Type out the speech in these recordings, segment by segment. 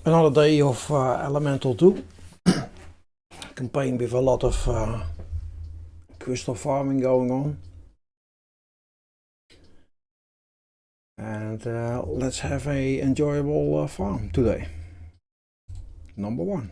Another day of Elemental 2 campaign with a lot of crystal farming going on. And let's have a enjoyable farm today. Number 1.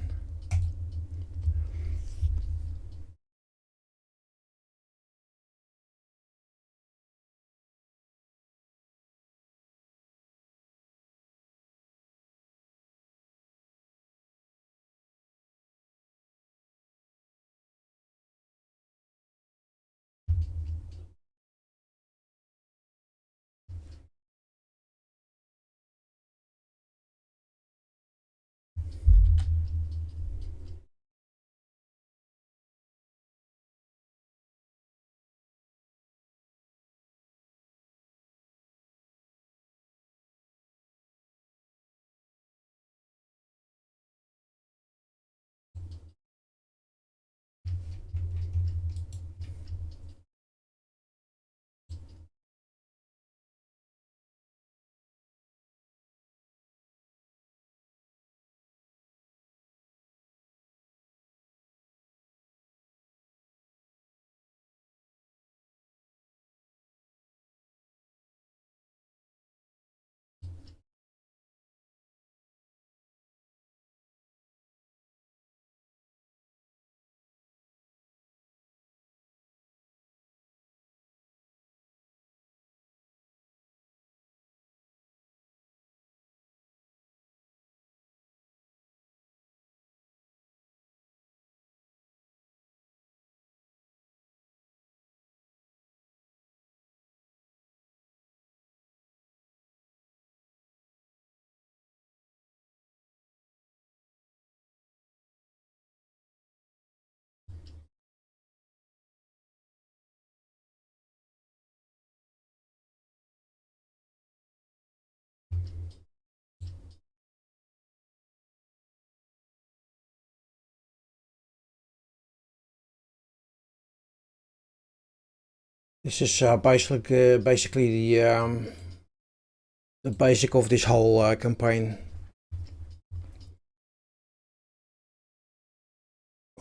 This is basically the basic of this whole campaign.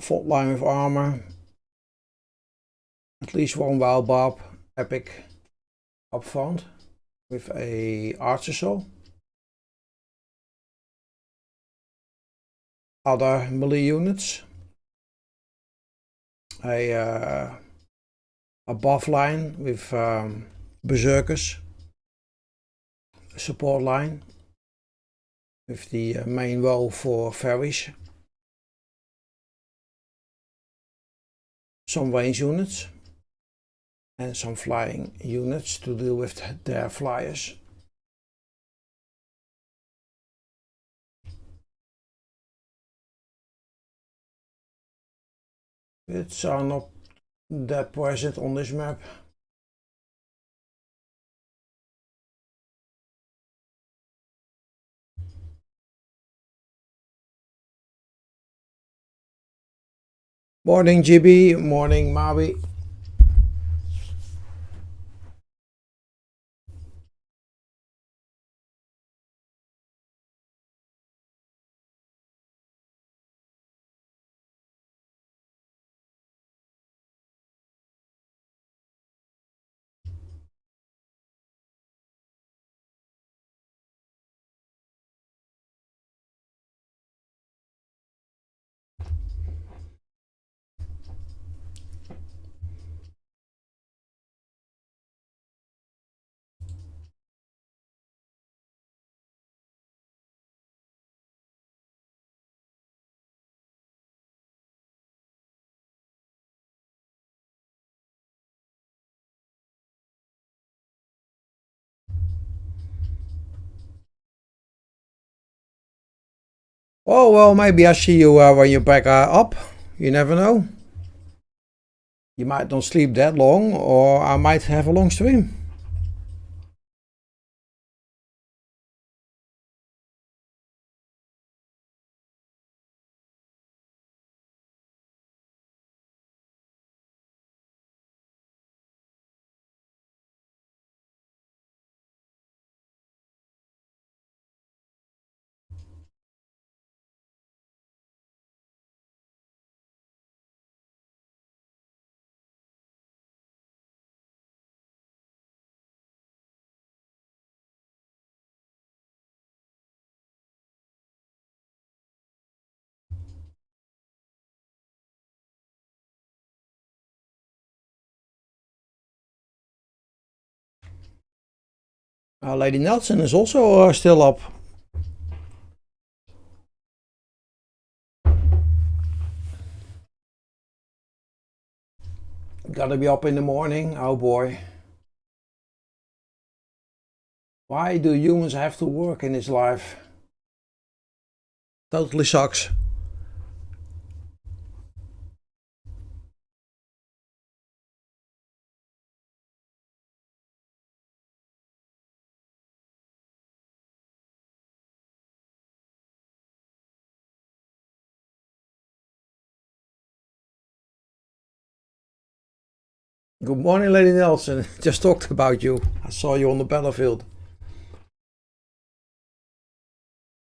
Fault line with armor, at least one wild barb epic up front with a archer soul. Other melee units, a buff line with berserkers, a support line with the main role for fairies, some range units and some flying units to deal with their flyers. It's not that present on this map. Morning GB, morning Maui. Oh, well, maybe I see you when you're back up. You never know. You might not sleep that long, or I might have a long stream. Lady Nelson is also still up. Gotta be up in the morning. Oh boy. Why do humans have to work in this life? Totally sucks. Good morning, Lady Nelson. Just talked about you. I saw you on the battlefield.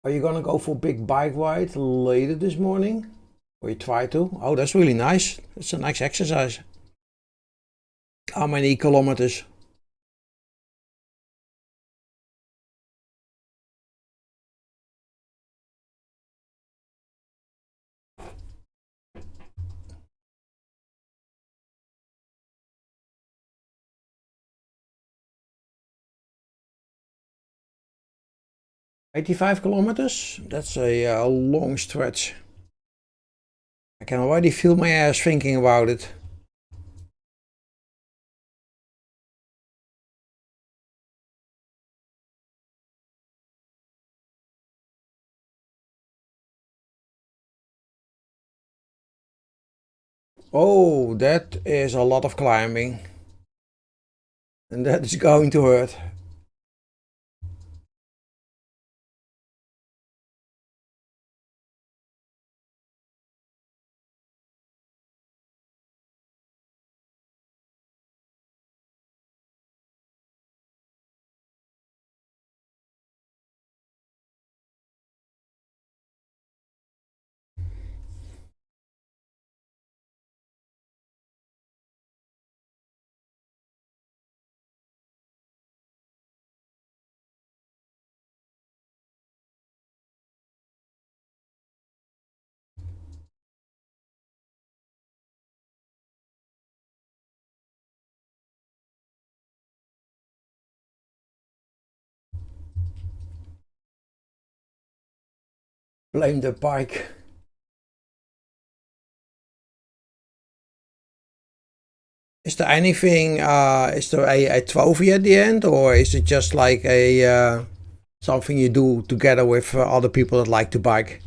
Are you gonna go for a big bike ride later this morning? Or you try to? Oh, that's really nice. It's a nice exercise. How many kilometers? 85 kilometers? That's a long stretch. I can already feel my ass thinking about it. Oh, that is a lot of climbing. And that is going to hurt. Blame the bike. Is there anything, is there a trophy at the end, or is it just like a something you do together with other people that like to bike?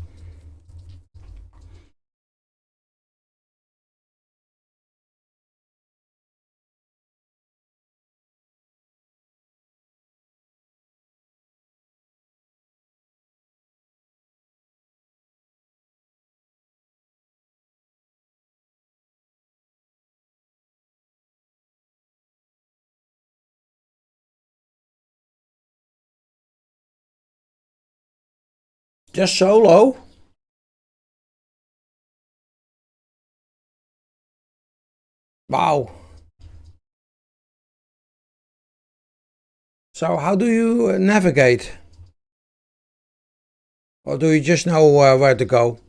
Just solo? Wow. So how do you navigate? Or do you just know where to go?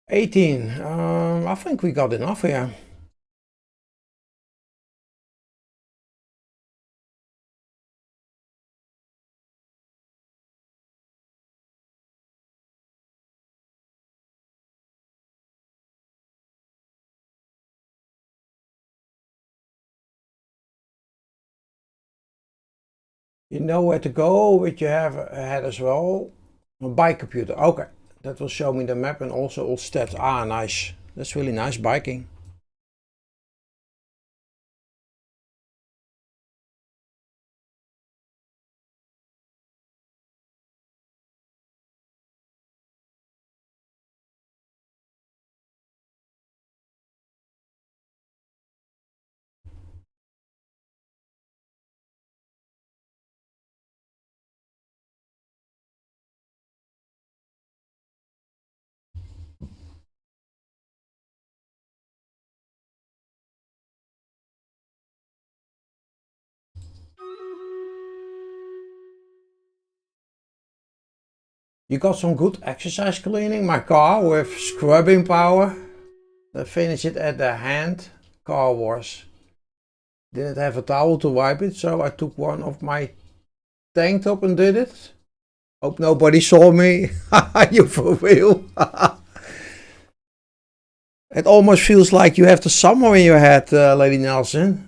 '18. I think we got enough here. You know where to go, which you have ahead as well. A bike computer. Okay. That will show me the map and also all stats. Ah, nice. That's really nice biking. You got some good exercise cleaning my car with scrubbing power. I finished it at the hand car wash. Didn't have a towel to wipe it, so I took one of my tank top and did it. Hope nobody saw me. You for real? It almost feels like you have the summer in your head, Lady Nelson.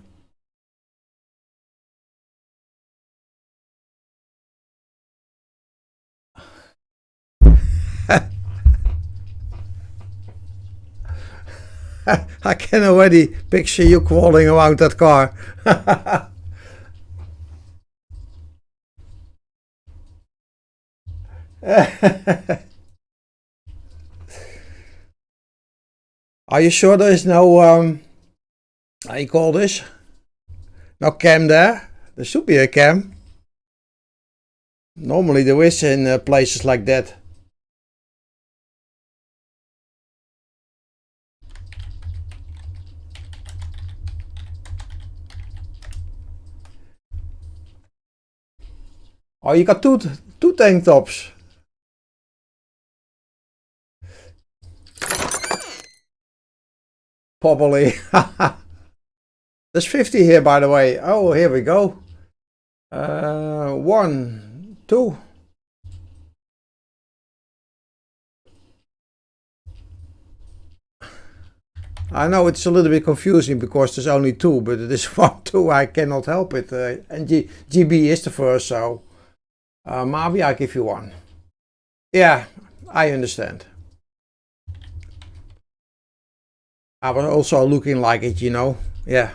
I can already picture you crawling around that car. Are you sure there is no, how you call this? No cam there? There should be a cam. Normally there is in places like that. Oh, you got two tank tops. Probably. There's 50 here, by the way. Oh, here we go. 1, 2. I know it's a little bit confusing because there's only 2, but it is 1, 2. I cannot help it. And GB is the first, so maybe I give you 1. Yeah, I understand. I was also looking like it, you know. Yeah,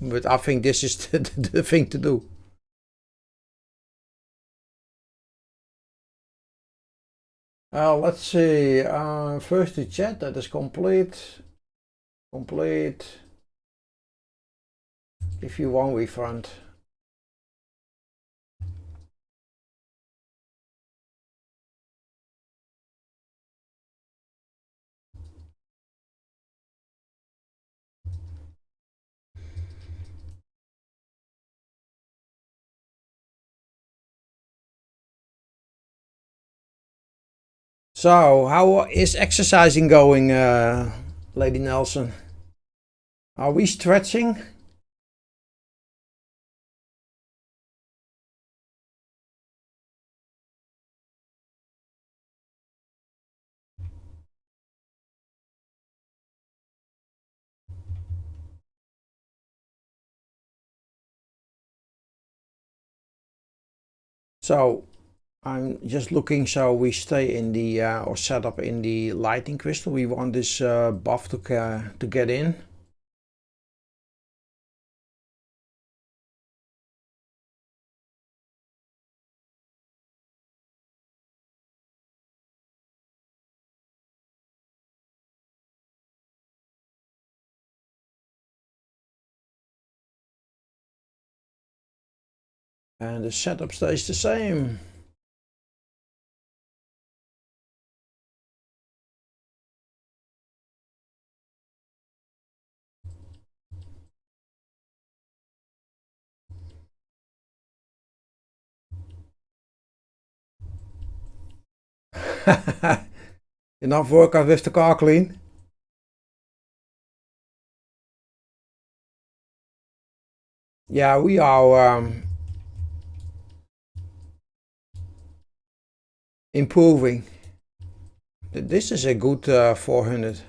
but I think this is the thing to do. Let's see. First the chat, that is complete. Complete. If you want refund. So, how is exercising going, Lady Nelson? Are we stretching? So, I'm just looking so we stay in the or set up in the lighting crystal. We want this buff to get in. And the setup stays the same. Enough workout with the car clean. Yeah, we are improving. This is a good 400.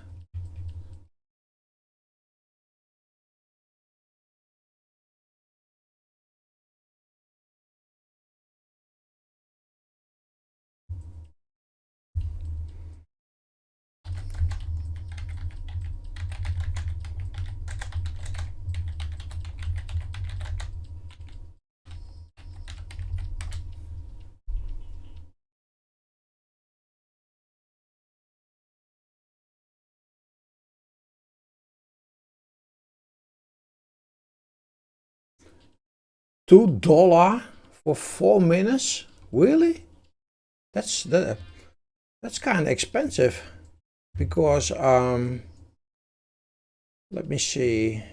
$2 for 4 minutes? Really? That's kind of expensive because let me see.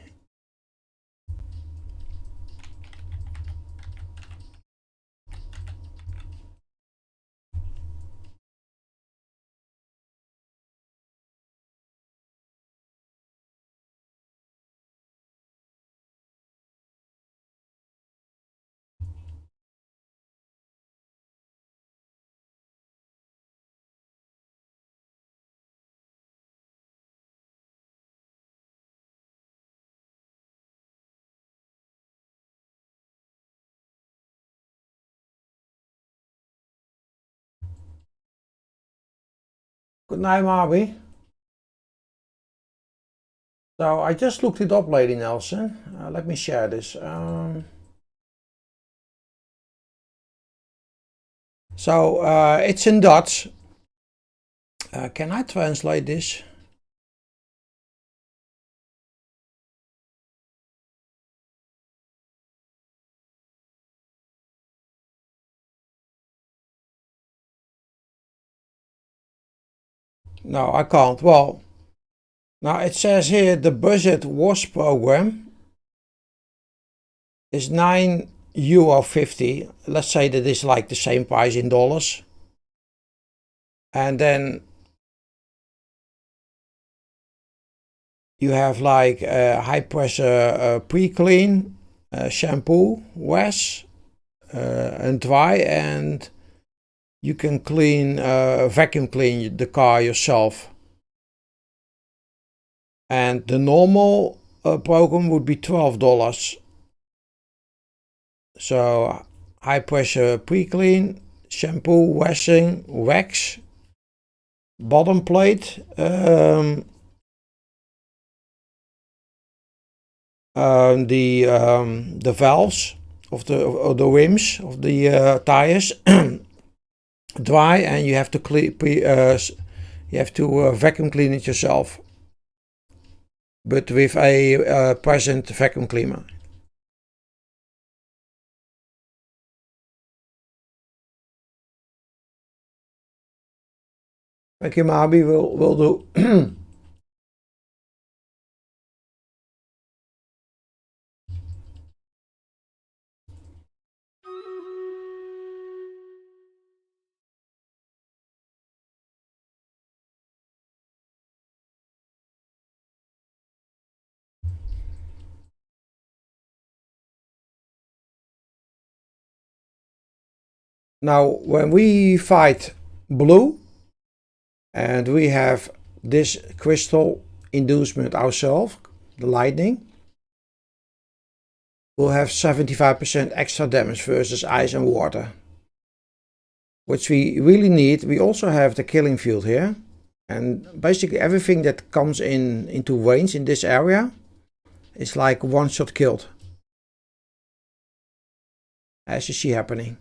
Good night, Marby. So I just looked it up, Lady Nelson. Let me share this. So it's in Dutch. Can I translate this? No, I can't. Well, now it says here the budget WAS program is €9.50. Let's say that is like the same price in dollars. And then you have like high pressure pre-clean, shampoo, wash, and dry, and you can vacuum clean the car yourself. And the normal program would be $12. So high pressure pre-clean, shampoo, washing, wax, bottom plate, the valves of the rims of the tires dry, and you have to vacuum clean it yourself, but with a present vacuum cleaner. Thank you, Mabi. Will do. Now, when we fight blue and we have this crystal inducement ourselves, the lightning, we'll have 75% extra damage versus ice and water, which we really need. We also have the killing field here, and basically everything that comes into range in this area is like one shot killed, as you see happening.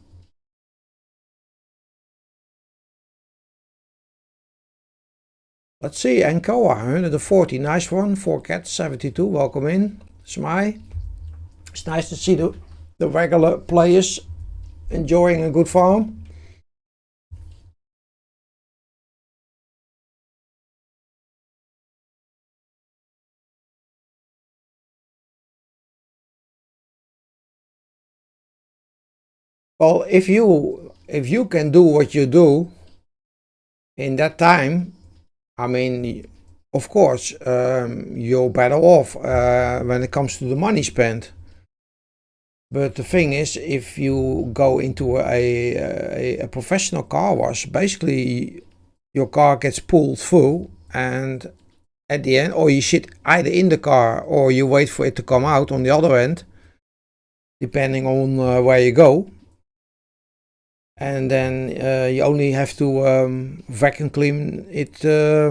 Let's see, Ankoa 140, nice one. 4Cat 72, welcome in. Smai. It's nice to see the regular players enjoying a good farm. Well, if you can do what you do in that time, I mean, of course, you're better off when it comes to the money spent. But the thing is, if you go into a professional car wash, basically your car gets pulled through, and at the end, or you sit either in the car or you wait for it to come out on the other end, depending on where you go. And then you only have to vacuum clean it a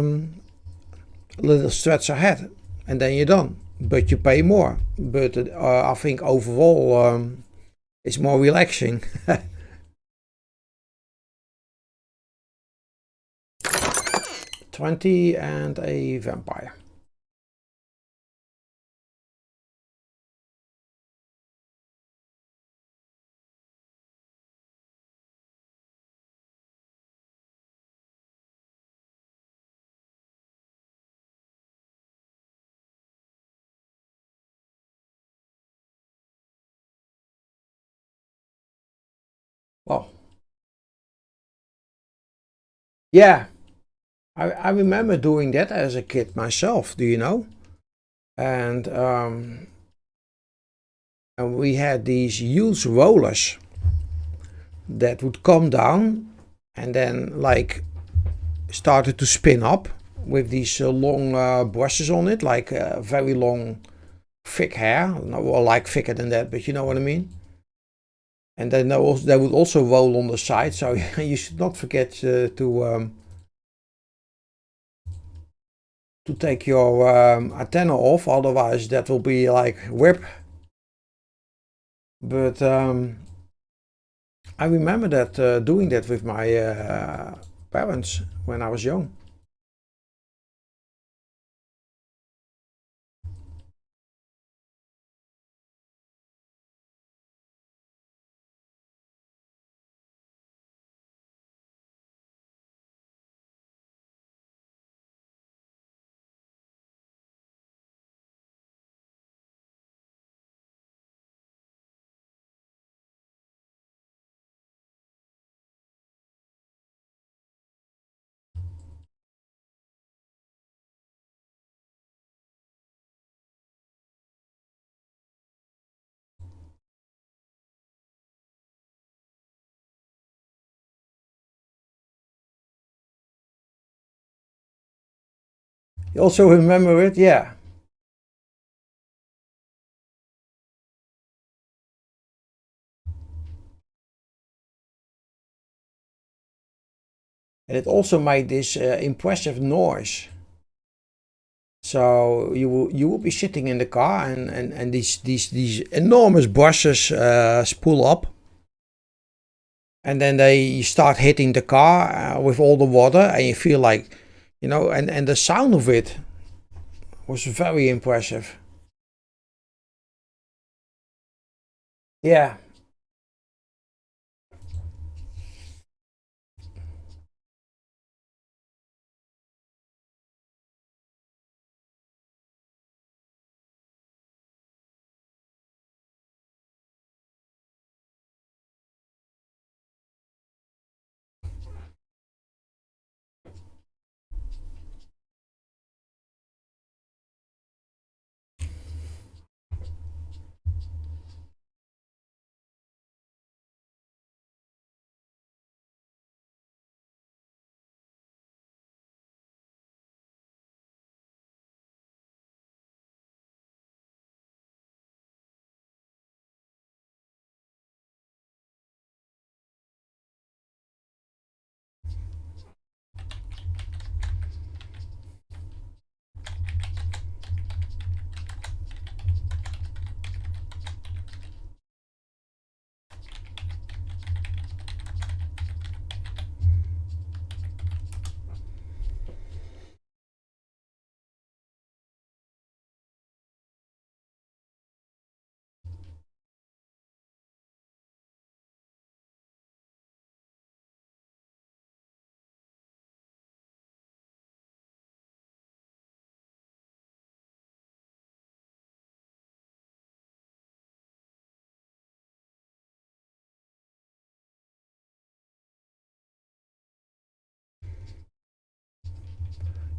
little stretch ahead, and then you're done. But you pay more. But I think overall it's more relaxing. 20 and a vampire. Well, yeah, I remember doing that as a kid myself, do you know? And we had these huge rollers that would come down and then like started to spin up with these long brushes on it, like very long thick hair, or like thicker than that, but you know what I mean. And then they would also roll on the side, so you should not forget to to take your antenna off, otherwise that will be like whip. But I remember that doing that with my parents when I was young. You also remember it? Yeah. And it also made this impressive noise. So you will be sitting in the car, and these enormous buses spool up, and then they start hitting the car with all the water, and you feel like, and the sound of it was very impressive. Yeah.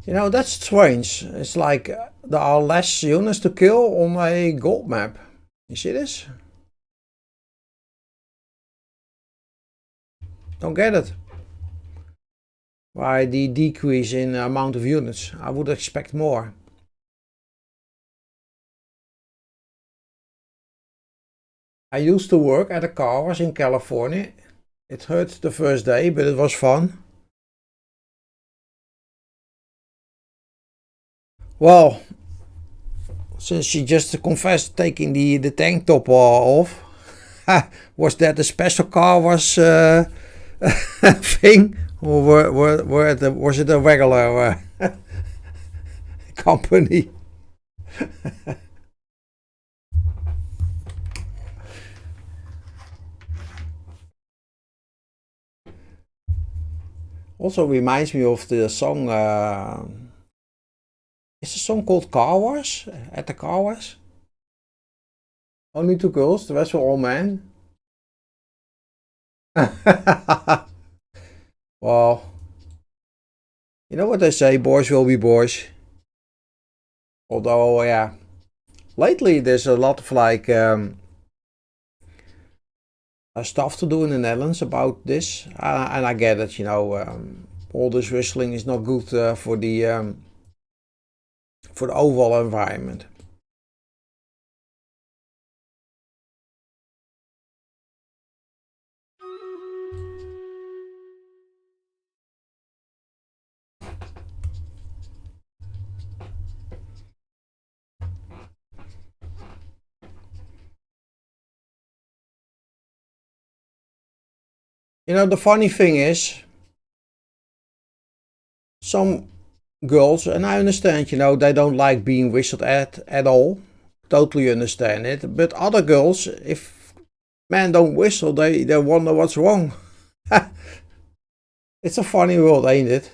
That's strange. It's like there are less units to kill on a gold map. You see this? Don't get it. Why the decrease in amount of units? I would expect more. I used to work at a car wash in California. It hurt the first day, but it was fun. Well, since she just confessed taking the tank top off, was that a special car wash thing? Or was it a regular company? Also reminds me of the song. Is the song called Car Wash? At the Car Wash? Only two girls, the rest were all men. Well, you know what they say, boys will be boys. Although, yeah, lately there's a lot of like stuff to do in the Netherlands about this, and I get it. All this whistling is not good for the overall environment. You know, the funny thing is, some girls, and I understand, you know, they don't like being whistled at all. Totally understand it. But other girls, if men don't whistle, they wonder what's wrong. It's a funny world, ain't it?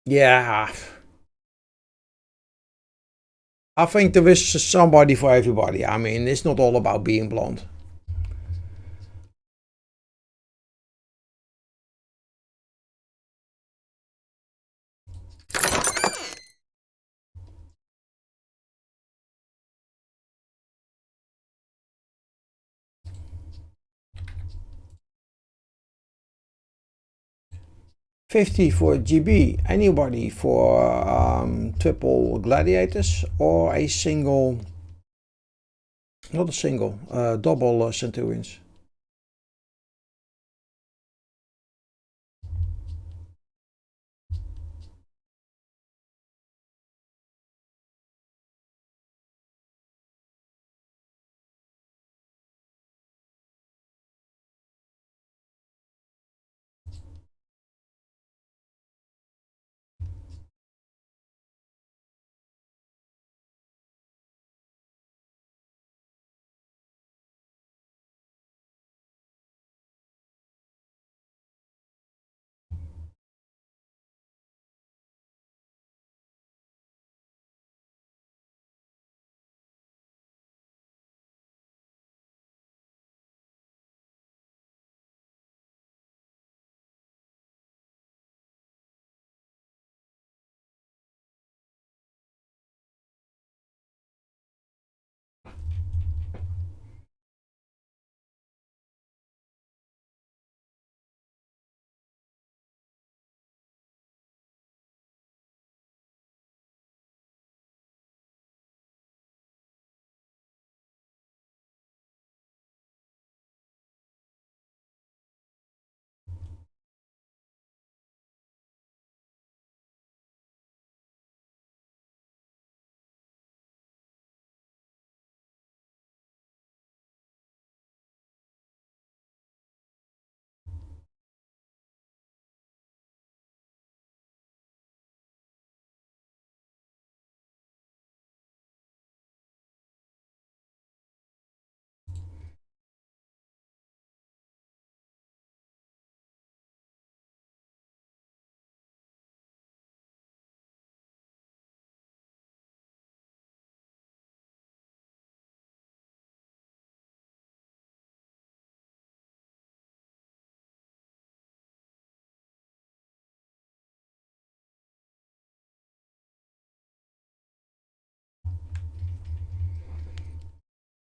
Yeah, I think there is somebody for everybody. I mean, it's not all about being blonde. 50 for GB. Anybody for triple gladiators or a single, not a single, double centurions.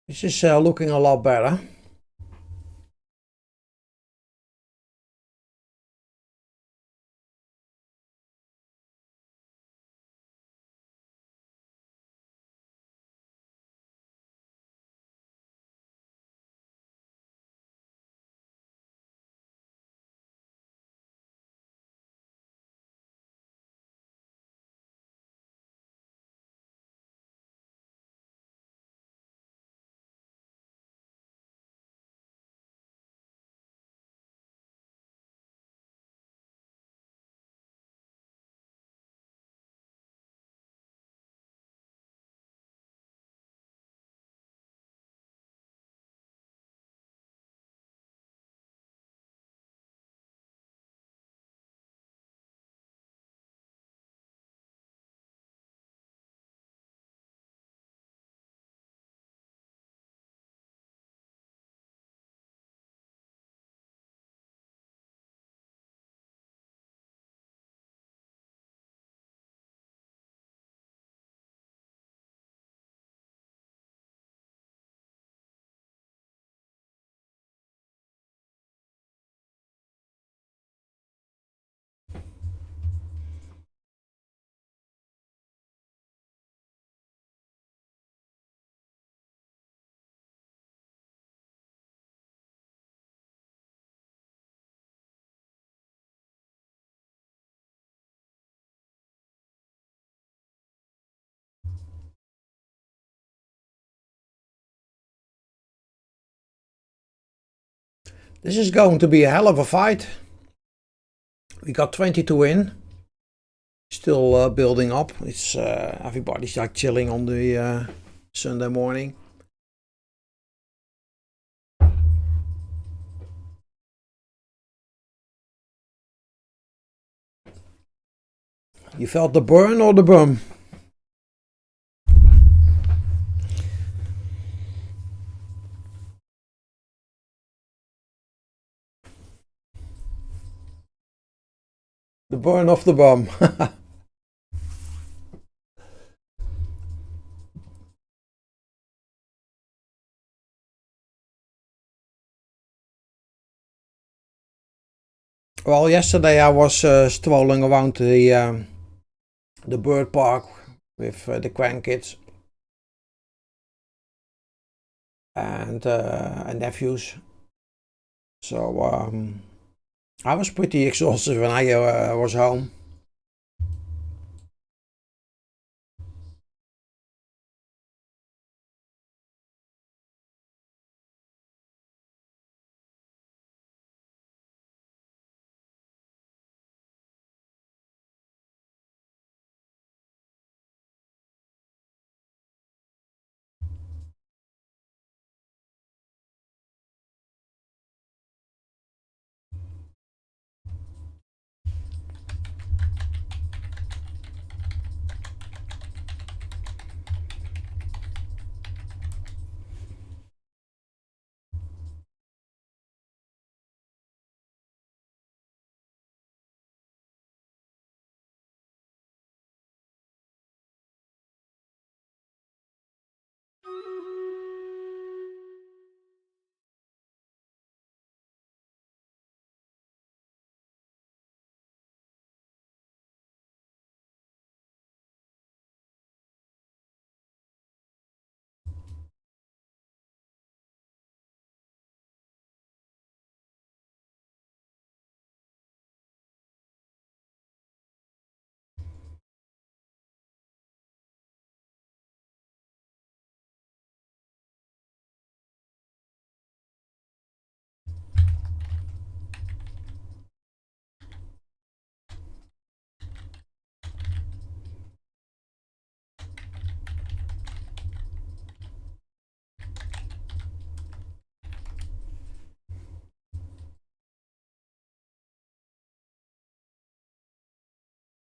This is looking a lot better. This is going to be a hell of a fight. We got 22 in. Still building up. It's everybody's like chilling on the Sunday morning. You felt the burn or the bum? The burn of the bum. Well, yesterday I was strolling around the bird park with the grandkids and nephews. So I was pretty exhausted when I was home.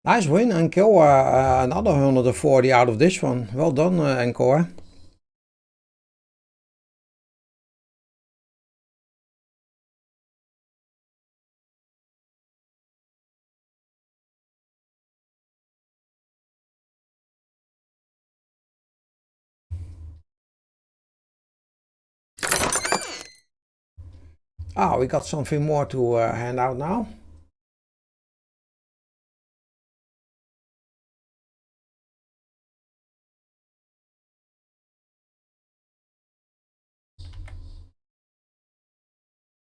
Nice win, Encore. Another 140 out of this one. Well done, Encore. Ah, we got something more to hand out now.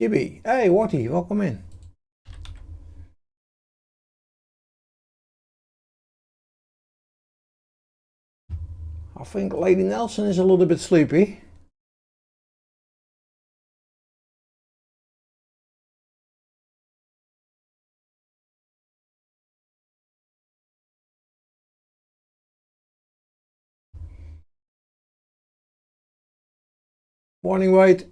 Gibby, hey Watty, welcome in. I think Lady Nelson is a little bit sleepy. Morning, Wade.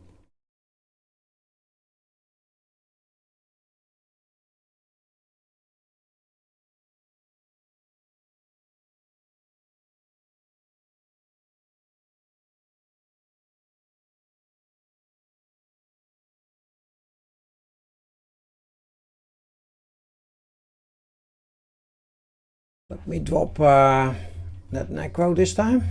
Let me drop that necro this time.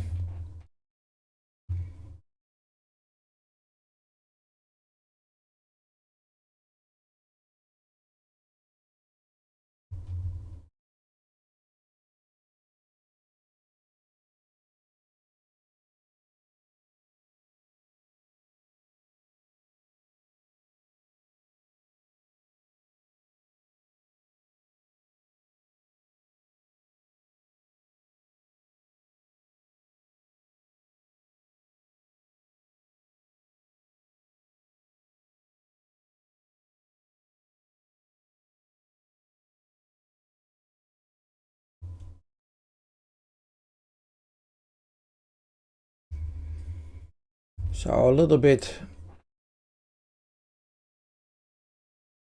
So a little bit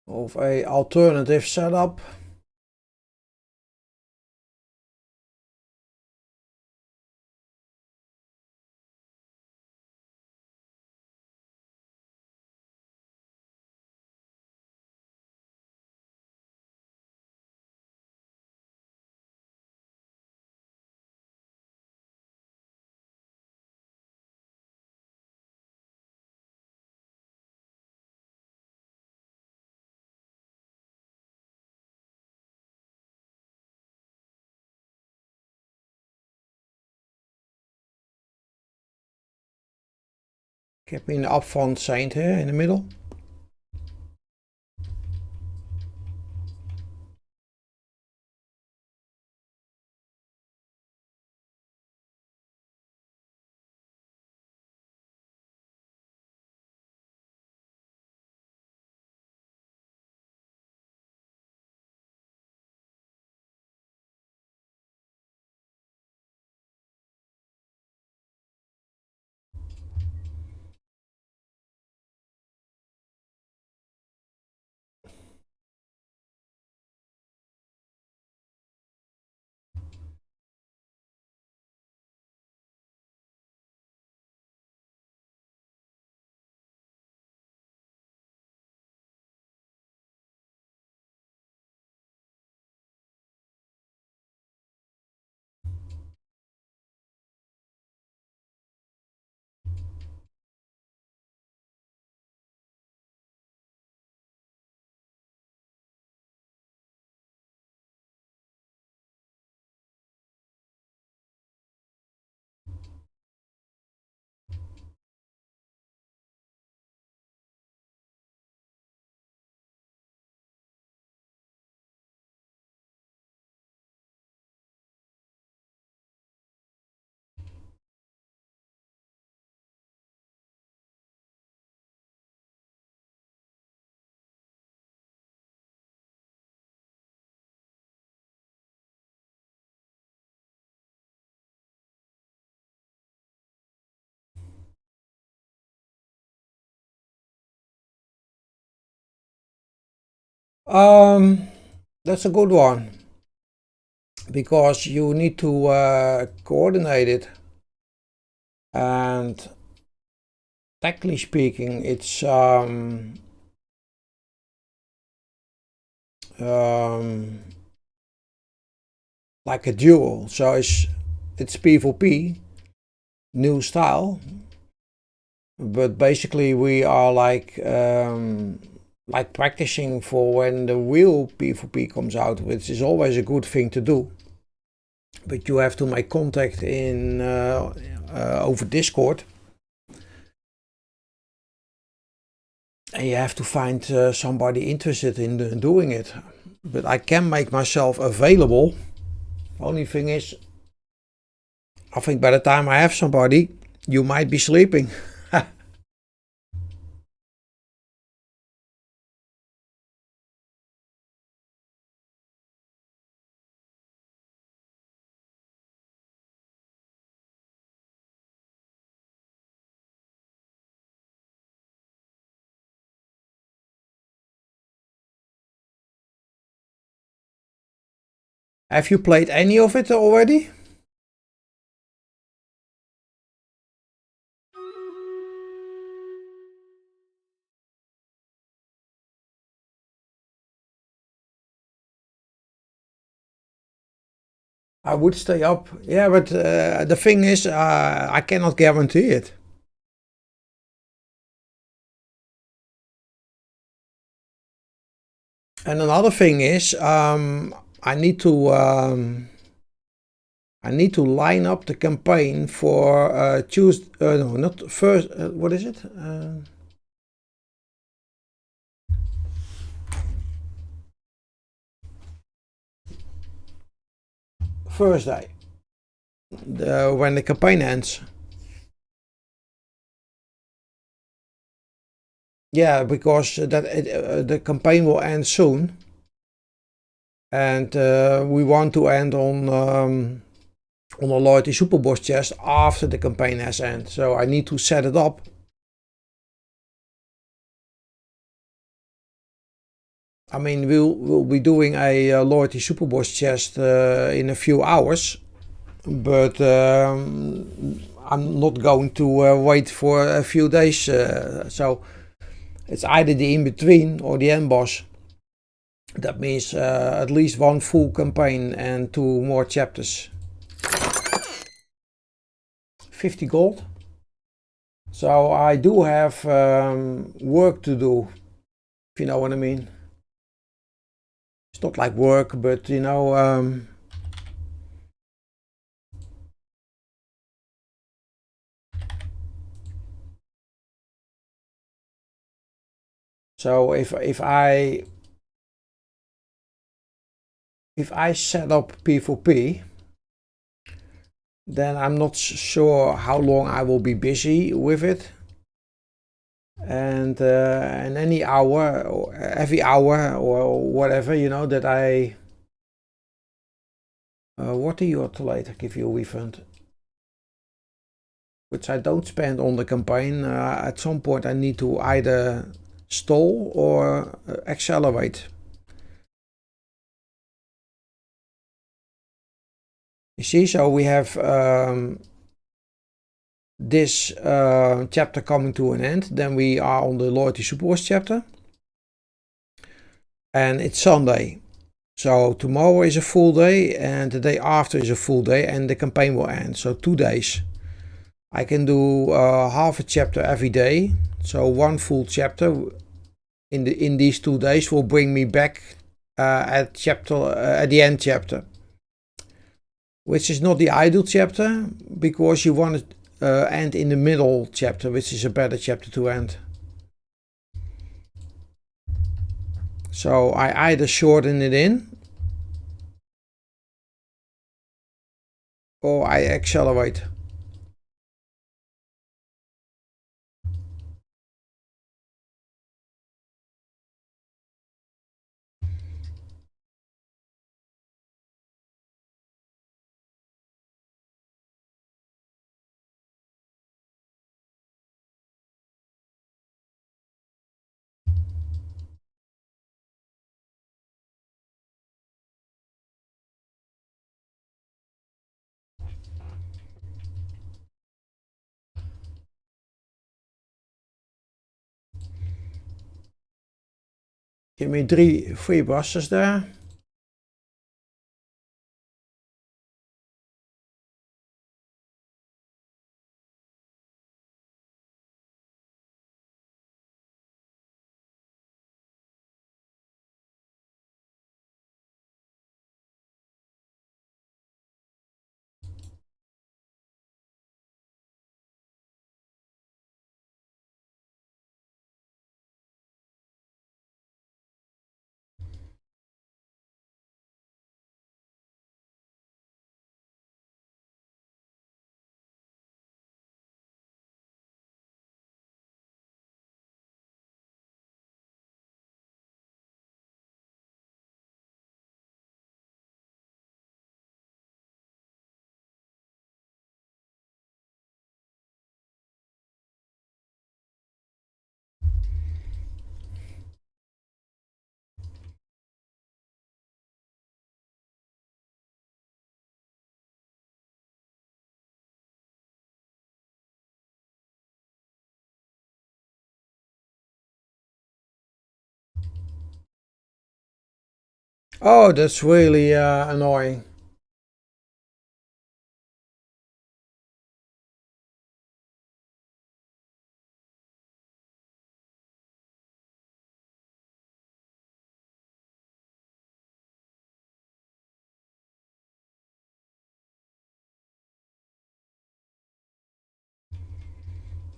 of a alternative setup. Ik heb een upfront saint here in the middle. That's a good one, because you need to coordinate it, and technically speaking, it's like a duel. So it's PvP, new style, but basically we are like practicing for when the real PvP comes out, which is always a good thing to do. But you have to make contact in over Discord, and you have to find somebody interested in doing it. But I can make myself available. Only thing is, I think by the time I have somebody, you might be sleeping. Have you played any of it already? I would stay up. Yeah, but the thing is, I cannot guarantee it. And another thing is, I need to line up the campaign for Tuesday. No, not first. What is it? Thursday, when the campaign ends. Yeah, because the campaign will end soon, and we want to end on a loyalty super boss chest after the campaign has ended. So I need to set it up I mean, we'll be doing a Loyalty Superboss chest in a few hours, but I'm not going to wait for a few days. So it's either the in-between or the end boss. That means at least one full campaign and 2 more chapters. 50 gold. So I do have work to do, if you know what I mean. It's not like work, but you know, so if I set up P4P, then I'm not sure how long I will be busy with it. And any hour, or every hour, or whatever, you know, that I what do you automate? I give you a refund, which I don't spend on the campaign. At some point, I need to either stall or accelerate. You see, so we have this chapter coming to an end. Then we are on the Loyalty Superboss chapter, and it's Sunday. So tomorrow is a full day, and the day after is a full day, and the campaign will end. So 2 days. I can do half a chapter every day. So 1 full chapter in these 2 days will bring me back at the end chapter, which is not the ideal chapter, because you want to end in the middle chapter, which is a better chapter to end. So I either shorten it in or I accelerate. Give me 3 free bosses there. Oh, that's really annoying.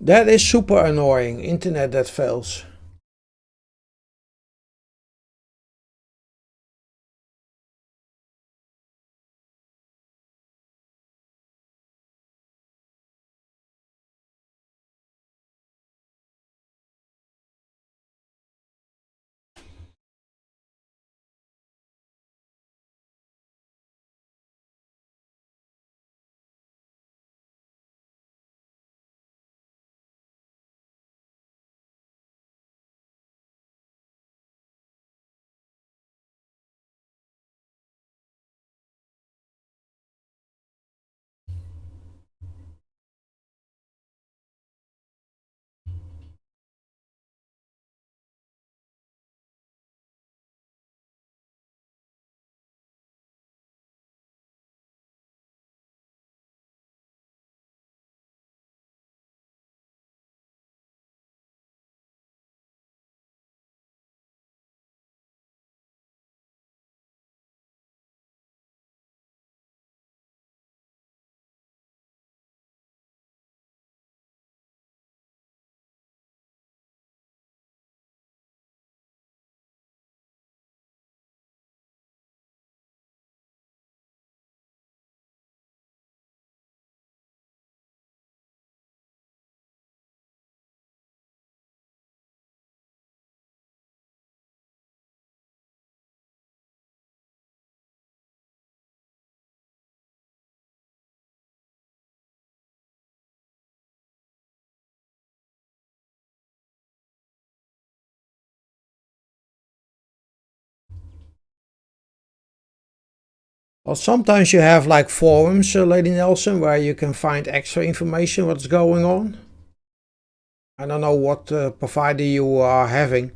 That is super annoying. Internet that fails. Well, sometimes you have like forums, Lady Nelson, where you can find extra information what's going on. I don't know what provider you are having.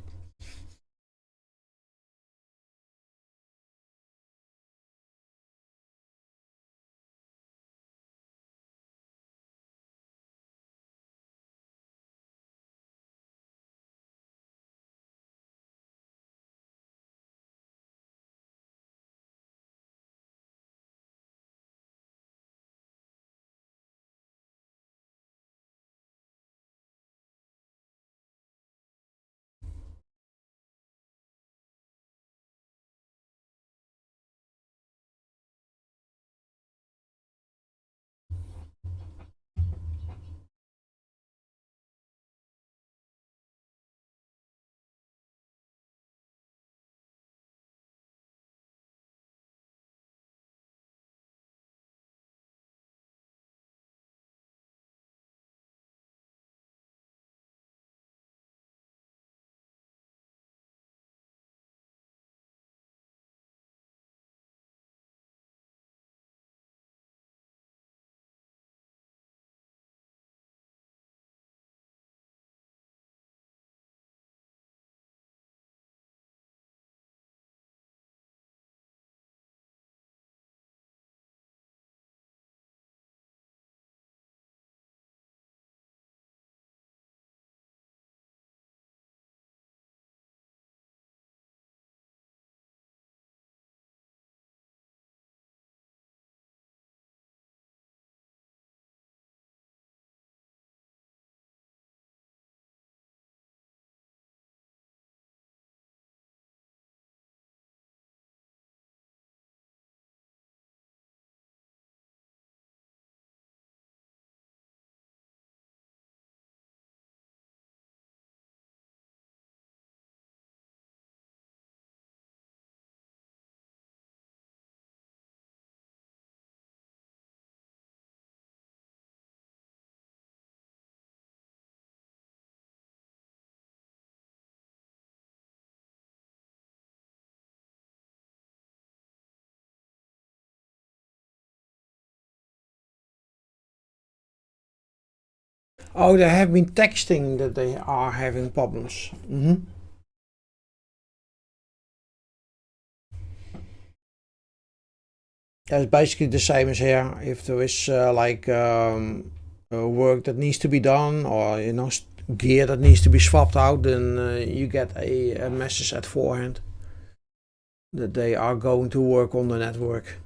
Oh, they have been texting that they are having problems. That's basically the same as here. If there is work that needs to be done, or gear that needs to be swapped out, then you get a message at forehand that they are going to work on the network.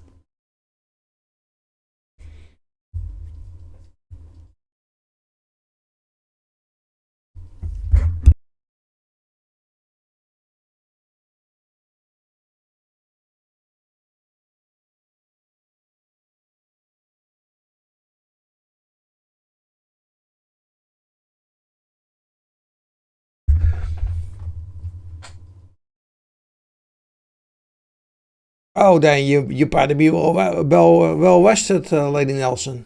Oh, then you better be well rested, Lady Nelson.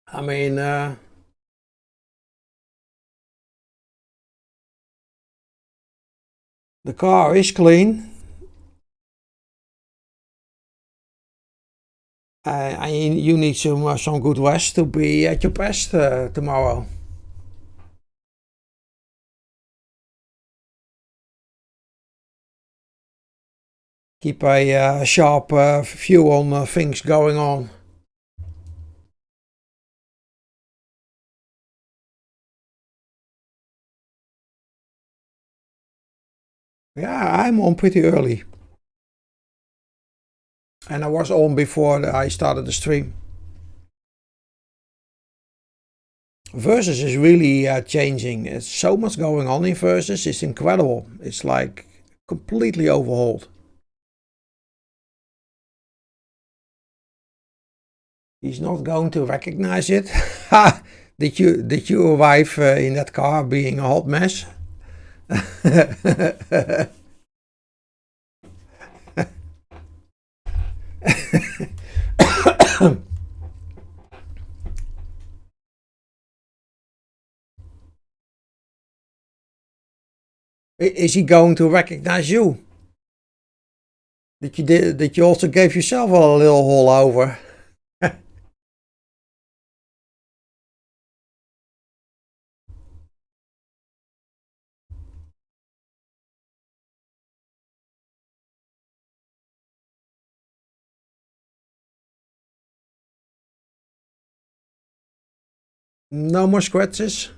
I mean, the car is clean, and you need some good rest to be at your best tomorrow. Keep a sharp view on things going on. Yeah, I'm on pretty early. And I was on before I started the stream. Versus is really changing. It's so much going on in Versus. It's incredible. It's like completely overhauled. He's not going to recognize it. Did you arrive in that car being a hot mess? Is he going to recognize you? That you also gave yourself a little hole over. No more scratches.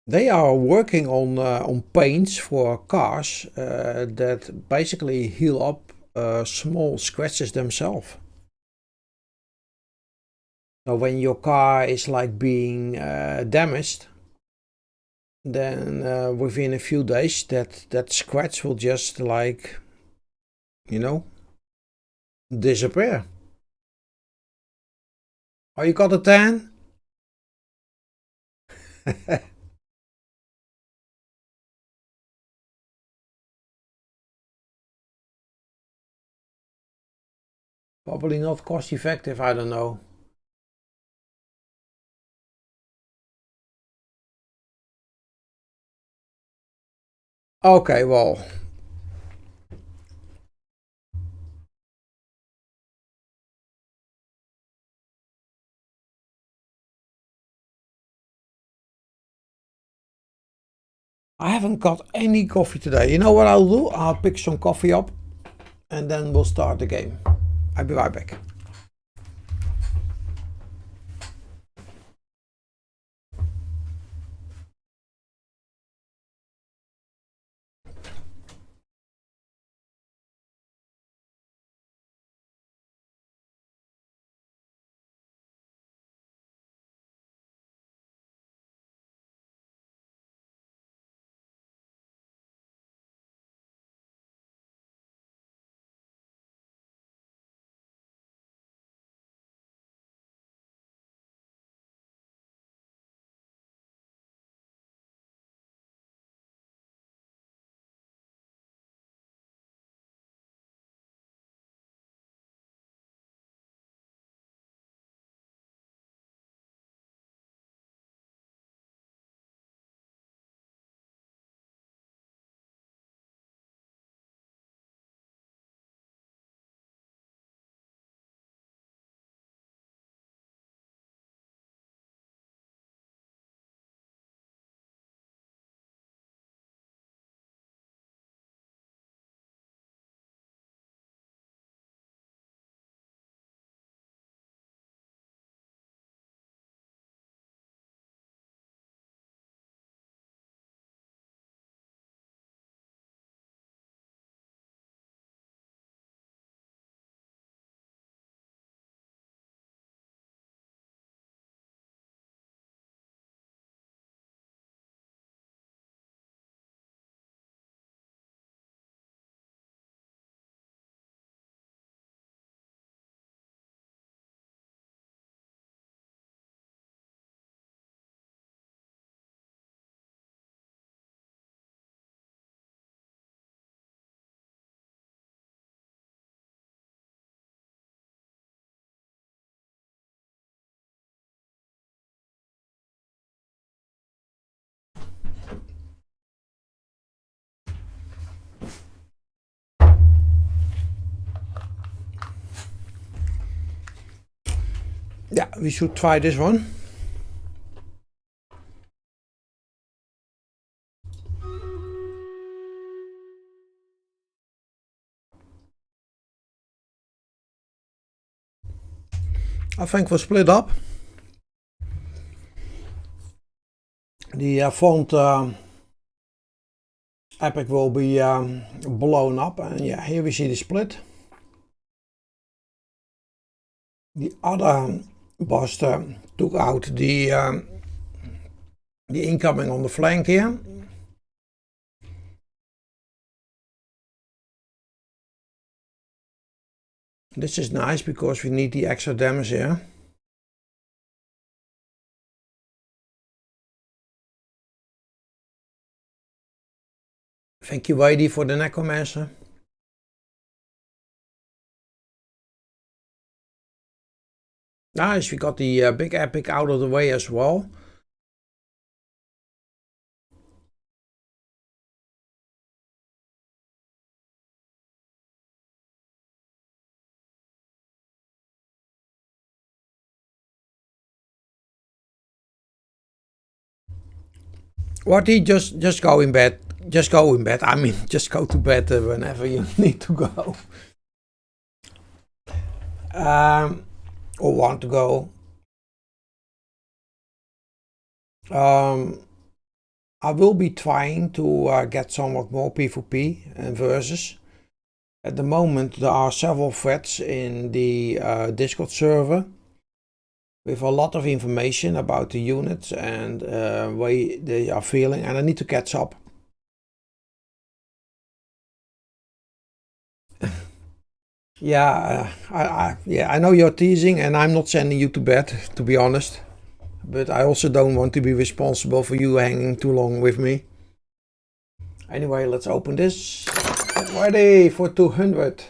They are working on paints for cars that basically heal up small scratches themselves. So when your car is like being damaged, then within a few days that scratch will just like, you know, disappear. Oh, you got a tan? Probably not cost effective, I don't know. Okay, well, I haven't got any coffee today. You know what I'll do? I'll pick some coffee up and then we'll start the game. I'll be right back. Yeah, we should try this one. I think we'll split up. The font Epic will be blown up, and yeah, here we see the split. The other Buster took out the incoming on the flank here. This is nice because we need the extra damage here. Thank you, Wadey, for the Necromancer. Nice, we got the big epic out of the way as well. What he just go in bed. Just go in bed. I mean, just go to bed whenever you need to go. Or want to go. I will be trying to get somewhat more PvP and versus. At the moment, there are several threads in the Discord server with a lot of information about the units and way they are feeling, and I need to catch up. Yeah, I know you're teasing, and I'm not sending you to bed, to be honest. But I also don't want to be responsible for you hanging too long with me. Anyway, let's open this. Get ready for 200.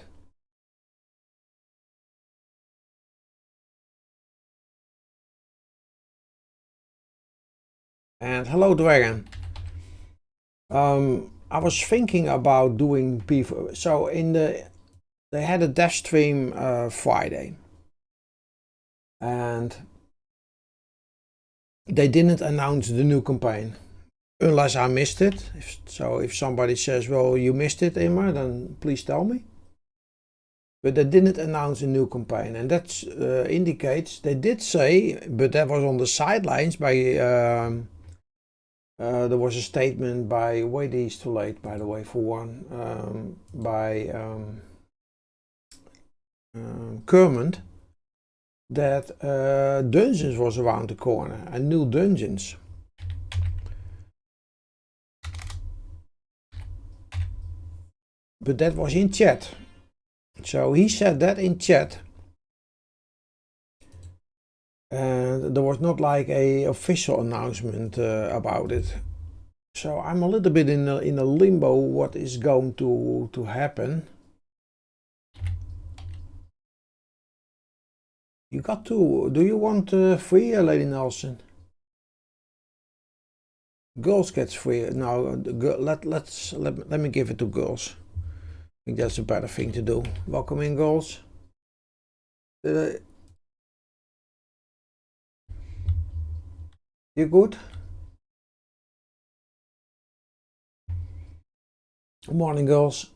And hello, Dragon. I was thinking about doing PvP. So they had a dev stream Friday, and they didn't announce the new campaign unless I missed it. So if somebody says, well, you missed it, Immer, then please tell me. But they didn't announce a new campaign, and that indicates they did say, but that was on the sidelines by there was a statement by, wait, he's too late, by the way, for one, by Kermit, that Dungeons was around the corner, and new Dungeons. But that was in chat. So he said that in chat. And there was not like a official announcement about it. So I'm a little bit in a limbo what is going to happen. You got to, do you want free, Lady Nelson? Girls gets free. No, let me give it to girls. I think that's a better thing to do. Welcome in, girls. You good? Good morning, girls.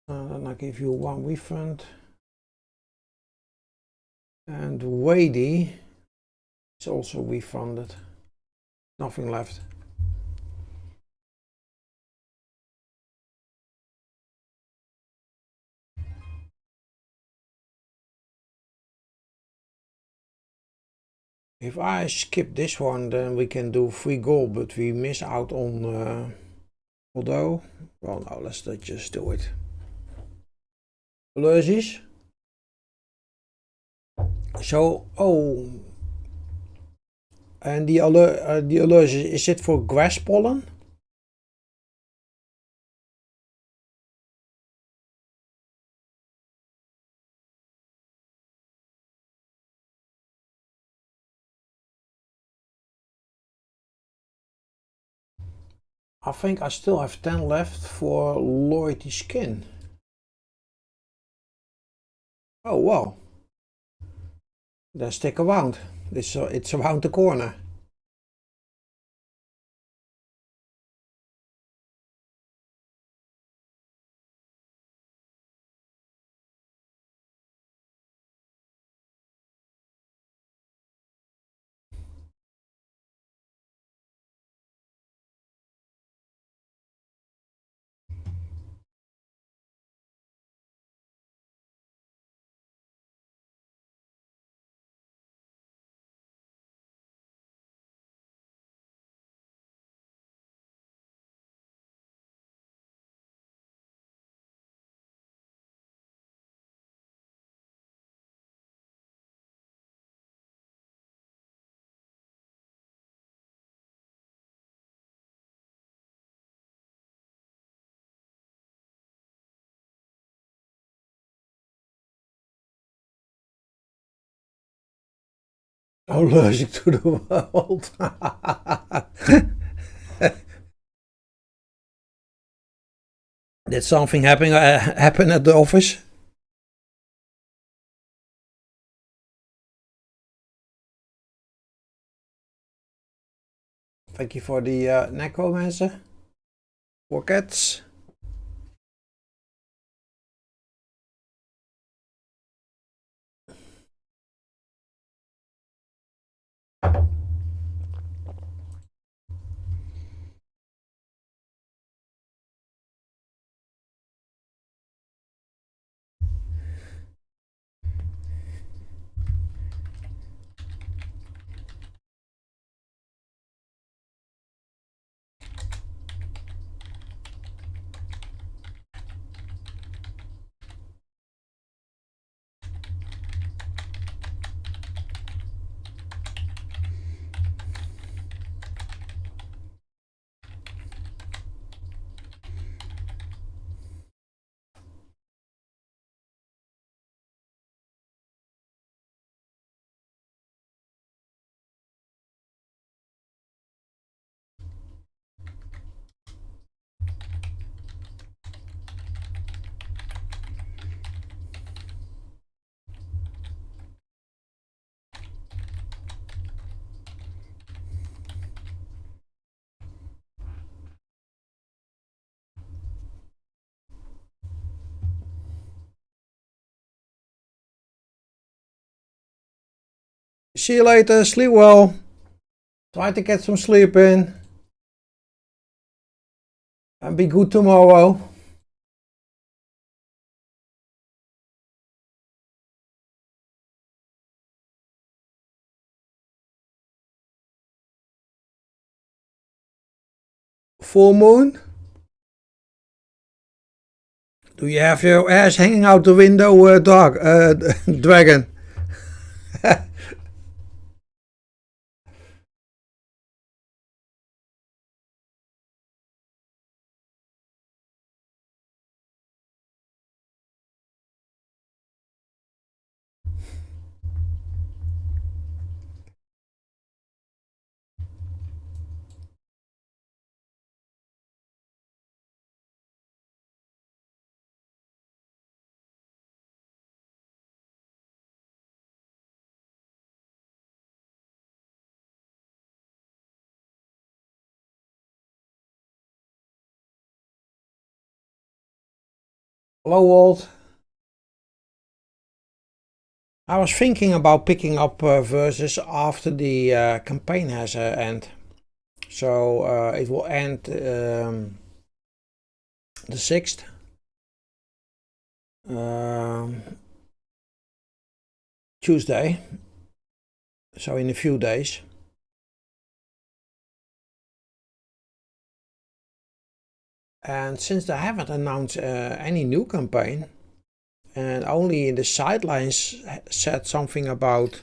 Then I give you one refund. And Wadey is also refunded. Nothing left. If I skip this one, then we can do free gold, but we miss out on although, well, no, let's just do it. Allergies. So, oh, and the allergy, is it for grass pollen? I think I still have 10 left for loyalty skin. Oh, well. Then stick around. It's around the corner. Allergic to the world. Did something happen at the office? Thank you for the necromancer. 4 cats. See you later. Sleep well. Try to get some sleep in. And be good tomorrow. Full moon. Do you have your ass hanging out the window, dog? Dragon. Hello, Walt. I was thinking about picking up verses after the campaign has end. So it will end the 6th. Tuesday. So in a few days. And since they haven't announced any new campaign, and only in the sidelines said something about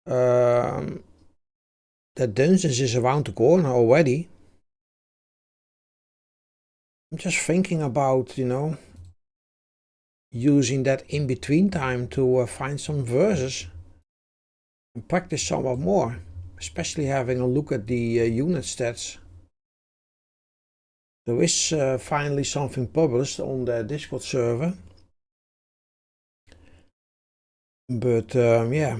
that Dungeons is around the corner already, I'm just thinking about, using that in between time to find some verses and practice somewhat more, especially having a look at the unit stats. There is finally something published on the Discord server, but yeah.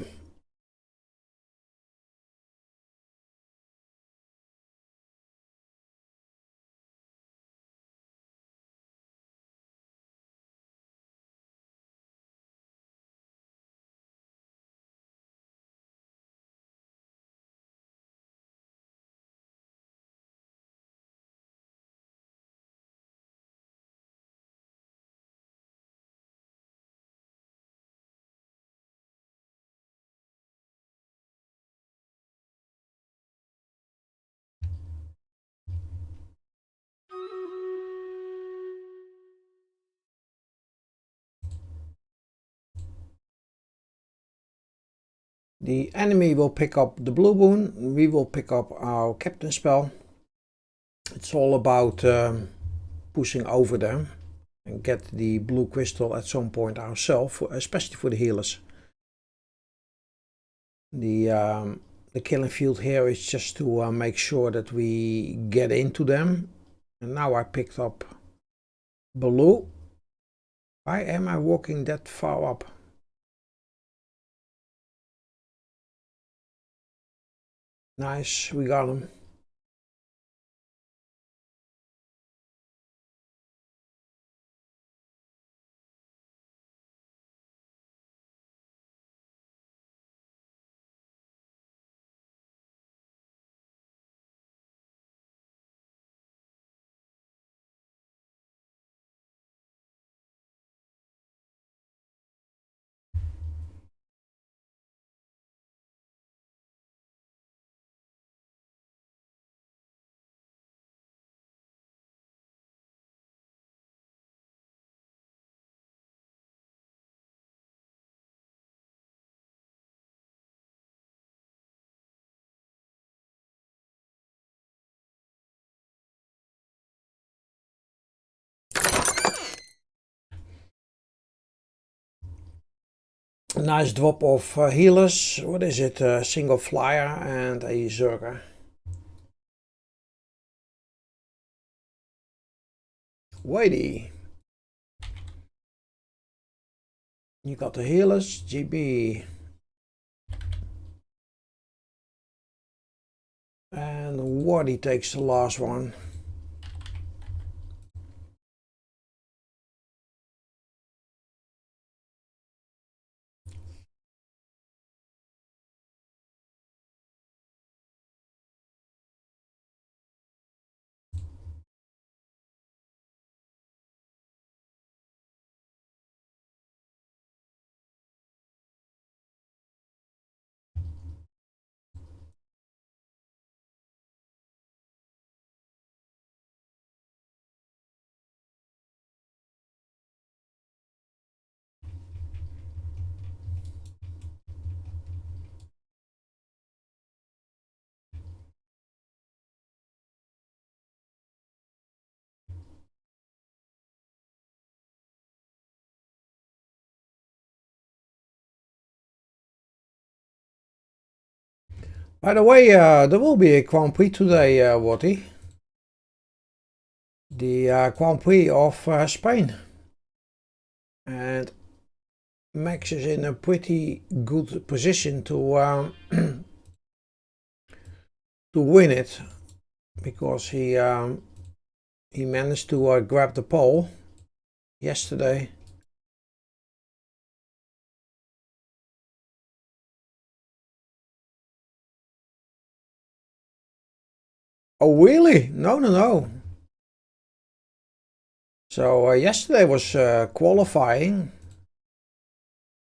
The enemy will pick up the blue boon, we will pick up our captain spell. It's all about pushing over them and get the blue crystal at some point ourselves, especially for the healers. The killing field here is just to make sure that we get into them. And now I picked up blue. Why am I walking that far up? Nice, we got him. A nice drop of healers. What is it? A single flyer and a zerker. Whitey. You got the healers, GB. And Whitey takes the last one. By the way, there will be a Grand Prix today, Watty. The Grand Prix of Spain. And Max is in a pretty good position to to win it, because he managed to grab the pole yesterday. Oh really? No. So yesterday was qualifying.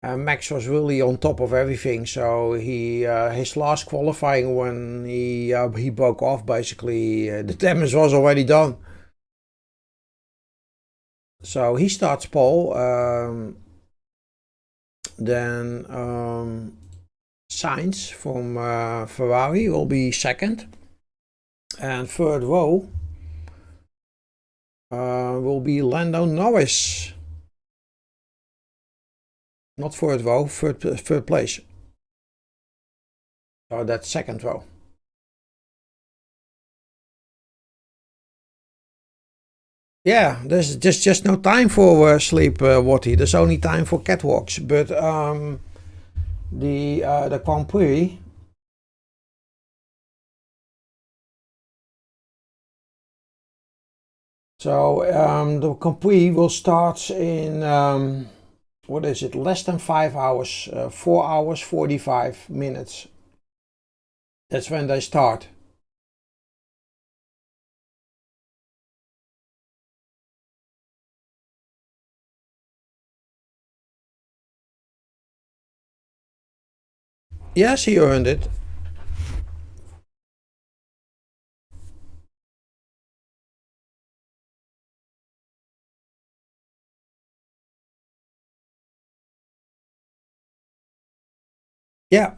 Max was really on top of everything. So he his last qualifying, when he broke off, basically the damage was already done. So he starts pole. Then Sainz from Ferrari will be second. And third row will be Lando Norris. Not third row, third place. So that's second row. Yeah, there's just no time for sleep, Watty. There's only time for catwalks. But the Grand Prix. So the Grand Prix will start in what is it? Less than 5 hours. 4 hours 45 minutes. That's when they start. Yes, he earned it. Yeah.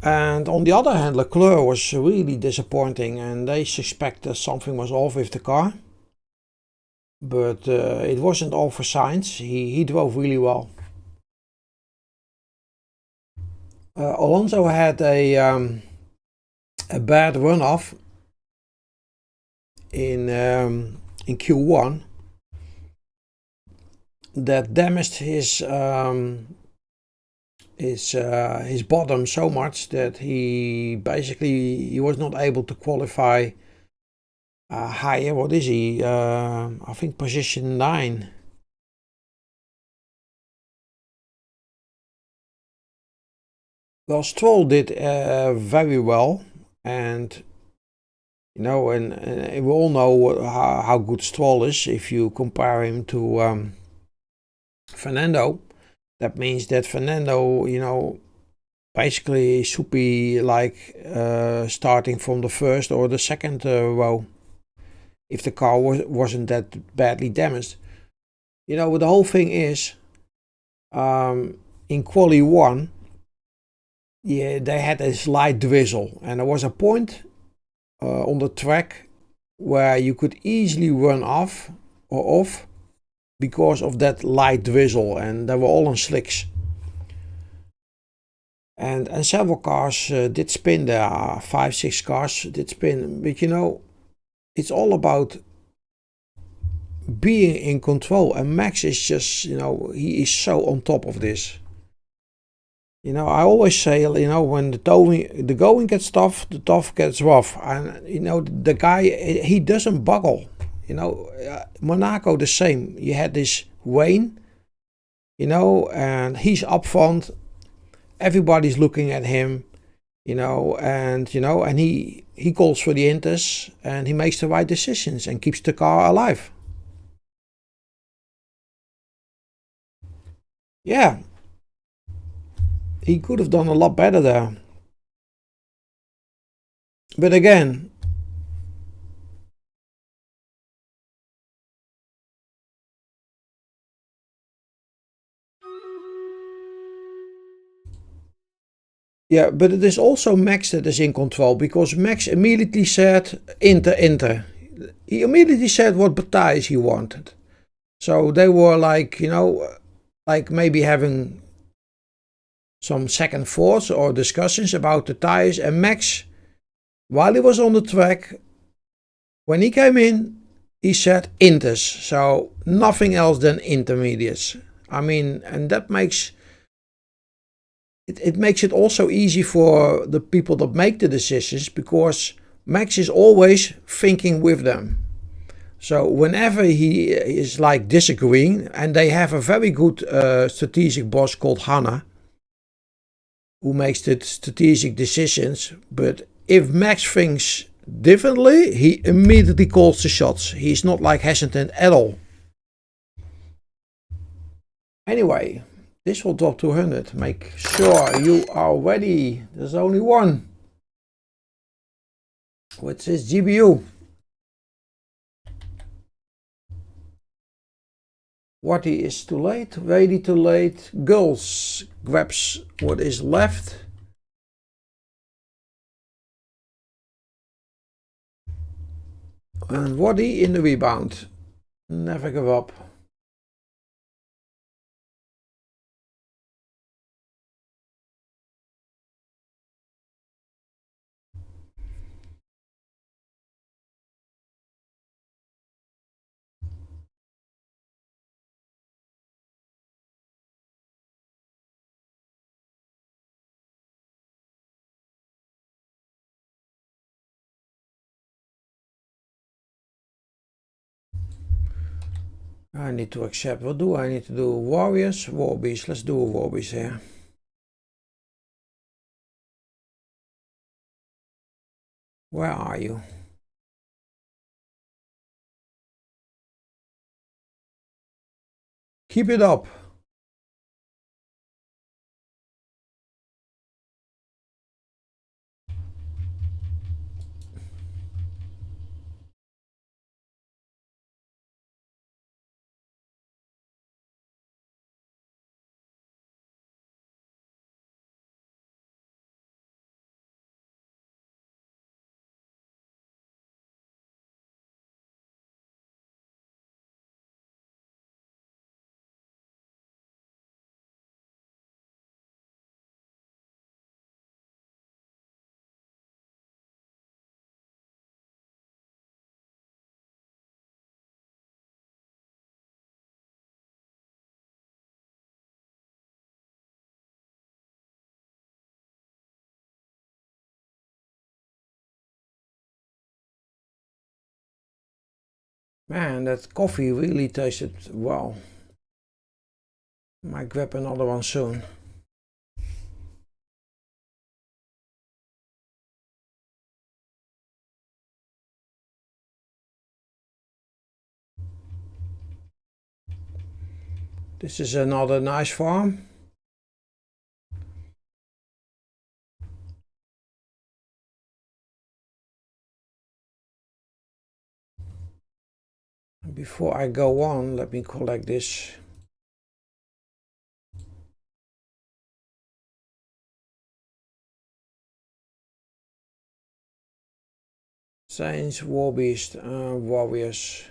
And on the other hand, Leclerc was really disappointing, and they suspect that something was off with the car. But it wasn't all for Sainz. He drove really well. Alonso had a bad runoff in Q1 that damaged his bottom so much that he was not able to qualify higher. What is he? I think position 9. Well, Stroll did very well, and you know, and we all know how good Stroll is. If you compare him to Fernando, that means that Fernando, you know, basically should be like starting from the first or the second row if the car wasn't that badly damaged. You know, the whole thing is in quali 1, yeah, they had a slight drizzle, and there was a point on the track where you could easily run off because of that light drizzle, and they were all on slicks. And several cars did spin there, 5, 6 cars did spin. But you know, it's all about being in control. And Max is just, you know, he is so on top of this. You know, I always say, you know, when the going gets tough, the tough gets rough. And, you know, the guy, he doesn't buckle. You know, Monaco the same. You had this Wayne, you know, and he's up front. Everybody's looking at him, you know, and he calls for the inters and he makes the right decisions and keeps the car alive. Yeah, he could have done a lot better there. But again, yeah, but it is also Max that is in control, because Max immediately said Inter. He immediately said what Bottas he wanted. So they were like, you know, like maybe having some second thoughts or discussions about the tires. And Max, while he was on the track, when he came in, he said Inters. So nothing else than intermediates. I mean, and that makes it makes it also easy for the people that make the decisions, because Max is always thinking with them. So whenever he is like disagreeing, and they have a very good strategic boss called Hannah, who makes the strategic decisions. But if Max thinks differently, he immediately calls the shots. He's not like hesitant at all. Anyway, this will drop 200. Make sure you are ready. There's only one. What's this GBU? Watty is too late. Ready too late. Girls grabs what is left. And Watty in the rebound. Never give up. I need to accept. What do I need to do? Warriors, Warbies. Let's do a Warbies here. Where are you? Keep it up. Man, that coffee really tasted well. Might grab another one soon. This is another nice farm. Before I go on, let me collect this. Saints, Warbeast, Warriors.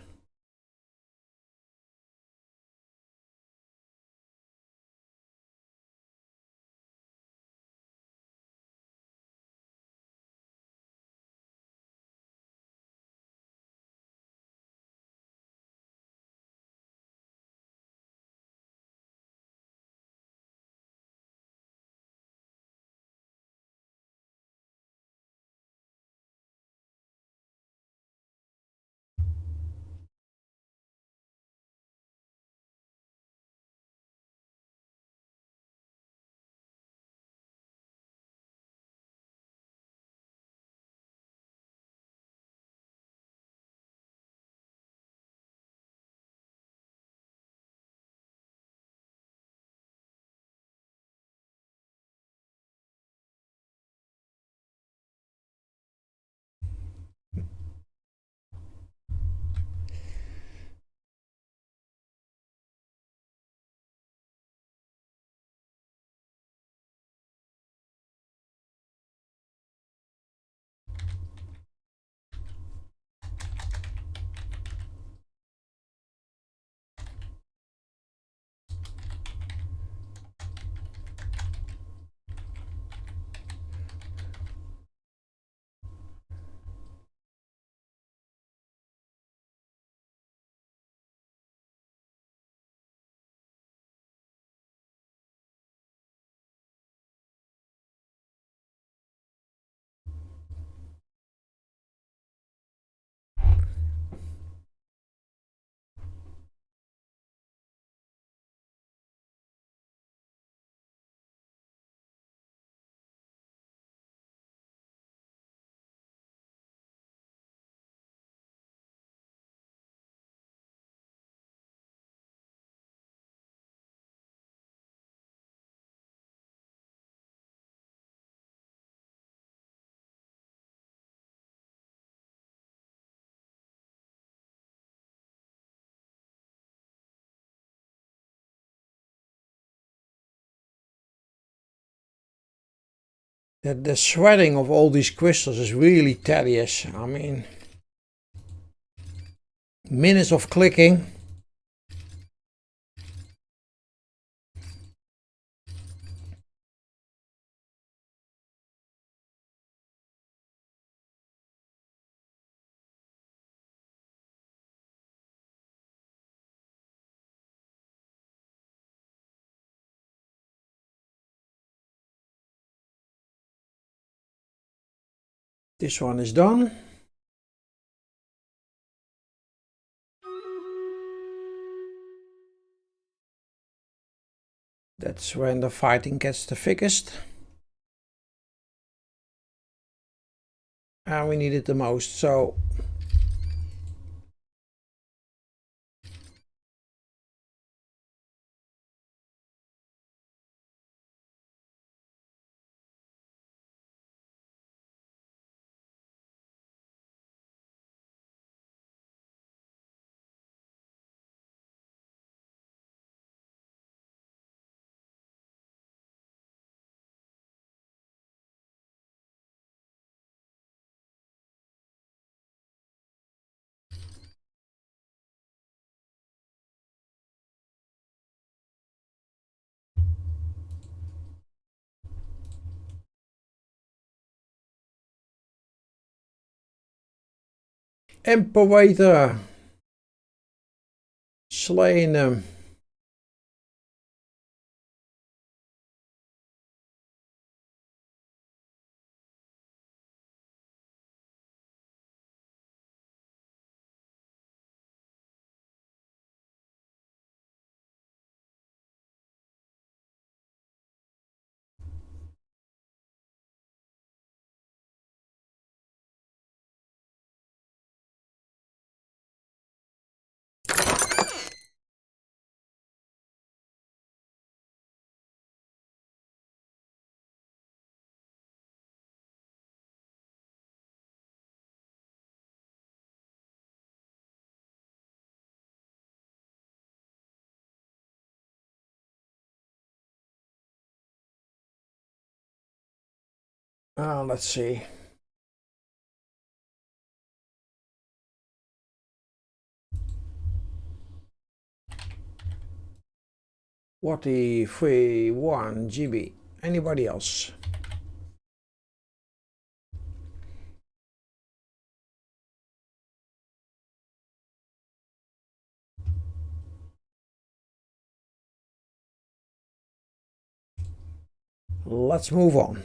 that the shredding of all these crystals is really tedious. I mean, minutes of clicking. This one is done. That's when the fighting gets the thickest. And we need it the most, so Imperator slaying them. Let's see. What the 31 GB? Anybody else? Let's move on.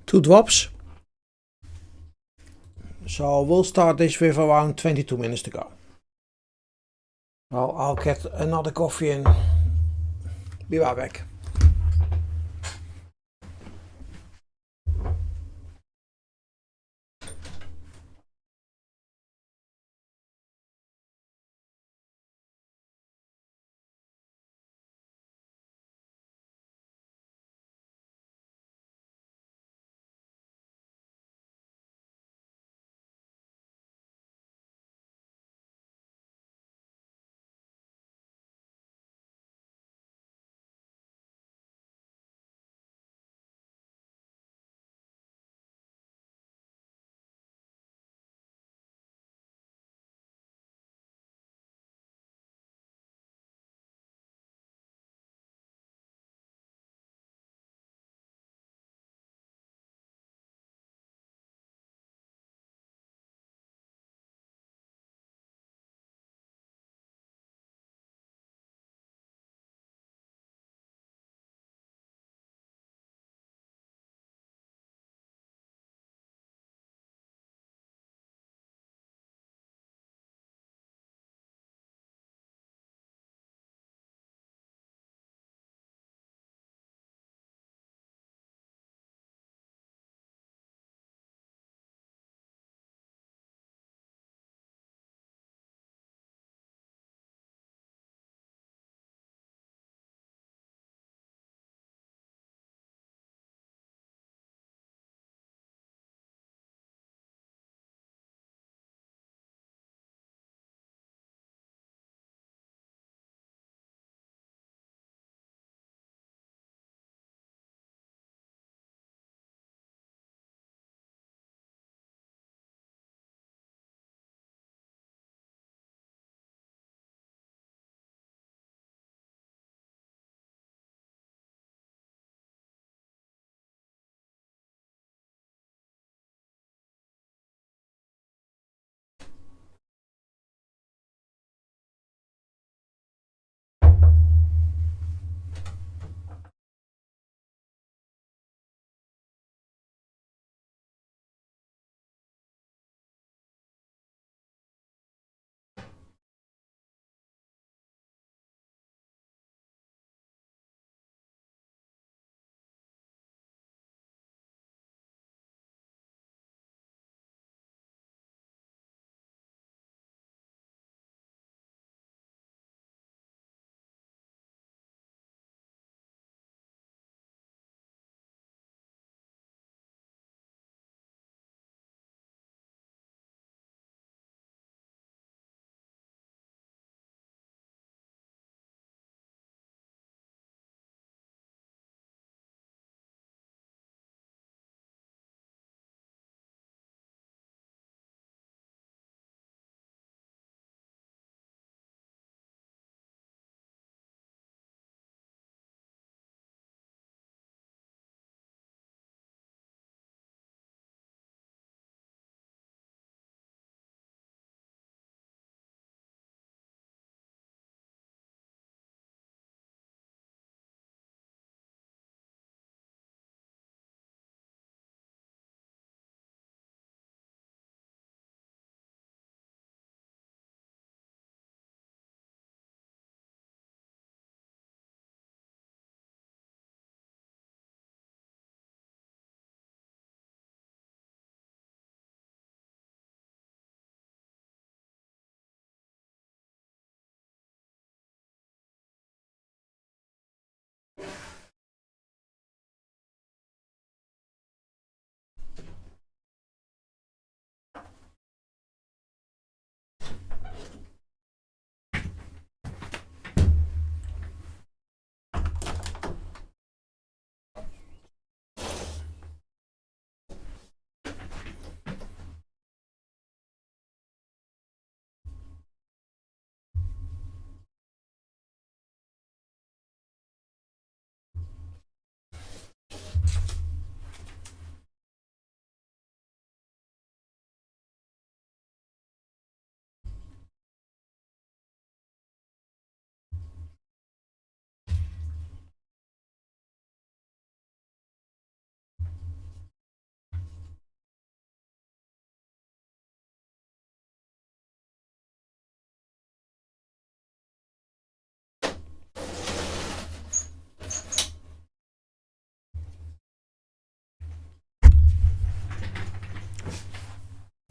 Two drops. So we'll start this with around 22 minutes to go. Well, I'll get another coffee and be right back.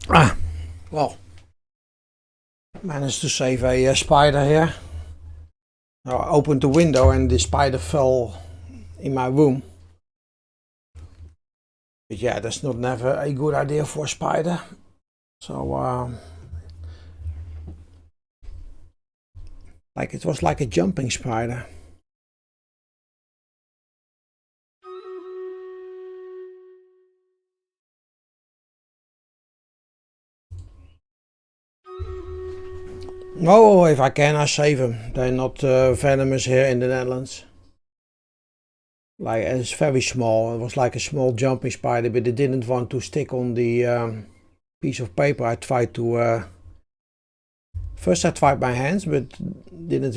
Well, managed to save a spider here. So I opened the window and the spider fell in my room. But yeah, that's not never a good idea for a spider. So like it was like a jumping spider. Oh, if I can, I save them. They're not venomous here in the Netherlands. Like it's very small. It was like a small jumping spider, but it didn't want to stick on the piece of paper. I tried to. First, I tried my hands, but didn't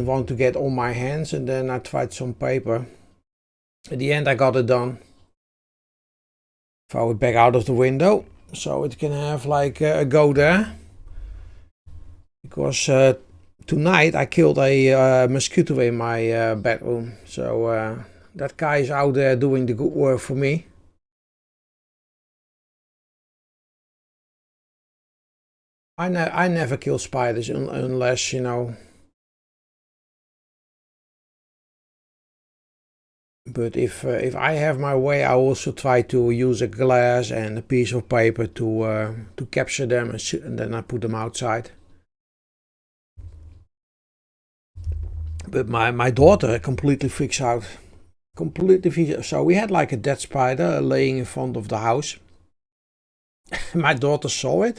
want to get on my hands, and then I tried some paper. At the end, I got it done. Throw it back out of the window so it can have like a go there. Because tonight I killed a mosquito in my bedroom. So that guy is out there doing the good work for me. I never kill spiders unless, you know. But if I have my way, I also try to use a glass and a piece of paper to capture them, and then I put them outside. But my daughter completely freaks out. Completely freaks out. So we had like a dead spider laying in front of the house. My daughter saw it.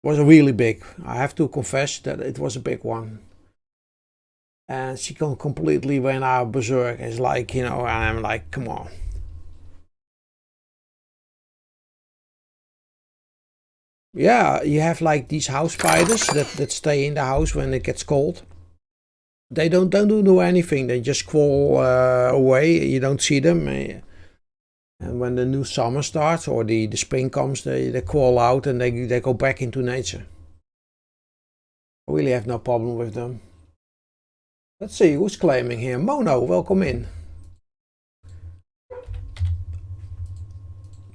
It was really big. I have to confess that it was a big one. And she completely went out berserk. It's like, you know, and I'm like, come on. Yeah, you have like these house spiders that stay in the house when it gets cold. They don't do anything. They just crawl away. You don't see them. And when the new summer starts or the spring comes, they crawl out and they go back into nature. I really have no problem with them. Let's see who's claiming here. Mono, welcome in.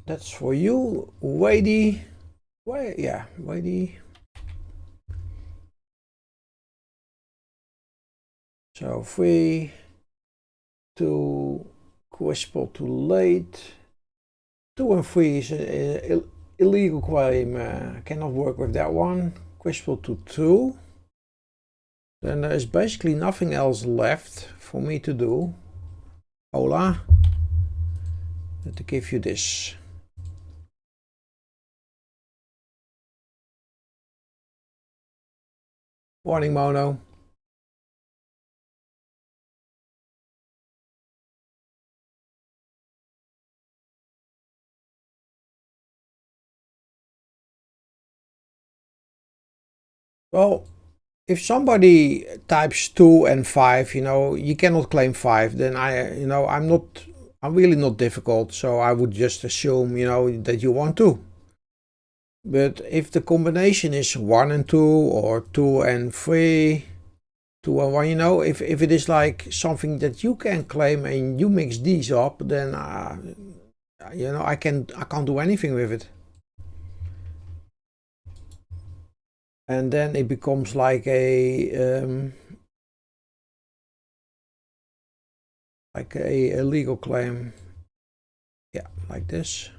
That's for you, Wadey. Yeah, Wadey. So 3, 2, Quishple too late. 2 and 3 is an illegal claim. Cannot work with that one. Quishple to 2. Then there is basically nothing else left for me to do. Hola. To give you this. Warning, Mono. Well, if somebody types 2 and 5, you know, you cannot claim 5, then I'm really not difficult, so I would just assume, you know, that you want 2. But if the combination is 1 and 2 or 2 and 3, 2 and 1, you know, if it is like something that you can claim and you mix these up, then you know, I can't do anything with it. And then it becomes like a legal claim. Yeah, like this.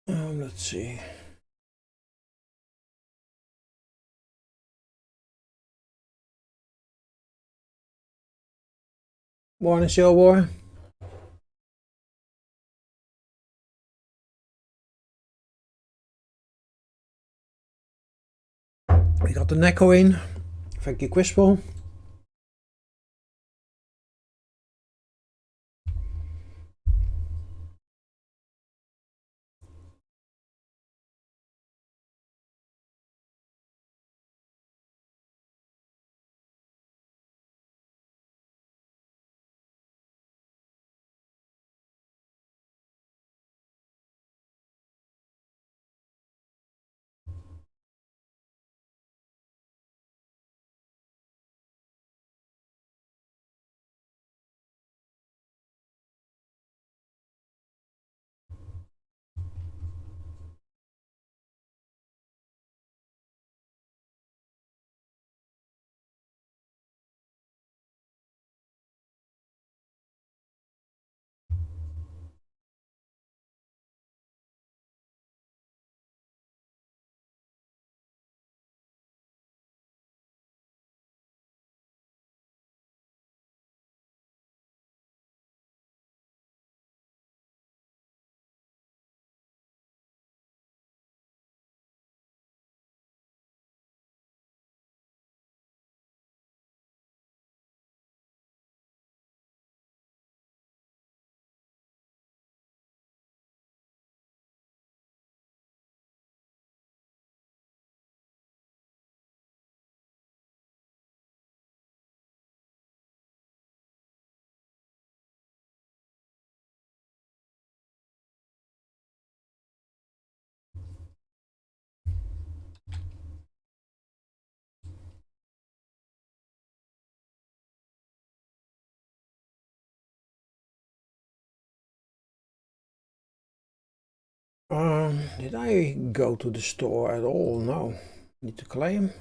Let's see. Morning, Showboy. We got the Neko in. Thank you, Quispel. Did I go to the store at all? No. Need to claim.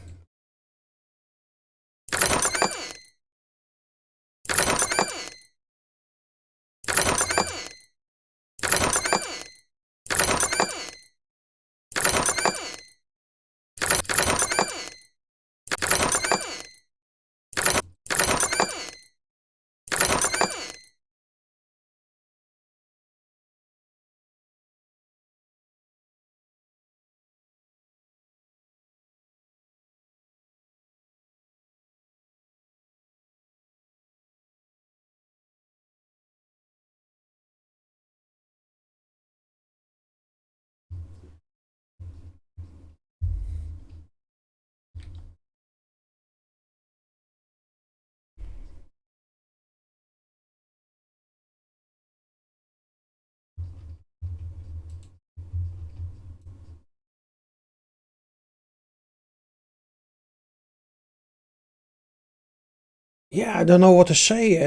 Yeah, I don't know what to say.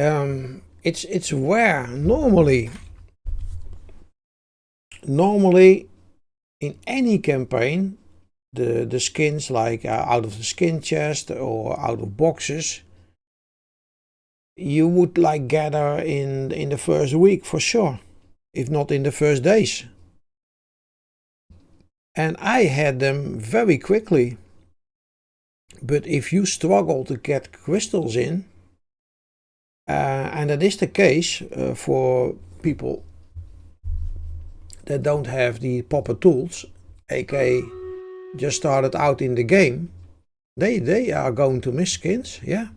It's rare. Normally in any campaign, the skins like out of the skin chest or out of boxes, you would like gather in the first week for sure, if not in the first days. And I had them very quickly. But if you struggle to get crystals in, and that is the case for people that don't have the proper tools, aka just started out in the game, they are going to miss skins, yeah.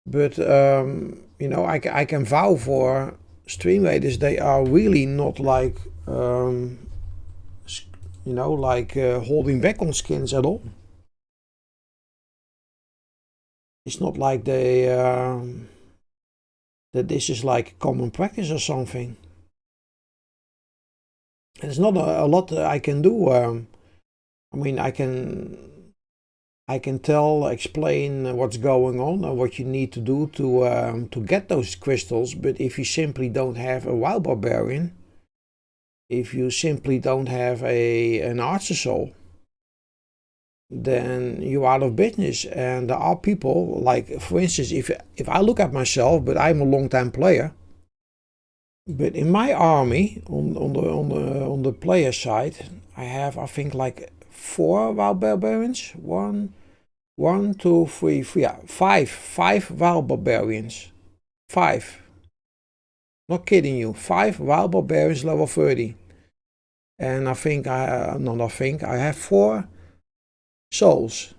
But you know, I can vow for stream raiders, they are really not like you know, like holding back on skins at all. It's not like they that this is like common practice or something. And there's not a lot I can do. I mean, I can tell, explain what's going on and what you need to do to get those crystals. But if you simply don't have a wild barbarian, if you simply don't have an archer soul, then you're out of business. And there are people like, for instance, if I look at myself, but I'm a long time player. But in my army, on the player side, I have, I think, like 4 wild barbarians. One, two, three, yeah, five wild barbarians. 5. Not kidding you. 5 wild barbarians level 30. And I think I have 4 souls.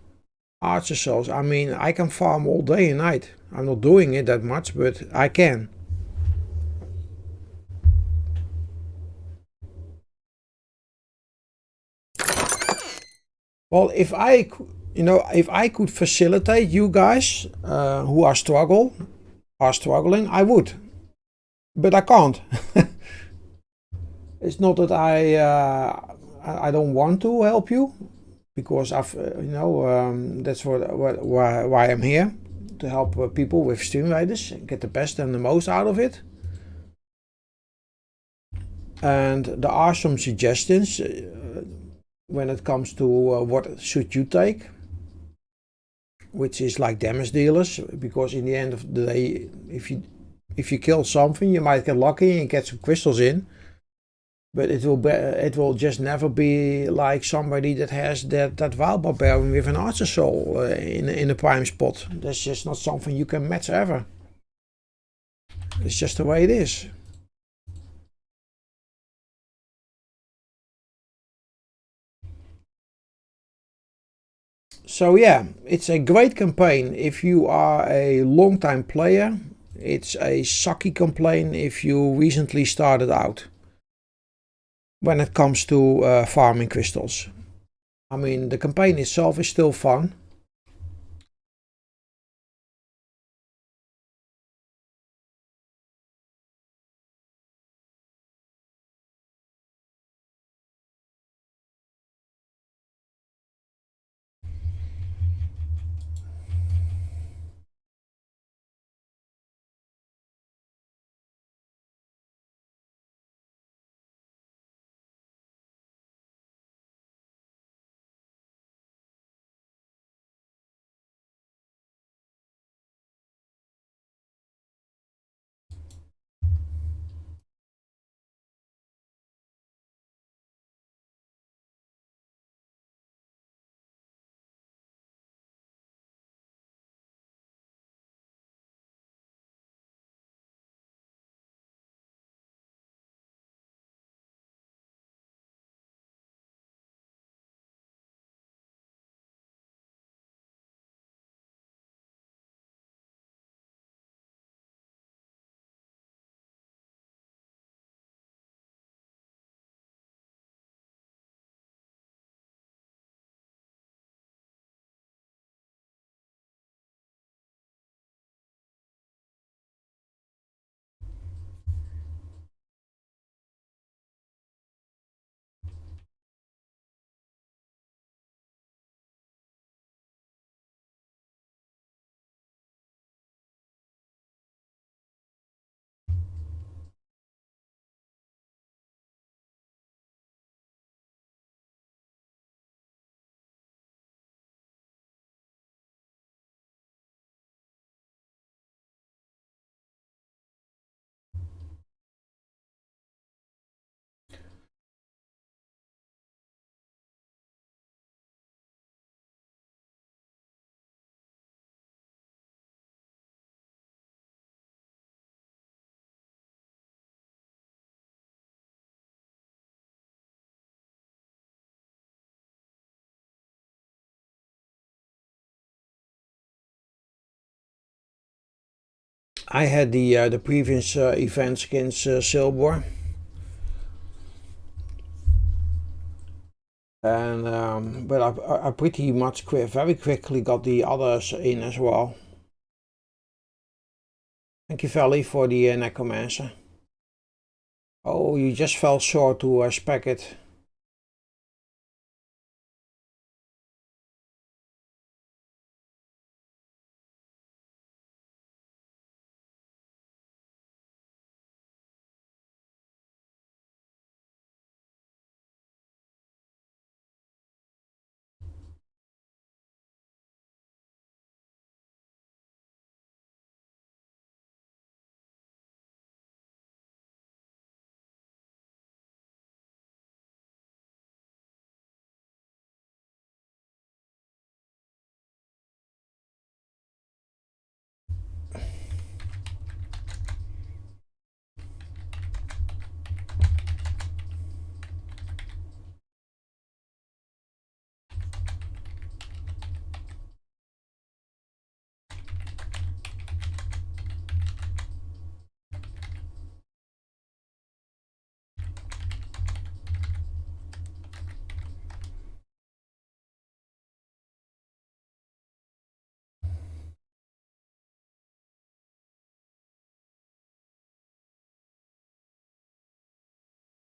Archer souls. I mean, I can farm all day and night. I'm not doing it that much, but I can. Well, if I could facilitate you guys who are struggling, I would, but I can't. It's not that I don't want to help you, because that's why I'm here, to help people with Stream Raiders get the best and the most out of it. And there are some suggestions when it comes to what should you take, which is like damage dealers, because in the end of the day, if you kill something, you might get lucky and get some crystals in, but it will just never be like somebody that has that wild barbarian with an archer soul in a prime spot. That's just not something you can match ever. It's just the way it is. So yeah, it's a great campaign if you are a long time player. It's a sucky campaign if you recently started out when it comes to farming crystals. I mean, the campaign itself is still fun. I had the previous events against Silbor, and but I pretty much very quickly got the others in as well. Thank you, Valley, for the Necromancer. Oh, you just fell short to spec it.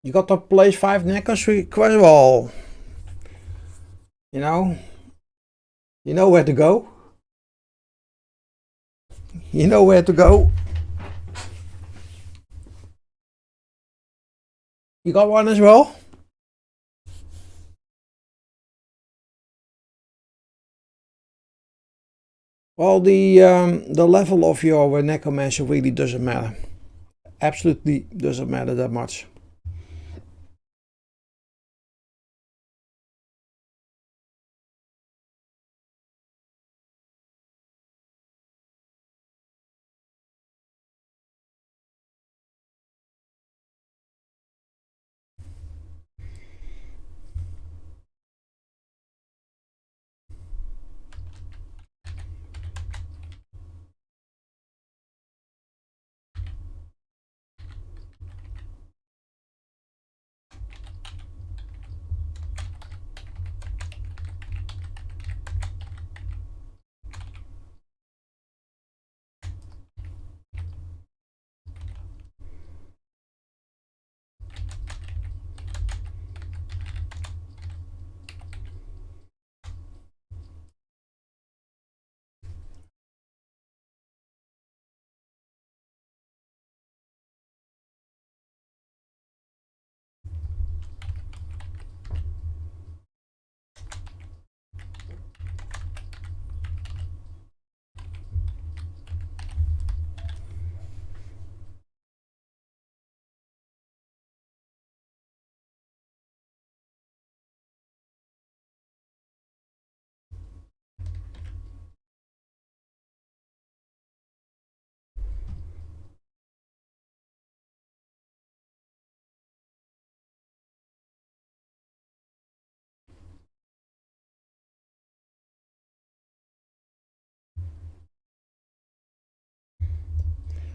You got to place 5 knackers quite well. You know? You know where to go. You know where to go. You got one as well? Well, the level of your necromancer really doesn't matter. Absolutely doesn't matter that much.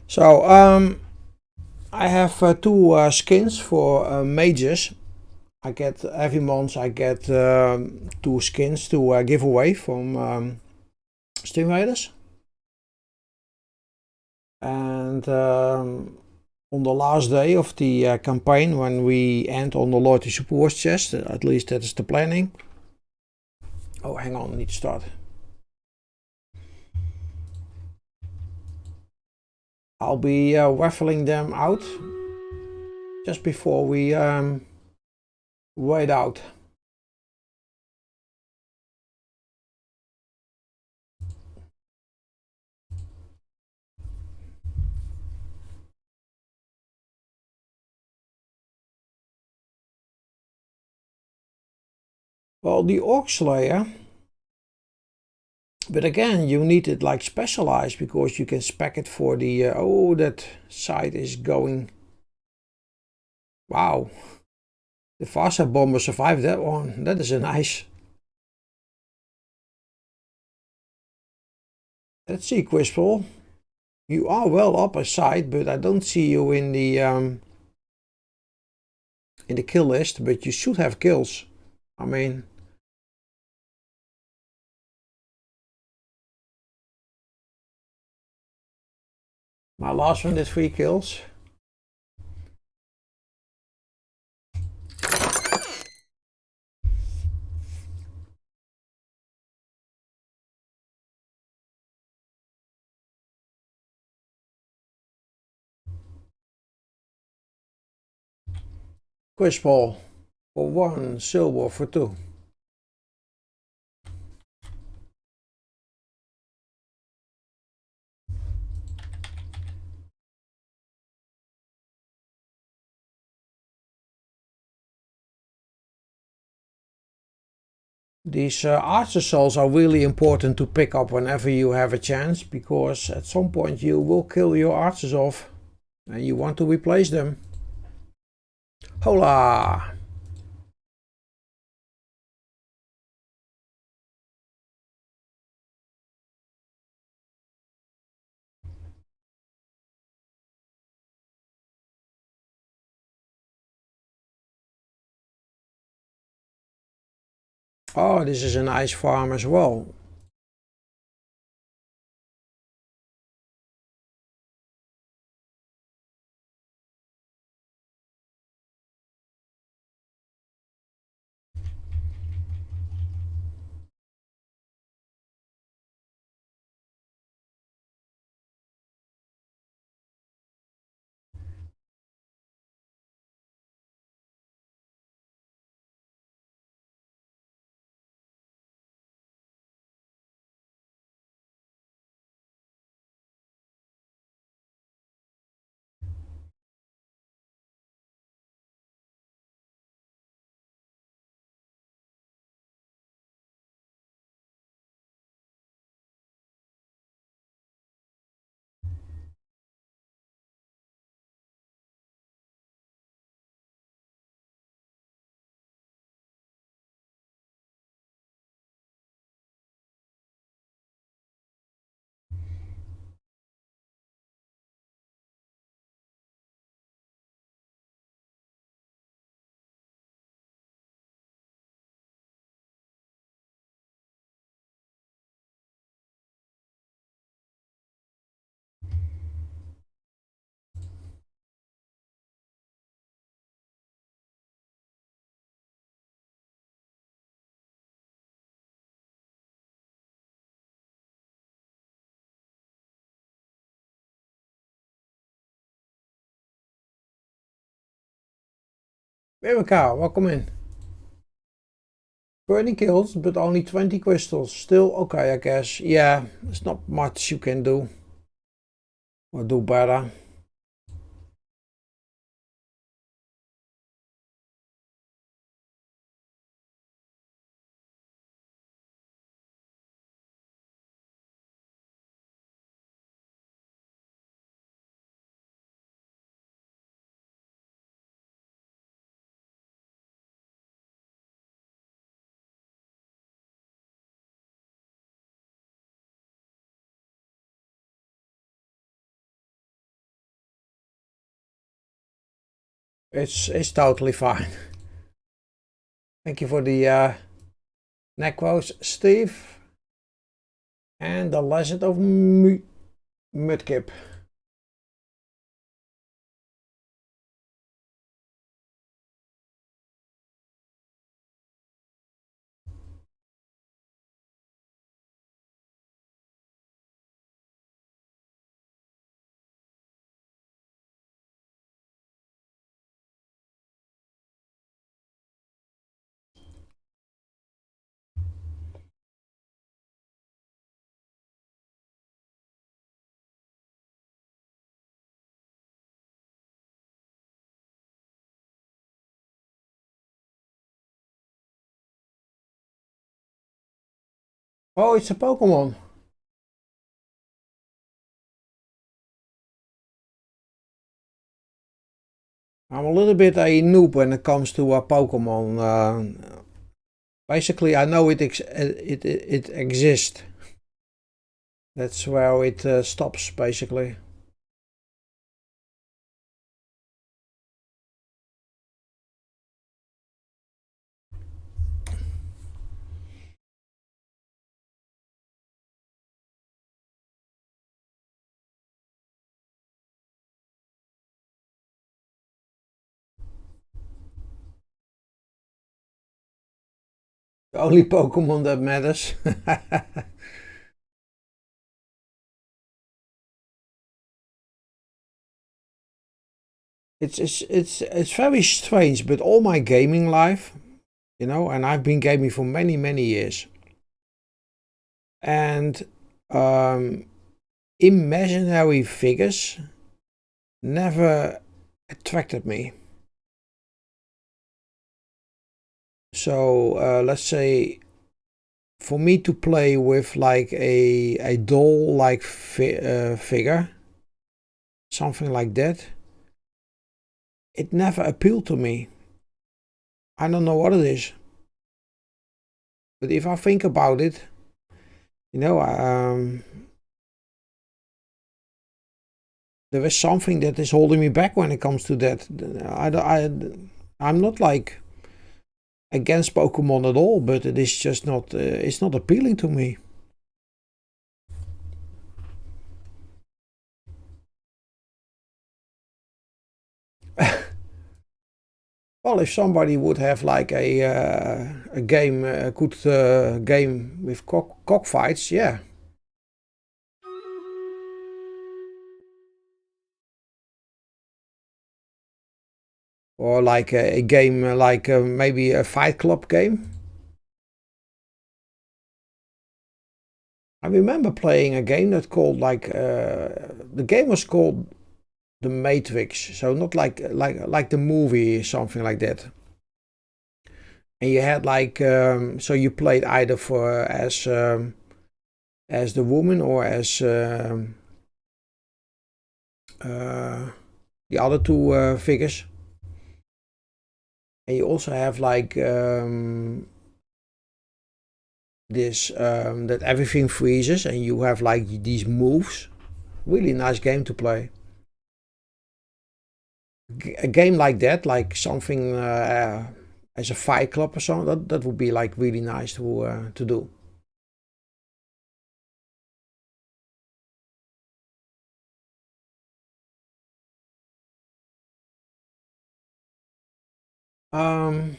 So, I have 2 skins for mages. I get every month I get 2 skins to give away from Steam Raiders. And on the last day of the campaign, when we end on the Loyalty Support chest, at least that is the planning. Oh, hang on, I need to start. I'll be raffling them out just before we wait out. Well, the Orc Slayer, but again, you need it like specialized because you can spec it for the. Oh, that side is going. Wow, the Farsight Bomber survived that one. That is a nice. Let's see, Quisple. You are well up a side, but I don't see you in the kill list. But you should have kills. I mean, my last one did 3 kills. Quisple for 1, silver for 2. These archer souls are really important to pick up whenever you have a chance, because at some point you will kill your archers off and you want to replace them. Hola! Oh, this is a nice farm as well. Vivica, welcome in. 20 kills, but only 20 crystals. Still okay, I guess. Yeah, there's not much you can do. Or do better. It's totally fine. Thank you for the necros, Steve. And the Legend of Mudkip. Oh, it's a Pokemon. I'm a little bit a noob when it comes to a Pokemon. Basically, I know it exists. That's where it stops, basically. The only Pokemon that matters. It's very strange, but all my gaming life, you know, and I've been gaming for many years, and imaginary figures never attracted me. So let's say for me to play with like a doll like figure, something like that, it never appealed to me. I don't know what it is, but if I think about it, you know, there is something that is holding me back when it comes to that. I'm not like against Pokemon at all, but it is just not. It's not appealing to me. Well, if somebody would have like a game, a good game with cockfights, yeah. Or like a game like maybe a Fight Club game. I remember playing a game that called like the game was called The Matrix, so not like the movie, something like that. And you had like so you played either for as the woman or as the other two figures. And you also have like this that everything freezes and you have like these moves. Really nice game to play. A game like that, like something as a Fight Club or something, that would be like really nice to do. Um,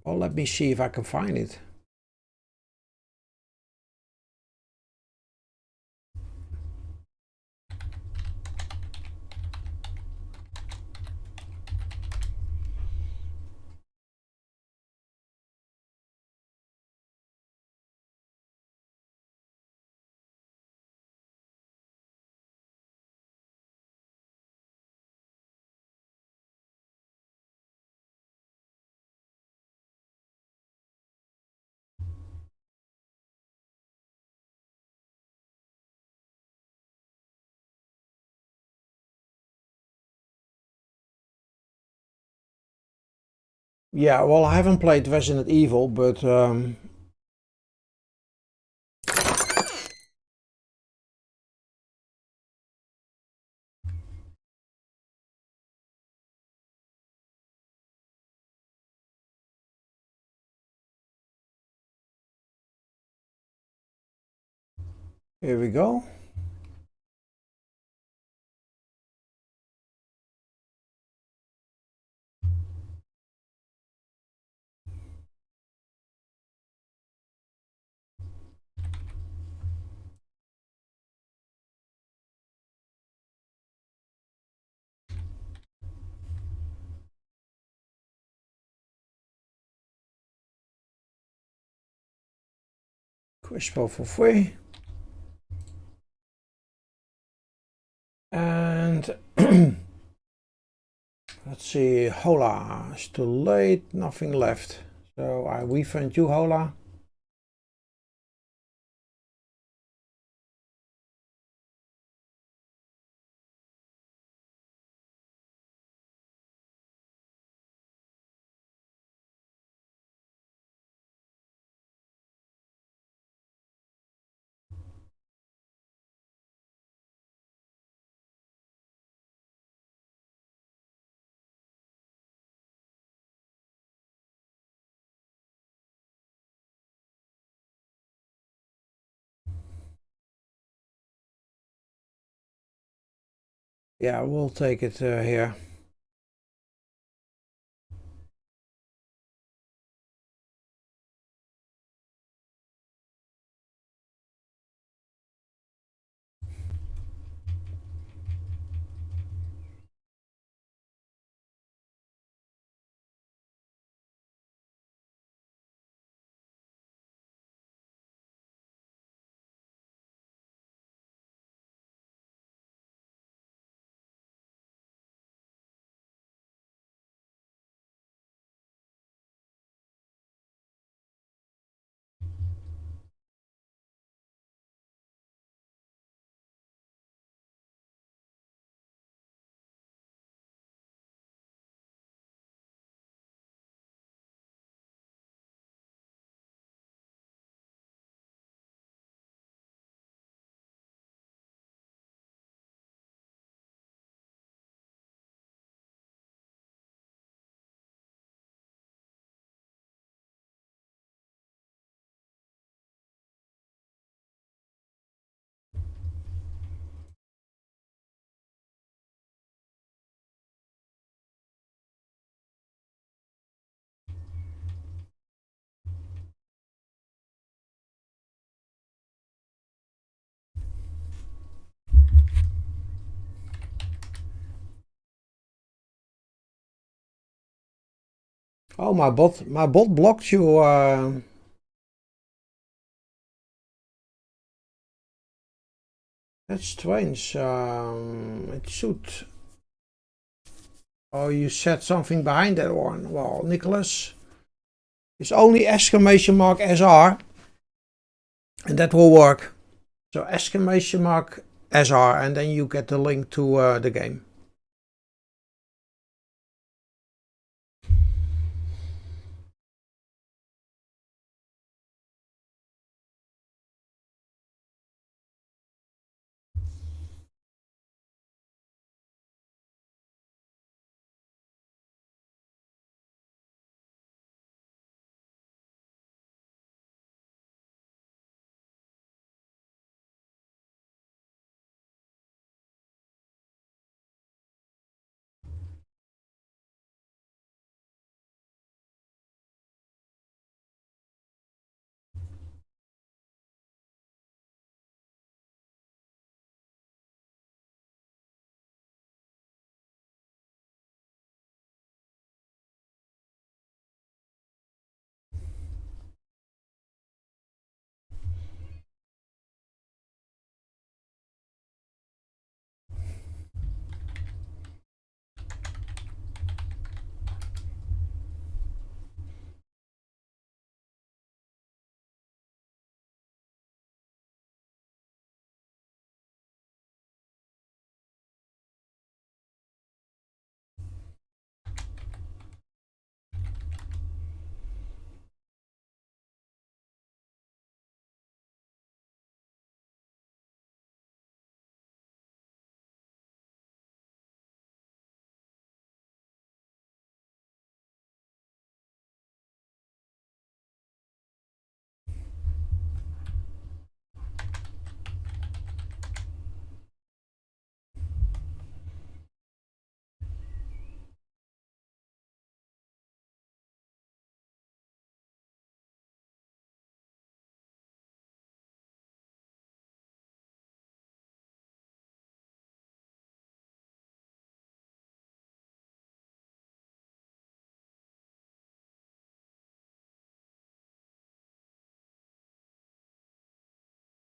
well, let me see if I can find it. Yeah, well, I haven't played Resident Evil, but here we go. Crispo for free. And let's see, Hola, it's too late, nothing left. So I refund you, Hola. Yeah, we'll take it here. Oh, my bot blocked you. That's strange. It should. Oh, you said something behind that one. Well, Nicholas, it's only exclamation mark SR, and that will work. So exclamation mark SR, and then you get the link to the game.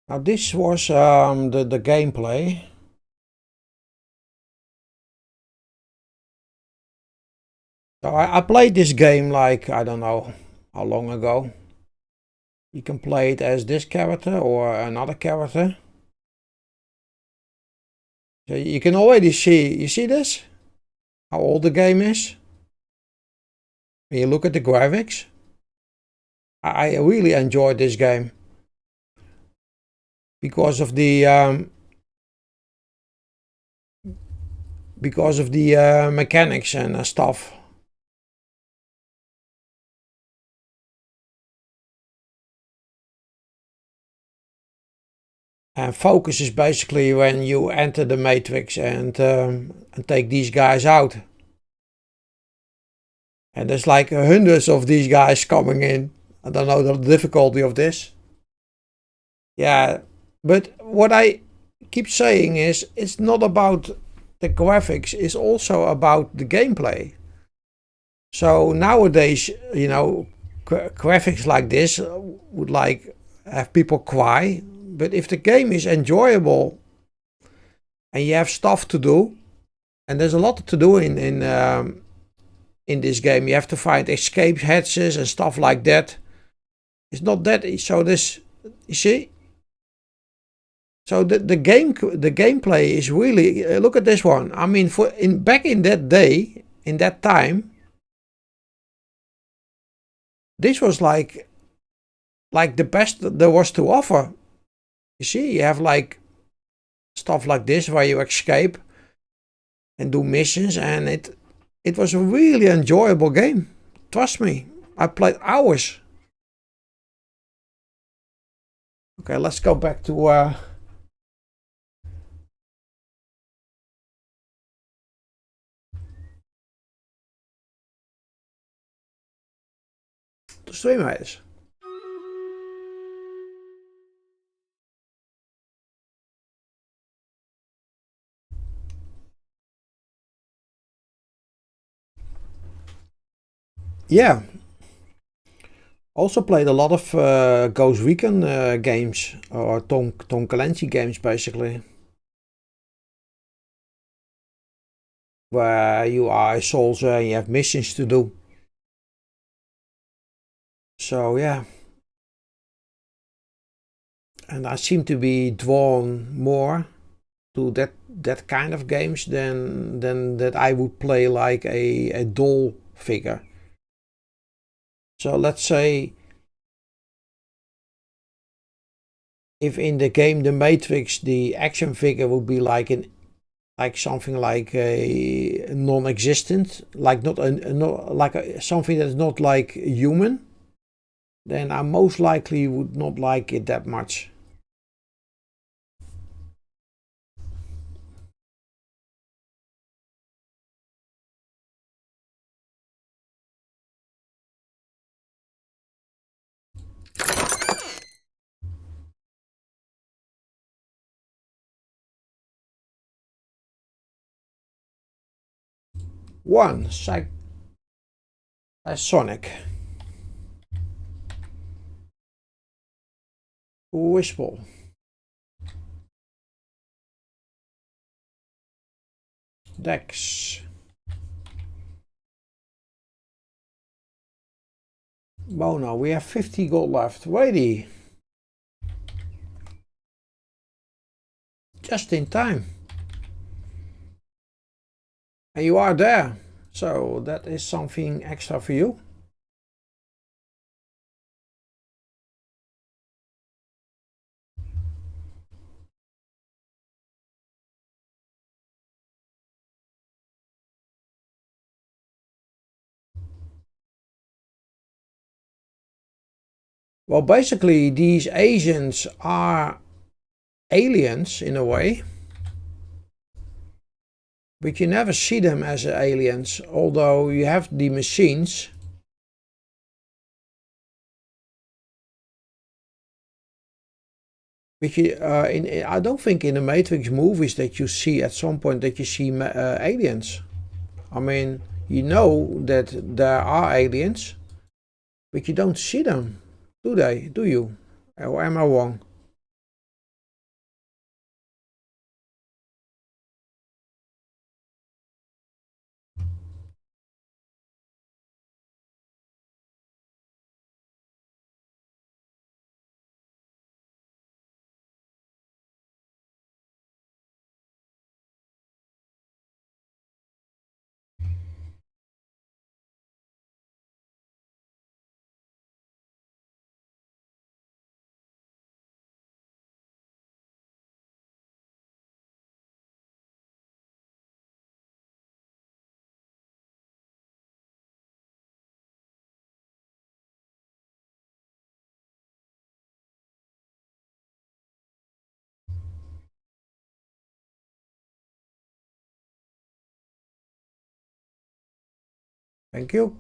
Now this was the gameplay. So I played this game like, I don't know how long ago. You can play it as this character or another character. So you can already see, you see this? How old the game is? When you look at the graphics. I really enjoyed this game. Because of the mechanics and stuff. And focus is basically when you enter the matrix and take these guys out. And there's like hundreds of these guys coming in. I don't know the difficulty of this. Yeah, but what I keep saying is it's not about the graphics, it's also about the gameplay. So nowadays, you know, graphics like this would like have people cry. But if the game is enjoyable and you have stuff to do, and there's a lot to do in this game, you have to find escape hatches and stuff like that. It's not that so this, you see. So the gameplay is really look at this one. I mean, back in that day, in that time, this was like the best there was to offer. You see, you have like stuff like this where you escape and do missions, and it was a really enjoyable game. Trust me, I played hours. Okay, let's go back to streamers. Yeah. Also played a lot of Ghost Recon games, or Tom Clancy games basically. Where you are a soldier and you have missions to do. So yeah. And I seem to be drawn more to that kind of games than that I would play like a doll figure. So let's say if in the game The Matrix the action figure would be like something like a non-existent, like something that's not like human, then I most likely would not like it that much. One Sonic. Wishful. Dex. Bono, we have 50 gold left. Righty. Just in time. And you are there. So that is something extra for you. Well, basically, these Asians are aliens in a way. But you never see them as aliens, although you have the machines. But I don't think in the Matrix movies that you see at some point that you see aliens. I mean, you know that there are aliens, but you don't see them, do they? Do you? Or am I wrong? Thank you.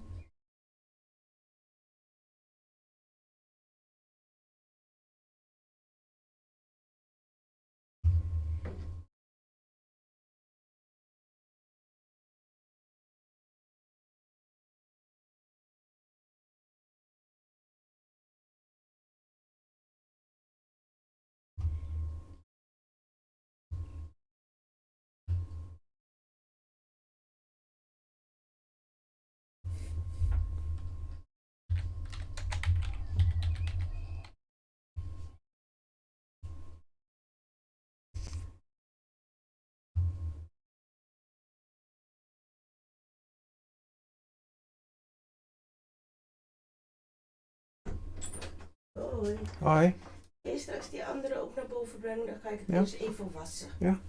Hoi. Hoi. Kun je straks die andere ook naar boven brengen? Dan ga ik het Ja. eens even wassen. Ja.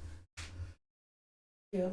Ja.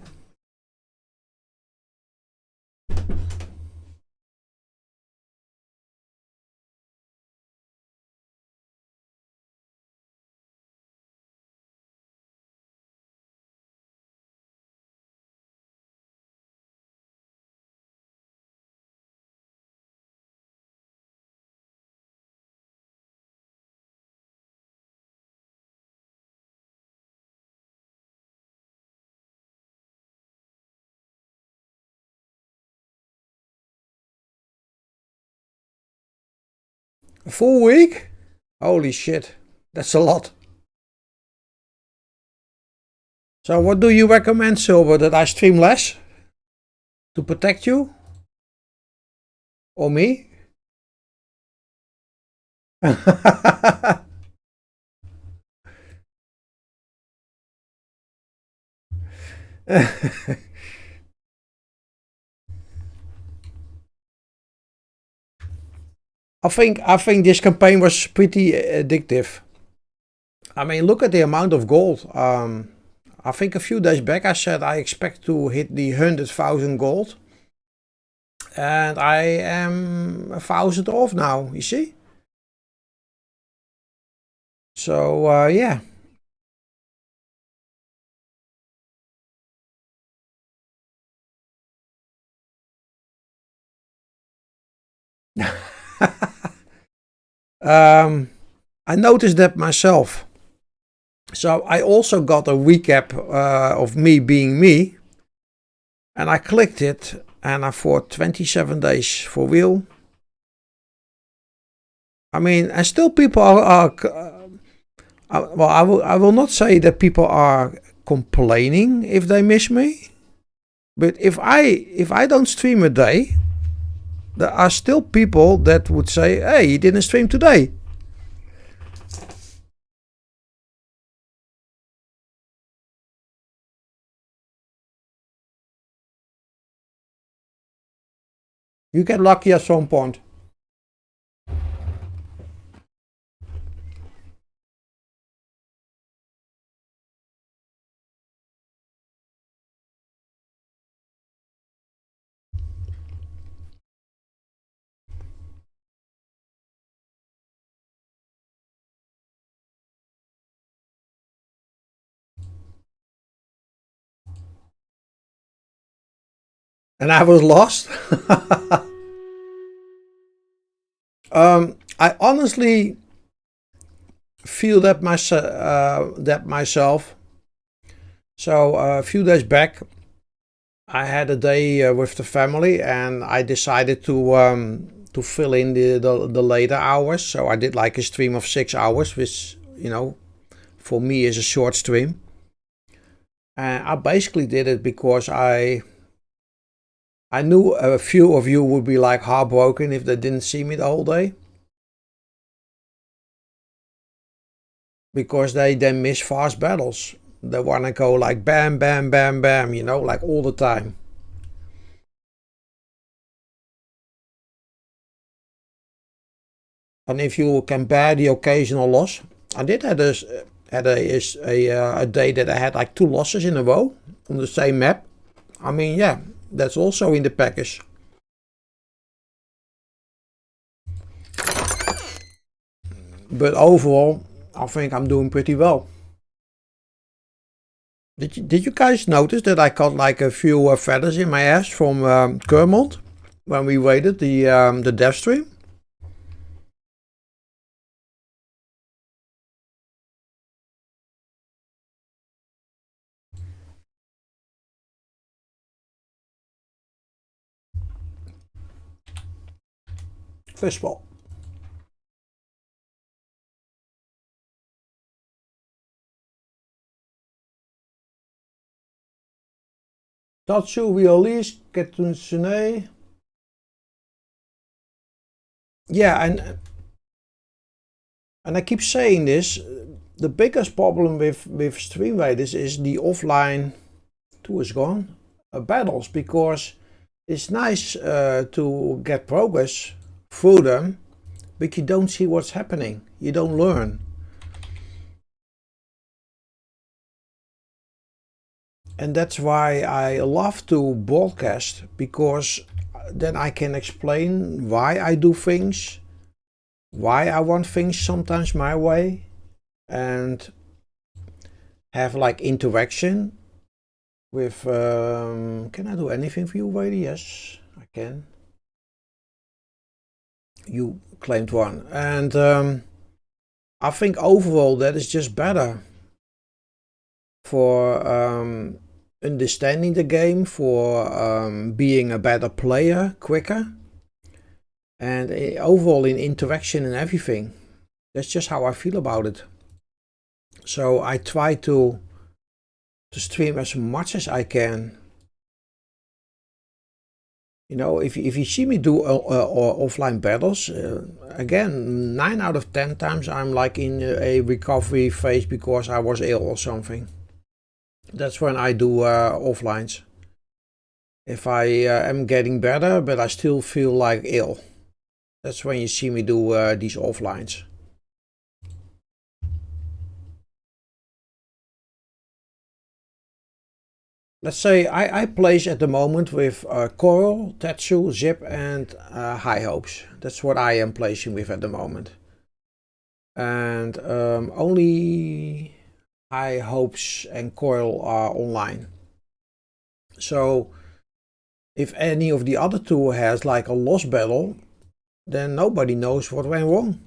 A full week? Holy shit. That's a lot. So what do you recommend, Silver? That I stream less? To protect you? Or me? I think this campaign was pretty addictive. I mean, look at the amount of gold. I think a few days back I said I expect to hit the 100,000 gold. And I am 1,000 off now, you see? So, yeah. I noticed that myself. So I also got a recap of me being me. And I clicked it and I thought 27 days for real. I mean, and still people are well, I will not say that people are complaining if they miss me. But if I don't stream a day, there are still people that would say, hey, you didn't stream today. You get lucky at some point. And I was lost. I honestly feel that myself. So a few days back, I had a day with the family, and I decided to fill in the later hours. So I did like a stream of 6 hours, which for me is a short stream. And I basically did it because I knew a few of you would be like heartbroken if they didn't see me the whole day. Because they then miss fast battles. They want to go like bam, bam, bam, bam, like all the time. And if you can bear the occasional loss, I did had a day that I had like 2 losses in a row on the same map. I mean, yeah, that's also in the package. But overall, I think I'm doing pretty well. Did you guys notice that I got like a few feathers in my ass from Kermont? when we waited the dev stream. Fistball. Tatsu, Violis, Ketunsune. Yeah, and I keep saying this, the biggest problem with Streamwaiters is the offline, two is gone, battles, because it's nice to get progress through them, but you don't see what's happening, you don't learn. And that's why I love to broadcast, because then I can explain why I do things, why I want things sometimes my way, and have like interaction with, can I do anything for you, Wady? Yes, I can. You claimed one. And I think overall that is just better for understanding the game, for being a better player quicker, and overall in interaction and everything. That's just how I feel about it. So I try to stream as much as I can. You know, if you see me do offline battles, again, 9 out of 10 times I'm like in a recovery phase because I was ill or something. That's when I do offlines. If I am getting better, but I still feel like ill, that's when you see me do these offlines. Let's say I place at the moment with Coral, Tetsu, Zip, and High Hopes. That's what I am placing with at the moment. And only High Hopes and Coral are online. So if any of the other two has like a lost battle, then nobody knows what went wrong.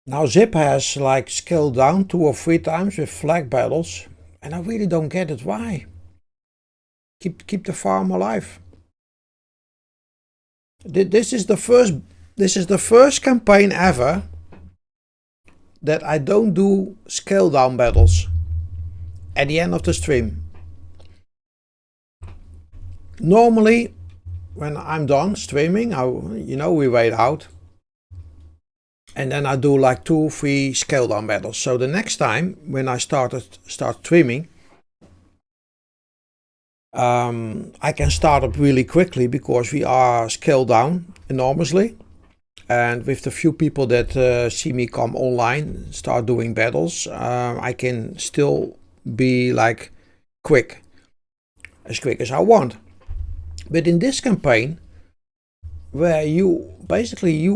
Now Zip has like scaled down 2 or 3 times with flag battles, and I really don't get it. Why? Keep the farm alive. This is the first campaign ever that I don't do scale down battles at the end of the stream. Normally, when I'm done streaming, we wait out. And then I do like 2-3 scale down battles. So the next time when I start streaming, I can start up really quickly because we are scaled down enormously. And with the few people that see me come online, start doing battles, I can still be like quick as I want. But in this campaign, where you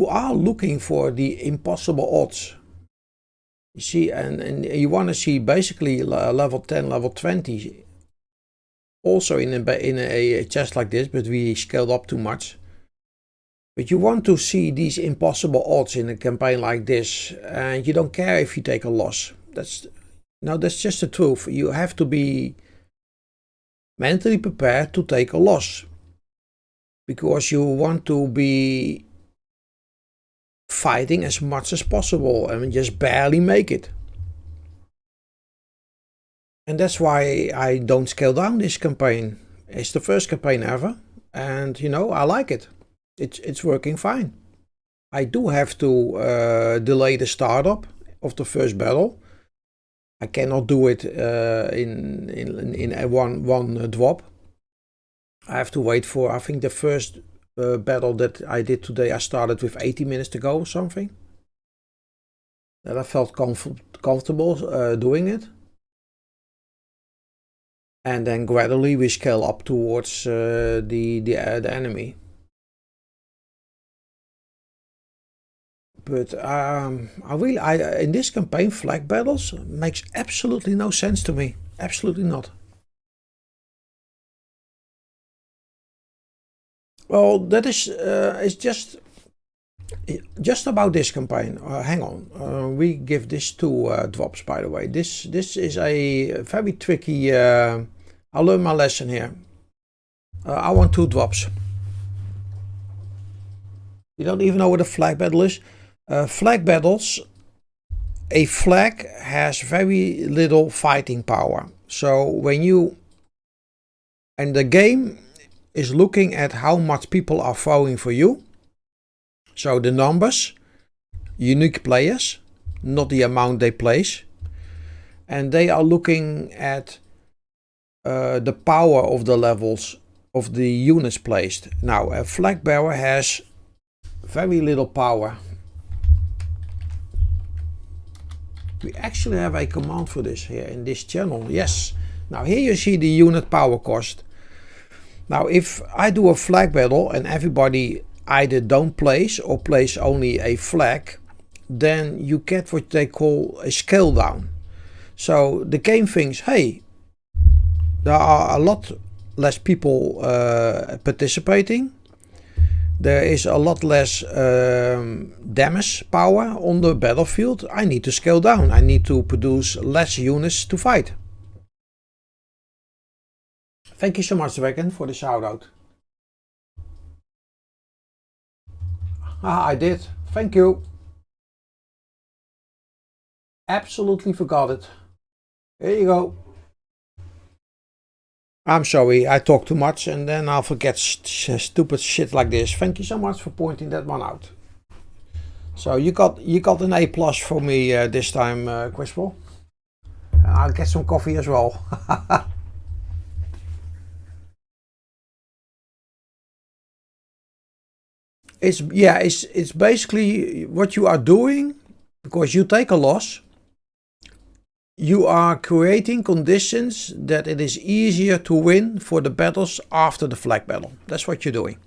are looking for the impossible odds, you see, and you want to see basically level 10, level 20, also in a chest like this, but we scaled up too much. But you want to see these impossible odds in a campaign like this, and you don't care if you take a loss. That's just the truth. You have to be mentally prepared to take a loss, because you want to be fighting as much as possible and just barely make it. And that's why I don't scale down this campaign. It's the first campaign ever, and I like it. It's working fine. I do have to delay the startup of the first battle. I cannot do it in a one drop. I have to wait for, I think, the first battle that I did today. I started with 80 minutes to go or something. That I felt comfortable doing it. And then gradually we scale up towards the enemy. But in this campaign, flag battles makes absolutely no sense to me. Absolutely not. Well, that is it's just about this campaign. Hang on, we give this 2 drops, by the way. This is a very tricky. I learned my lesson here. I want 2 drops. You don't even know what a flag battle is. Flag battles, a flag has very little fighting power. So and the game is looking at how much people are throwing for you. So the numbers, unique players, not the amount they place. And they are looking at the power of the levels of the units placed. Now, a flag bearer has very little power. We actually have a command for this here in this channel. Yes. Now here you see the unit power cost. Now if I do a flag battle and everybody either don't place or place only a flag, then you get what they call a scale down. So the game thinks, hey, there are a lot less people participating. There is a lot less damage power on the battlefield. I need to scale down. I need to produce less units to fight. Thank you so much, Dragon, for the shout out. I did. Thank you. Absolutely forgot it. Here you go. I'm sorry, I talk too much and then I'll forget stupid shit like this. Thank you so much for pointing that one out. So you got an A+ for me this time, Quizball. I'll get some coffee as well. It's basically what you are doing, because you take a loss. You are creating conditions that it is easier to win for the battles after the flag battle. That's what you're doing.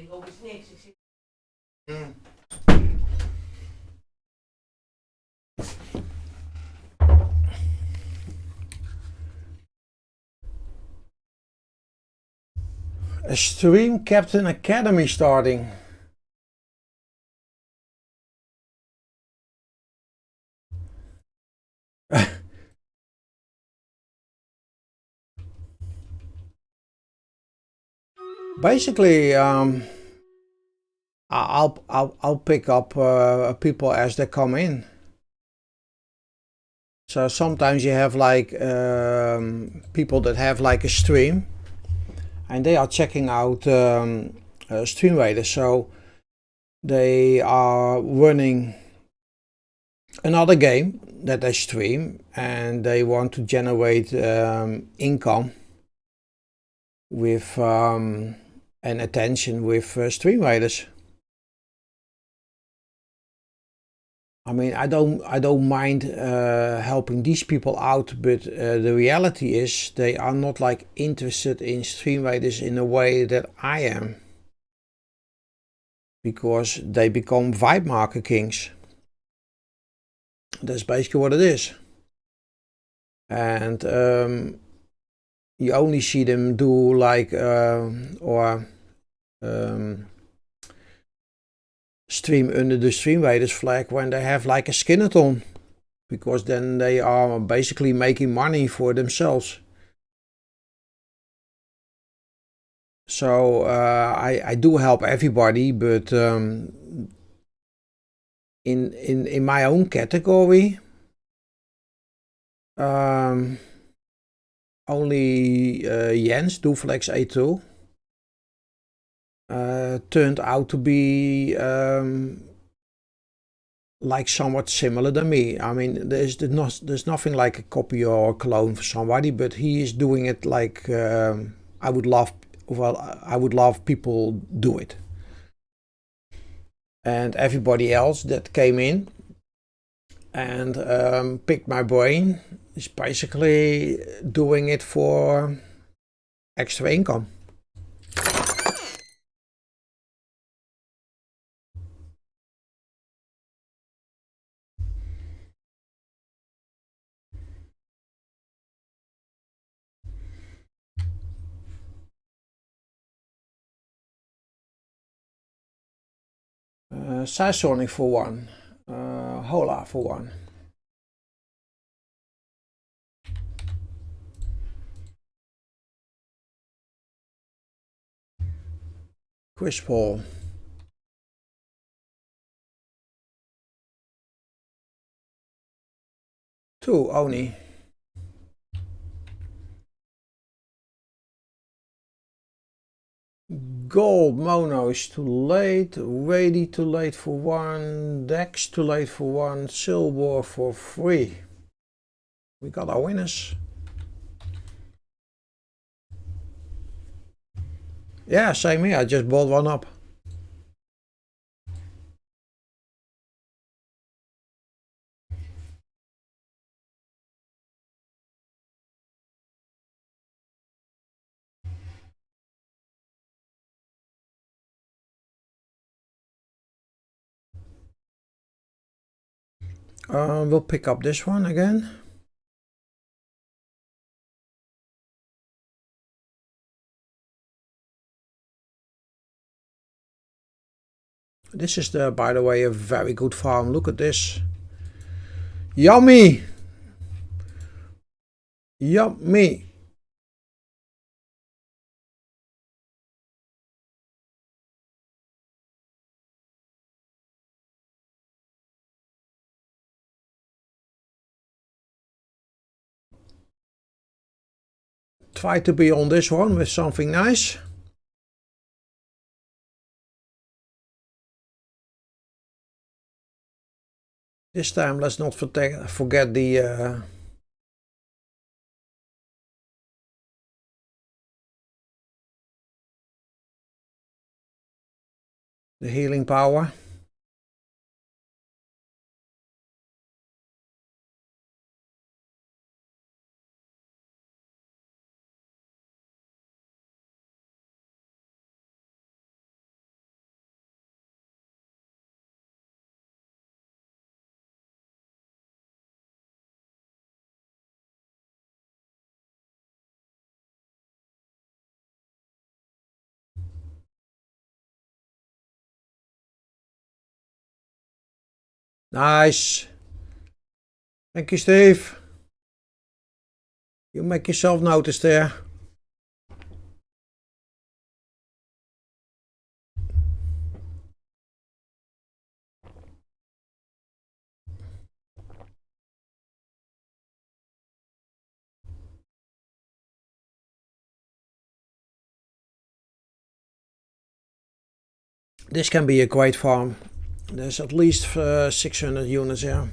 denk, oh, het is niks. Ik zit... A stream Captain Academy starting. Basically, I'll pick up people as they come in. So sometimes you have like people that have like a stream, and they are checking out Stream Raiders. So they are running another game that they stream, and they want to generate income with and attention with Stream Raiders. I mean, I don't mind helping these people out, but the reality is they are not like interested in Stream Raiders in a way that I am, because they become vibe marker kings. That's basically what it is. And you only see them do like stream under the Stream Raiders flag when they have like a Skinnathon, because then they are basically making money for themselves. So I do help everybody, but in my own category, only Jens Dooflex A2 turned out to be like somewhat similar than me. I mean, there's nothing like a copy or a clone for somebody, but he is doing it like I would love people do it. And everybody else that came in and picked my brain is basically doing it for extra income. Sonic for one, Hola for one. Chris Paul. Two, Oni. Gold mono is too late. Rady too late for one. Dex too late for one. Silver for free. We got our winners. Yeah, same here. I just bought one up. We'll pick up this one again. This is, by the way, a very good farm. Look at this. Yummy! Yummy! Try to be on this one with something nice. This time let's not forget the healing power. Nice. Thank you, Steve. You make yourself noticed there. This can be a great farm. There's at least 600 units here.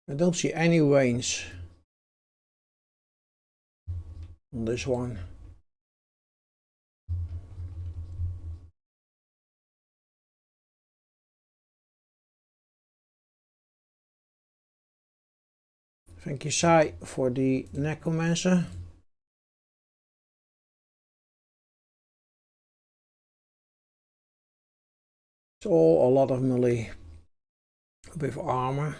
I don't see any range on this one. Thank you, Sai, for the Necromancer. It's all a lot of melee with armor.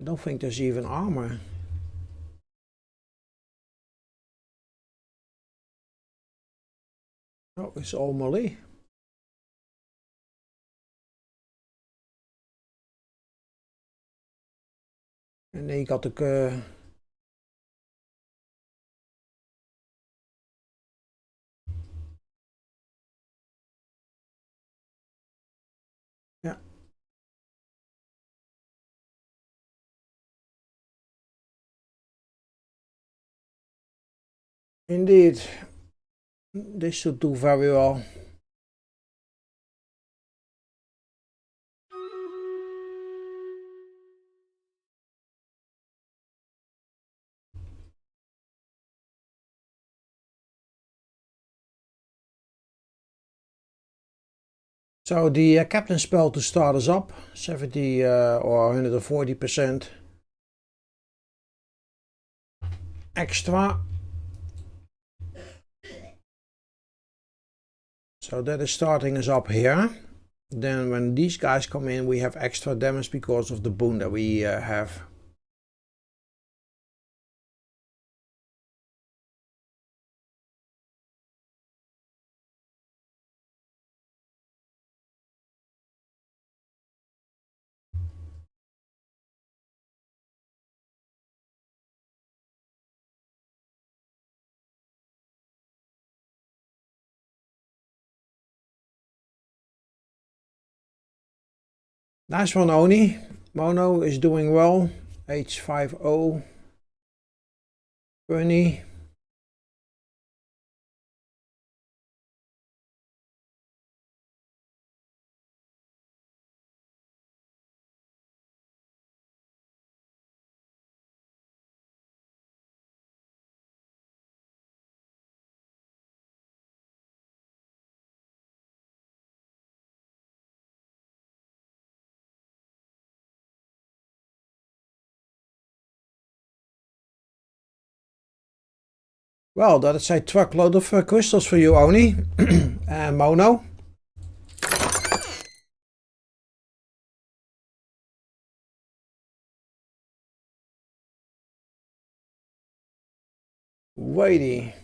I don't think there's even armor. Oh, it's all melee. And then you got the yeah. Indeed, this should do very well. So the captain spell to start us up, 70 or 140%. extra. So that is starting us up here. Then when these guys come in, we have extra damage because of the boon that we have. Nice one, Oni. Mono is doing well. H50. Bunny. Well, that is a truckload of crystals for you, Oni. And Mono. Weighty.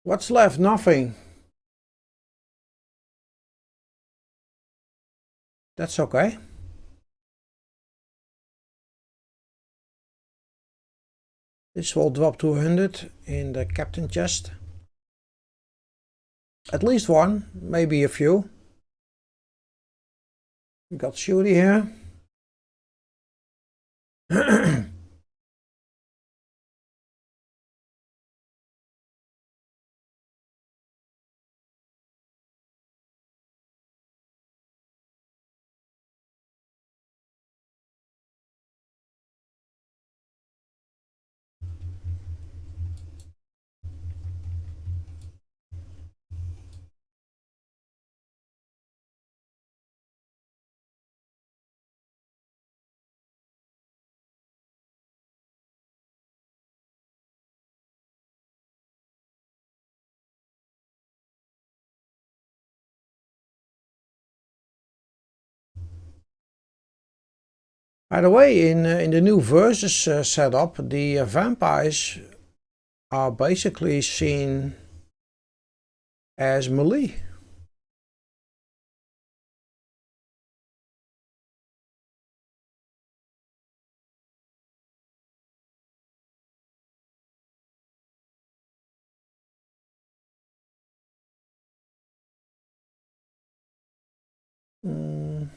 What's left? Nothing. That's okay. This will drop to 100 in the captain chest. At least one, maybe a few. We got Shooty here. By the way, in the new versus setup, the vampires are basically seen as melee. Mm.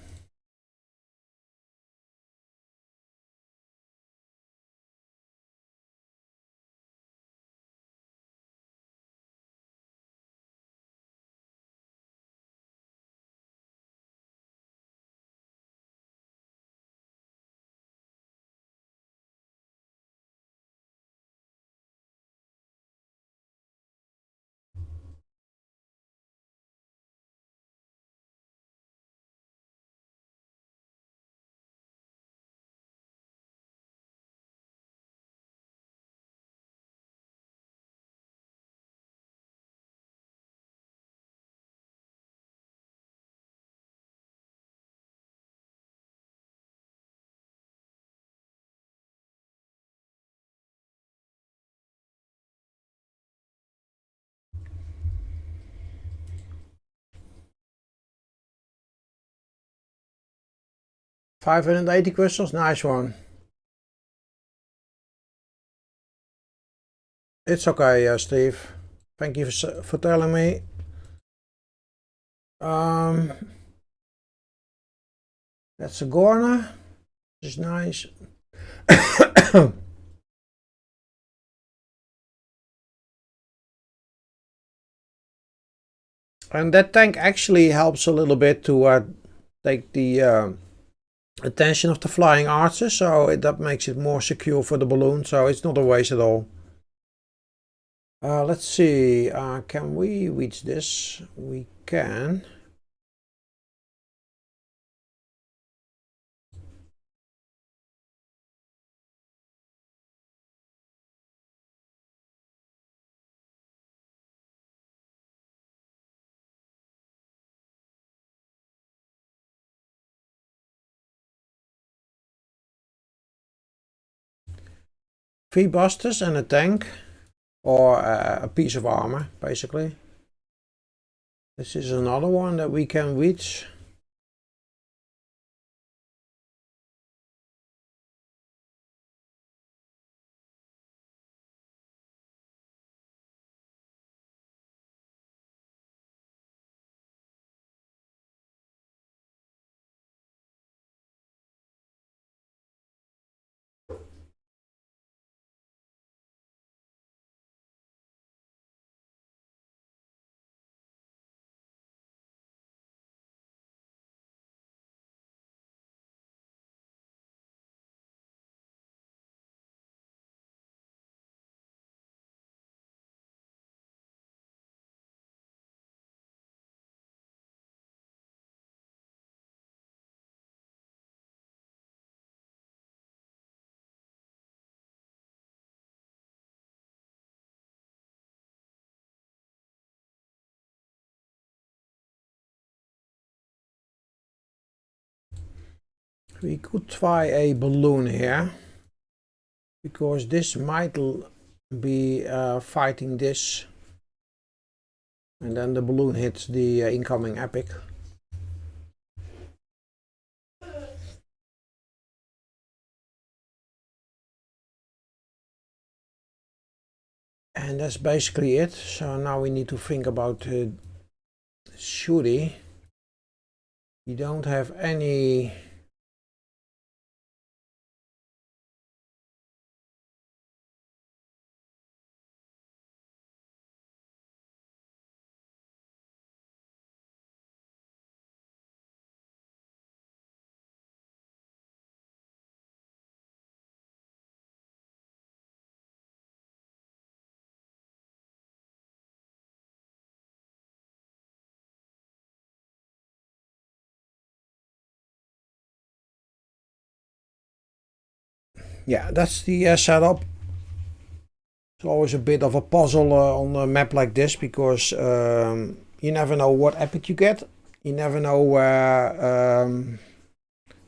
$580 crystals, nice one. It's okay, Steve. Thank you for telling me. That's a Gorna. This is nice. And that tank actually helps a little bit to take the attention of the flying archers, so that makes it more secure for the balloon, so it's not a waste at all. Let's see, can we reach this? We can. Three busters and a tank, or a piece of armor, basically. This is another one that we can reach. We could try a balloon here, because this might be fighting this, and then the balloon hits the incoming epic. And that's basically it. So now we need to think about Shuri. We don't have any yeah, that's the setup. It's always a bit of a puzzle on a map like this, because you never know what epic you get. You never know where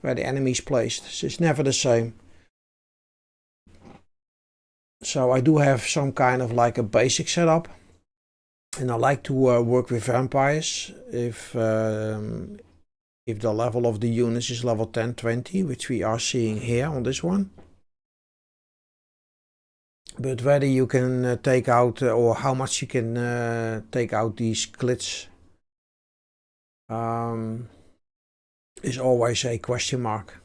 the enemy is placed. It's never the same. So I do have some kind of like a basic setup, and I like to work with vampires if the level of the units is level 10, 20, which we are seeing here on this one. But whether you can take out or how much you can take out these glitch is always a question mark.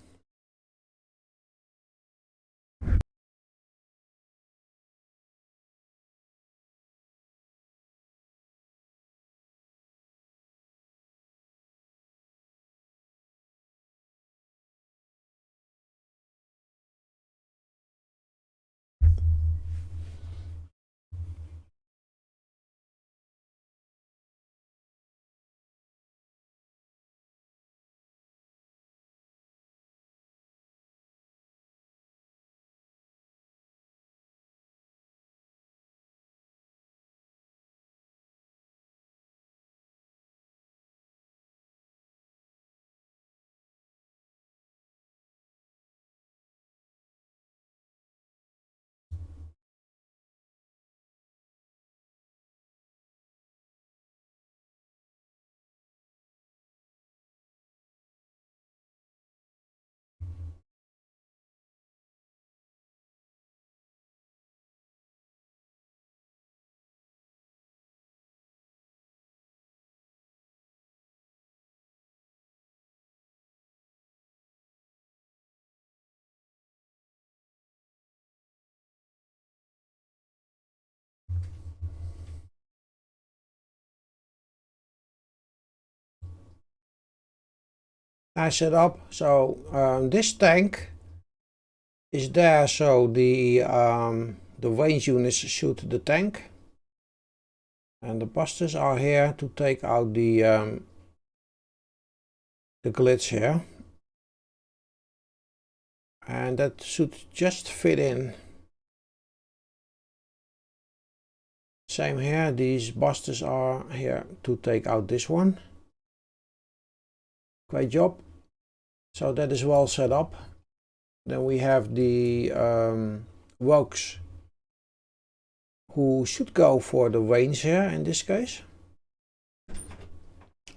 nice setup. So this tank is there, so the range units shoot the tank, and the busters are here to take out the glitch here, and that should just fit in. Same here, these busters are here to take out this one. Great job. So that is well set up. Then we have the rogues who should go for the range here in this case.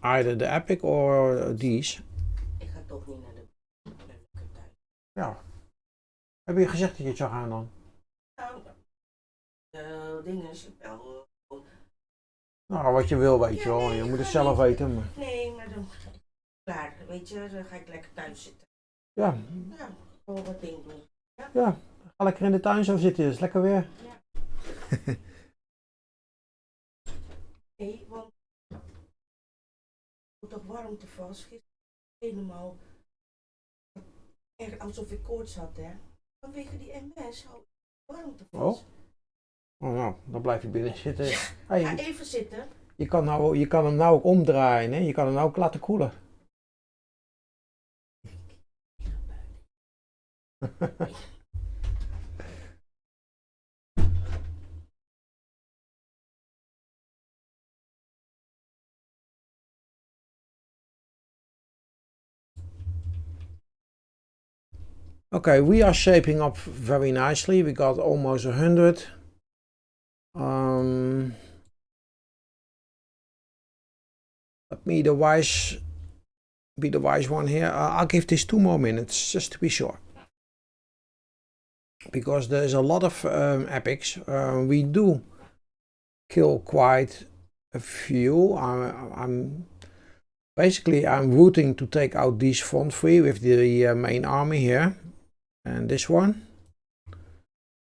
Either the epic or these. Ik ga toch niet naar de tuin. Ja. Heb je gezegd dat je het zou gaan dan? Nou, dingen spel. Nou, wat je wil, weet Ja, je wel. nee, Je ik moet het ga zelf niet. weten. Maar... Nee, maar dan klaar. Weet je, dan ga ik lekker thuis zitten. Ja. Ja, gewoon wat ding doen. Ja, ga lekker in de tuin zo zitten. Het is lekker weer. Ja. Nee, want ik toch warmte vast. Gisteren helemaal echt alsof ik koorts had, hè. Vanwege die MS hou ik warmte vast. Oh, nou, dan blijf je binnen zitten. Hey, Ga even zitten. je kan hem nou ook omdraaien, hè? Je kan hem nou ook laten koelen. Okay, we are shaping up very nicely. We got almost 100. Let me be the wise one here. I'll give this 2 more minutes just to be sure, because there's a lot of epics. We do kill quite a few. I'm rooting to take out these front 3 with the main army here, and this one,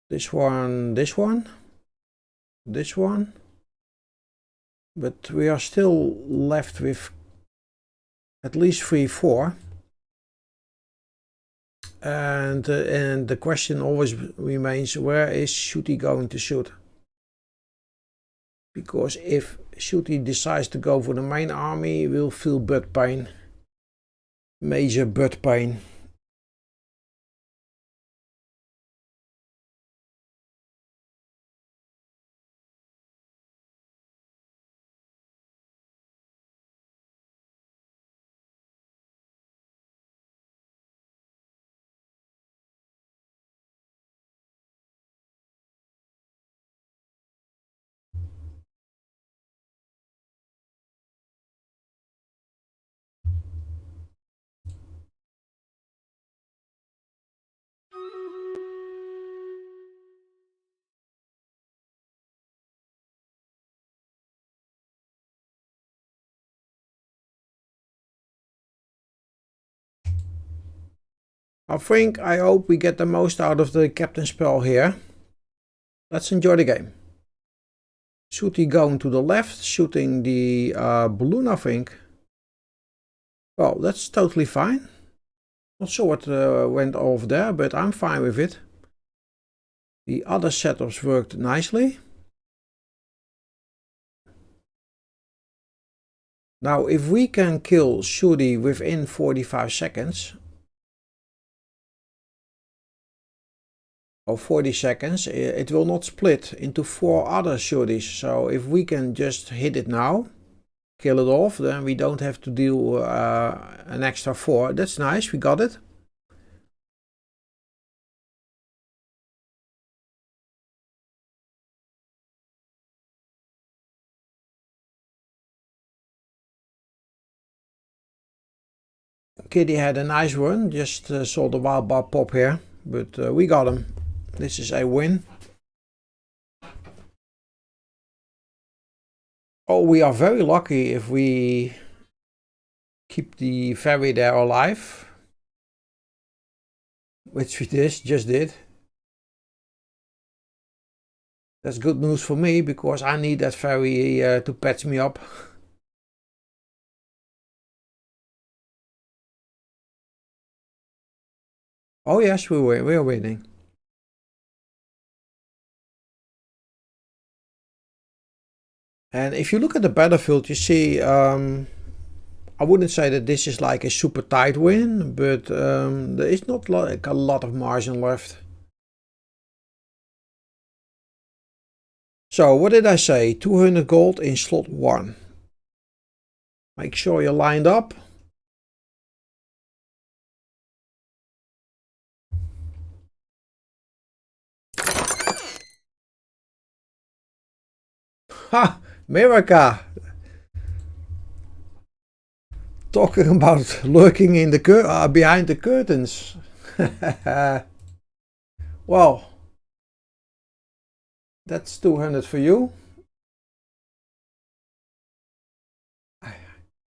this one, this one, this one. But we are still left with at least 3-4, and the question always remains, where is Shooty going to shoot? Because if Shooty decides to go for the main army, we'll feel butt pain, major butt pain. I hope we get the most out of the captain spell here. Let's enjoy the game. Shooty going to the left, shooting the balloon, I think. Well, that's totally fine. Not sure what went off there, but I'm fine with it. The other setups worked nicely. Now, if we can kill Shooty within 45 seconds, or 40 seconds, it will not split into 4 other Shooties. So if we can just hit it now, kill it off, then we don't have to deal an extra 4. That's nice, we got it. Kitty had a nice run, just saw the wild bar pop here, but we got him. This is a win. Oh, we are very lucky if we keep the ferry there alive, which we just did. That's good news for me, because I need that ferry to patch me up. Oh yes, we're winning. And if you look at the battlefield, you see, I wouldn't say that this is like a super tight win, but there is not like a lot of margin left. So what did I say? 200 gold in slot 1. Make sure you're lined up. Ha! Miraca! Talking about lurking in the behind the curtains. Well, that's 200 for you.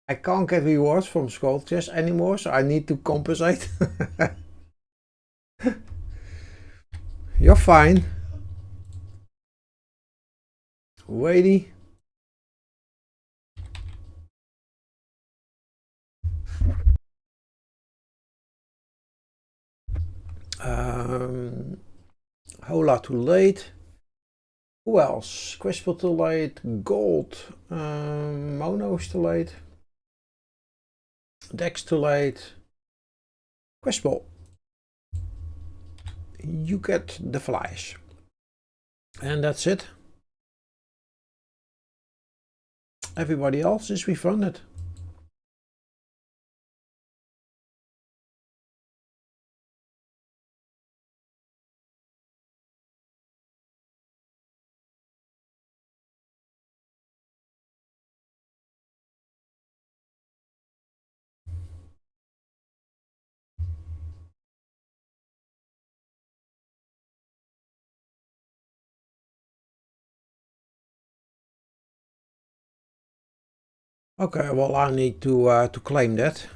I can't get rewards from Skull Chest anymore, so I need to compensate. You're fine. Ready? Hola too late. Who else? Questball too late. Gold. Mono's too late. Dex too late. Questball. You get the flies. And that's it. Everybody else is refunded. Okay, well I need to claim that.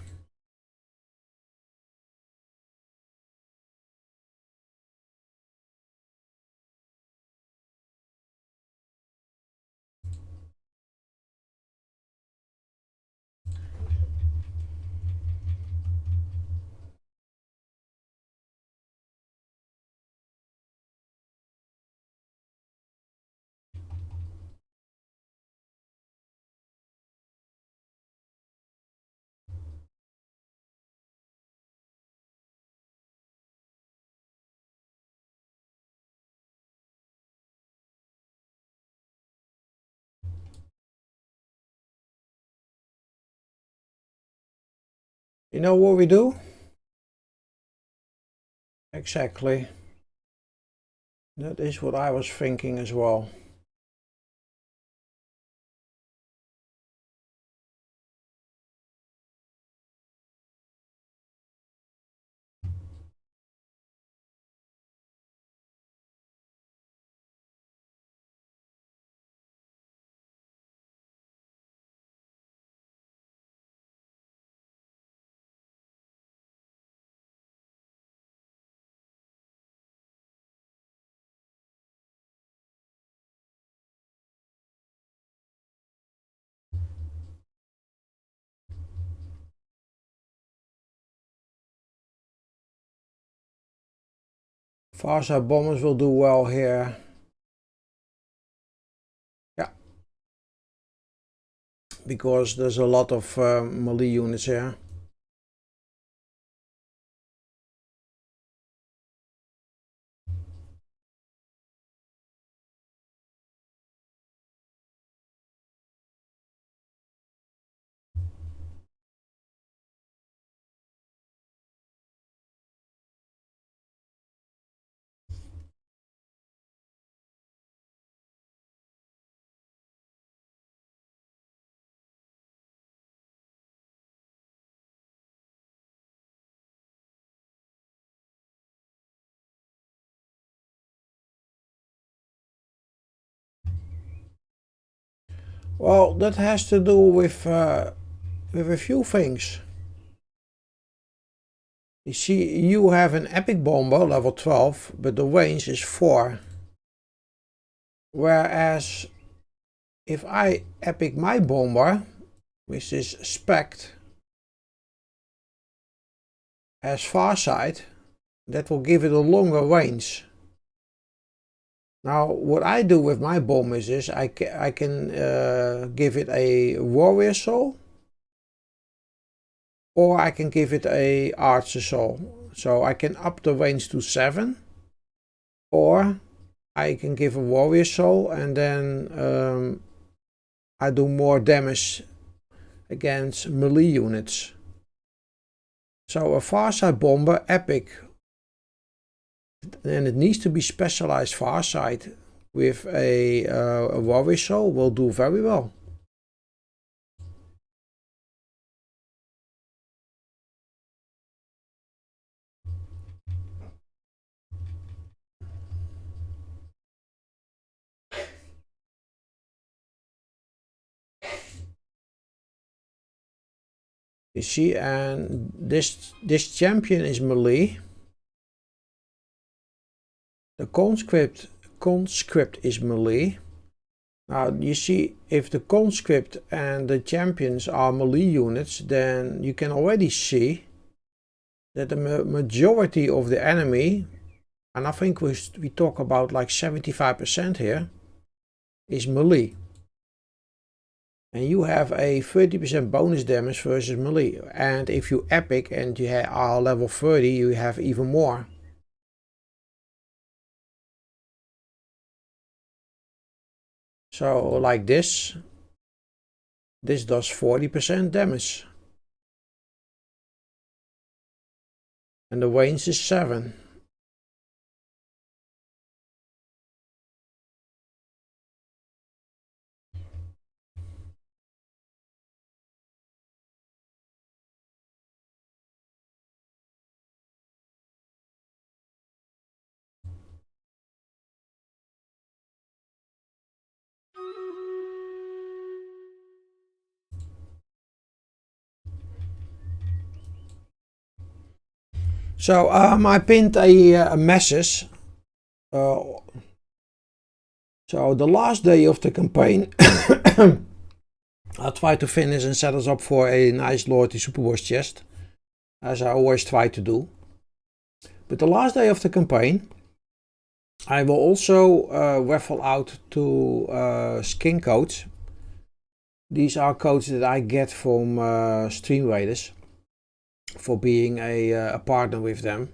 You know what we do? Exactly. That is what I was thinking as well. Farsa bombers will do well here. Yeah. Because there's a lot of melee units here. Well, that has to do with a few things. You see, you have an epic bomber level 12, but the range is 4. Whereas if I epic my bomber, which is spec'd as Farsight, that will give it a longer range. Now what I do with my bomb is I can give it a warrior soul, or I can give it a archer soul. So I can up the range to 7, or I can give a warrior soul and then I do more damage against melee units. So a Farsight bomber, epic, and it needs to be specialized Farsight with a warrior soul will do very well. You see, and this champion is melee. The conscript is melee. Now you see, if the conscript and the champions are melee units, then you can already see that the majority of the enemy, and I think we talk about like 75% here, is melee. And you have a 30% bonus damage versus melee. And if you epic and you are level 30, you have even more. So like this does 40% damage. And the range is 7. So I pinned a message. So the last day of the campaign, I'll try to finish and set us up for a nice Loyalty Superwars chest, as I always try to do. But the last day of the campaign, I will also raffle out 2 skin codes. These are codes that I get from Stream Raiders for being a partner with them.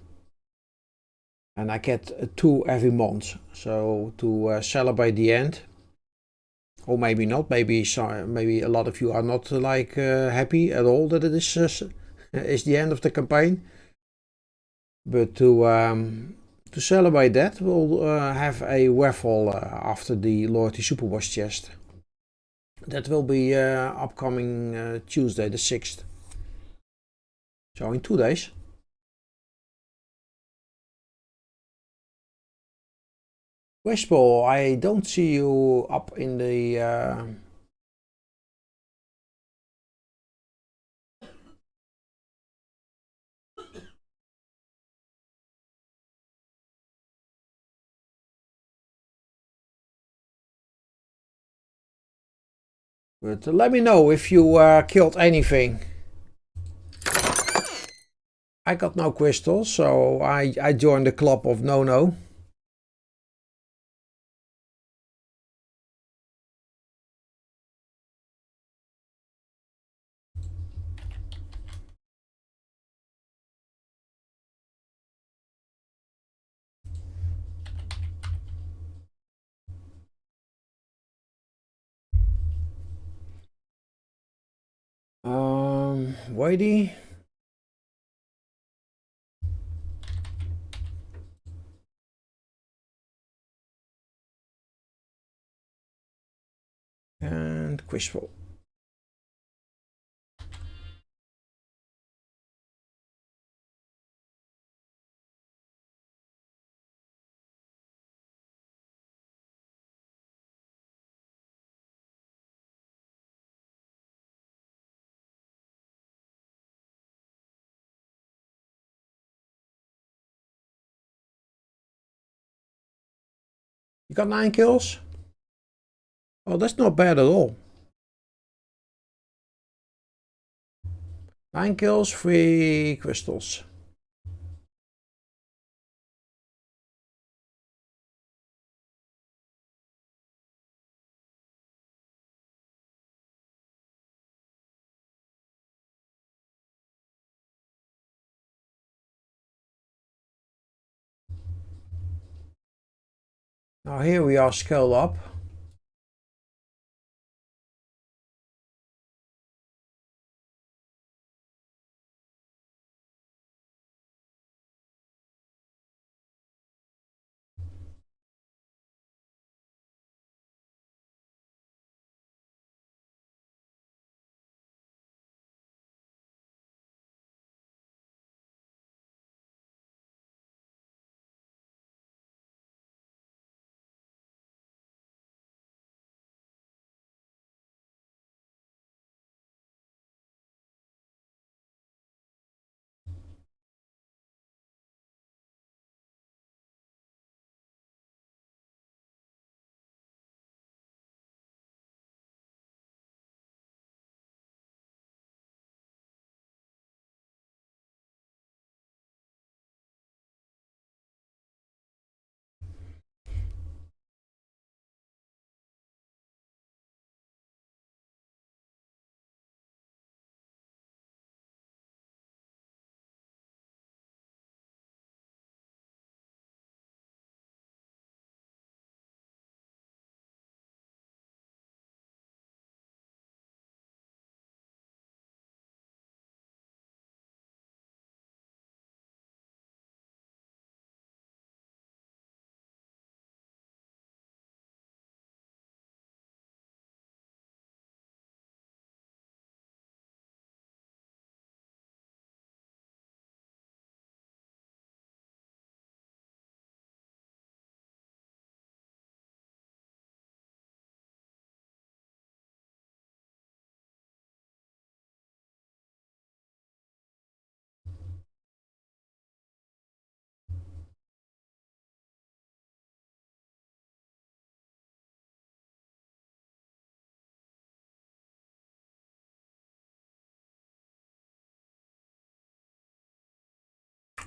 And I get 2 every month. So to celebrate the end, or maybe not, maybe a lot of you are not like happy at all that it is the end of the campaign. But to celebrate that, we'll have a raffle after the Loyalty Superwars chest. That will be upcoming Tuesday the 6th. So in 2 days. Wishball, I don't see you up in the... But let me know if you killed anything. I got no crystals, so I joined the club of no. Whitey. And Quishful. You got 9 kills? Oh, that's not bad at all. 9 kills, 3 crystals. Now here we are scaled up.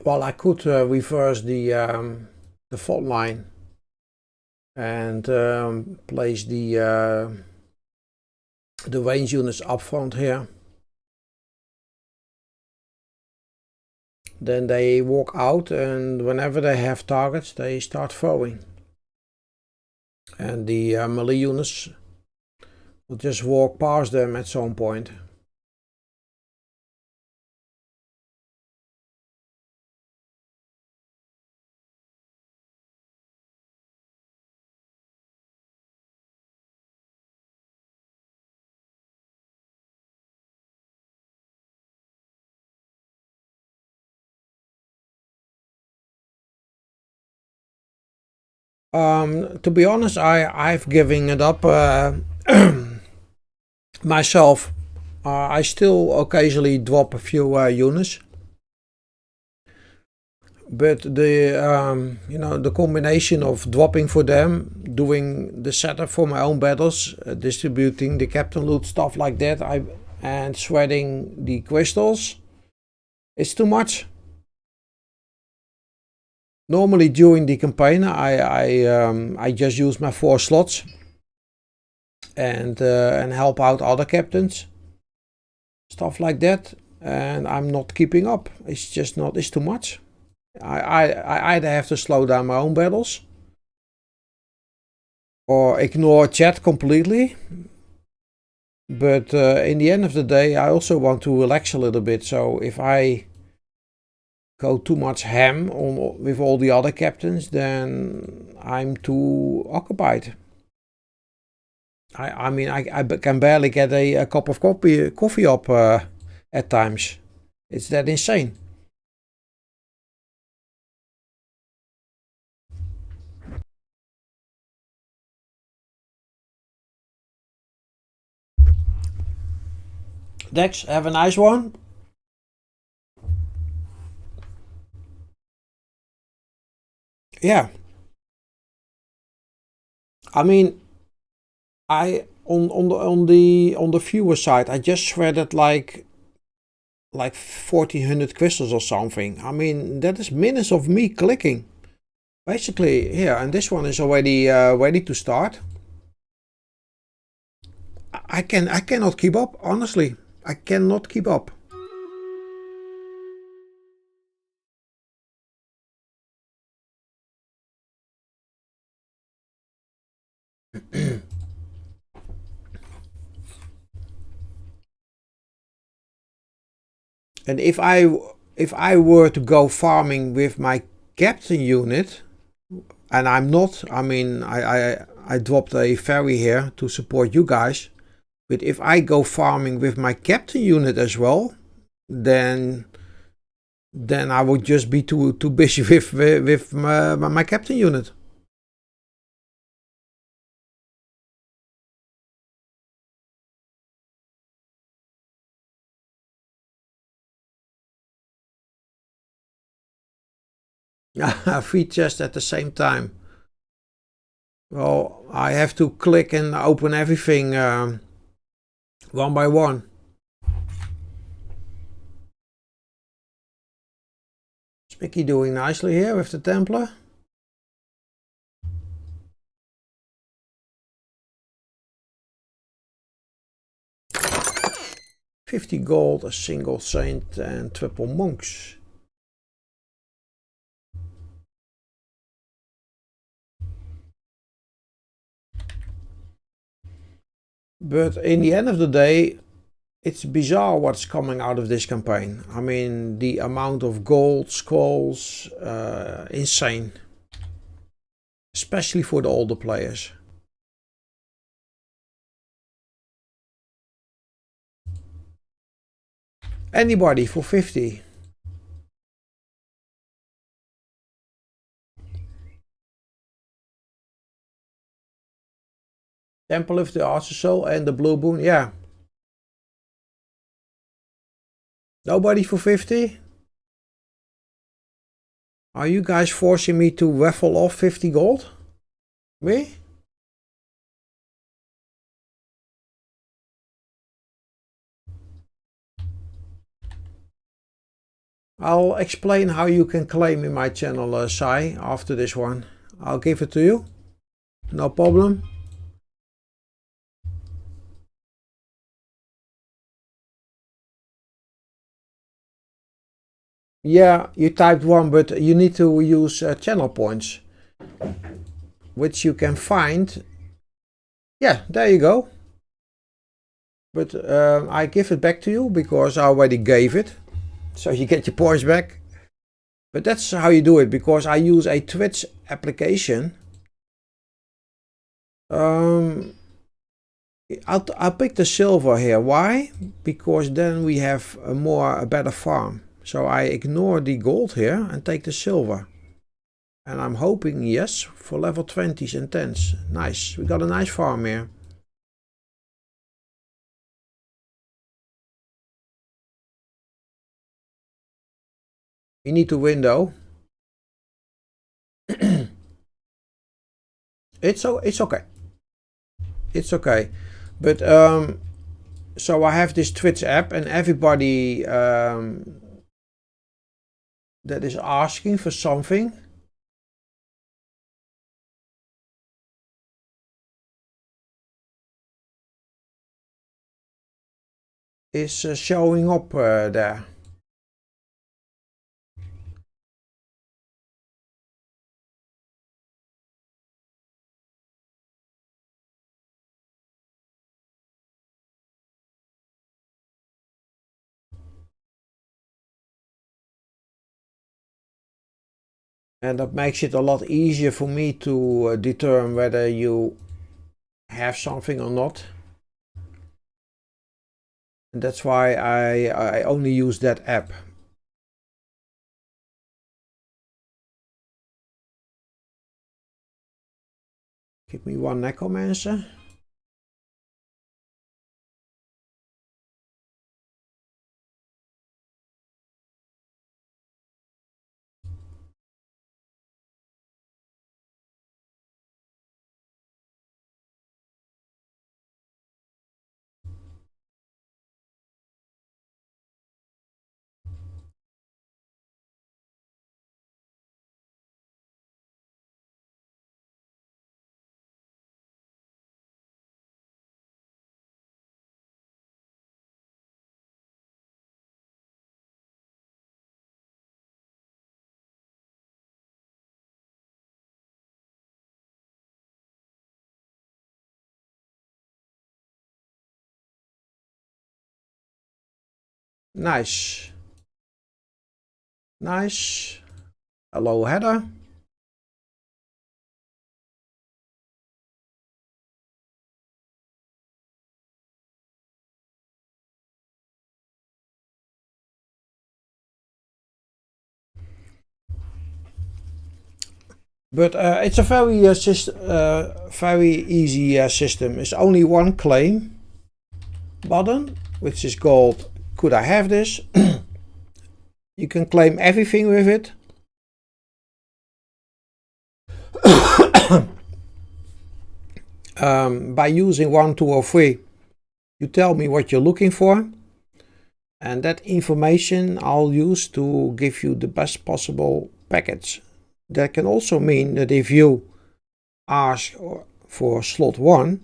Well, I could reverse the fault line and place the range units up front here. Then they walk out, and whenever they have targets, they start throwing. And the melee units will just walk past them at some point. To be honest, I've given it up myself. I still occasionally drop a few units, but the the combination of dropping for them, doing the setup for my own battles, distributing the captain loot, stuff like that, and shredding the crystals, it's too much. Normally during the campaign, I just use my 4 slots and help out other captains, stuff like that, and I'm not keeping up. It's just not. It's too much. I either have to slow down my own battles or ignore chat completely. But in the end of the day, I also want to relax a little bit. So if I go too much ham with all the other captains, then I'm too occupied. I mean, I can barely get a cup of coffee up at times. It's that insane. Dex, have a nice one. Yeah. I mean, I on the viewer side, I just shredded like 1400 crystals or something. I mean, that is minutes of me clicking. Basically, here, and this one is already ready to start. I cannot keep up, honestly. I cannot keep up. And if I were to go farming with my captain unit, and I'm not, I mean, I dropped a ferry here to support you guys, but if I go farming with my captain unit as well, then I would just be too busy with my captain unit. Free chest at the same time. Well, I have to click and open everything one by one. Is Mickey doing nicely here with the Templar? $50 gold, a single saint, and triple monks. But in the end of the day, it's bizarre what's coming out of this campaign. I mean, the amount of gold, scrolls, insane. Especially for the older players. Anybody for 50. Temple of the Artisan and the Blue Boon, yeah. Nobody for 50? Are you guys forcing me to raffle off 50 gold? Me? I'll explain how you can claim in my channel, Sai, after this one. I'll give it to you. No problem. Yeah, you typed one, but you need to use channel points, which you can find. Yeah, there you go. But I give it back to you because I already gave it. So you get your points back. But that's how you do it, because I use a Twitch application. I'll pick the silver here. Why? Because then we have a better farm. So I ignore the gold here and take the silver. And I'm hoping, yes, for level 20s and 10s. Nice. We got a nice farm here. You need to win though. It's okay. It's okay. But so I have this Twitch app, and everybody that is asking for something is showing up there. And that makes it a lot easier for me to determine whether you have something or not. And that's why I only use that app. Give me one necromancer. Nice. Nice. Hello, Heather. But it's a very very easy system. It's only one claim button, which is called "Could I have this?" You can claim everything with it. By using 1, 2, or 3, you tell me what you're looking for, and that information I'll use to give you the best possible package. That can also mean that if you ask for slot 1,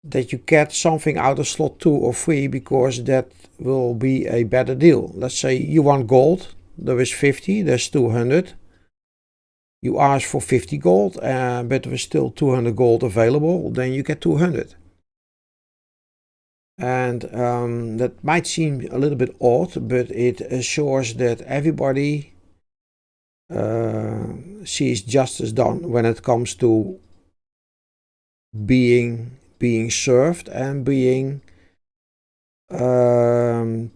that you get something out of slot 2 or 3, because that will be a better deal. Let's say you want gold, there is 50, there's 200. You ask for 50 gold, but there is still 200 gold available, then you get 200. And that might seem a little bit odd, but it assures that everybody sees justice done when it comes to being served and being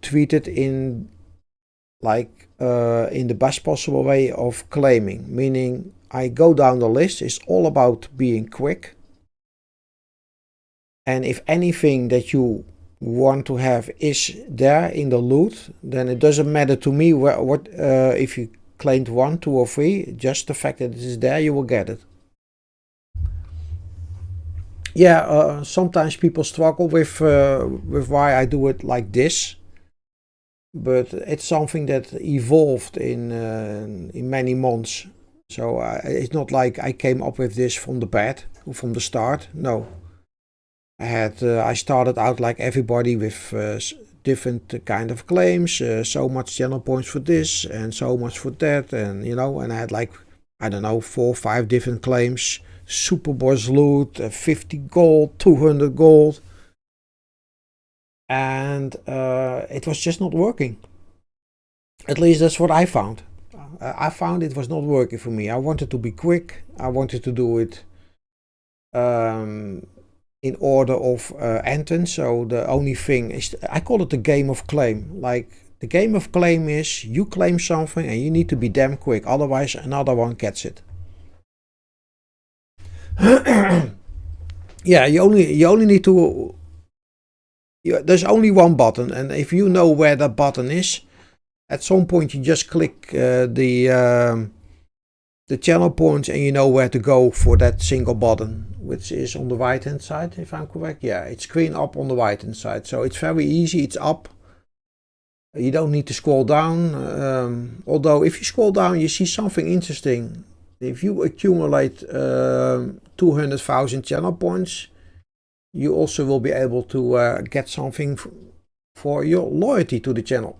treated in the best possible way of claiming. Meaning, I go down the list, it's all about being quick. And if anything that you want to have is there in the loot, then it doesn't matter to me what if you claimed 1, 2, or 3. Just the fact that it is there, you will get it. Yeah, sometimes people struggle with why I do it like this, but it's something that evolved in many months. So it's not like I came up with this from the bed, from the start. No. I started out like everybody with different kind of claims, so much channel points for this and so much for that, and and I had like, I don't know, 4 or 5 different claims, super boss loot, 50 gold, 200 gold, and it was just not working. At least that's what I found. I found it was not working for me. I wanted to be quick. I wanted to do it in order of entrance. So the only thing is, I call it the game of claim. Like, the game of claim is, you claim something and you need to be damn quick, otherwise another one gets it. Yeah, you only need to. There's only one button, and if you know where that button is, at some point you just click the channel points, and you know where to go for that single button, which is on the right hand side, if I'm correct. Yeah, it's screen up on the right hand side, so it's very easy. It's up. You don't need to scroll down, although if you scroll down you see something interesting. If you accumulate 200,000 channel points, you also will be able to get something for your loyalty to the channel.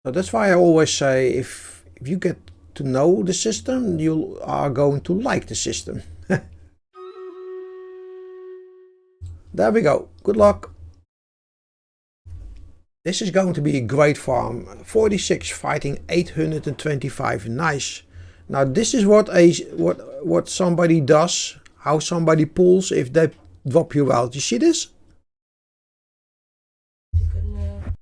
So that's why I always say, if you get to know the system, you are going to like the system. There we go. Good luck. This is going to be a great farm. 46 fighting 825. Nice. Now this is what somebody does, how somebody pulls if they drop you out. You see this? You can,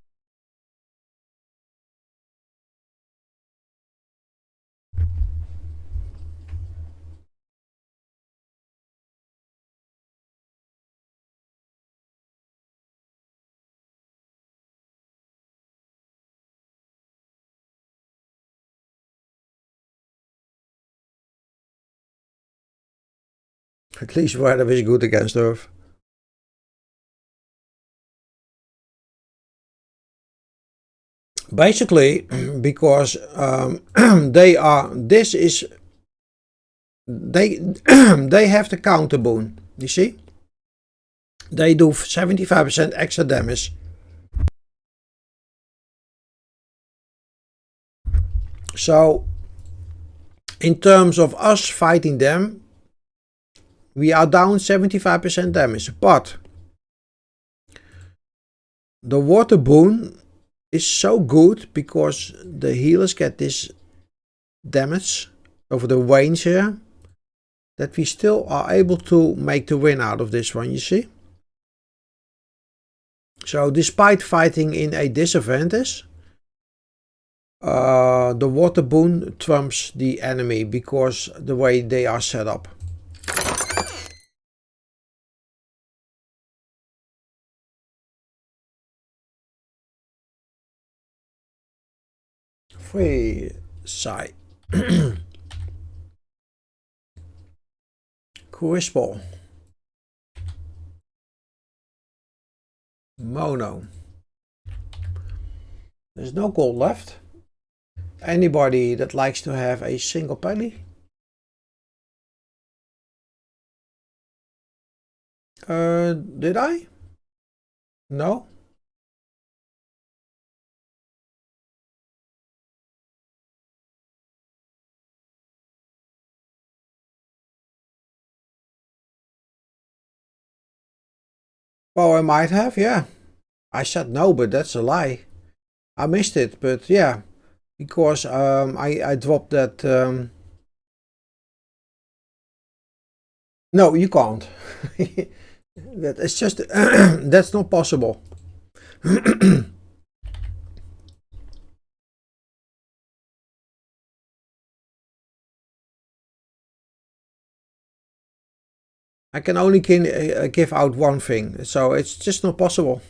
At least weather is good against Earth. Basically, because they have the counter boon. You see, they do 75% extra damage. So in terms of us fighting them, we are down 75% damage, but the water boon is so good because the healers get this damage over the range here, that we still are able to make the win out of this one, you see. So despite fighting in a disadvantage, the water boon trumps the enemy because the way they are set up. Free side. Crispo. Mono. There's no gold left. Anybody that likes to have a single penny? Did I? No? Well, I might have, yeah. I said no, but that's a lie. I missed it, but yeah. Because I dropped that... No, you can't. That is just... that's not possible. I can only give out one thing, so it's just not possible.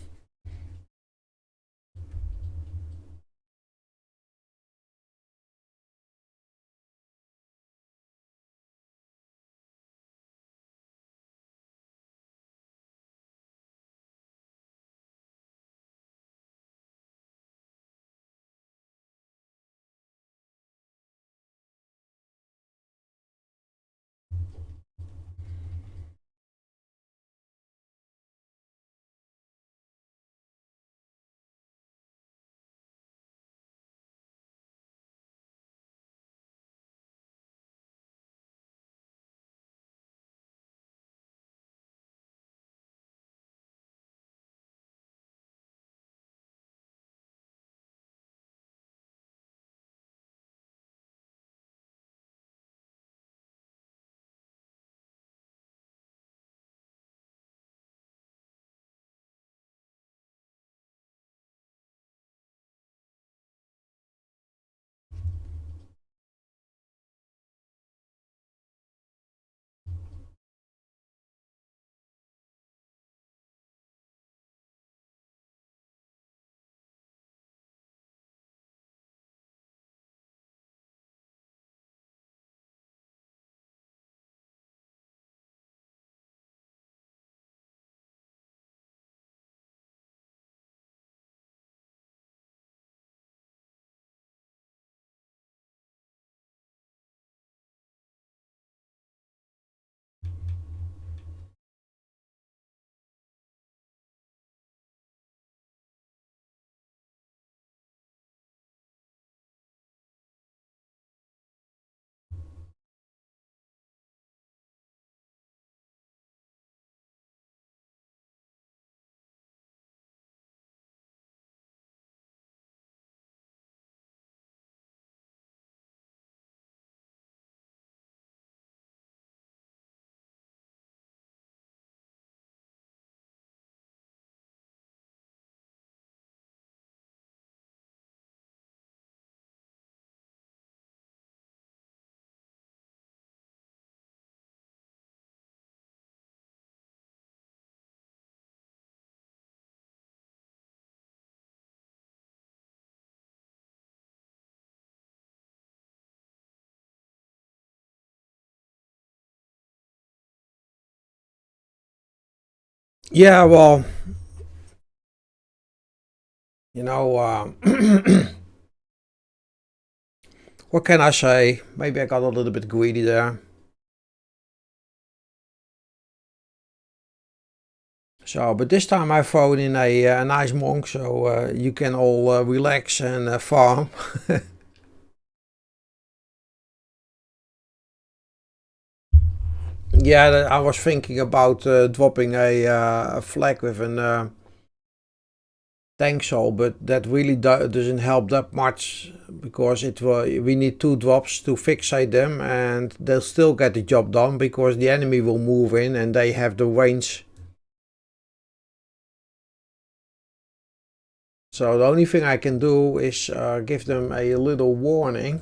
Yeah, well, you know, what can I say? Maybe I got a little bit greedy there. So, but this time I thrown in a nice monk, so you can all relax and farm. Yeah, I was thinking about dropping a flag with an tank soul, but that really doesn't help that much, because we need 2 drops to fixate them, and they'll still get the job done because the enemy will move in and they have the range. So the only thing I can do is give them a little warning,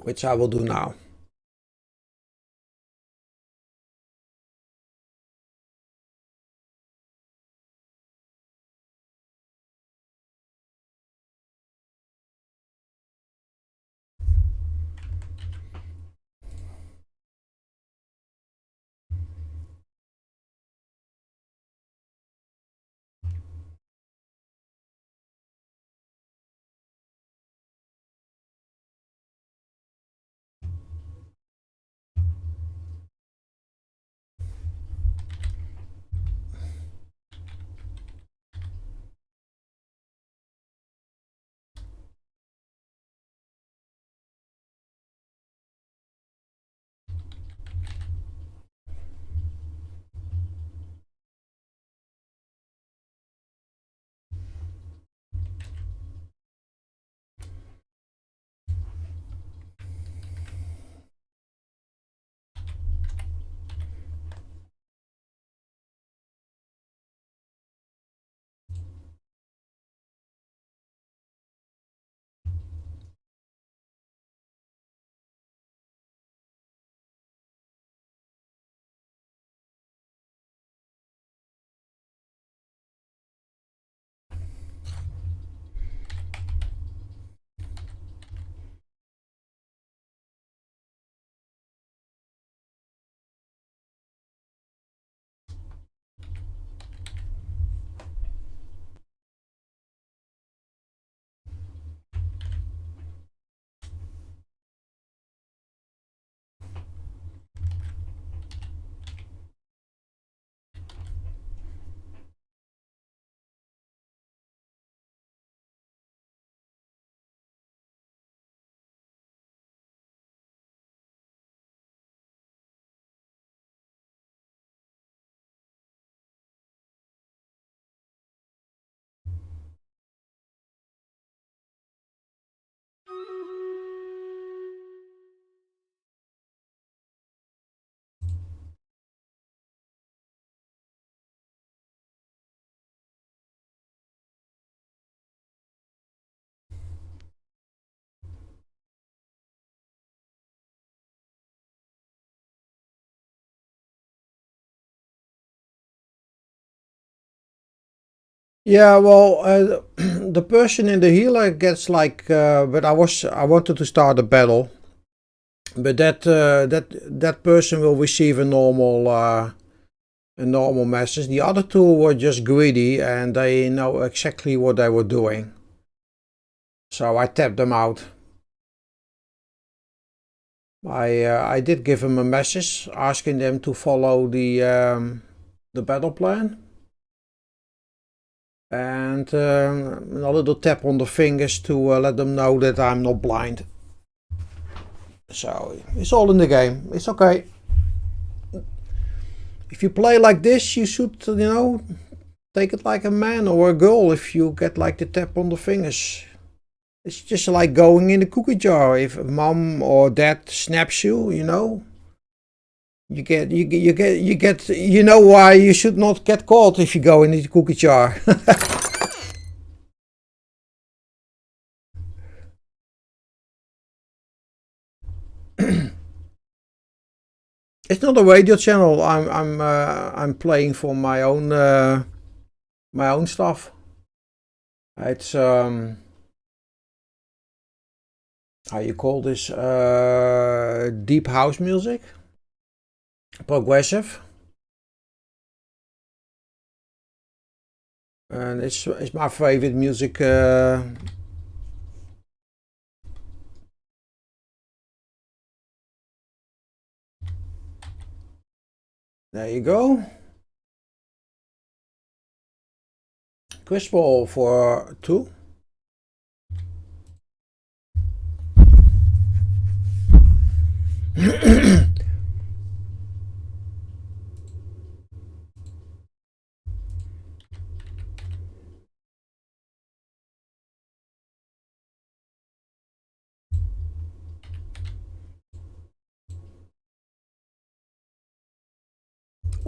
which I will do now. Yeah, well, the person in the healer gets like, but I wanted to start a battle, but that person will receive a normal message. The other 2 were just greedy and they know exactly what they were doing, so I tapped them out. I did give them a message asking them to follow the battle plan, and a little tap on the fingers to let them know that I'm not blind. So it's all in the game. It's okay. If you play like this, you should, take it like a man or a girl. If you get like the tap on the fingers, it's just like going in the cookie jar. If mom or dad snaps you, you get, you know why you should not get caught if you go in the cookie jar. It's not a radio channel. I'm playing for my own stuff. It's how you call this, deep house music, progressive, and it's my favorite music. There you go. Crystal for 2.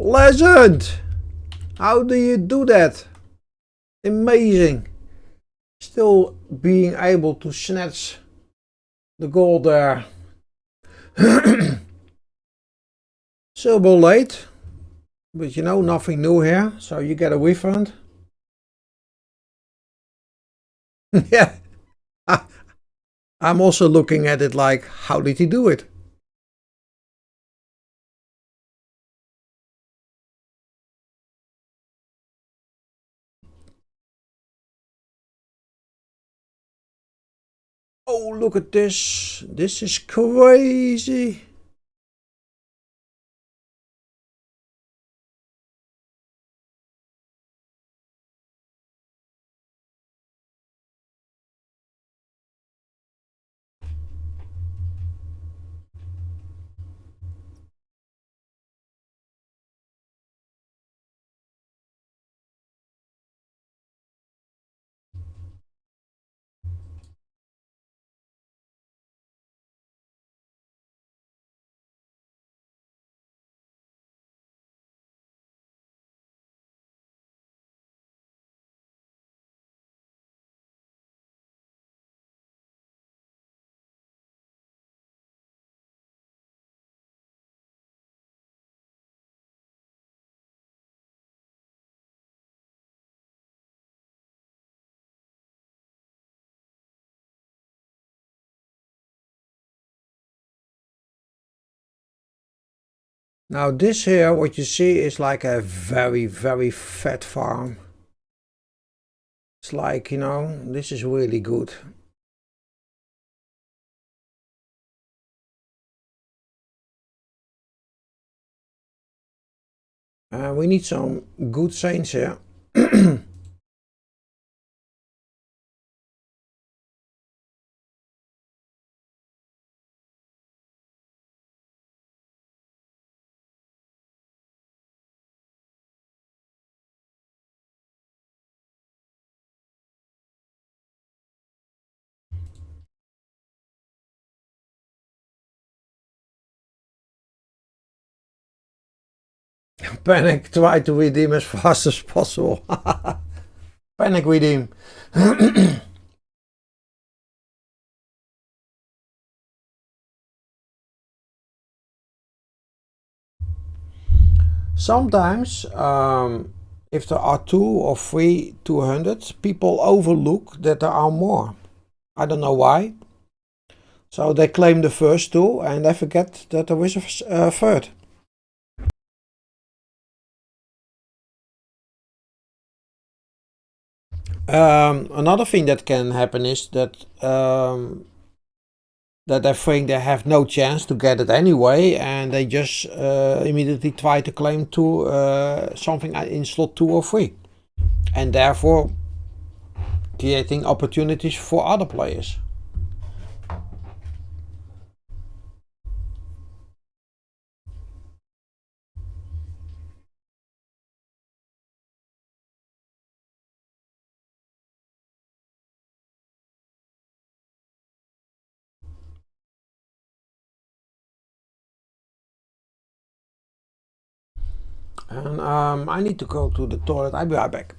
Legend! How do you do that? Amazing. Still being able to snatch the gold there. Silver late. But you know, nothing new here. So you get a refund. Yeah. I'm also looking at it like, how did he do it? Oh, look at this. This is crazy. Now this here, what you see is like a very, very fat farm. It's like, you know, this is really good. We need some good saints here. Panic, try to redeem as fast as possible. Panic redeem. Sometimes, if there are 2 or 3 200s, people overlook that there are more. I don't know why. So they claim the first 2 and they forget that there is a third. Another thing that can happen is that that they think they have no chance to get it anyway, and they just immediately try to claim something in slot 2 or 3, and therefore creating opportunities for other players. And I need to go to the toilet. I'll be right back.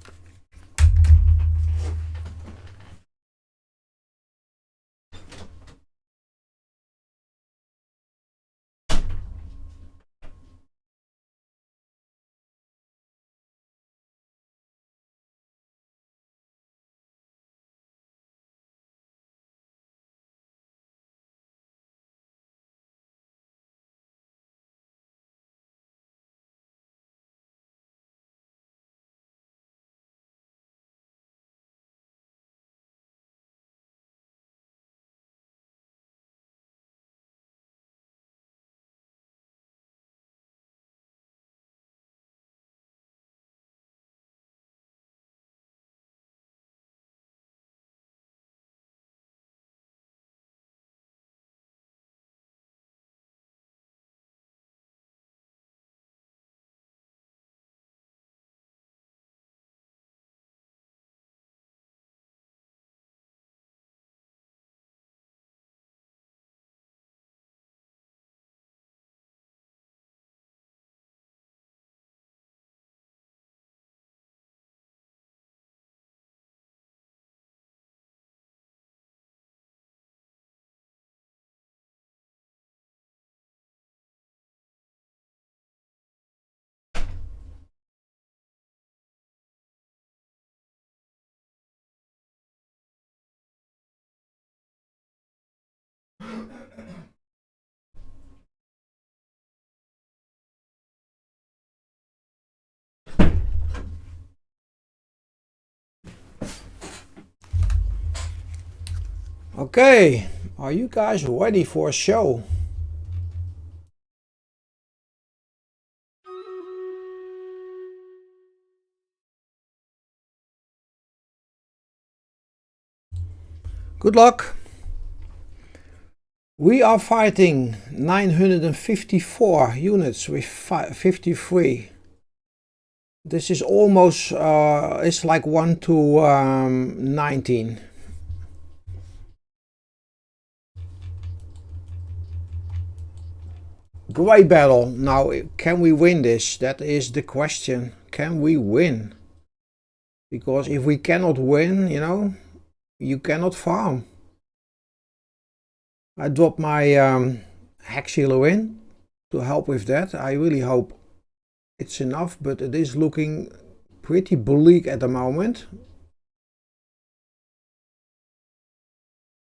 Okay, are you guys ready for a show? Good luck. We are fighting 954 units with 53. This is almost, it's like 1 to 19. Great battle. Now, can we win this? That is the question. Can we win? Because if we cannot win, you know, you cannot farm. I dropped my hex healer in to help with that. I really hope it's enough, but it is looking pretty bleak at the moment.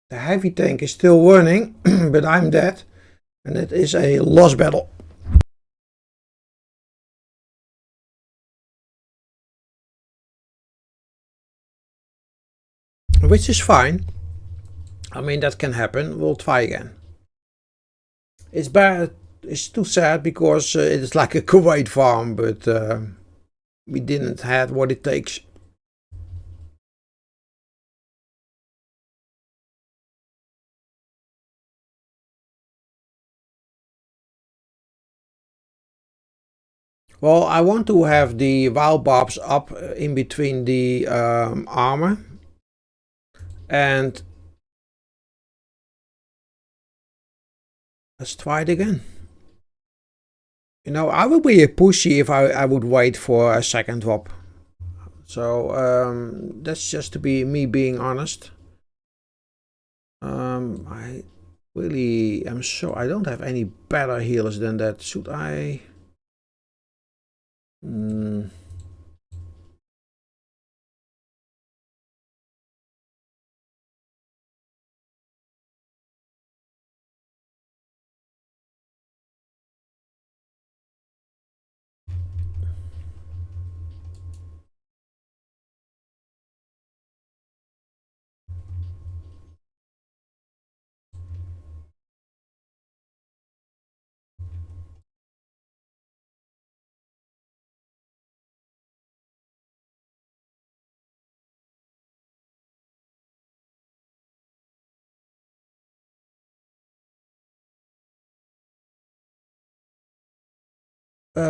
The heavy tank is still running, but I'm dead, and it is a lost battle. Which is fine. I mean, that can happen. We'll try again. It's bad. It's too sad because it's like a Kuwait farm, but we didn't have what it takes. Well, I want to have the wild barbs up in between the armor, and let's try it again. You know, I would be a pushy if I would wait for a second drop. So that's just to be me being honest. I really am sure I don't have any better healers than that. Should I?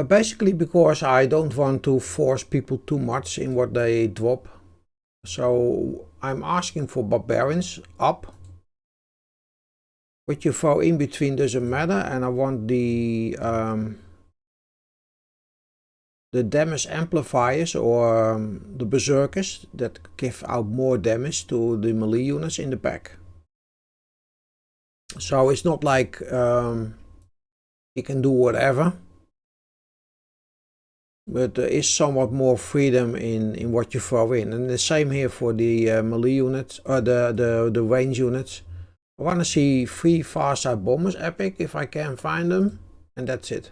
Basically because I don't want to force people too much in what they drop. So I'm asking for barbarians up. What you throw in between doesn't matter, and I want the damage amplifiers or the berserkers that give out more damage to the melee units in the back. So it's not like you can do whatever, but there is somewhat more freedom in what you throw in. And the same here for the melee units or the range units. I want to see 3 Farsight bombers epic if I can find them, and that's it.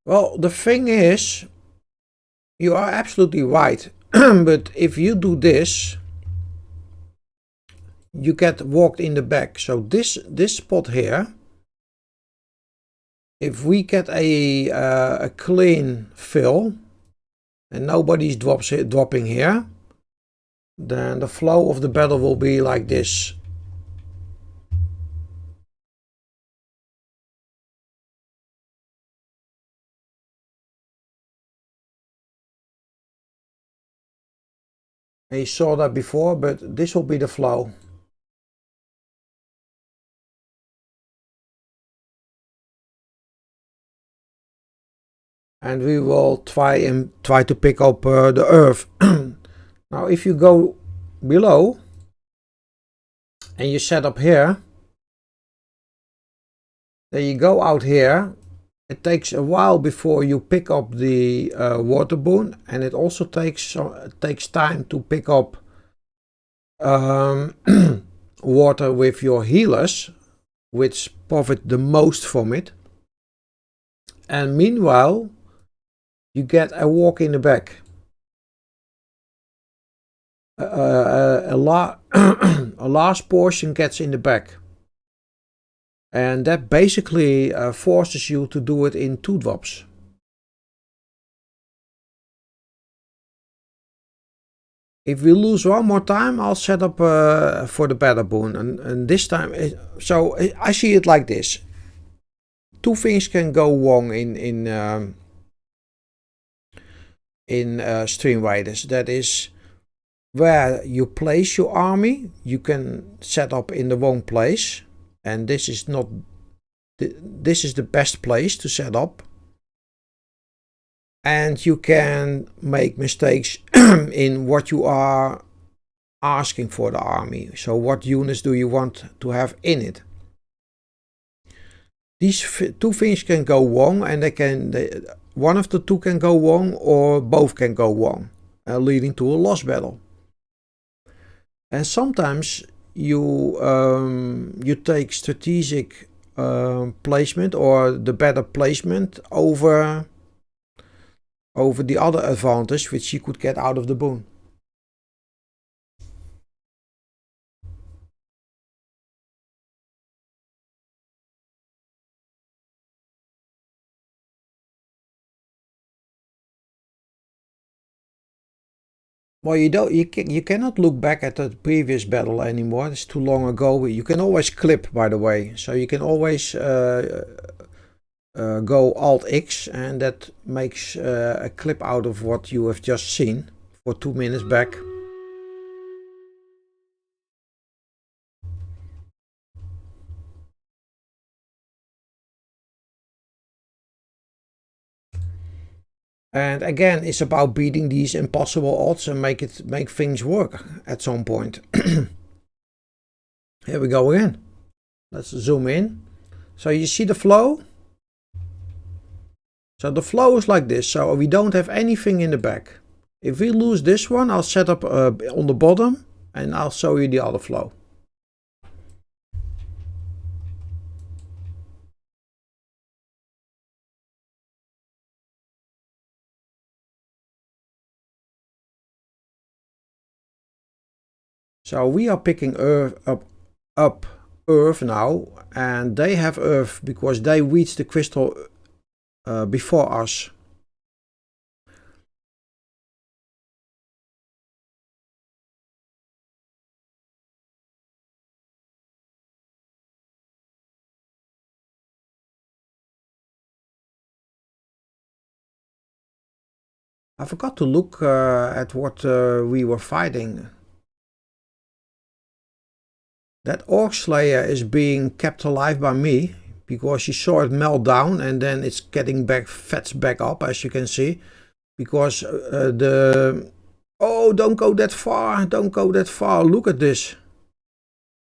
Well, the thing is, you are absolutely right. But if you do this, you get walked in the back. So this spot here, if we get a clean fill and nobody's dropping here, then the flow of the battle will be like this. And you saw that before, but this will be the flow. and we will try to pick up the earth. Now if you go below and you set up here, then you go out here. It takes a while before you pick up the water boon, and it also takes time to pick up water with your healers, which profit the most from it. And meanwhile, you get a walk in the back. A large portion gets in the back. And that basically forces you to do it in 2 drops. If we lose one more time, I'll set up for the better boon. And this time, so I see it like this. 2 things can go wrong in Stream Raiders. That is, where you place your army, you can set up in the wrong place. And this is not, this is the best place to set up. And you can make mistakes in what you are asking for the army. So what units do you want to have in it? These 2 things can go wrong, and one of the 2 can go wrong, or both can go wrong, leading to a lost battle. And sometimes you take strategic placement, or the better placement, over the other advantage which you could get out of the boon. Well, you cannot look back at the previous battle anymore. It's too long ago. You can always clip, by the way, so you can always go Alt X, and that makes a clip out of what you have just seen for 2 minutes back. And again, it's about beating these impossible odds and make things work at some point. Here we go again. Let's zoom in. So you see the flow? So the flow is like this. So we don't have anything in the back. If we lose this one, I'll set up on the bottom, and I'll show you the other flow. So we are picking up Earth now, and they have Earth because they reached the crystal before us. I forgot to look at what we were fighting. That Orc Slayer is being kept alive by me because you saw it melt down, and then it's getting fets back up, as you can see, because oh, don't go that far, don't go that far. Look at this.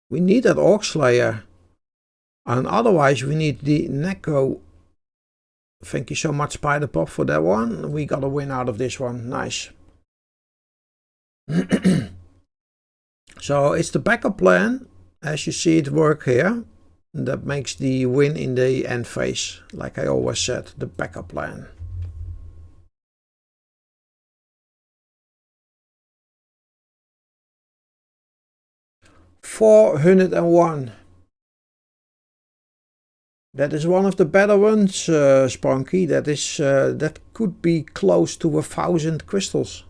We need that Orc Slayer, and otherwise we need the Necro. Thank you so much, Spider Pop, for that one. We got a win out of this one. Nice. So it's the backup plan, as you see it work here. That makes the win in the end phase. Like I always said, the backup plan. $401. That is one of the better ones, Spunky. That could be close to 1,000 crystals.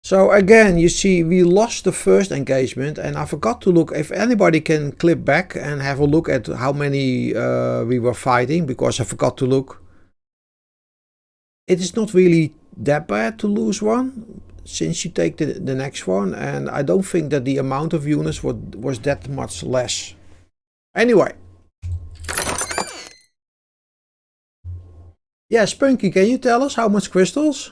So again, you see we lost the first engagement, and I forgot to look if anybody can clip back and have a look at how many we were fighting, because I forgot to look. It is not really that bad to lose one since you take the next one, and I don't think that the amount of units was that much less. Anyway, Yeah, Spunky, can you tell us how much crystals?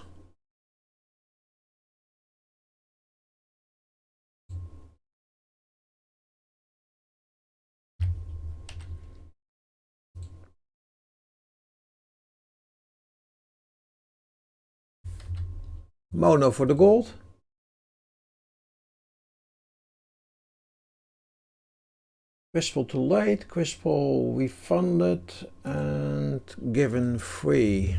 Mono for the gold. Crystal too late, crystal refunded and given free.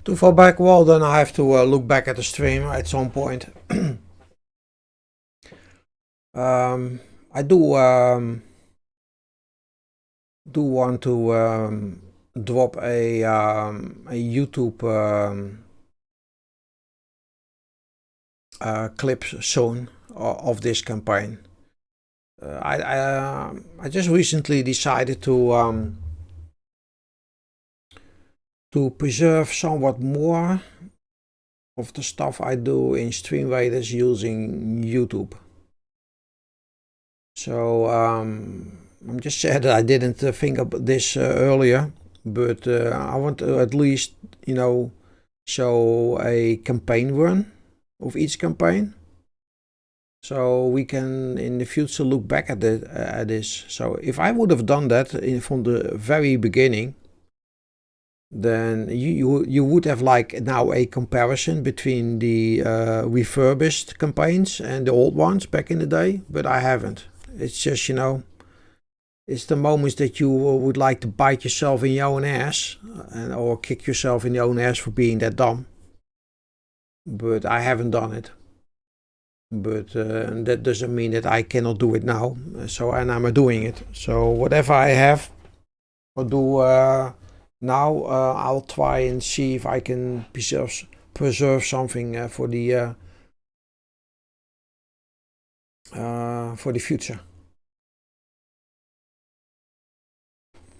Too far back, well then I have to look back at the stream at some point. I do want to drop a YouTube clip soon of this campaign. I just recently decided to preserve somewhat more of the stuff I do in Stream Raiders using YouTube. So I'm just sad that I didn't think of this earlier, but I want to at least, you know, show a campaign run of each campaign, so we can in the future look back at this. So if I would have done that from the very beginning, then you would have like now a comparison between the refurbished campaigns and the old ones back in the day, but I haven't. It's just, you know, it's the moments that you would like to bite yourself in your own ass or kick yourself in your own ass for being that dumb. But I haven't done it. But that doesn't mean that I cannot do it now. So, and I'm doing it. So whatever I have or do now, I'll try and see if I can preserve something for the future.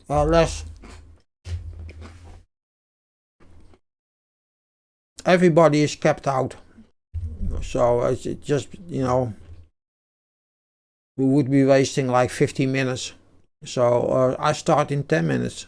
less. Everybody is kept out. So it's just, you know, we would be wasting like 15 minutes. So I start in 10 minutes.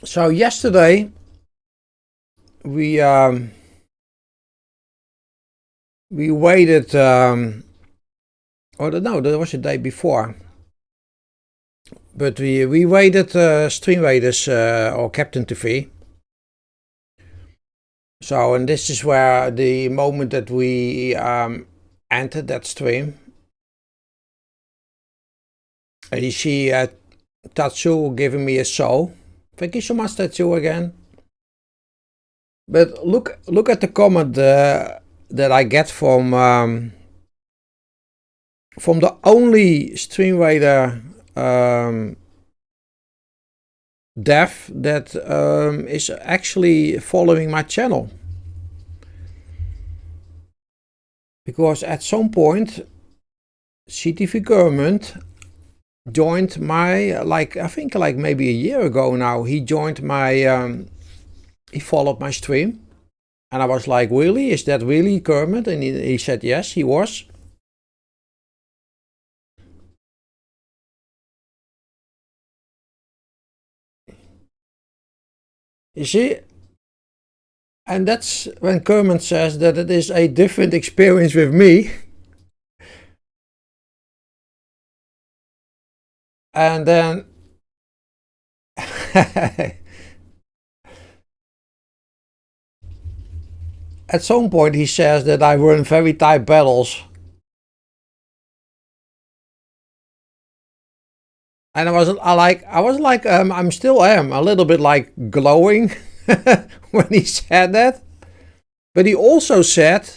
So yesterday we waited, or no, that was the day before. But we waited Stream Raiders or Captain TV. So, and this is where the moment that we entered that stream. And you see Tatsu giving me a soul. Thank you so much, Tatsu, again. But look at the comment that I get from the only Stream Raider dev that is actually following my channel. Because at some point CTV Government joined my, I think maybe a year ago now, he joined my, he followed my stream. And I was like, really? Is that really Kermit? And he said yes, he was. You see? And that's when Kermit says that it is a different experience with me. And then at some point he says that I run very tight battles. And I was like, I'm still a little bit like glowing when he said that. But he also said,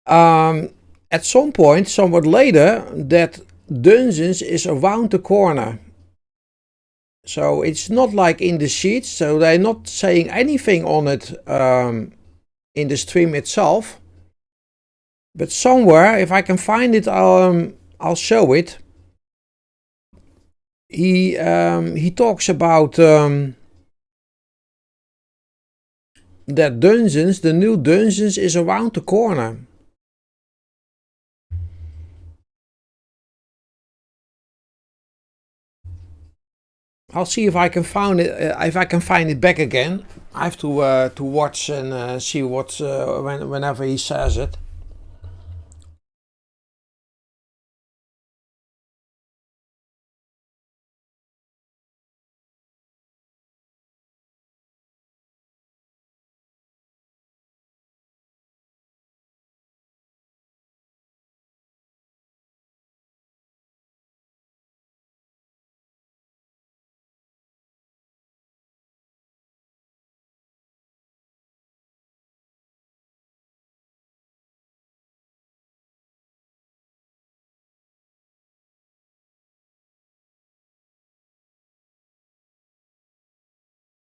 at some point, somewhat later, that Dungeons is around the corner. So it's not like in the sheets, so they're not saying anything on it in the stream itself. But somewhere, if I can find it, I'll show it. He talks about that Dungeons, the new Dungeons, is around the corner. I'll see if I can find it. If I can find it back again, I have to watch and see what whenever he says it.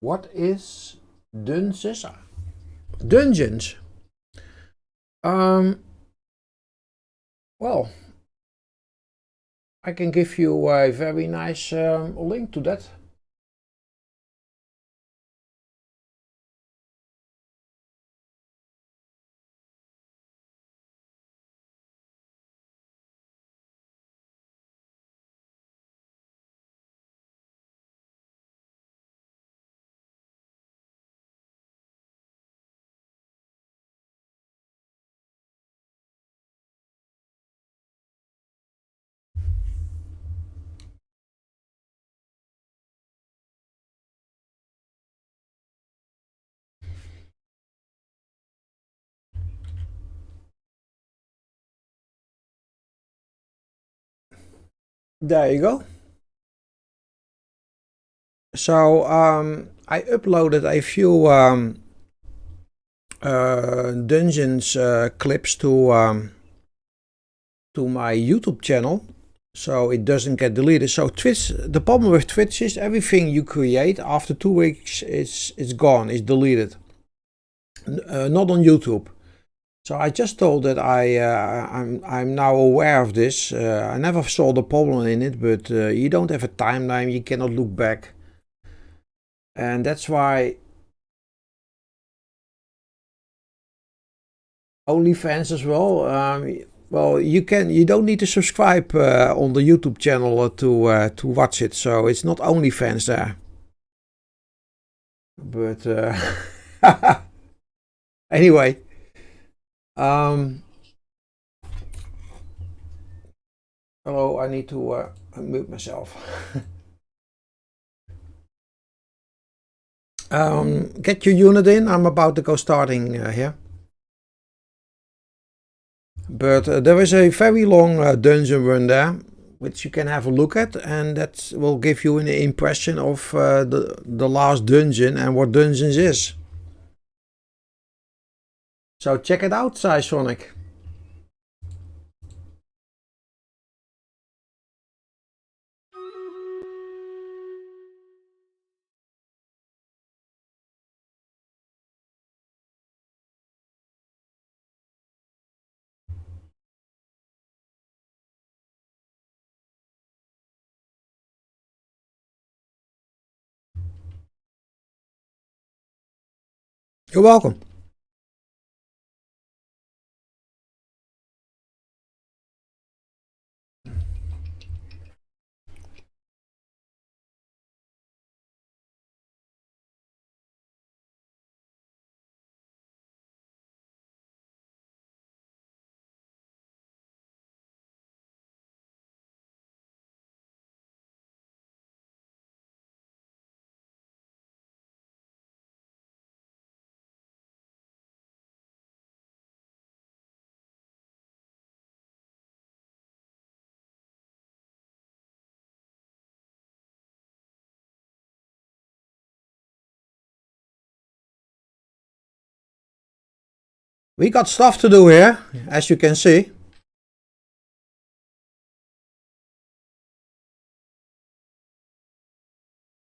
What is Dungeons? Dungeons. Well, I can give you a very nice link to that. There you go. So I uploaded a few Dungeons clips to my YouTube channel, so it doesn't get deleted. So Twitch, the problem with Twitch is everything you create after 2 weeks it's gone, it's deleted. Not on YouTube. So I just told that I'm now aware of this. I never saw the problem in it, but you don't have a timeline, you cannot look back. And that's why OnlyFans as well. Well, you don't need to subscribe on the YouTube channel to watch it. So it's not OnlyFans there. But anyway, hello, I need to unmute myself. Get your unit in. I'm about to go starting here. But there is a very long dungeon run there, which you can have a look at, and that will give you an impression of the last dungeon and what dungeons is. So check it out, Sonic. You're welcome. We got stuff to do here, as you can see.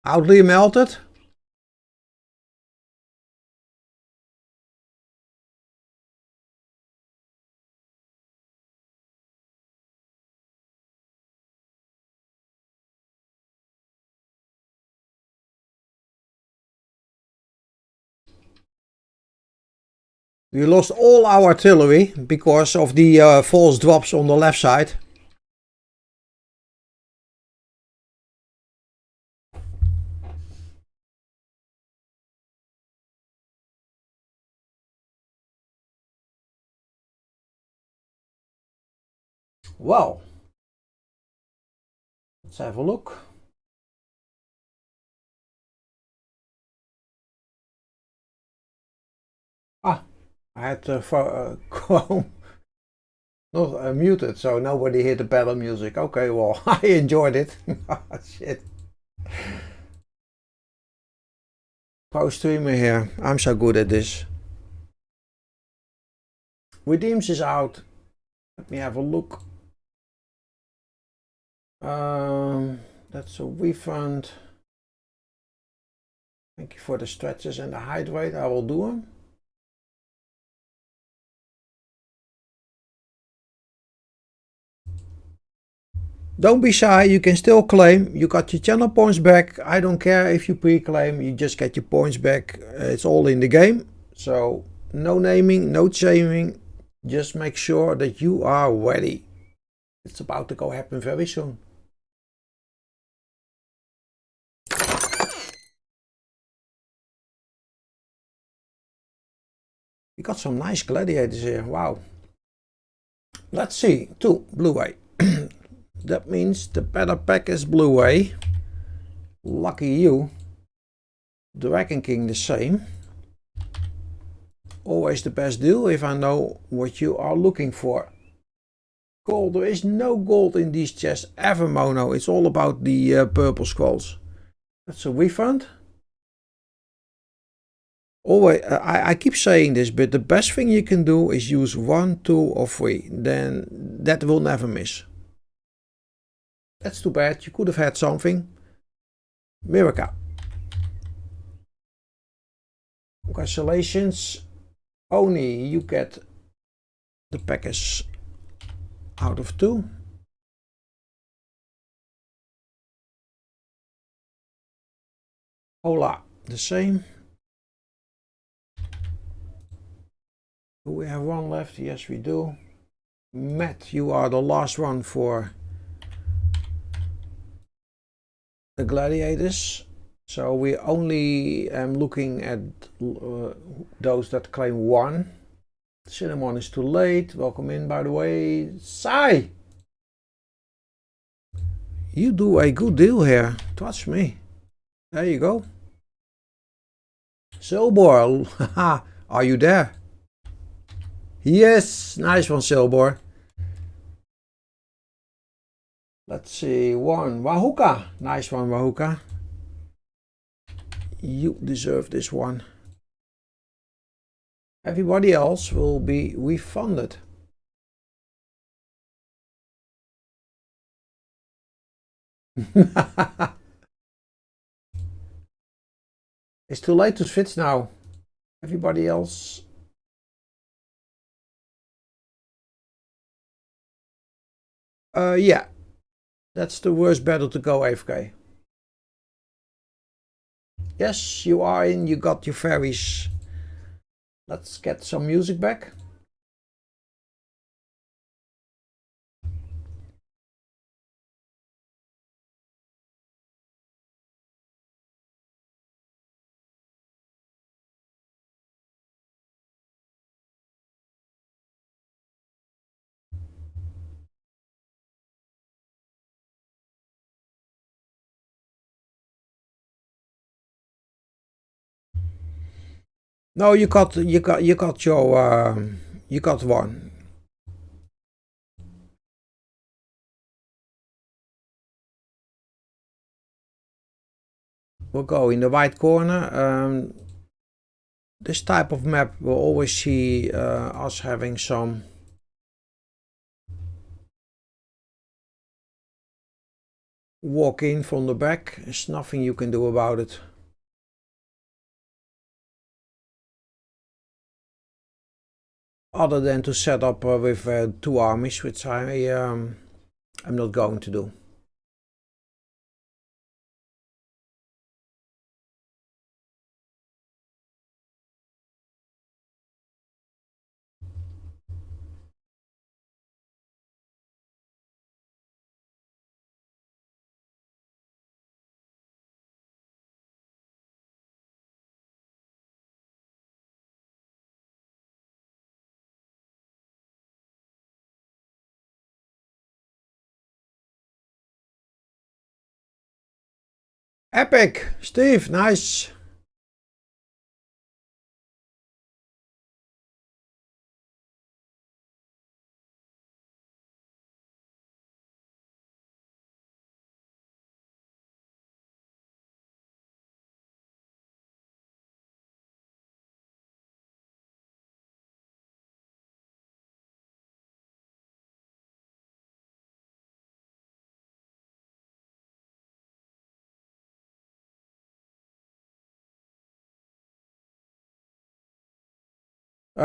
Outly melted. We lost all our artillery because of the false drops on the left side. Well, let's have a look. Ah, I had Chrome not muted, so nobody heard the battle music. Okay, well, I enjoyed it. Shit. Pro streamer here. I'm so good at this. Redeems is out. Let me have a look. That's a refund. Thank you for the stretches and the hydrate. I will do them. Don't be shy, you can still claim. You got your channel points back. I don't care if you pre-claim, you just get your points back. It's all in the game. So no naming, no shaming. Just make sure that you are ready. It's about to go happen very soon. We got some nice gladiators here. Wow. Let's see. 2 blue way. That means the better pack is blue way. Lucky you. Dragon King the same. Always the best deal if I know what you are looking for. Gold. There is no gold in these chests ever, Mono. It's all about the purple scrolls. That's a refund. Always, I keep saying this, but the best thing you can do is use 1, 2 or 3. Then that will never miss. That's too bad. You could have had something. Miraca. Congratulations. Only you get the package out of 2. Hola, the same. Do we have one left? Yes, we do. Matt, you are the last one for the gladiators. So we only am looking at those that claim 1. Cinnamon is too late. Welcome in, by the way. Sai! You do a good deal here. Trust me. There you go. Silbor, are you there? Yes, nice one, Silbor. Let's see, 1. Wahuka. Nice one, Wahuka. You deserve this one. Everybody else will be refunded. It's too late to switch now. Everybody else. Yeah. That's the worst battle to go AFK. Yes, you are in. You got your fairies. Let's get some music back. No, you got your you got 1. We'll go in the right corner. This type of map will always see us having some walk in from the back. There's nothing you can do about it. Other than to set up with 2 armies, which I'm not going to do. Epic! Steve, nice!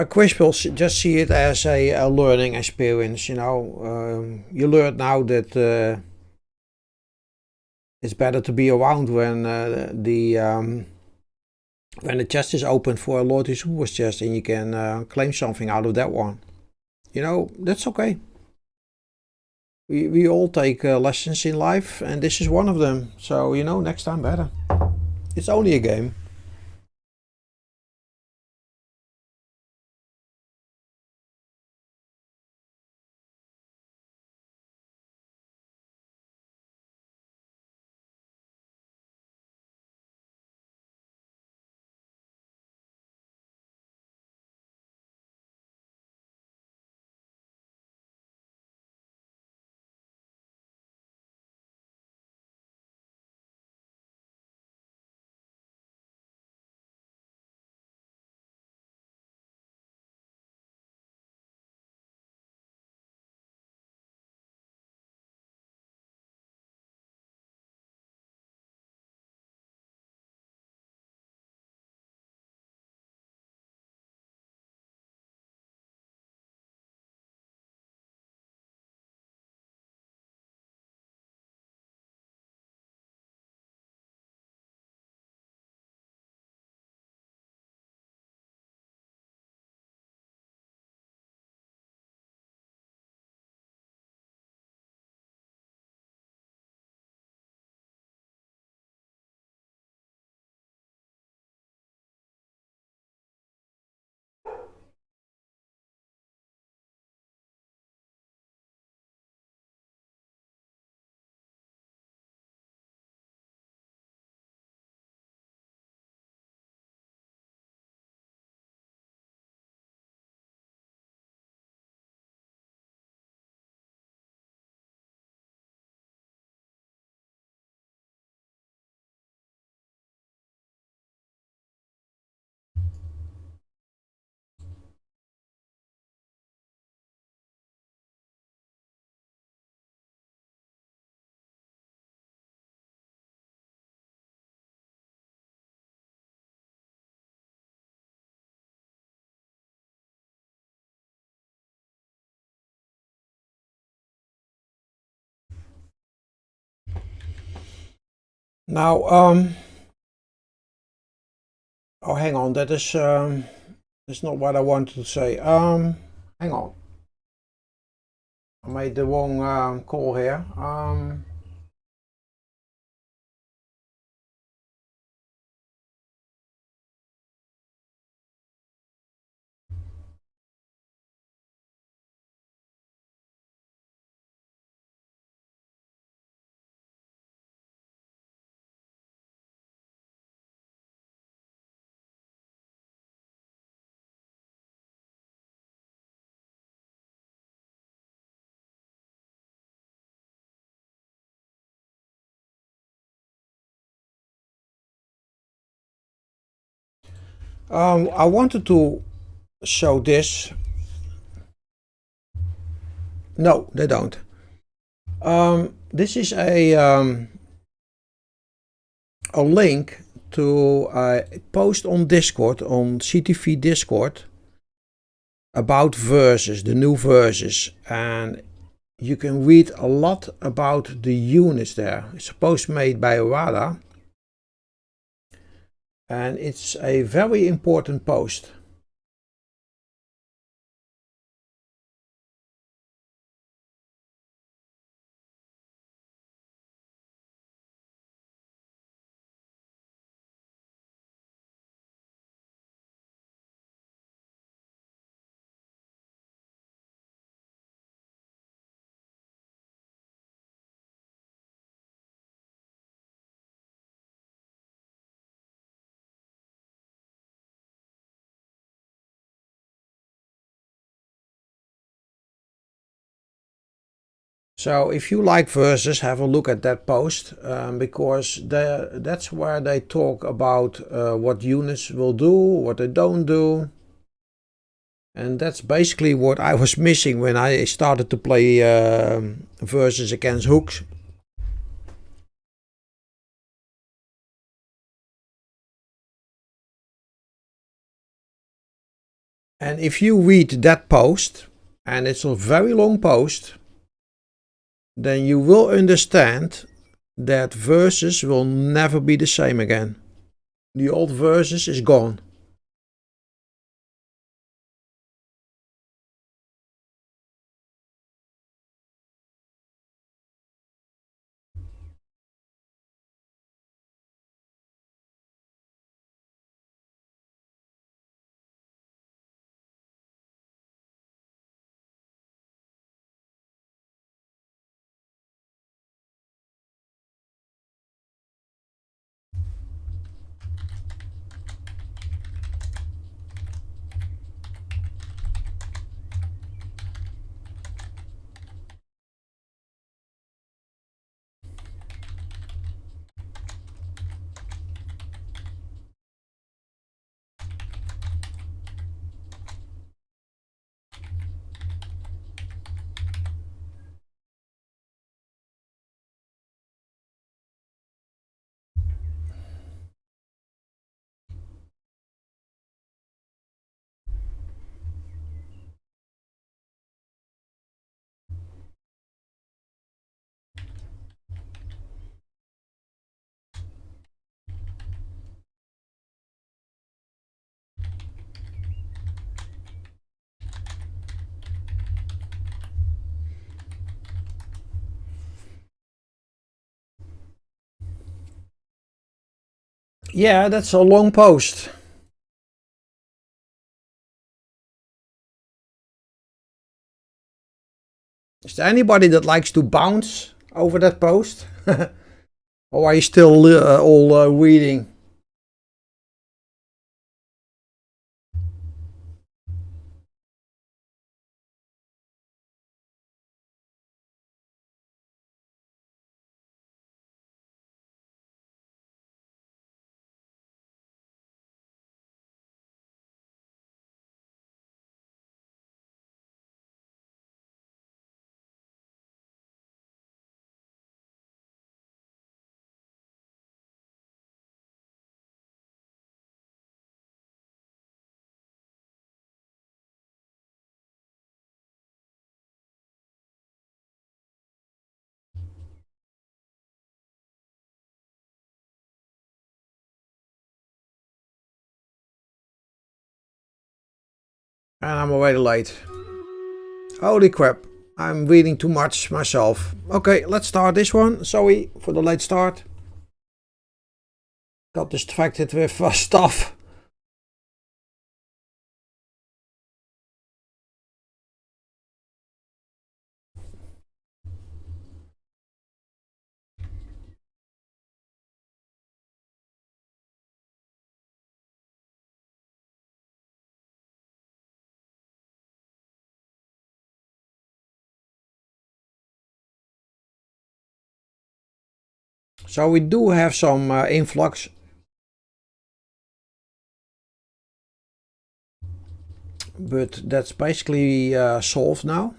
Quiz will just see it as a learning experience, you know. You learn now that it's better to be around when the chest is open for a Loyalty Super chest and you can claim something out of that one. You know, that's okay. We all take lessons in life, and this is one of them. So, you know, next time better. It's only a game. Now, oh, hang on, that's not what I wanted to say. Hang on, I made the wrong call here. I wanted to show this. No, they don't. This is a link to a post on Discord, on CTV Discord, about verses, the new verses, and you can read a lot about the units there. It's a post made by Rada, and it's a very important post. So if you like verses, have a look at that post, because that's where they talk about what units will do, what they don't do. And that's basically what I was missing when I started to play verses against hooks. And if you read that post, and it's a very long post, then you will understand that verses will never be the same again. The old verses is gone. Yeah, that's a long post. Is there anybody that likes to bounce over that post? Or are you still all reading? And I'm already late. Holy crap. I'm reading too much myself. Okay, let's start this one. Sorry for the late start. Got distracted with stuff. So we do have some influx. But that's basically solved now.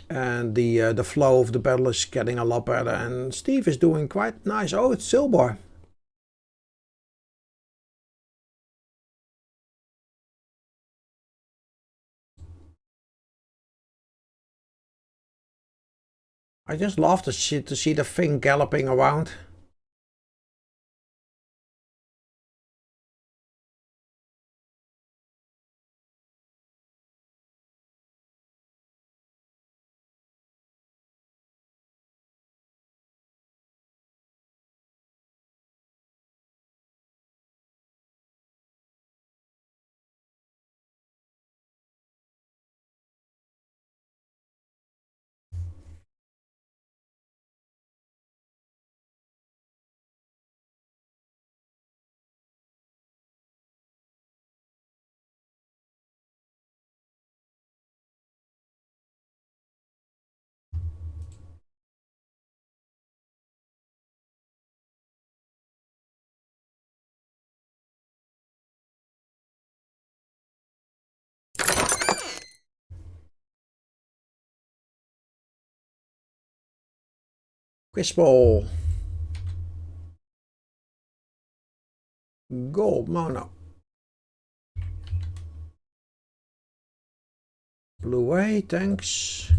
And the flow of the battle is getting a lot better. And Steve is doing quite nice. Oh, it's Silbar. I just love to see the thing galloping around. Quizball. Gold mono. Blue way, thanks.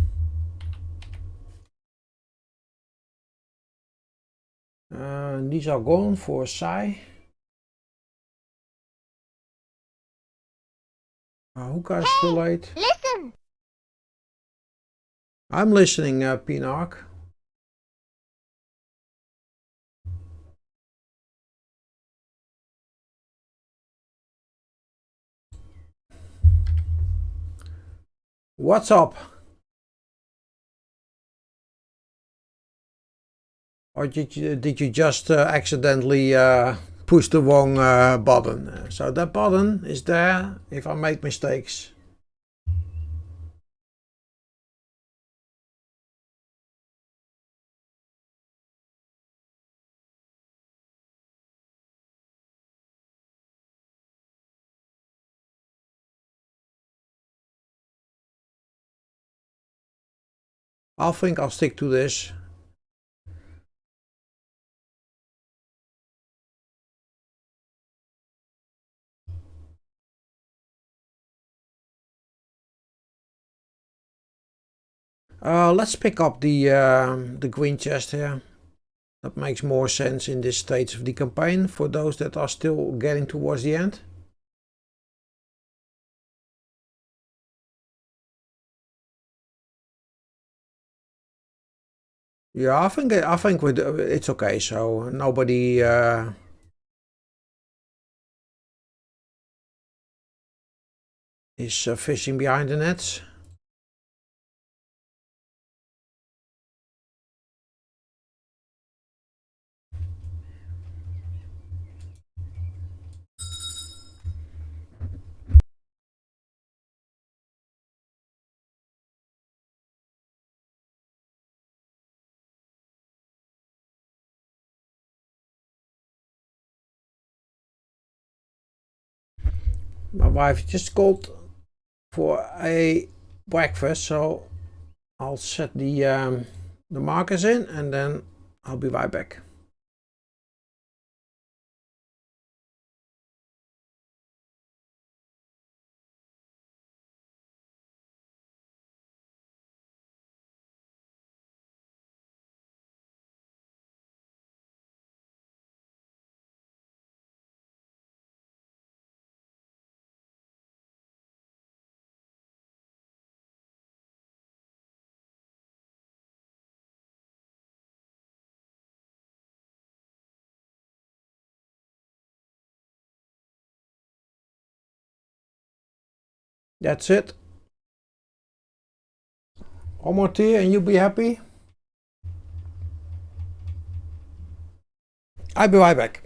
These are gone for Sai. Hookah is too late. Listen! I'm listening, Pinark. What's up? Or did you just accidentally push the wrong button? So that button is there if I make mistakes. I think I'll stick to this. Let's pick up the green chest here. That makes more sense in this stage of the campaign for those that are still getting towards the end. Yeah, I think it's okay. So nobody is fishing behind the nets. My wife just called for a breakfast, so I'll set the markers in and then I'll be right back. That's it. One more tea and you'll be happy. I'll be right back.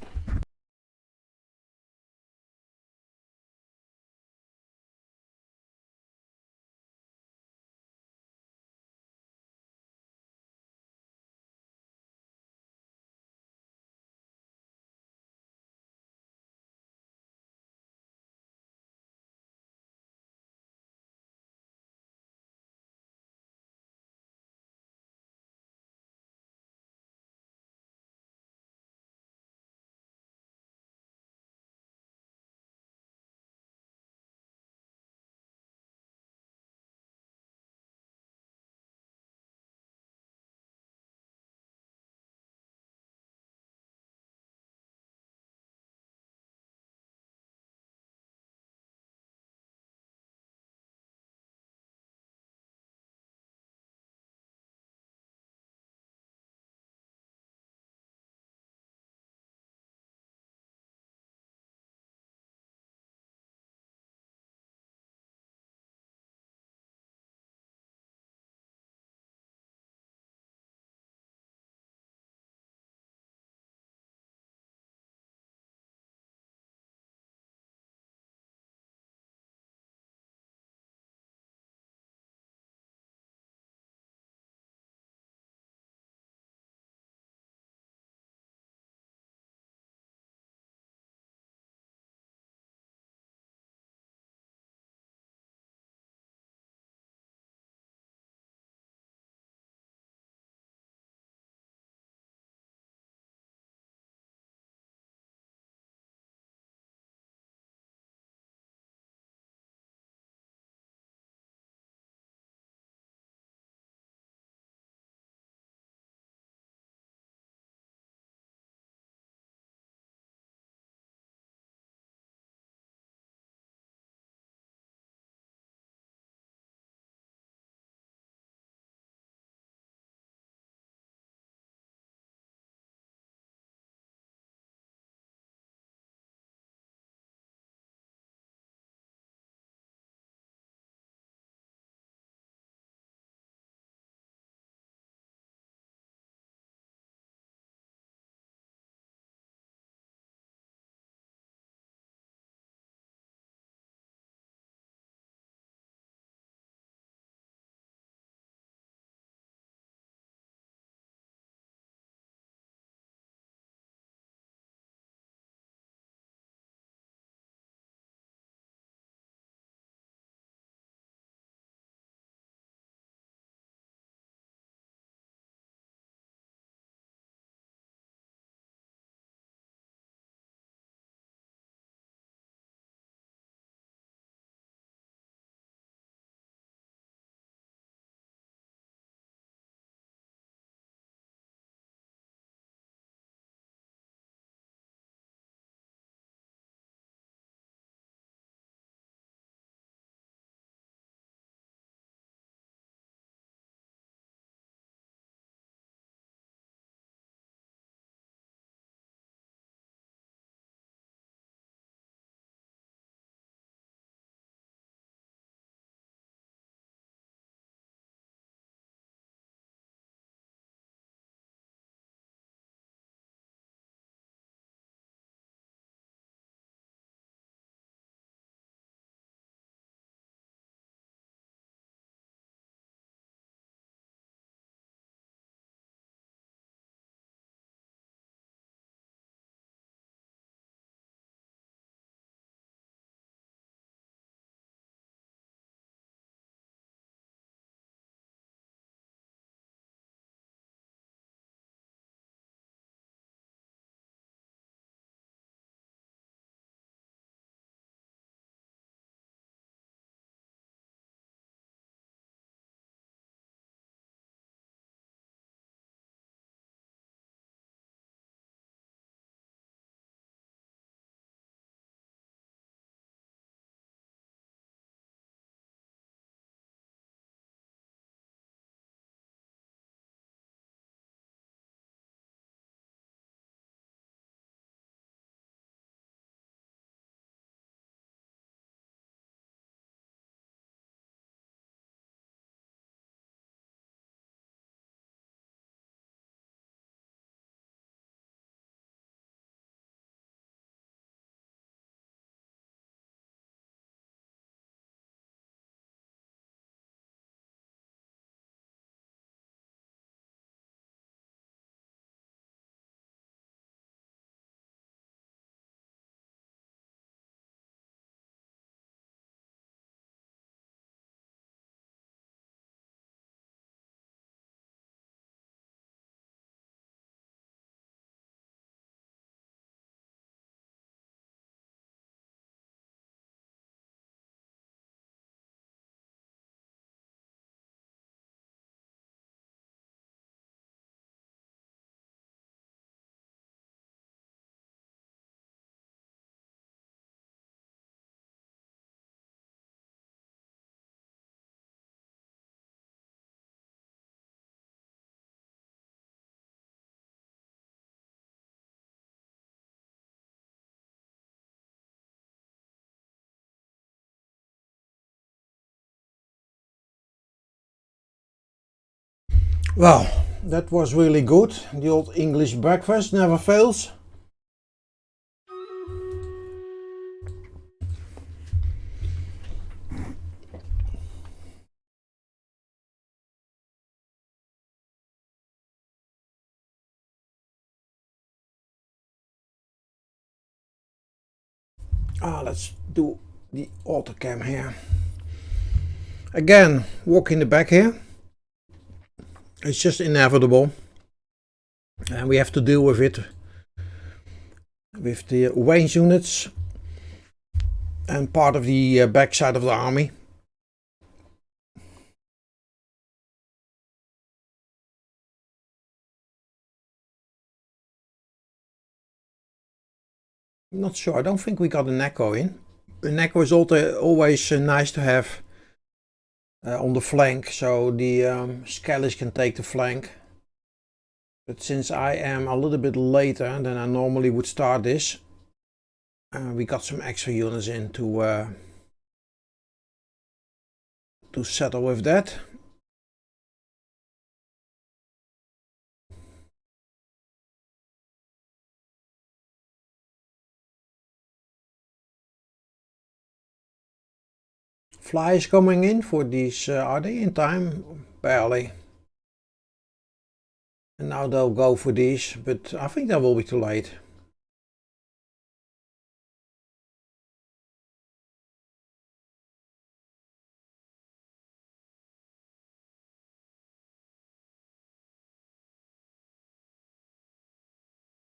Well, that was really good. The old English breakfast never fails. Let's do the autocam here. Again, walking the back here. It's just inevitable. And we have to deal with it. With the range units. And part of the backside of the army. Not sure. I don't think we got an echo in. An echo is always nice to have on the flank, so the Skellies can take the flank. But since I am a little bit later than I normally would start this, we got some extra units in to settle with that. Flies coming in for these, are they in time? Barely. And now they'll go for these, but I think that will be too late.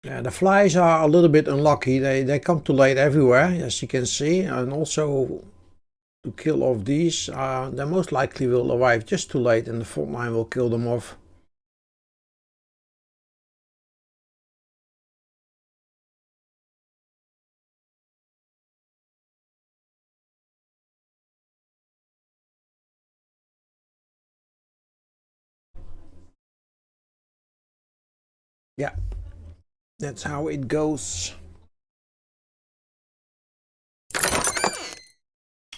Yeah, the flies are a little bit unlucky. They come too late everywhere, as you can see, and also to kill off these, they most likely will arrive just too late and the front line will kill them off. Yeah, that's how it goes.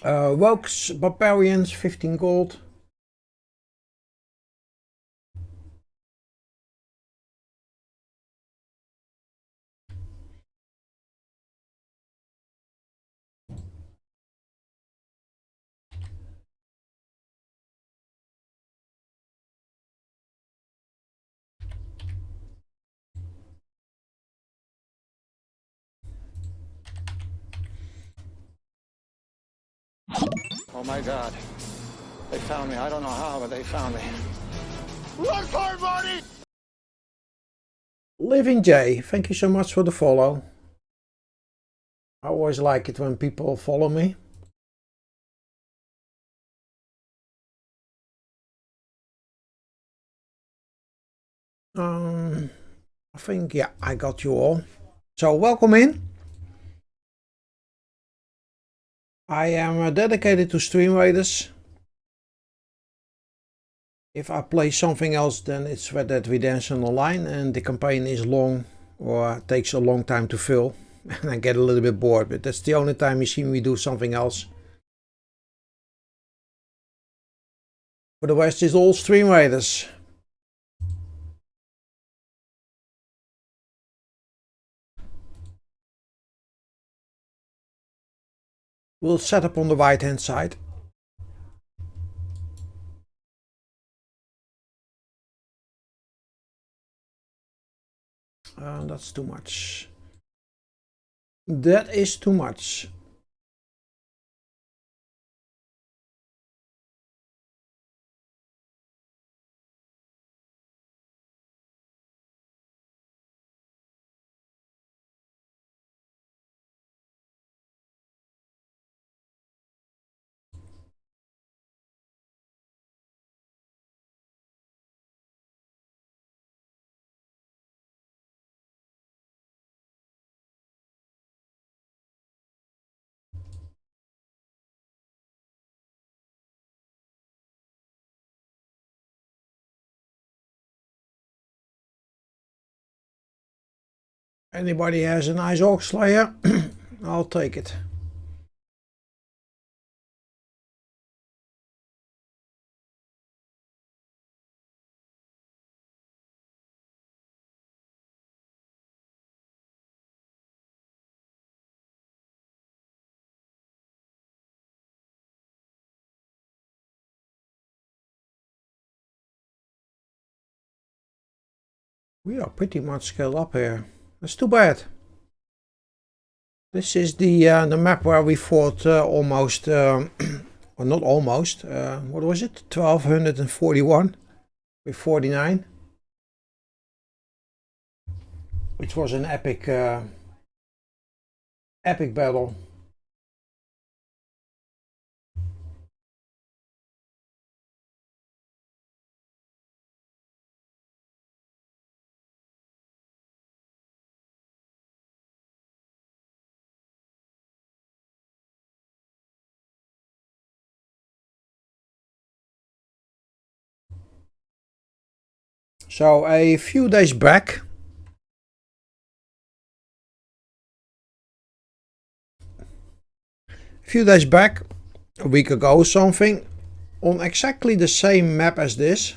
Rogues, Barbarians, 15 gold. Oh my God. They found me. I don't know how, but they found me. Run for it, Marty! Living J, thank you so much for the follow. I always like it when people follow me. I think, yeah, I got you all. So welcome in. I am dedicated to Stream Raiders. If I play something else, then it's Red Dead Redemption Online and the campaign is long or takes a long time to fill and I get a little bit bored, but that's the only time you see me do something else. For the rest is all Stream Raiders. We'll set up on the right hand side. That's too much. That is too much. Anybody has a nice Orc Slayer? I'll take it. We are pretty much scaled up here. That's too bad. This is the map where we fought almost, or not almost, what was it? 1241 with 49. Which was an epic epic battle. So a few days back, a week ago or something, on exactly the same map as this,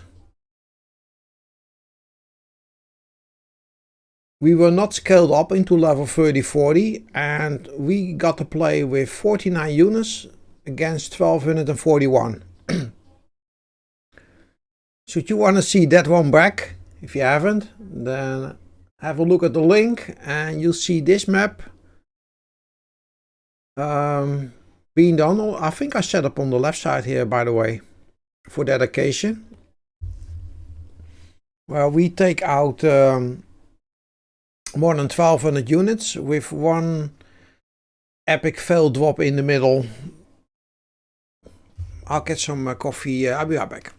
we were not scaled up into level 30-40 and we got to play with 49 units against 1241. Should you want to see that one back, if you haven't, then have a look at the link and you'll see this map being done. I think I set up on the left side here, by the way, for that occasion. Well, we take out more than 1200 units with one epic fail drop in the middle. I'll get some coffee. I'll be right back.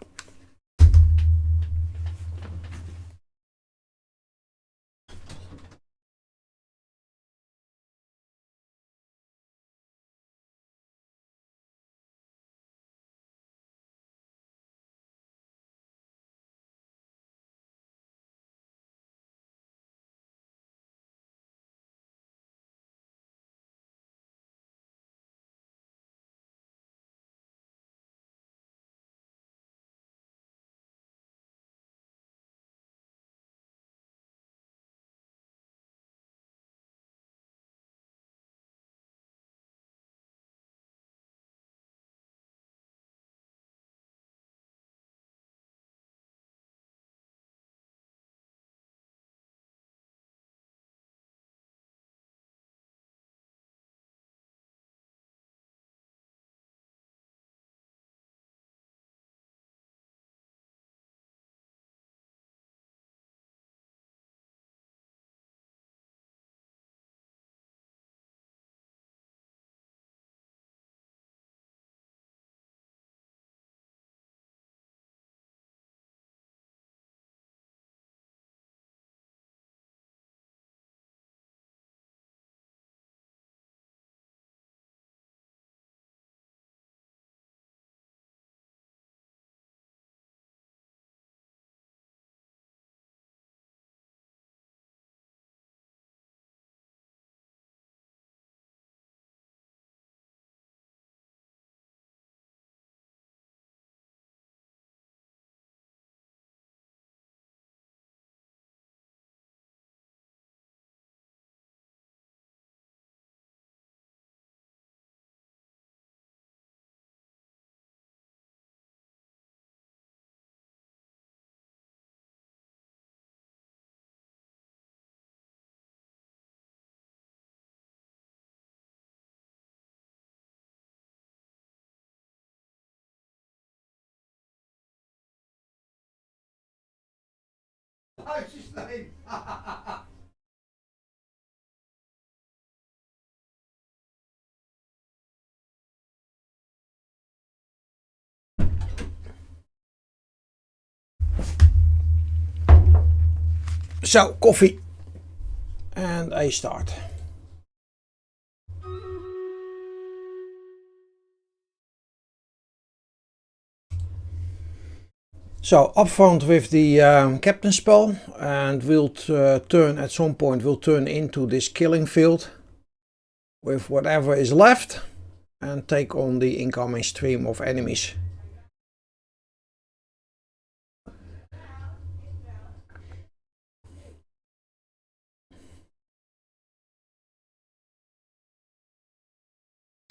So, coffee and a start. So up front with the captain spell, and we'll turn at some point, we'll turn into this killing field with whatever is left and take on the incoming stream of enemies.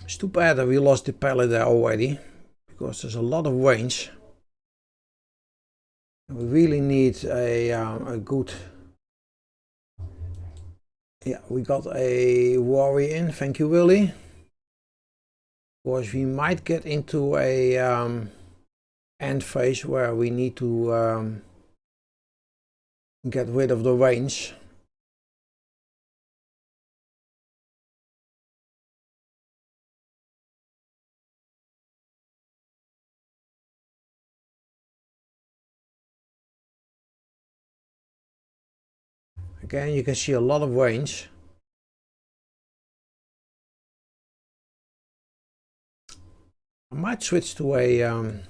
It's too bad that we lost the pallet there already, because there's a lot of range. We really need a good Yeah, we got a worry in. Thank you, Willie. Of course, we might get into a end phase where we need to get rid of the range. Again, you can see a lot of range. I might switch to a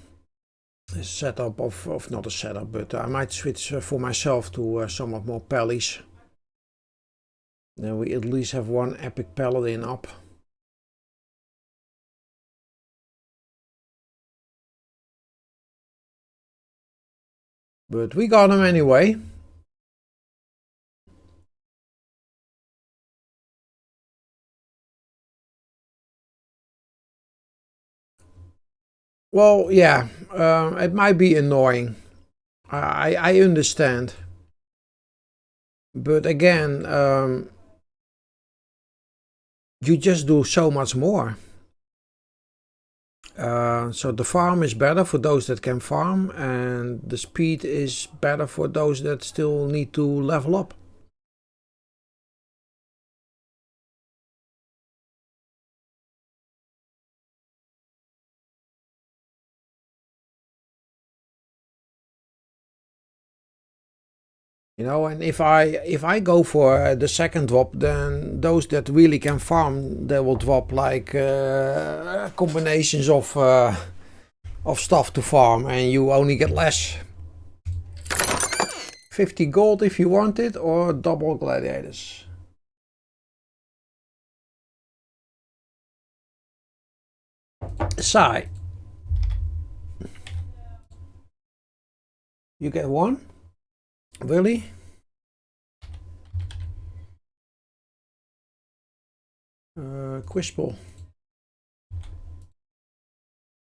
setup of not a setup, but I might switch for myself to somewhat more pallies. Then we at least have one epic paladin up. But we got him anyway. Well, yeah, it might be annoying. I understand. But again, you just do so much more. So the farm is better for those that can farm, and the speed is better for those that still need to level up. You know, and if I go for the second drop, then those that really can farm, they will drop like combinations of stuff to farm, and you only get less. 50 gold if you want it, or double gladiators. Sai, you get one? Really? Quisple.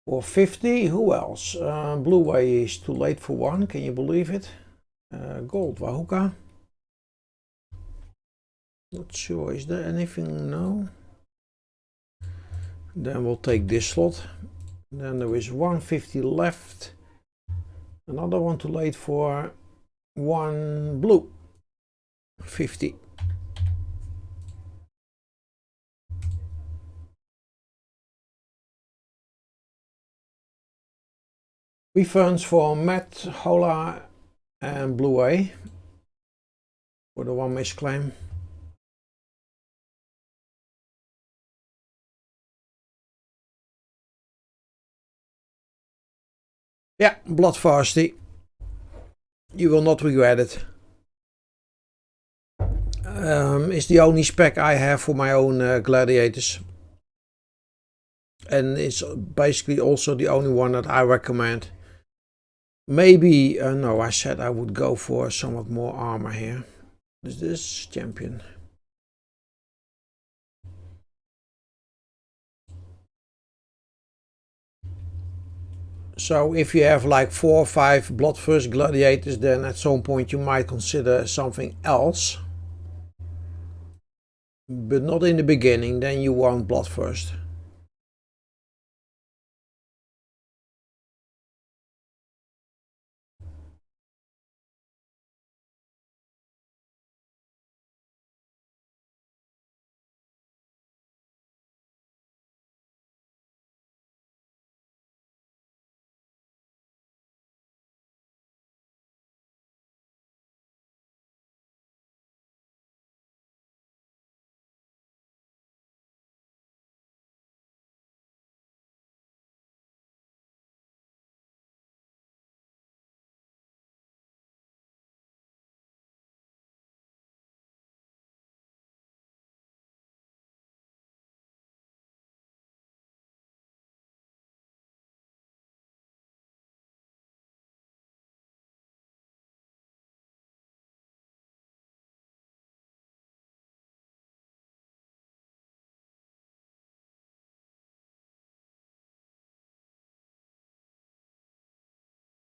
For 50, who else? Blue Way is too late for one, can you believe it? Gold, Wahuka. Not sure, is there anything? No. Then we'll take this slot. Then there is 150 left. Another one too late for one blue. 50. Refunds for Matt, Hola and Blue Way for the one misclaim. Yeah, Bloodthirsty. You will not regret it. It's the only spec I have for my own gladiators. And it's basically also the only one that I recommend. Maybe, no, I said I would go for somewhat more armor here. Is this champion? So if you have like 4 or 5 Bloodthirst gladiators, then at some point you might consider something else. But not in the beginning, then you want Bloodthirst.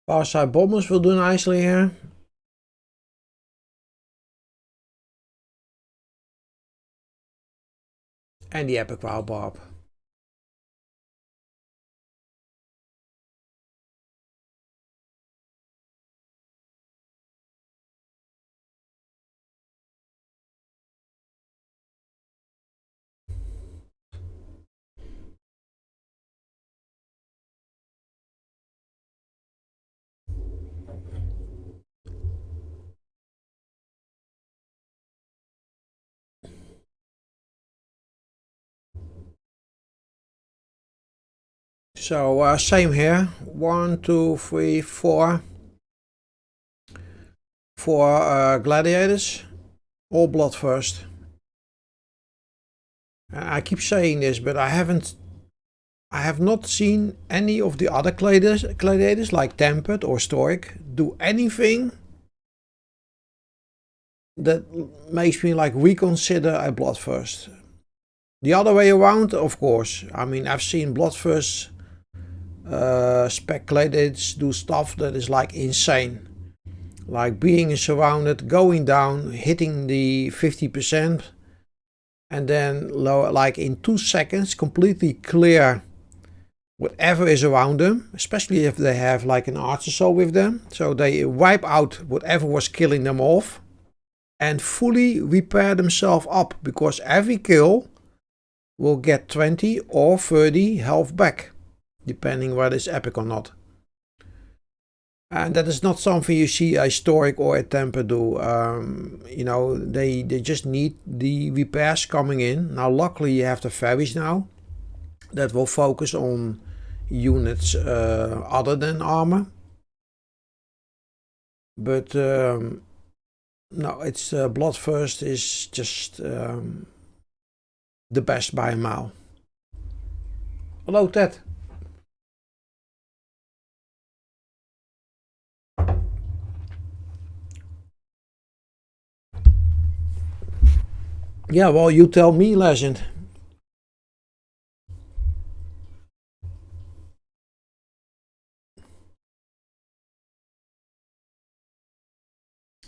Fireside Bombers will do nicely here. En die heb ik wel, Bob. So same here. 1, 2, 3, 4. 4 gladiators. All blood first. I keep saying this, but I have not seen any of the other gladiators like Tempered or Stoic do anything that makes me like reconsider a Bloodthirst. The other way around, of course. I mean, I've seen Bloodthirst spec gladiators do stuff that is like insane. Like being surrounded, going down, hitting the 50%, and then like in 2 seconds completely clear whatever is around them, especially if they have like an archer soul with them. So they wipe out whatever was killing them off and fully repair themselves up, because every kill will get 20 or 30 health back, depending whether it's epic or not. And that is not something you see a Stoic or a Temper do. You know, they just need the repairs coming in. Now luckily you have the fairies now that will focus on units other than armor. But no, it's Bloodthirst is just the best by a mile. Hello, Ted. Yeah, well, you tell me, Legend.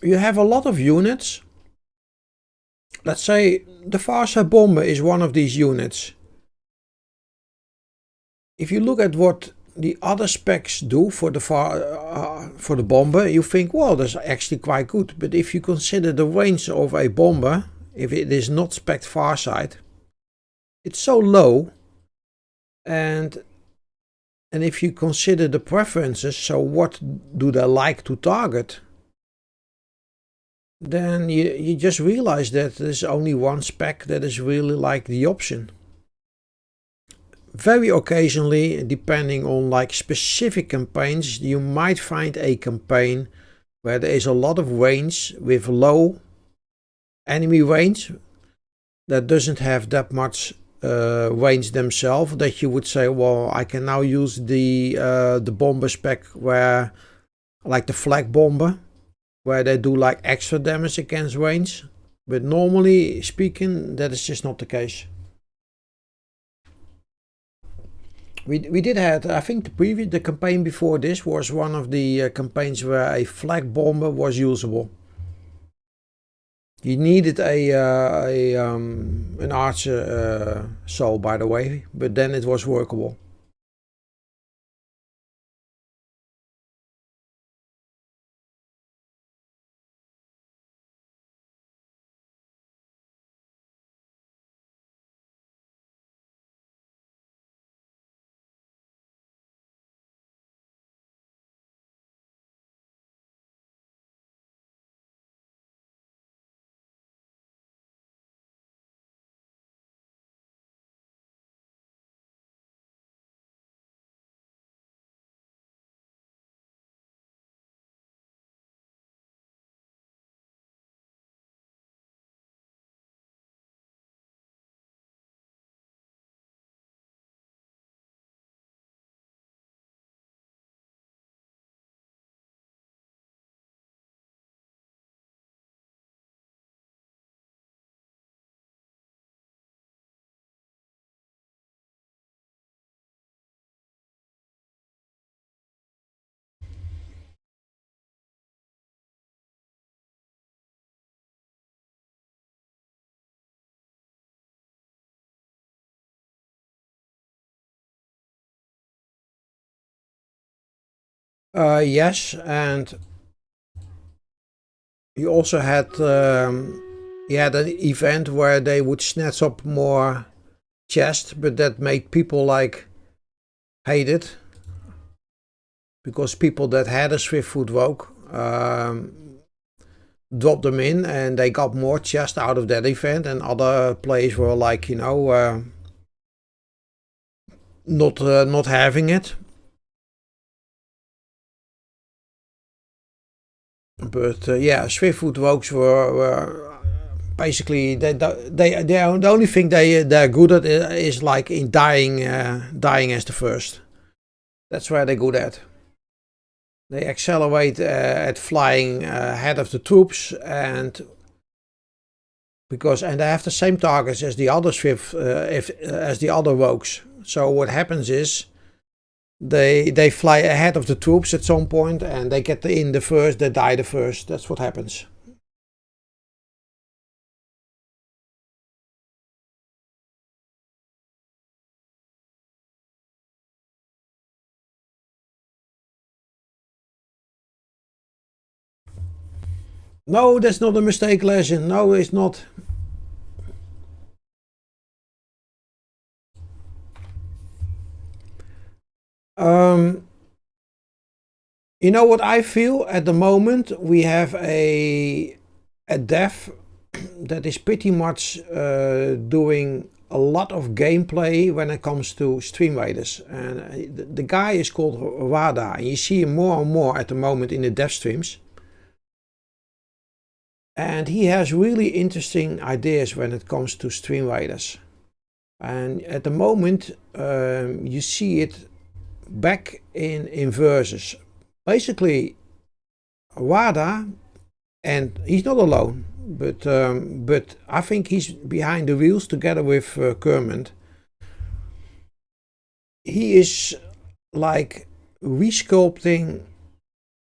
You have a lot of units. Let's say the Farsight Bomber is one of these units. If you look at what the other specs do for the bomber, you think, well, that's actually quite good. But if you consider the range of a bomber, if it is not spec Farsight, it's so low. And if you consider the preferences, so what do they like to target, then you just realize that there's only one spec that is really like the option. Very occasionally, depending on like specific campaigns, you might find a campaign where there is a lot of range with low enemy range that doesn't have that much range themselves, that you would say, well, I can now use the bomber spec where, like the flag bomber, where they do like extra damage against range. But normally speaking, that is just not the case. We did have, I think the campaign before this was one of the campaigns where a flag bomber was usable. You needed an archer soul, by the way, but then it was workable. Yes, and you also had an event where they would snatch up more chest, but that made people like hate it because people that had a Swiftfoot Vogue dropped them in and they got more chest out of that event, and other players were like, not having it. But yeah, Swiftfoot Vogues were basically the only thing they're good at is like in dying as the first. That's where they're good at. They accelerate at flying ahead of the troops, and they have the same targets as the other as the other Vogues. So what happens is they fly ahead of the troops at some point, and they get in the first, they die the first. That's what happens. No, that's not a mistake, Legend. No, it's not. You know what I feel at the moment? We have a dev that is pretty much doing a lot of gameplay when it comes to Stream Raiders. And the guy is called Wada, and you see him more and more at the moment in the dev streams. And he has really interesting ideas when it comes to Stream Raiders. And at the moment, you see it back in Versus. Basically, Wada, and he's not alone, but I think he's behind the wheels together with Kermit. He is like resculpting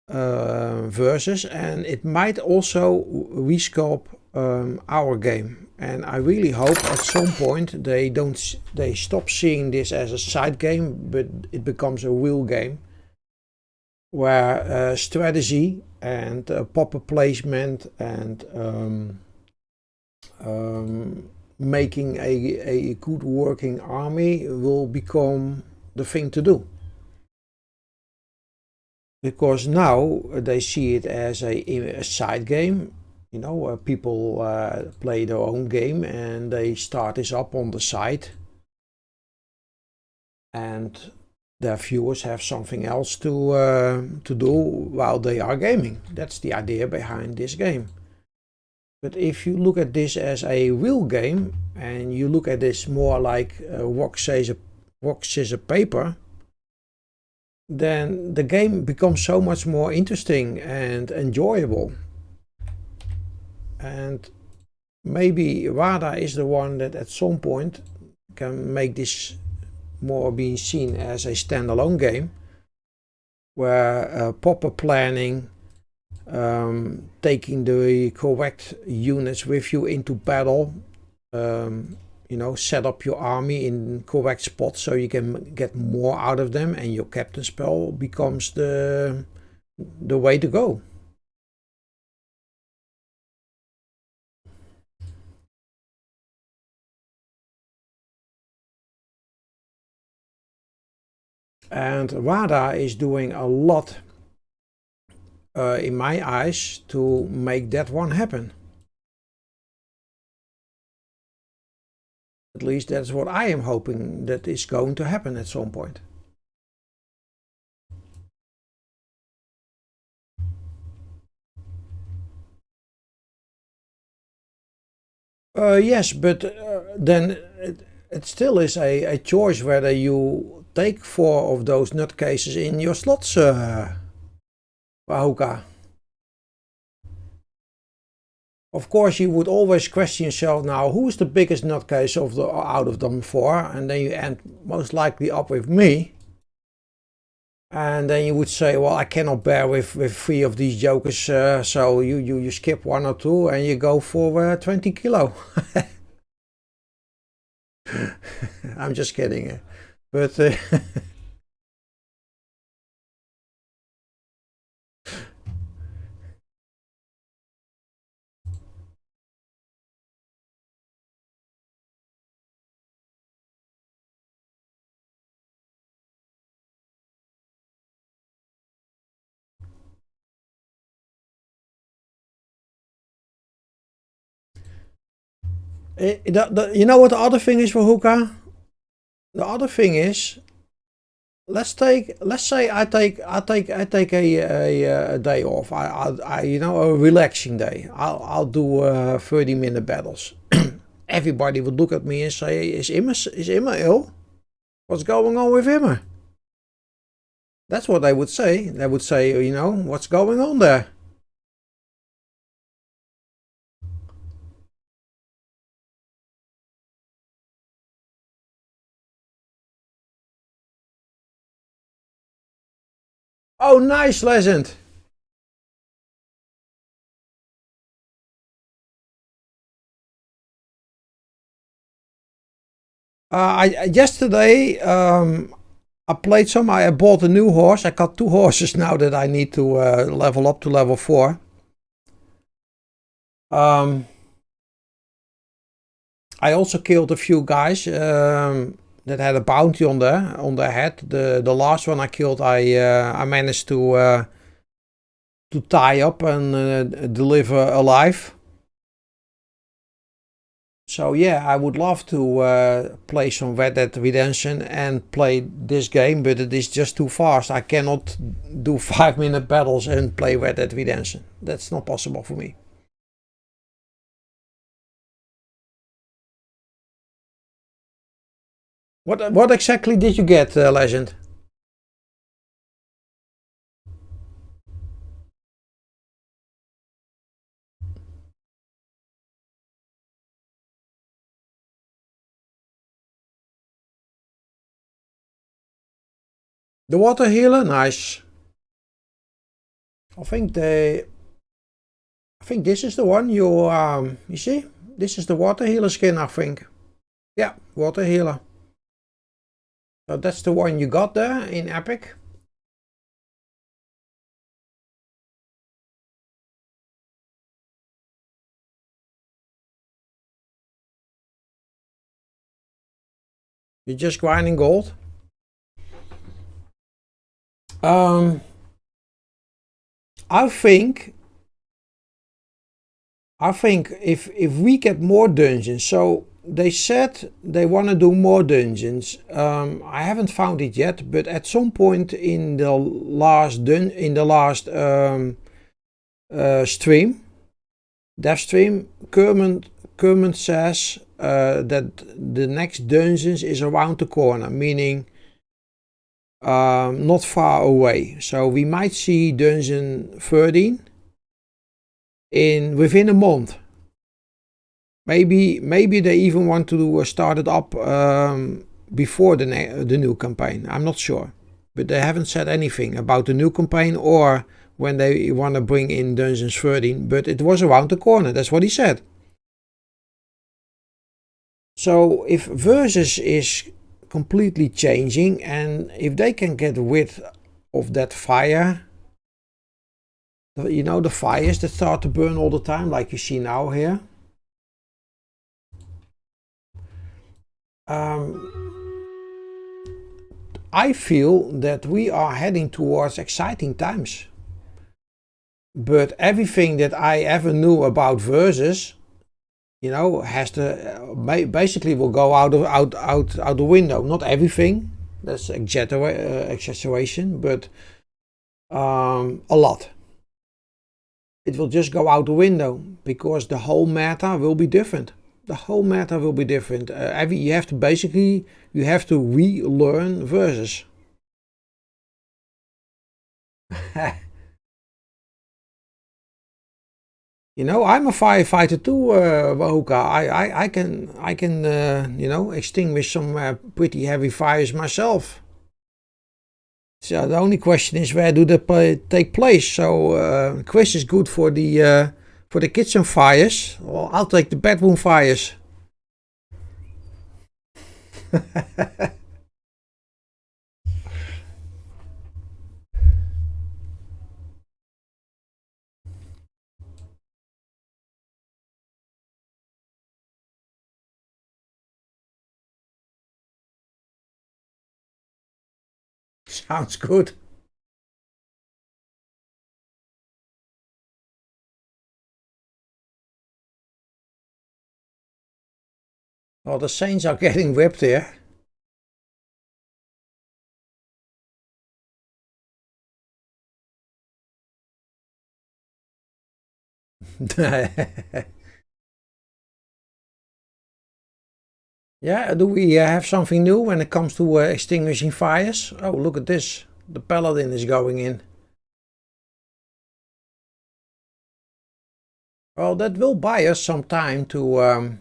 Versus, and it might also resculpt our game. And I really hope at some point they stop seeing this as a side game, but it becomes a real game where strategy and popper placement and making a good working army will become the thing to do. Because now they see it as a side game, where people play their own game and they start this up on the side, and their viewers have something else to do while they are gaming. That's the idea behind this game. But if you look at this as a real game, and you look at this more like rock, scissors, paper, then the game becomes so much more interesting and enjoyable. And maybe Wada is the one that at some point can make this more being seen as a standalone game, where proper planning, taking the correct units with you into battle, set up your army in correct spots so you can get more out of them, and your captain spell becomes the way to go. And Wada is doing a lot, in my eyes, to make that one happen. At least that's what I am hoping that is going to happen at some point. Yes, but then it still is a choice whether you take 4 of those nutcases in your slots, Wahuka. Of course, you would always question yourself now, who is the biggest nutcase out of them 4? And then you end most likely up with me. And then you would say, well, I cannot bear with 3 of these jokers, so you skip 1 or 2 and you go for 20 kilo. I'm just kidding. But You know what the other thing is for hookah? The other thing is, let's say I take a day off. I you know, a relaxing day. I'll do 30-minute battles. Everybody would look at me and say, is Immer ill? What's going on with Immer? That's what they would say. They would say, you know, what's going on there? Oh, nice, Legend. Yesterday I played some. I bought a new horse. I got 2 horses now that I need to level up to level 4. I also killed a few guys that had a bounty on their head. The last one I killed, I managed to tie up and deliver alive. So yeah, I would love to play some Red Dead Redemption and play this game, but it is just too fast. I cannot do 5-minute battles and play Red Dead Redemption. That's not possible for me. What exactly did you get, Legend? The water healer, nice. I think this is the one you see? This is the water healer skin, I think. Yeah, water healer. So that's the one you got there in Epic. You're just grinding gold. I think if we get more dungeons, so they said they want to do more dungeons. I haven't found it yet, but at some point in the last stream, dev stream, Kermit says that the next dungeons is around the corner, meaning not far away. So we might see dungeon 13 within a month. Maybe they even want to start it up before the new campaign. I'm not sure, but they haven't said anything about the new campaign or when they want to bring in Dungeons 13. But it was around the corner. That's what he said. So if Versus is completely changing and if they can get rid of that fire, you know, the fires that start to burn all the time, like you see now here. I feel that we are heading towards exciting times. But everything that I ever knew about Versus, you know, has to basically will go out the window. Not everything, that's exaggeration, but a lot. It will just go out the window because the whole meta will be different. The whole meta will be different. You have to relearn Versus. You know, I'm a firefighter too, Wahuka. I can you know, extinguish some pretty heavy fires myself. So the only question is where do they take place? So Chris is good for the kitchen fires. Well, I'll take the bedroom fires. Sounds good. Oh, the Saints are getting whipped here. Yeah, do we have something new when it comes to extinguishing fires? Oh, look at this. The Paladin is going in. Well, that will buy us some time to...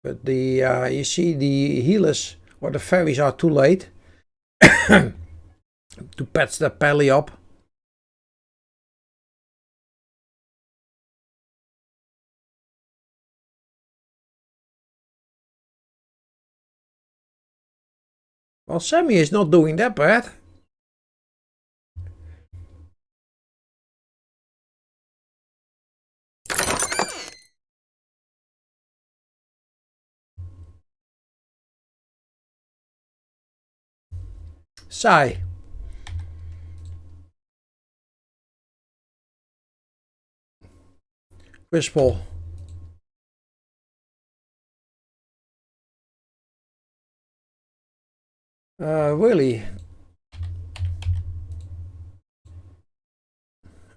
but the you see the healers or the fairies are too late to patch the pally up. Well, Sammy is not doing that bad. Sai. Crispal. Really?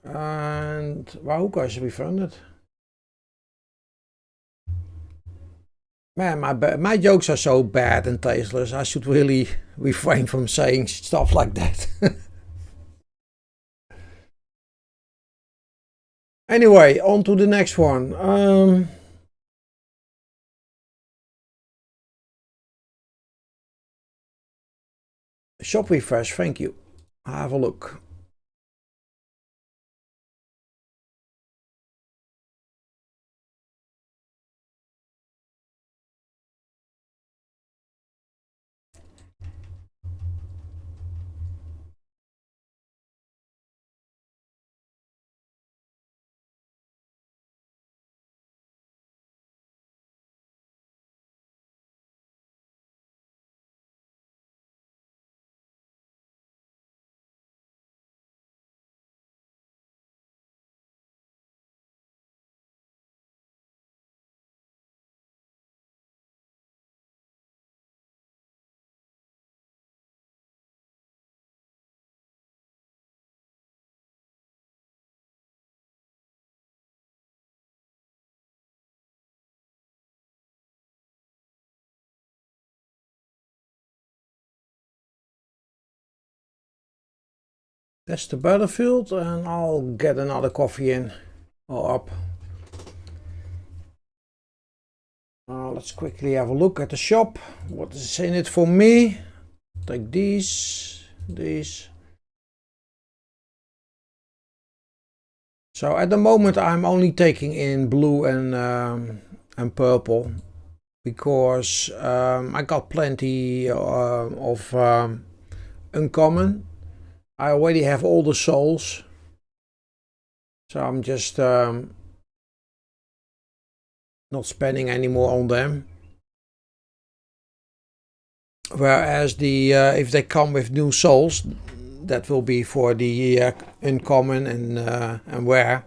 And Wahuka is refunded. Man, my jokes are so bad and tasteless. I should really refrain from saying stuff like that. Anyway, on to the next one. Shop refresh, thank you. Have a look. That's the battlefield, and I'll get another coffee in or up. Let's quickly have a look at the shop. What is in it for me? Take these. So at the moment I'm only taking in blue and purple because I got plenty of uncommon. I already have all the souls, so I'm just not spending any more on them. Whereas the if they come with new souls, that will be for the uncommon and rare,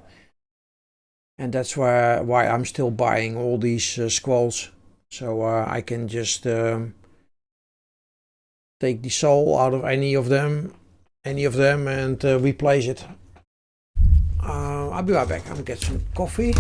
and that's why I'm still buying all these scrolls, so I can just take the soul out of any of them, and replace it. I'll be right back. I'm gonna get some coffee.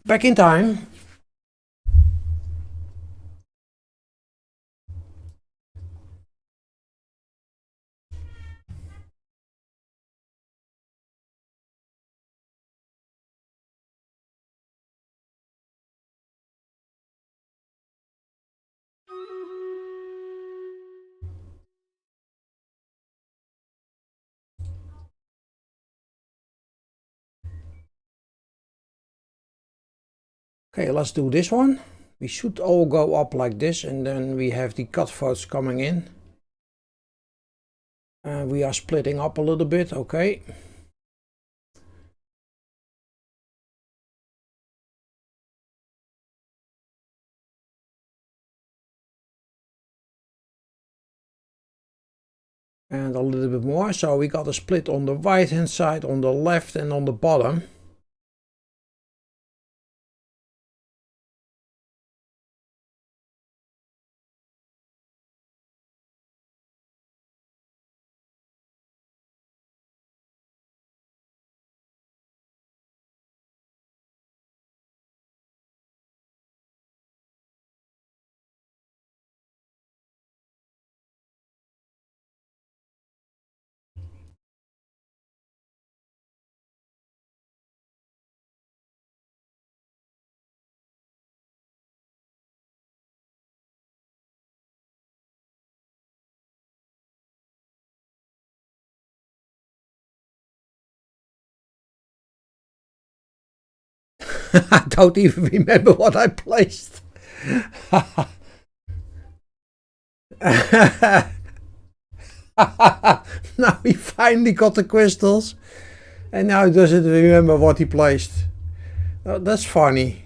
Back in time. Okay, let's do this one. We should all go up like this, and then we have the cut votes coming in. We are splitting up a little bit, okay. And a little bit more, so we got a split on the right hand side, on the left and on the bottom. I don't even remember what I placed. Now he finally got the crystals, and now he doesn't remember what he placed. Oh, that's funny.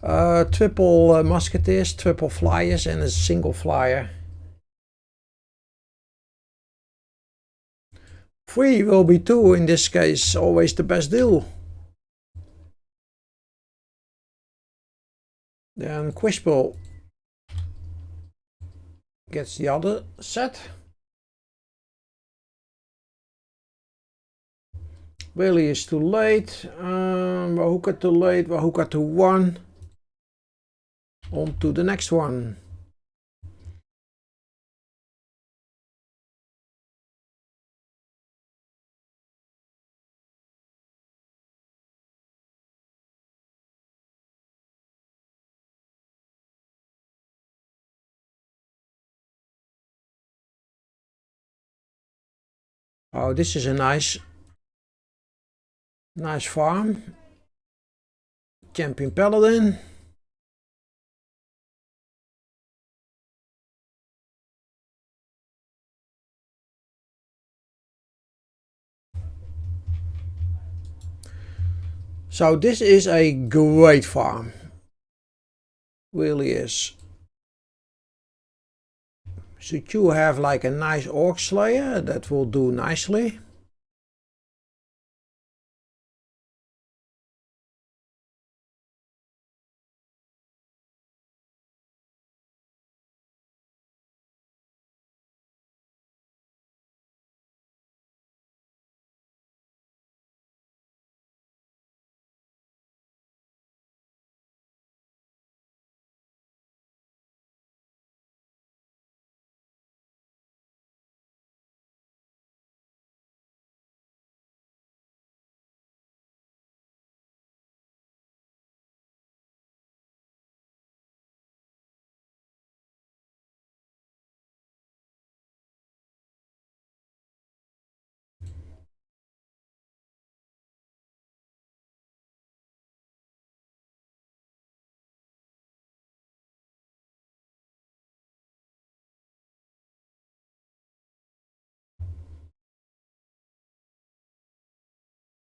Triple musketeers, triple flyers, and a single flyer. 3 will be 2 in this case, always the best deal. Then Quishball gets the other set. Really is too late. Wahuka too late. Wahuka to 1. On to the next one. Oh, this is a nice farm. Champion Paladin. So this is a great farm. Really is. Should you have like a nice Orc Slayer, that will do nicely.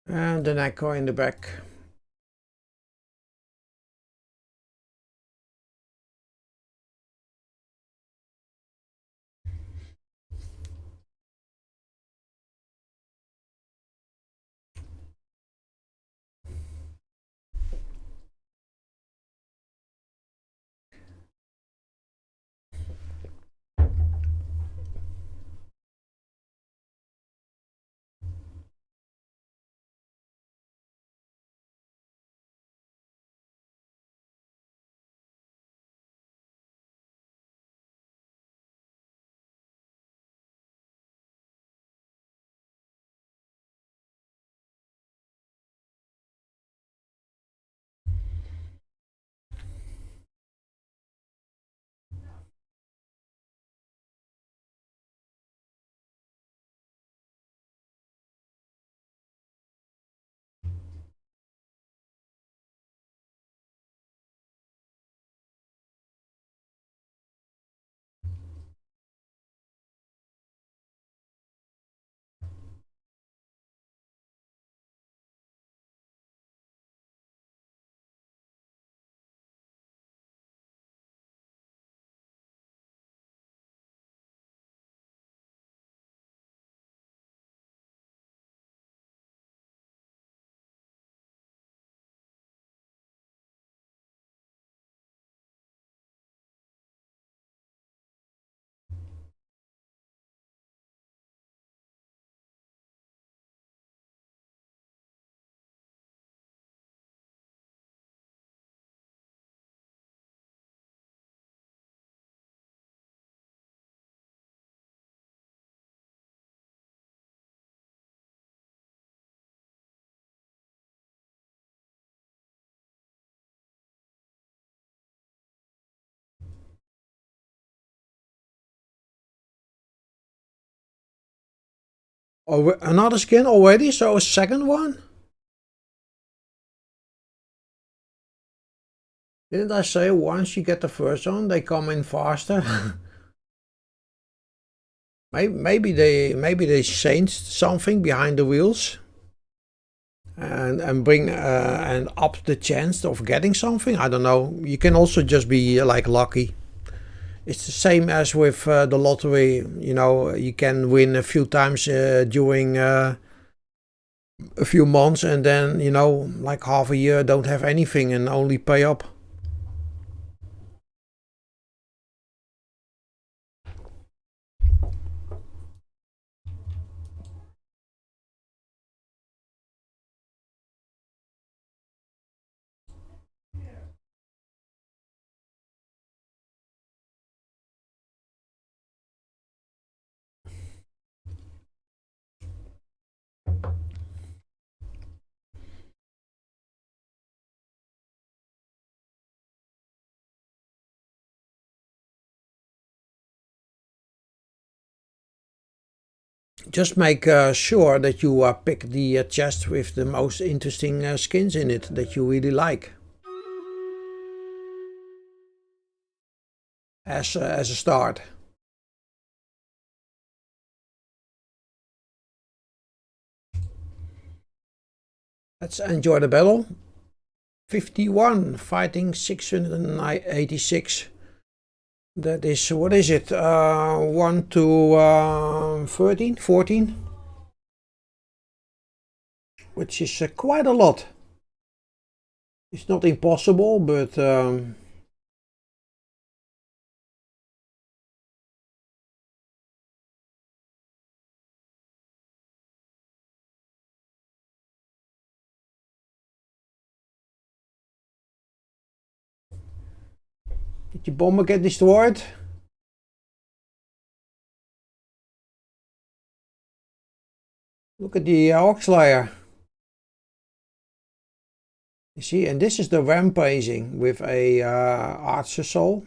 And then I go in the back. Oh, another skin already? So a second one? Didn't I say once you get the first one, they come in faster? maybe they changed something behind the wheels and bring and up the chance of getting something. I don't know. You can also just be like lucky. It's the same as with the lottery. You know, you can win a few times during a few months, and then, you know, like half a year don't have anything and only pay up. Just make sure that you pick the chest with the most interesting skins in it that you really like. As a start. Let's enjoy the battle. 51 fighting 686. That is, what is it? 1 to 13, 14? Which is quite a lot. It's not impossible, but did your bomber get destroyed? Look at the Orc Slayer. You see, and this is the rampaging with a Archer Soul,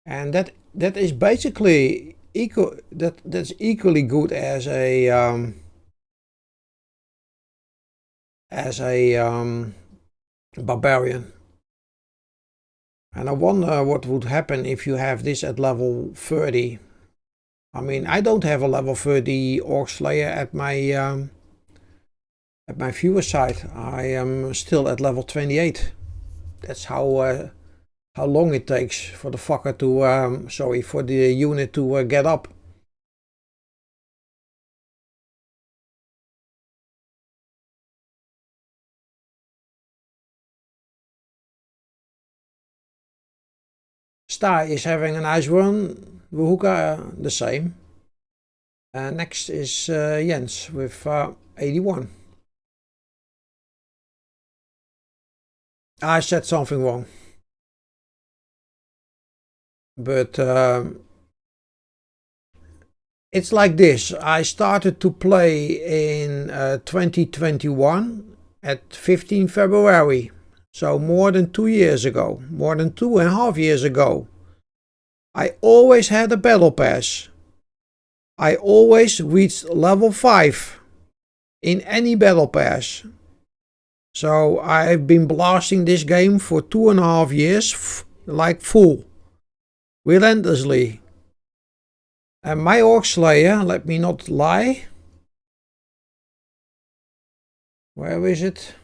and that is basically equal. That's equally good as a barbarian. And I wonder what would happen if you have this at level 30. I mean, I don't have a level 30 Orc Slayer at my viewer side. I am still at level 28. That's how long it takes for the fucker to sorry, for the unit to get up. Star is having a nice run. Wuhuka the same. Next is Jens with 81. I said something wrong. But it's like this. I started to play in 2021 at 15 February. So more than 2 years ago. More than 2.5 years ago. I always had a battle pass. I always reached level 5 in any battle pass. So I've been blasting this game for 2.5 years like full. Relentlessly. And my Orc Slayer, let me not lie. Where is it?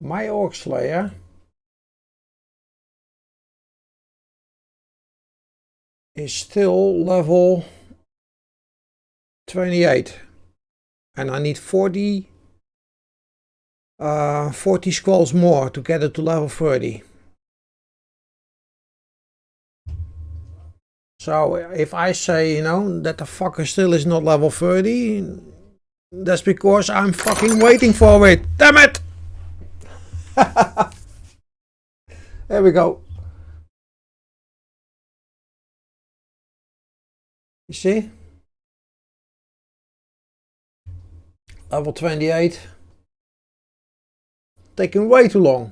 My Orc Slayer is still level 28. And I need 40 scrolls more to get it to level 30. So if I say, you know, that the fucker still is not level 30, that's because I'm fucking waiting for it. Damn it! There we go. You see? Level 28. Taking way too long.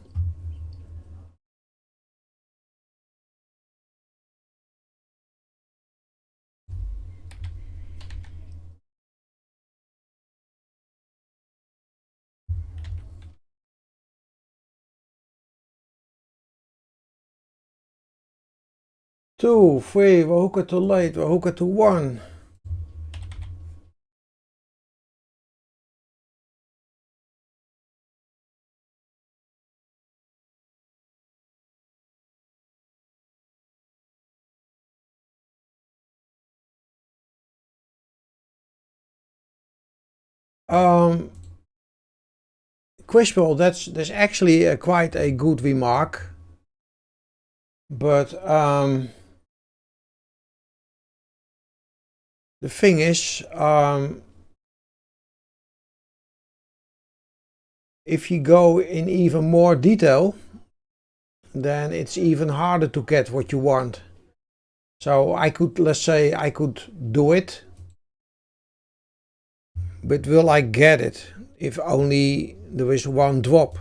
2, 3, we hoeken too late, we hoeken to 1. Quizball, that's actually quite a good remark, but the thing is, if you go in even more detail, then it's even harder to get what you want. So I could, let's say, I could do it, but will I get it if only there is one drop?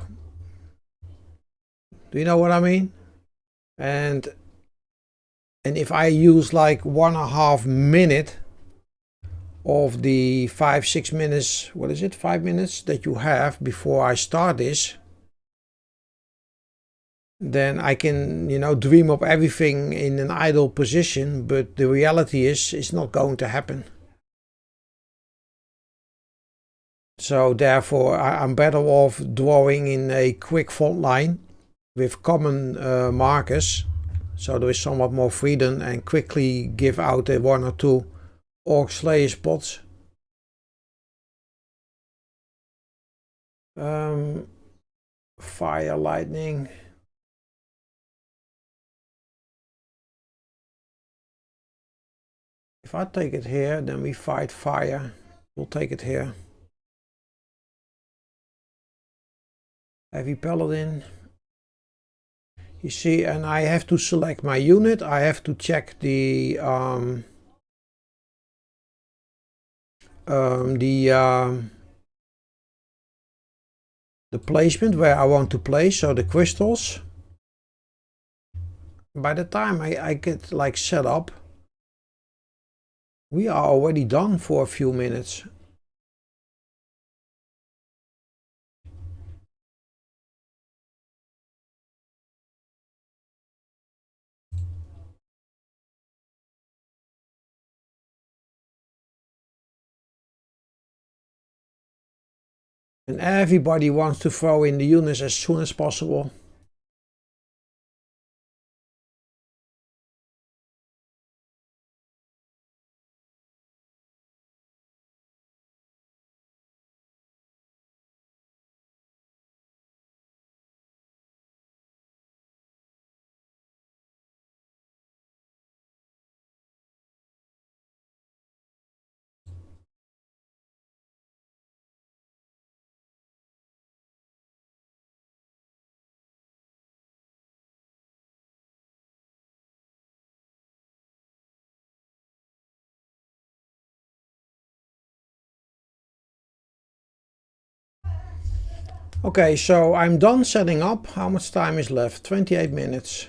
Do you know what I mean? And if I use like 1.5 minute of the 5-6 minutes, what is it, 5 minutes that you have before I start this, then I can, you know, dream up everything in an idle position, but the reality is it's not going to happen. So therefore I'm better off drawing in a quick font line with common markers, so there is somewhat more freedom, and quickly give out a 1 or 2 Orc Slayer spots. Fire, lightning. If I take it here, then we fight fire. We'll take it here. Heavy paladin. You see, and I have to select my unit. I have to check the placement where I want to place, so the crystals. By the time I get like set up, we are already done for a few minutes. And everybody wants to throw in the units as soon as possible. Okay, so I'm done setting up. How much time is left? 28 minutes.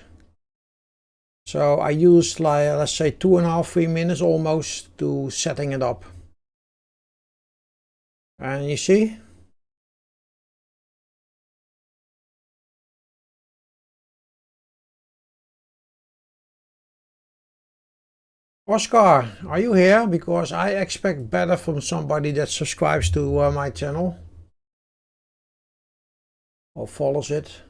So I used, like, let's say 2.5, 3 minutes almost to setting it up. And you see? Oscar, are you here? Because I expect better from somebody that subscribes to my channel or follows it.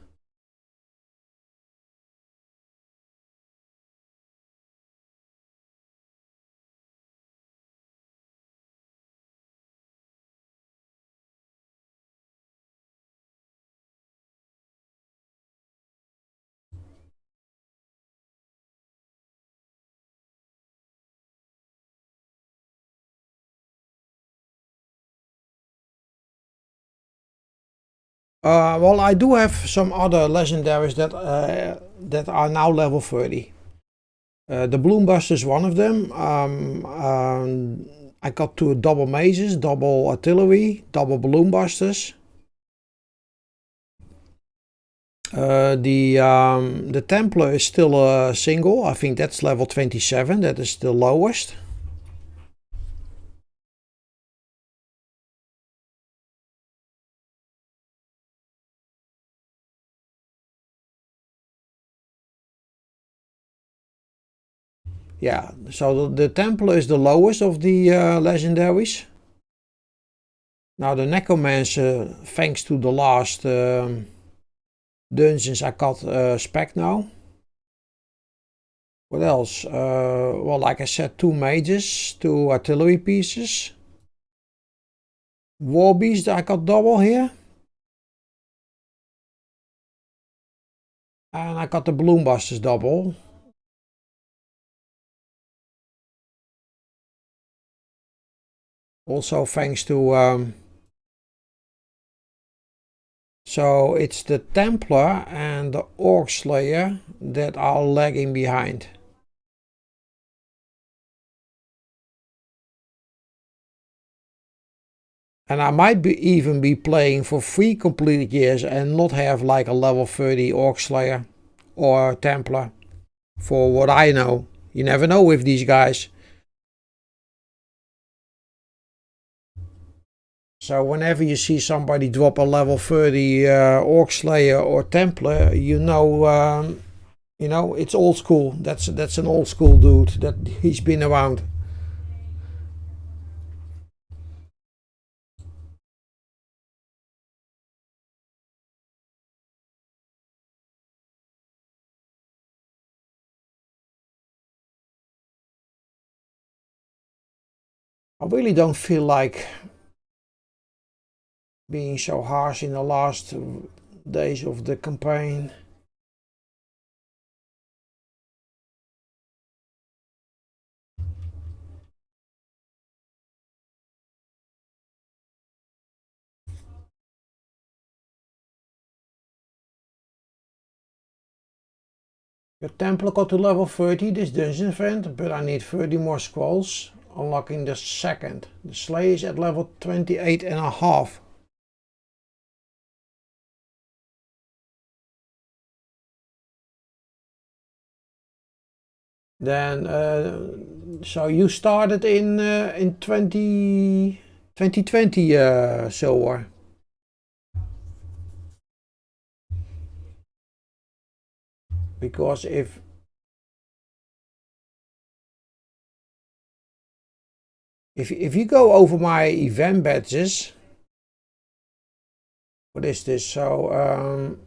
Well, I do have some other legendaries that are now level 30. The Bloombuster is one of them. I got 2 double mazes, double artillery, double Balloonbusters. The Templar is still a single. I think that's level 27. That is the lowest. Yeah, so the Templar is the lowest of the legendaries. Now the Necromancer, thanks to the last dungeons, I got spec now. What else? Well, like I said, 2 mages, 2 artillery pieces. Warbeast, I got double here. And I got the Balloonbusters double. Also thanks to... so it's the Templar and the Orc Slayer that are lagging behind. And I might even be playing for 3 completed years and not have like a level 30 Orc Slayer or Templar. For what I know. You never know with these guys. So whenever you see somebody drop a level 30 Orc Slayer or Templar, you know it's old school. That's an old school dude. That he's been around. I really don't feel like being so harsh in the last days of the campaign. Your Templar got to level 30 this dungeon event, but I need 30 more scrolls, unlocking the second. The Slayer is at level 28.5. Then, so you started in 2020, Silver. Because if you go over my event badges, what is this? So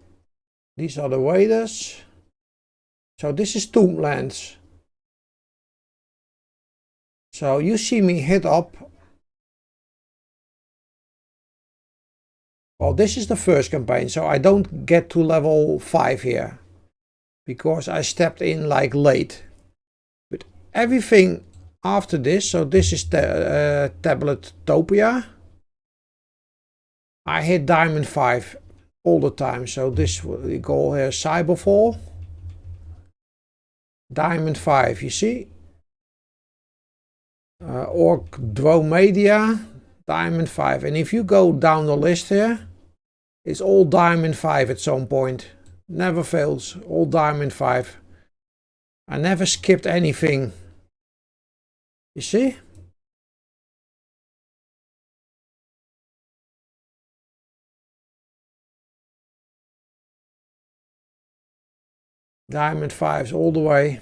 these are the Raiders. So this is Tomblands. So you see me hit up. Well, this is the first campaign, so I don't get to level 5 here. Because I stepped in like late. But everything after this, so this is the Tabletopia. I hit Diamond 5 all the time. So this we call here Cyberfall. Diamond 5, you see? Orc Dromedia, Diamond 5. And if you go down the list here, it's all Diamond 5 at some point. Never fails, all Diamond 5. I never skipped anything. You see? Diamond 5s all the way.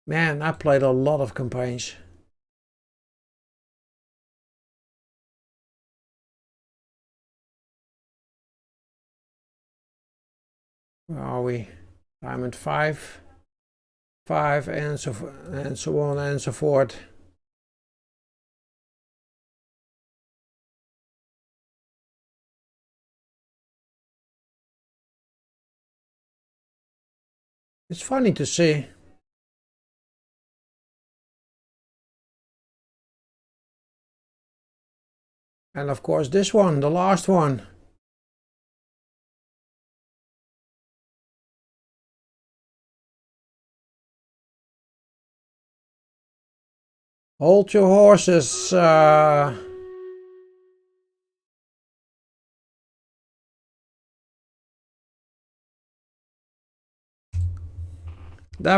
Man, I played a lot of campaigns. Where are we? Diamond 5, 5, and so on and so forth. It's funny to see. And of course this one, the last one. Hold your horses. There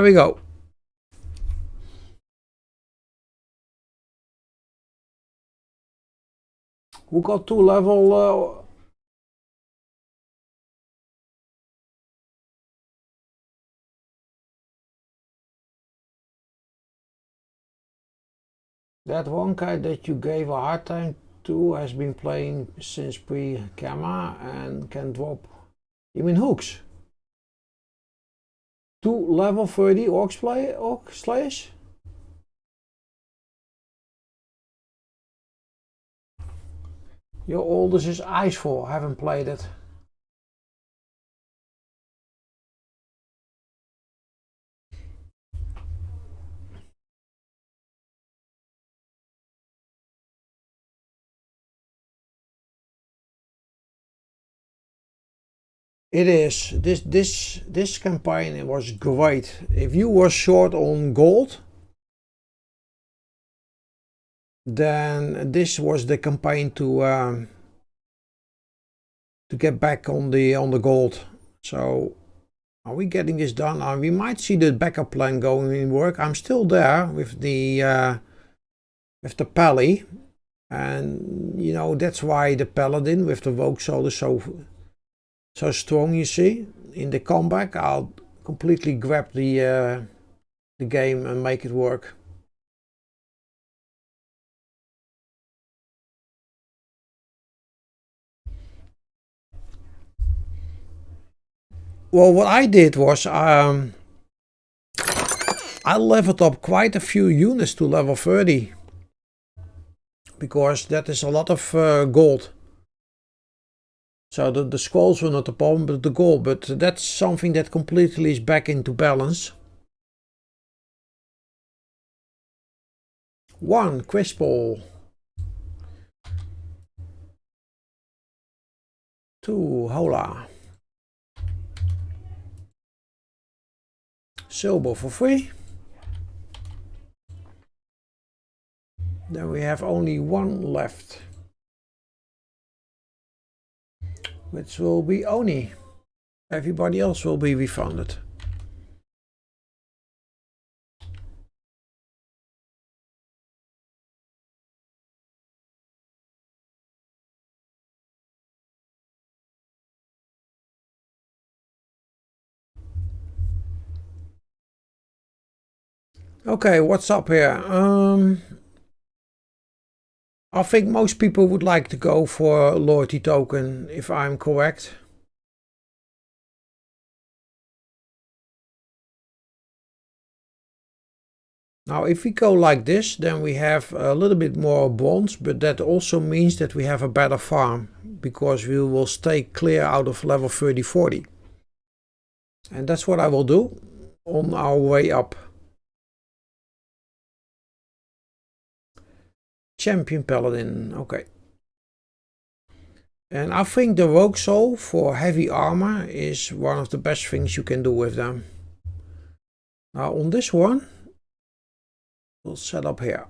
we go. Who got 2 level? That one guy that you gave a hard time to has been playing since pre-Gamma and can drop. You mean Hooks? 2 level 30 Orc Slayers? Your oldest is Icefall, haven't played it. It is. This campaign was great. If you were short on gold, then this was the campaign to get back on the gold. So are we getting this done? We might see the backup plan going in work. I'm still there with the Pally, and you know that's why the Paladin with the Vogue Soul is so strong. You see, in the comeback, I'll completely grab the game and make it work. Well, what I did was I leveled up quite a few units to level 30 because that is a lot of gold. So the scrolls were not the problem, but the gold. But that's something that completely is back into balance. 1 Quizball. 2 Hola. Silver for free. Then we have only 1 left, which will be Oni. Everybody else will be refunded. Okay, what's up here? I think most people would like to go for a loyalty token, if I'm correct. Now, if we go like this, then we have a little bit more bonds, but that also means that we have a better farm, because we will stay clear out of level 30-40. And that's what I will do on our way up. Champion Paladin, okay. And I think the Rogue Soul for heavy armor is one of the best things you can do with them. Now on this one, we'll set up here.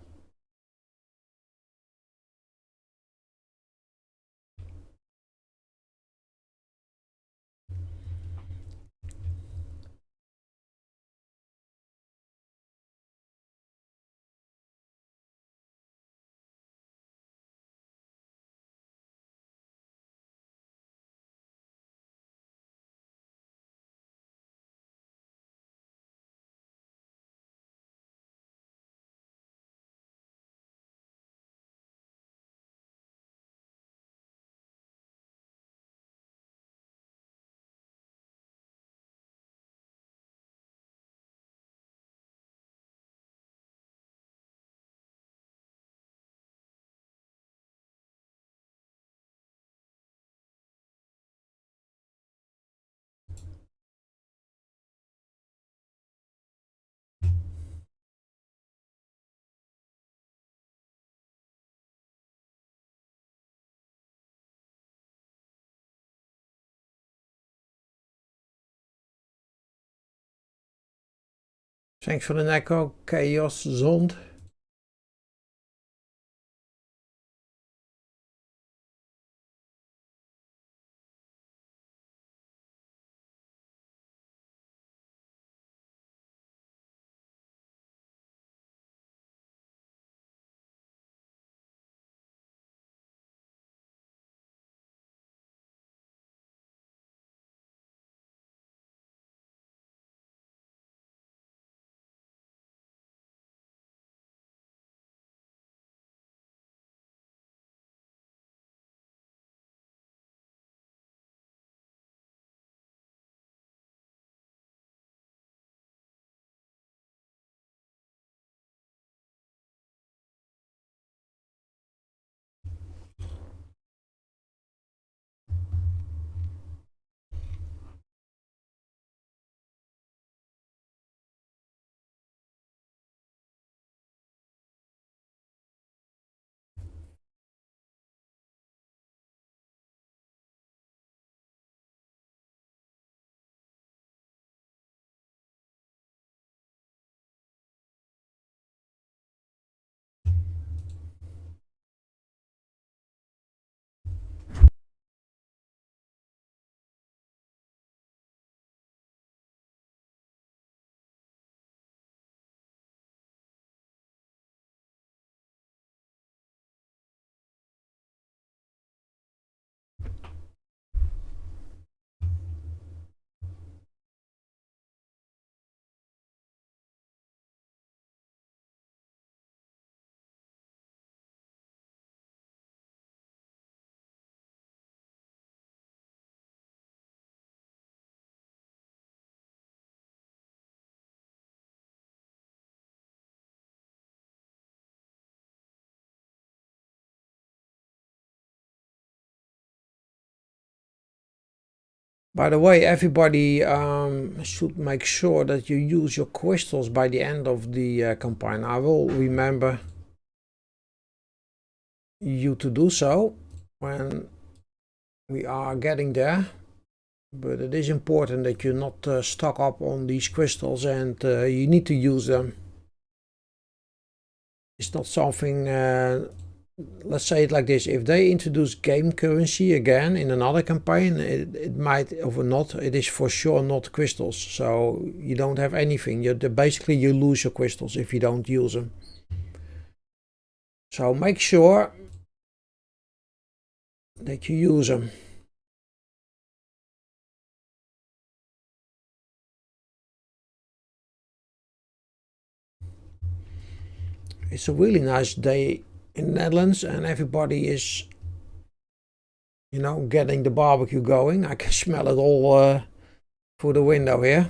Thanks for the Neko, Chaos Zond. By the way, everybody should make sure that you use your crystals by the end of the campaign. I will remember you to do so when we are getting there, but it is important that you're not stuck up on these crystals, and you need to use them. It's not something, let's say it like this, if they introduce game currency again in another campaign, it might, or not, it is for sure not crystals, so you don't have anything. Basically you lose your crystals if you don't use them. So make sure that you use them. It's a really nice day in the Netherlands, and everybody is, you know, getting the barbecue going. I can smell it all through the window here.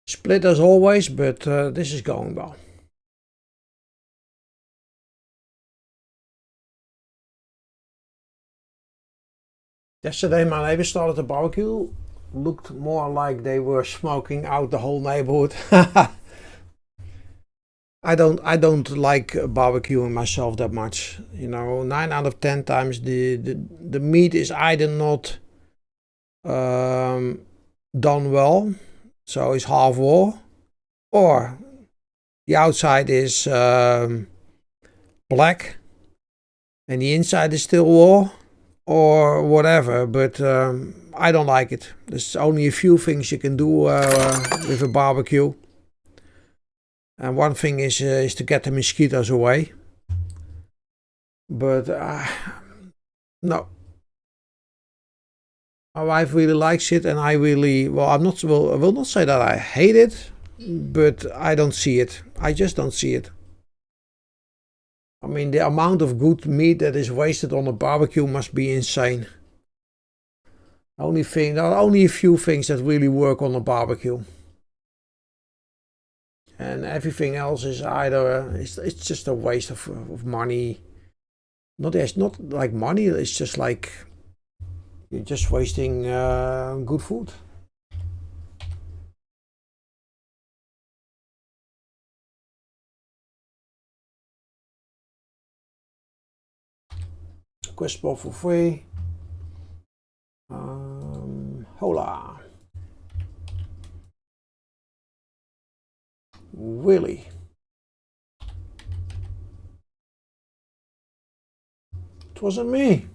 Split as always, but this is going well. Yesterday my neighbors started a barbecue. Looked more like they were smoking out the whole neighborhood. I don't like barbecuing myself that much. You know, 9 out of 10 times the meat is either not done well, so it's half raw, or the outside is black and the inside is still raw, or whatever, but I don't like it. There's only a few things you can do with a barbecue, and one thing is to get the mosquitoes away, but no, my wife really likes it, and I really, well, I will not say that I hate it, but I don't see it. I just don't see it. I mean, the amount of good meat that is wasted on a barbecue must be insane. There are only a few things that really work on a barbecue, and everything else is either it's just a waste of money. It's not like money. It's just like you're just wasting good food. quest ball for free. Hola. Really? It wasn't me.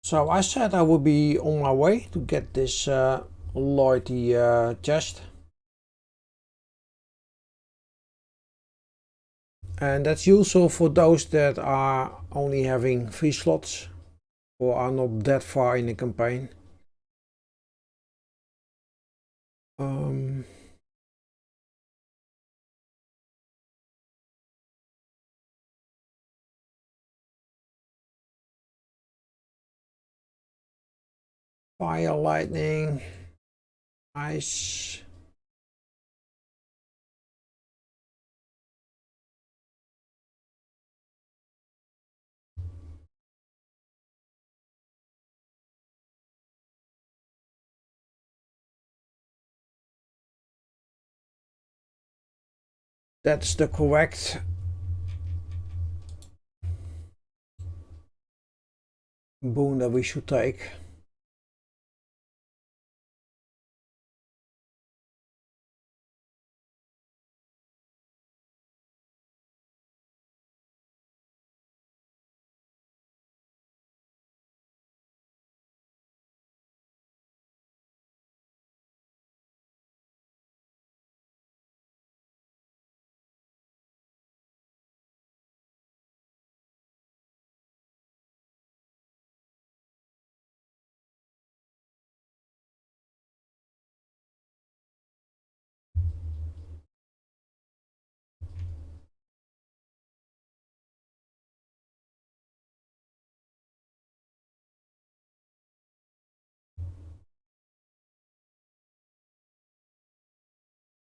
So I said I would be on my way to get this loyalty chest. And that's useful for those that are only having 3 slots or are not that far in the campaign. Fire, lightning, ice. That's the correct boon that we should take.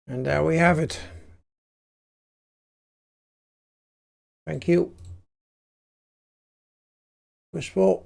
And there we have it. Thank you. Wishful.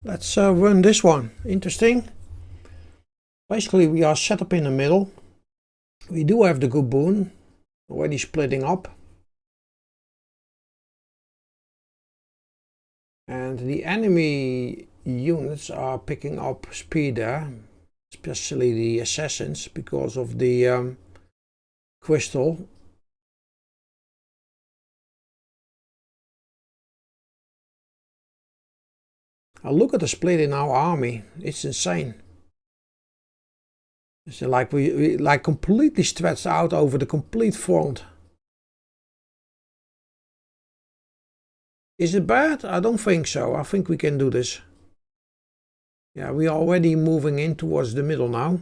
Let's run this one. Interesting. Basically, we are set up in the middle. We do have the Gaboon already splitting up. And the enemy units are picking up speed there. Especially the assassins, because of the crystal. Now look at the split in our army. It's insane. It's like we like completely stretched out over the complete front. Is it bad? I don't think so. I think we can do this. Yeah, we are already moving in towards the middle now.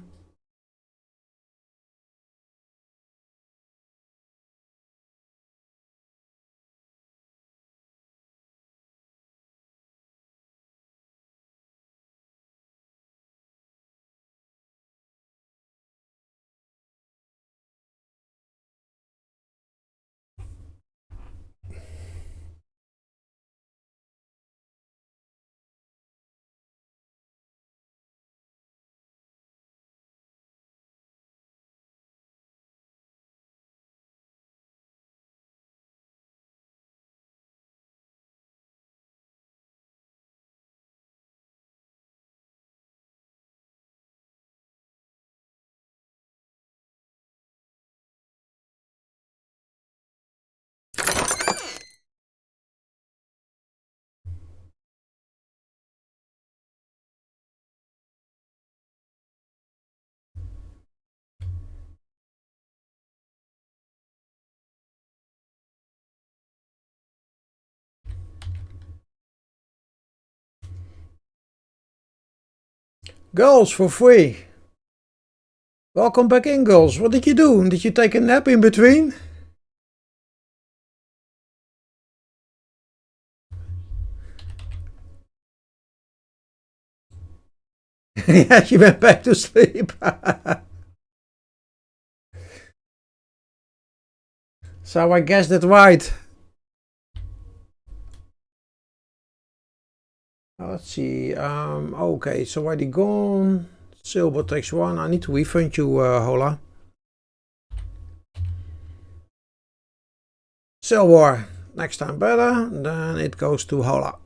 Girls for free. Welcome back in, girls. What did you do? Did you take a nap in between? Yeah, she went back to sleep. So I guessed it right. Let's see. Okay, it's already gone. Silver takes one. I need to refund you, Hola. Silver. Next time better. Then it goes to Hola.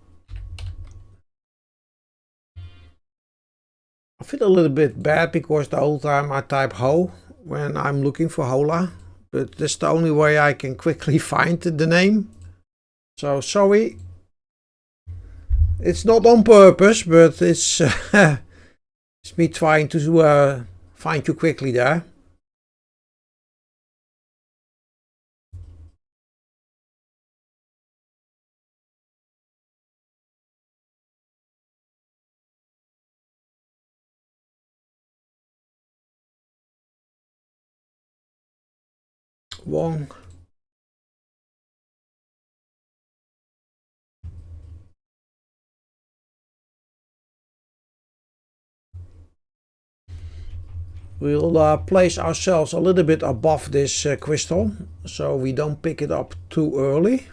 I feel a little bit bad because the whole time I type Ho when I'm looking for Hola. But that's the only way I can quickly find the name. So sorry. It's not on purpose, but it's, it's me trying to find you quickly there. One. We'll place ourselves a little bit above this crystal, so we don't pick it up too early.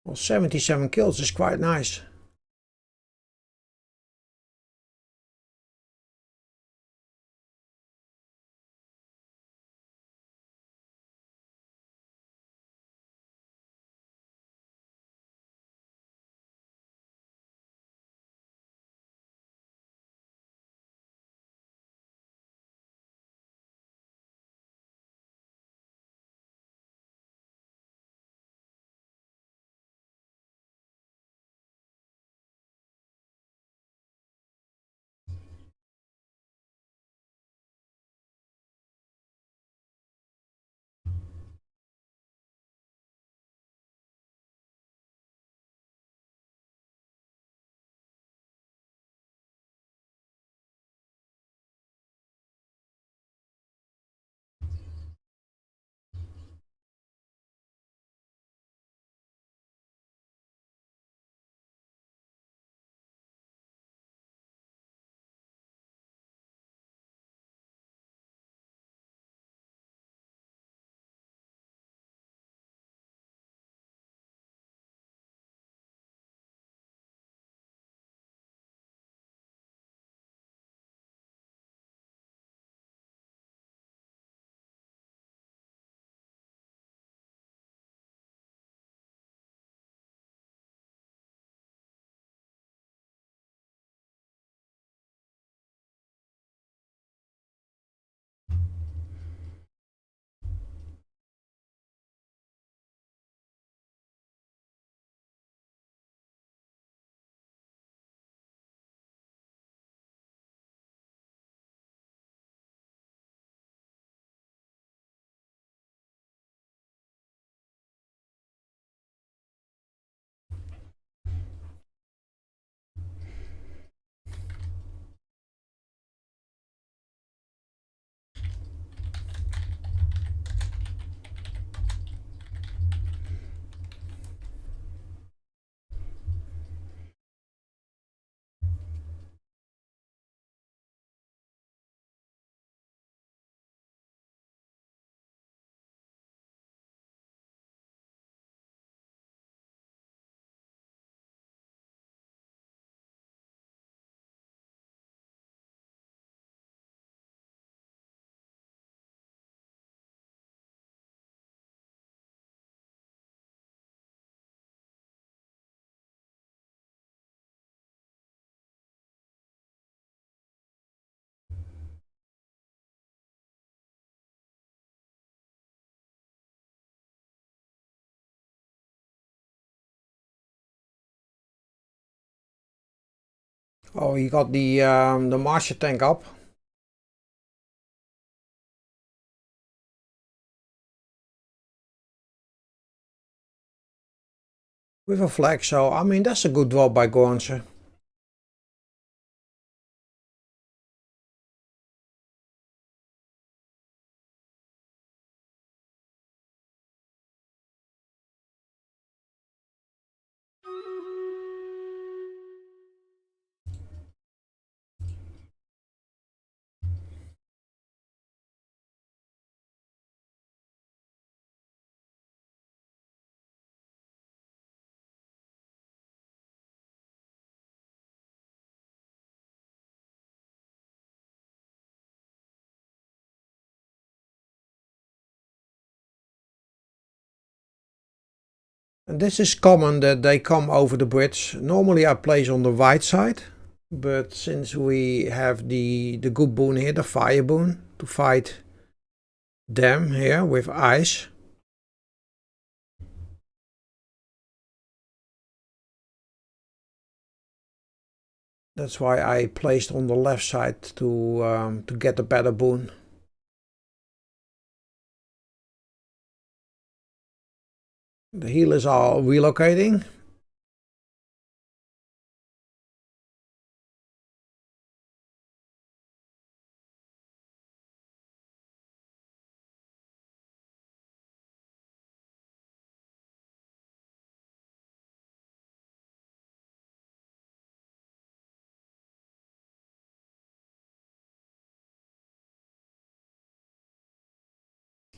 Well, 77 kills is quite nice. Oh, you got the master tank up. With a flag, so I mean that's a good drop by Gornser. And this is common that they come over the bridge. Normally I place on the right side, but since we have the good boon here, the fire boon, to fight them here with ice. That's why I placed on the left side to get a better boon. The healers are relocating.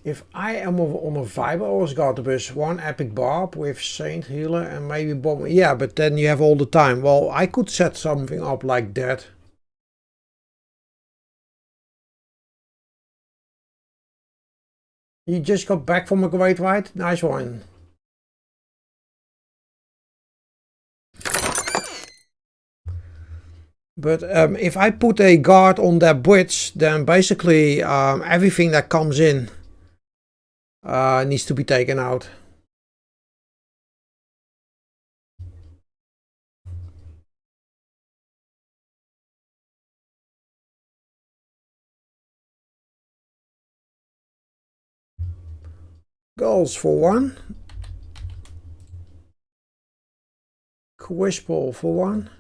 If I am on a Viper, I always got the bus one epic barb with Saint Healer and maybe bomb. Yeah, but then you have all the time. Well, I could set something up like that. You just got back from a great ride? Nice one. But if I put a guard on that bridge, then basically everything that comes in needs to be taken out. Goals for one. Quishball for one.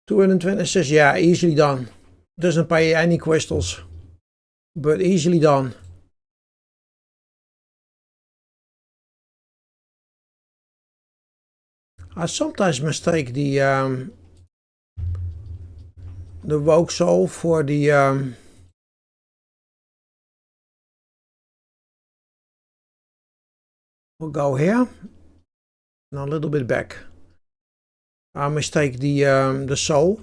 $226, yeah, easily done. Doesn't pay any crystals, but easily done. I sometimes mistake the Rogue Soul for the we'll go here and a little bit back. I mistake the soul,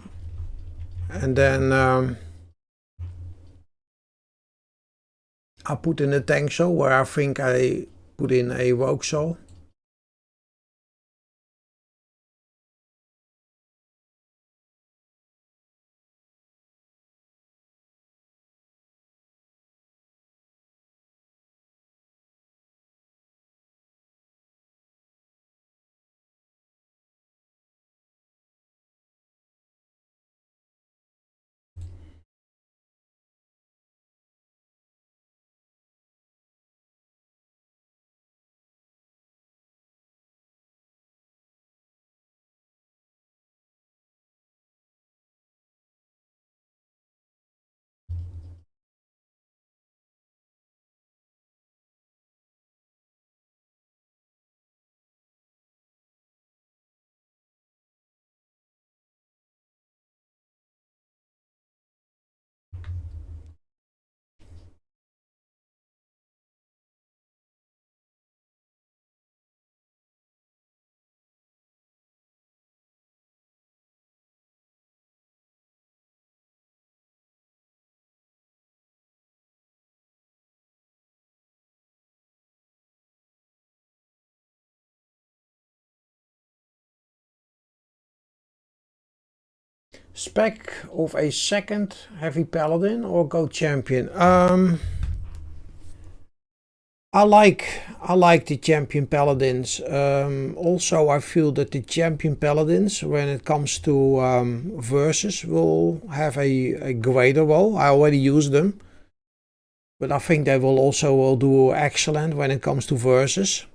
and then I put in a tank soul where I think I put in a Rogue Soul. Spec of a second heavy paladin or go champion? I like the champion paladins. Also, I feel that the champion paladins, when it comes to versus, will have a greater role. I already use them, but I think they will do excellent when it comes to versus.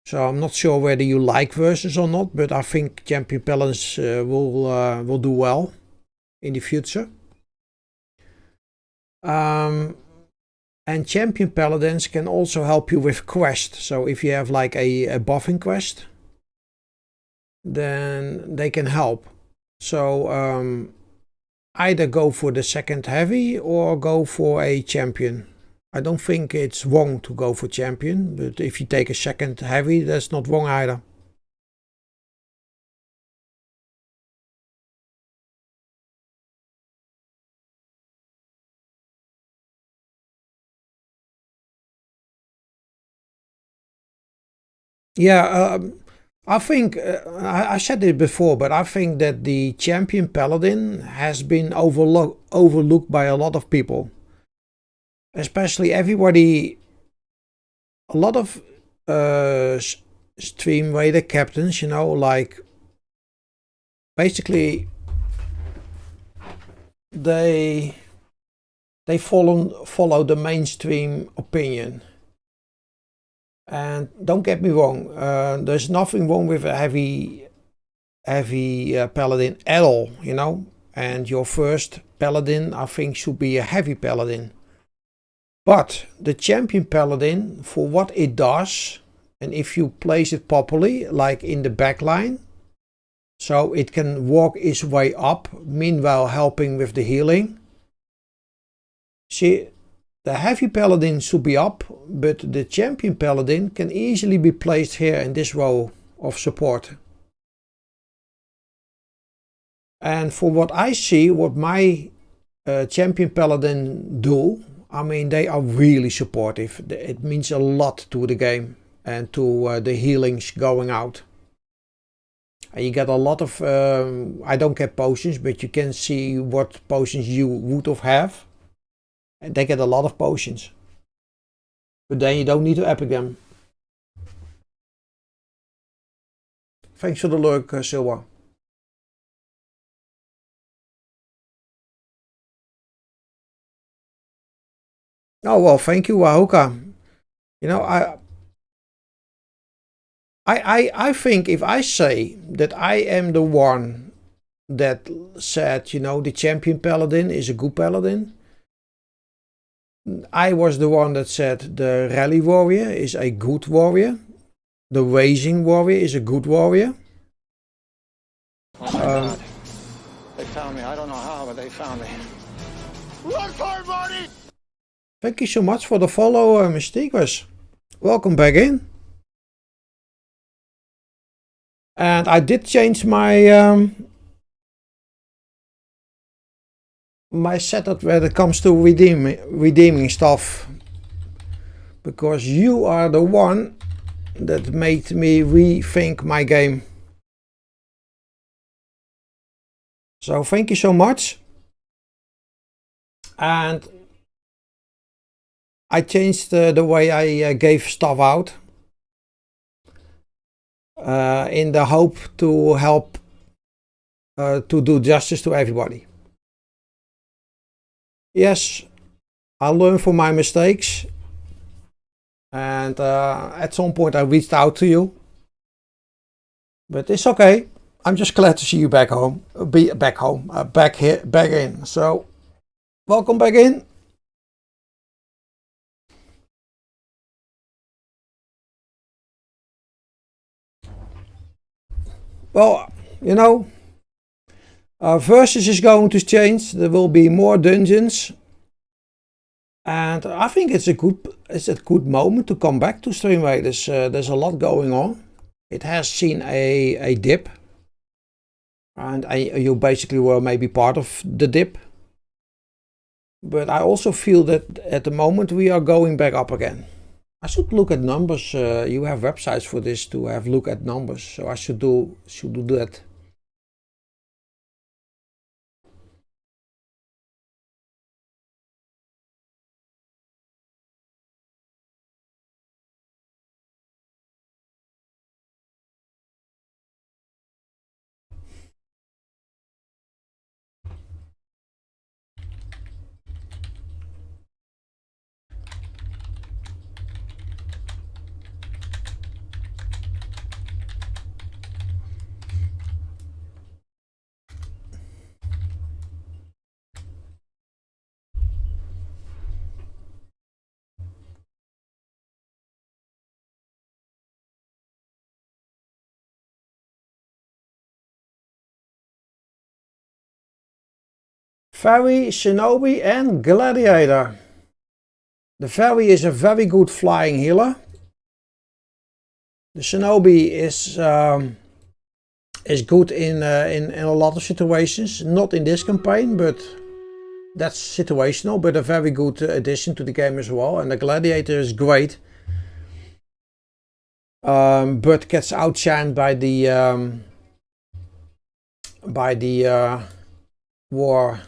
So I'm not sure whether you like versus or not, but I think champion paladins will do well in the future. And champion paladins can also help you with quest. So if you have like a buffing quest, then they can help. So either go for the second heavy or go for a champion. I don't think it's wrong to go for champion, but if you take a second heavy, that's not wrong either. Yeah, I think I said it before, but I think that the champion paladin has been overlooked by a lot of people, especially everybody. A lot of stream raider captains, you know, like basically they follow the mainstream opinion. And don't get me wrong, there's nothing wrong with a heavy paladin at all, you know. And your first paladin, I think, should be a heavy paladin. But the champion paladin, for what it does, and if you place it properly, like in the back line, so it can walk its way up, meanwhile helping with the healing. See, the heavy paladin should be up, but the champion paladin can easily be placed here in this row of support. And for what I see, what my champion paladin do, I mean, they are really supportive. It means a lot to the game and to the healings going out. And you get a lot of, I don't get potions, but you can see what potions you would have. And they get a lot of potions. But then you don't need to epic them. Thanks for the lurk, Silva. Oh, well, thank you, Wahoka. You know, I think if I say that I am the one that said, you know, the champion paladin is a good paladin, I was the one that said the rally warrior is a good warrior, the racing warrior is a good warrior. Oh my God. They found me. I don't know how, but they found me. Run for it, Marty! Thank you so much for the follow, Mysticus. Welcome back in. And I did change my my setup when it comes to redeeming stuff, because you are the one that made me rethink my game. So thank you so much. And I changed the way I gave stuff out in the hope to help to do justice to everybody. Yes, I learned from my mistakes, and at some point I reached out to you, but it's okay. I'm just glad to see you back home, back in. So welcome back in. Well, you know, Versus is going to change. There will be more dungeons, and I think it's a good moment to come back to Stream Raiders. There's a lot going on. It has seen a dip, and you basically were maybe part of the dip. But I also feel that at the moment we are going back up again. I should look at numbers. You have websites for this to have look at numbers, so I should do that. Fairy, Shinobi and Gladiator. The Fairy is a very good flying healer. The Shinobi is good in a lot of situations. Not in this campaign, but that's situational. But a very good addition to the game as well. And the Gladiator is great, but gets outshined by the war,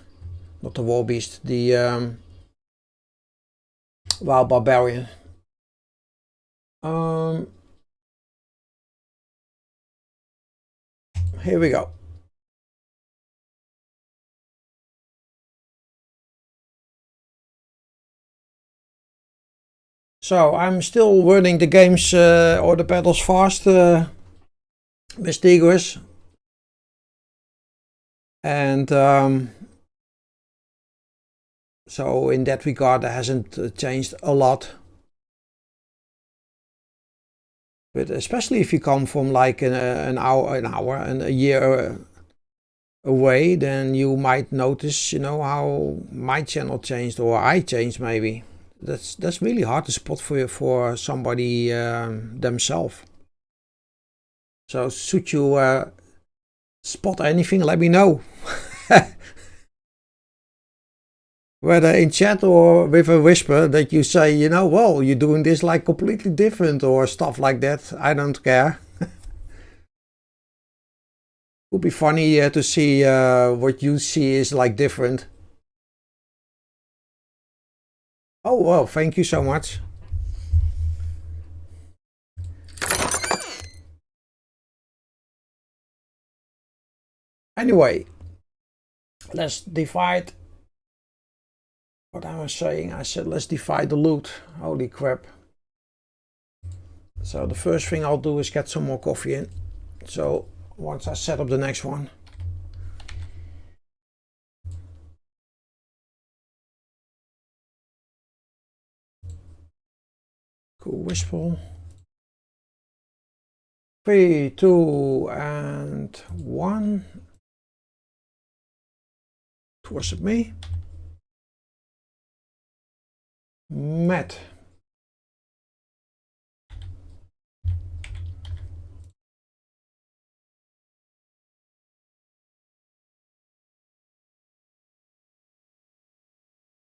not the war beast, the wild barbarian. Here we go. So I'm still running the games or the battles fast, Mystigris. And so in that regard, there hasn't changed a lot. But especially if you come from like an hour and a year away, then you might notice, you know, how my channel changed or I changed maybe. That's really hard to spot for somebody themselves. So should you spot anything, let me know. Whether in chat or with a whisper that you say, you know, well, you're doing this like completely different or stuff like that. I don't care. Would be funny to see what you see is like different. Oh, well, thank you so much. Anyway, let's divide. What I was saying, I said let's divide the loot. Holy crap. So the first thing I'll do is get some more coffee in. So once I set up the next one. Cool whisper. 3, 2, and 1. Towards me. Matt.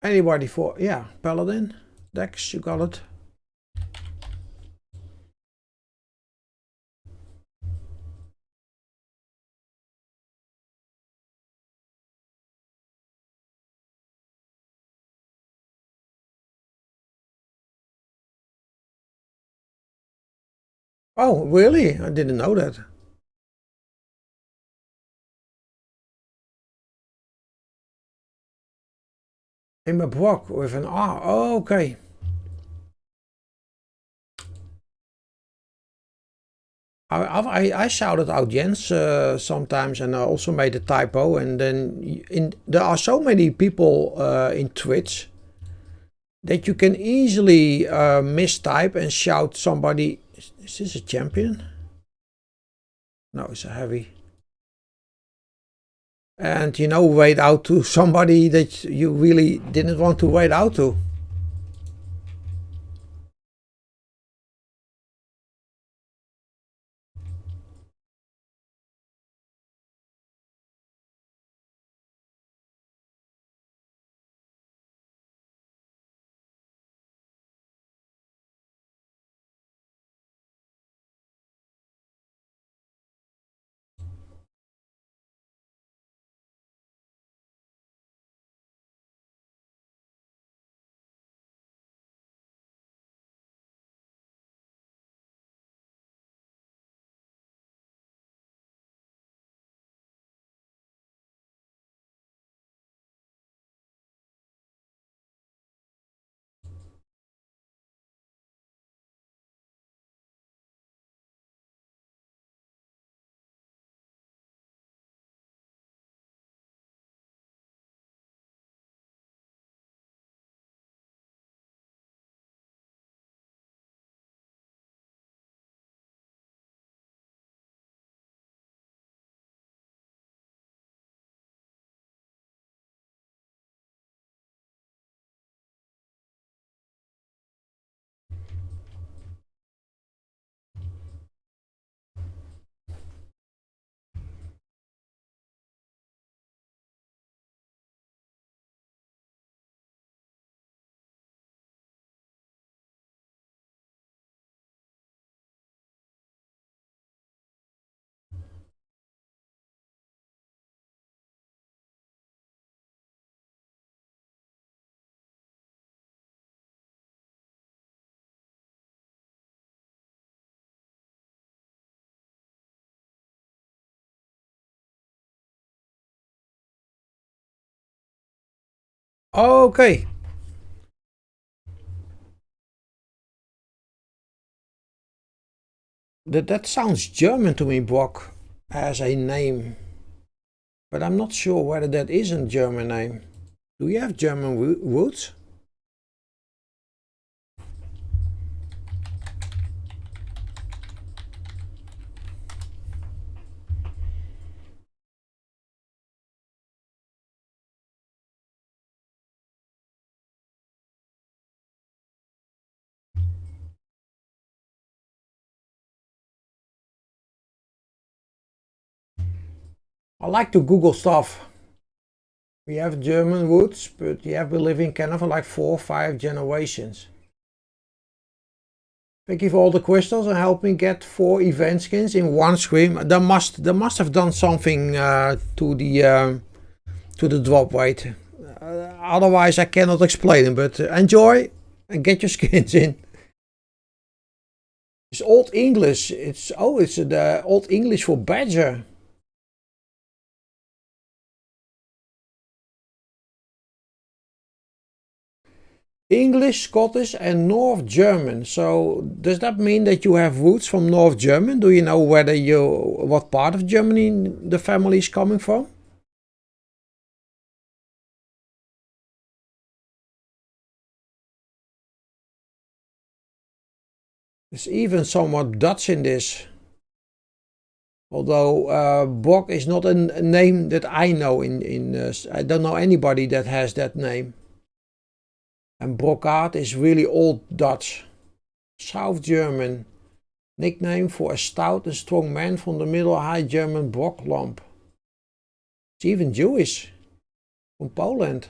Anybody for, yeah, Paladin. Dex, you got it. Oh, really? I didn't know that. In my block with an R. Oh, okay. I shouted out Jens sometimes, and I also made a typo. And then there are so many people in Twitch that you can easily mistype and shout somebody. Is this a champion? No, it's a heavy. And, you know, wait out to somebody that you really didn't want to wait out to. Okay. That sounds German to me, Brock, as a name. But I'm not sure whether that is a German name. Do you have German roots? I like to Google stuff. We have German roots, but you have been living Canada for like 4 or 5 generations. Thank you for all the crystals and help me get 4 event skins in one stream. They must have done something to the drop rate. Otherwise I cannot explain it, but enjoy and get your skins in. It's Old English. It's the Old English for badger. English, Scottish and North German. So does that mean that you have roots from North German? Do you know what part of Germany the family is coming from? There's even somewhat Dutch in this. Although Brock is not a name that I know I don't know anybody that has that name. And Brockaard is really Old Dutch. South German. Nickname for a stout and strong man from the Middle High German Brocklamp. It's even Jewish. From Poland.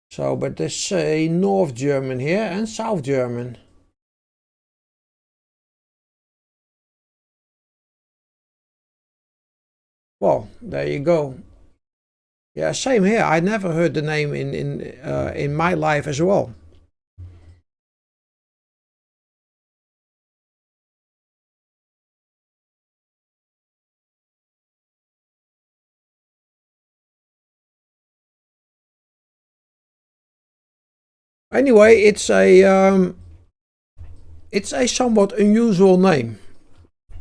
So, but there's say North German here and South German. Well, there you go. Yeah, same here. I never heard the name in my life as well. Anyway, it's a somewhat unusual name.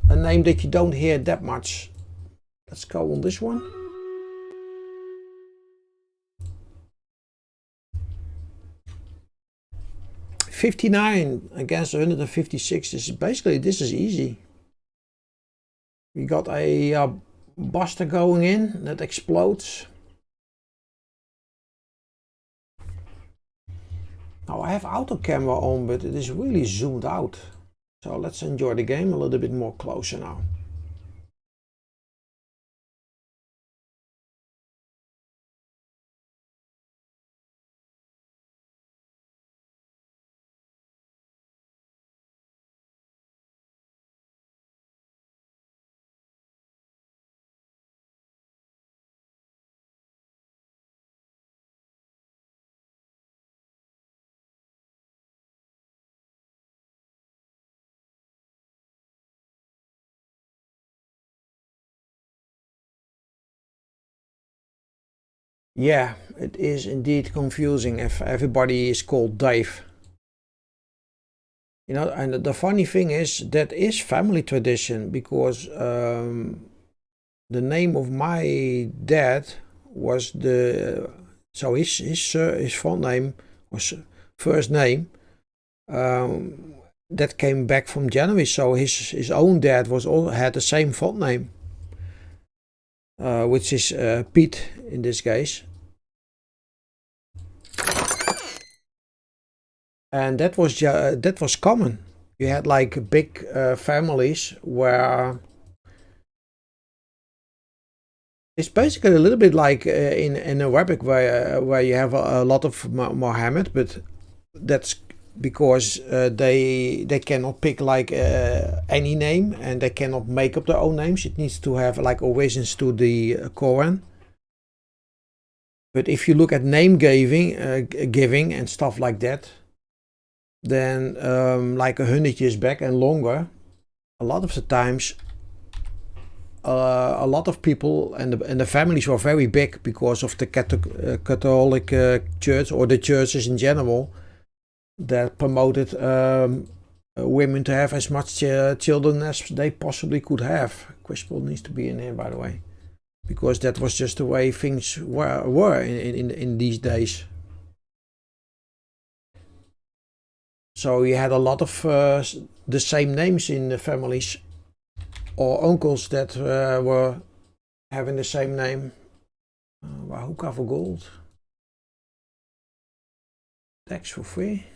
A name that you don't hear that much. Let's go on this one. $59 against 156. This is easy. We got a buster going in that explodes. Now I have auto camera on, but it is really zoomed out. So let's enjoy the game a little bit more closer now. Yeah, it is indeed confusing if everybody is called Dave. You know, and the funny thing is that is family tradition because the name of my dad was his full name was first name that came back from January. So his own dad had the same full name. Which is Pete in this case. And that was common. You had like big families where it's basically a little bit like in Arabic where you have a lot of Muhammad, but that's because they cannot pick like any name and they cannot make up their own names. It needs to have like origins to the Quran. But if you look at name giving and stuff like that, then like 100 years back and longer, a lot of the times a lot of people, and the families were very big because of the Catholic church, or the churches in general, that promoted women to have as much children as they possibly could have. Quizball needs to be in here, by the way, because that was just the way things were in these days. So you had a lot of the same names in the families, or uncles that were having the same name. Hookah for gold. Tax for free.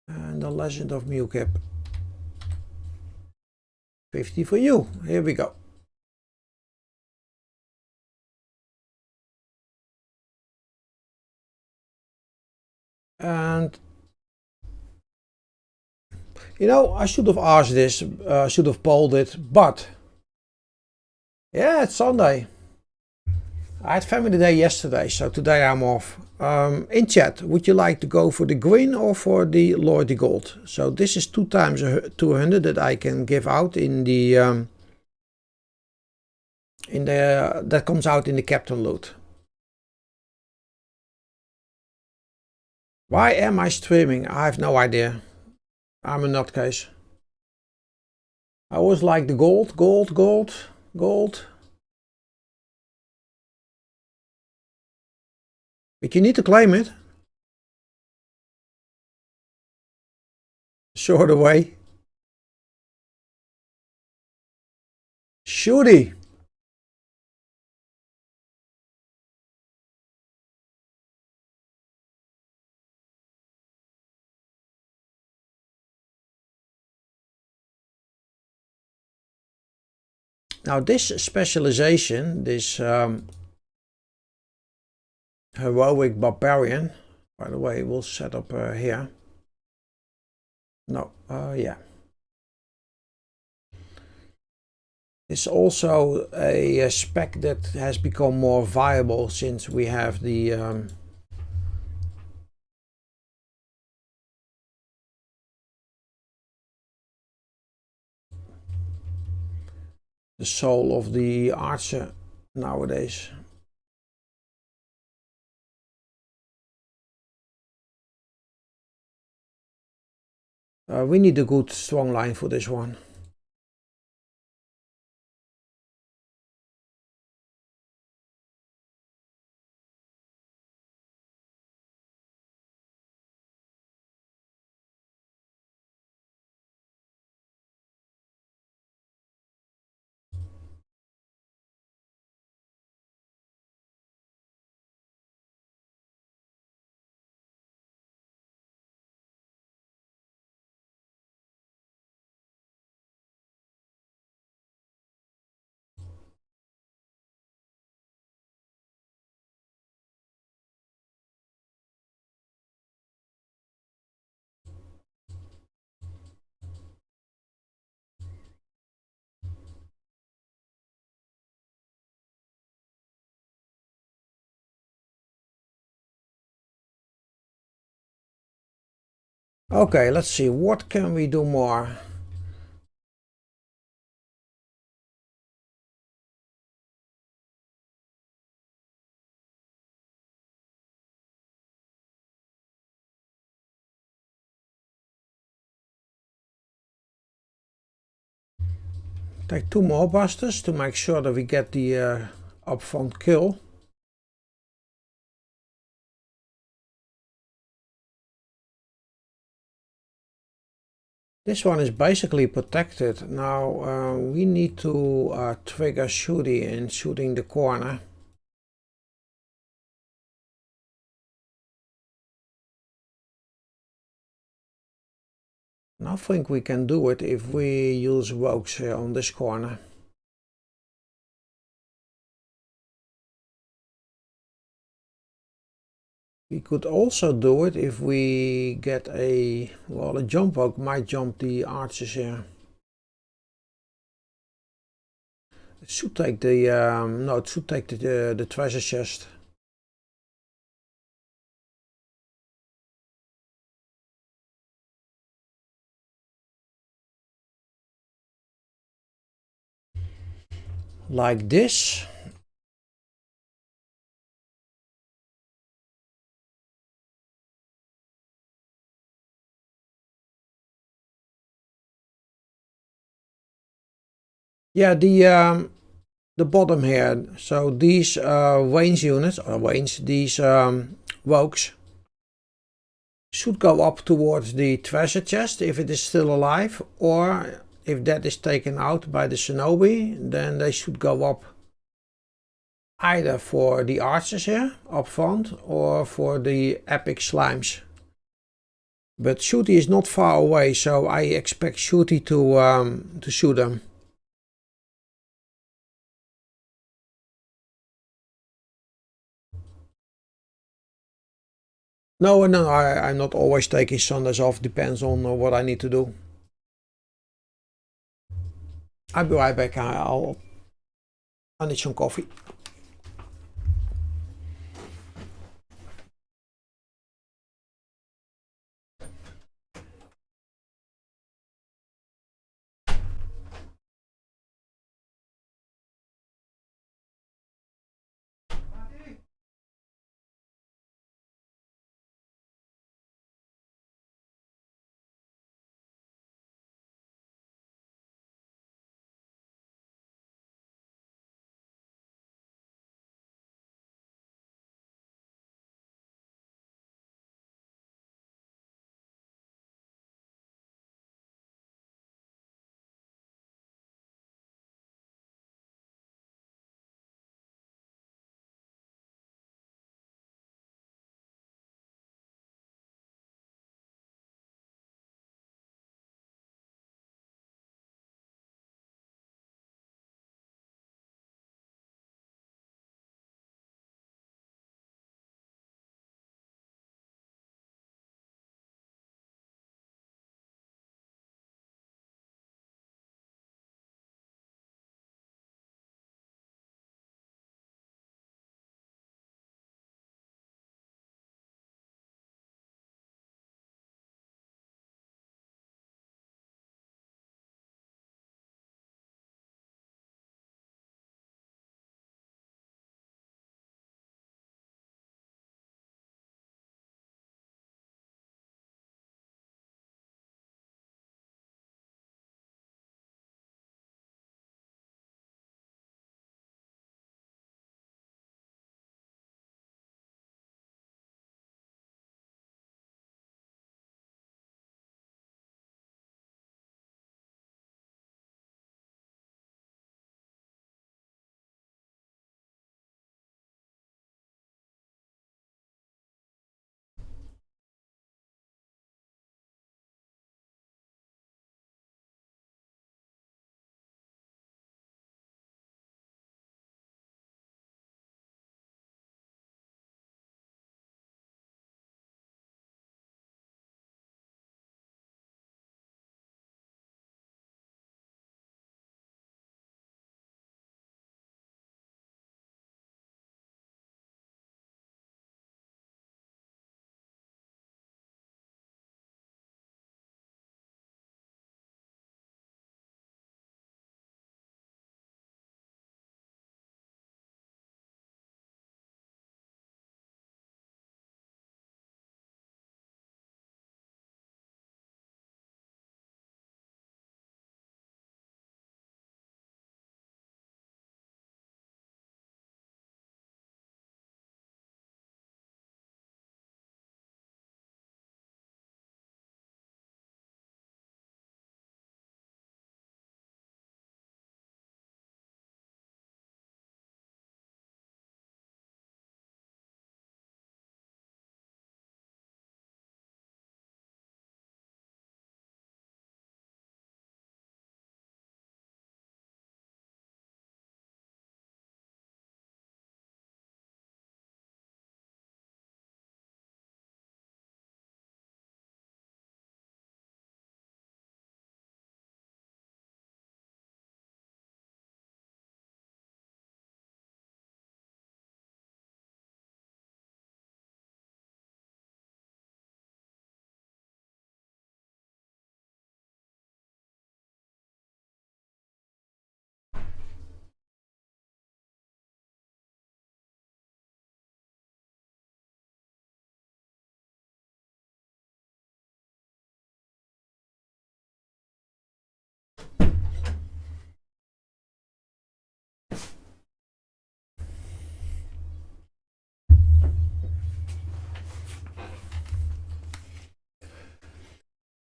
And the Legend of Mewkip. 50 for you. Here we go. And you know, I should have asked this, should have polled it, but yeah, it's Sunday. I had family day yesterday, so today I'm off. In chat, would you like to go for the green or for the Loyalty Gold? So this is 2 times 200 that I can give out in the that comes out in the Captain loot. Why am I streaming? I have no idea. I'm a nutcase. I always like the gold, gold, gold, gold. But you need to claim it. Shorter way. Shooty. Now this specialization, this heroic barbarian, by the way, we'll set up here. No, yeah. It's also a spec that has become more viable since we have the soul of the archer nowadays. We need a good strong line for this one. Okay, let's see, what can we do more? Take 2 more busters to make sure that we get the upfront kill. This one is basically protected. Now we need to trigger Shooty in shooting the corner. I think we can do it if we use rogues here on this corner. We could also do it if we get a, well, a jump rogue might jump the archers here. It should take the, no, it should take the treasure chest. like this. Yeah, the bottom here. So these range units, or range, these wokes should go up towards the treasure chest if it is still alive, or if that is taken out by the shinobi, then they should go up either for the archers here up front or for the epic slimes. But Shooty is not far away, so I expect Shooty to shoot them. No, I'm not always taking Sundays off. Depends on what I need to do. I'll be right back. I need some coffee.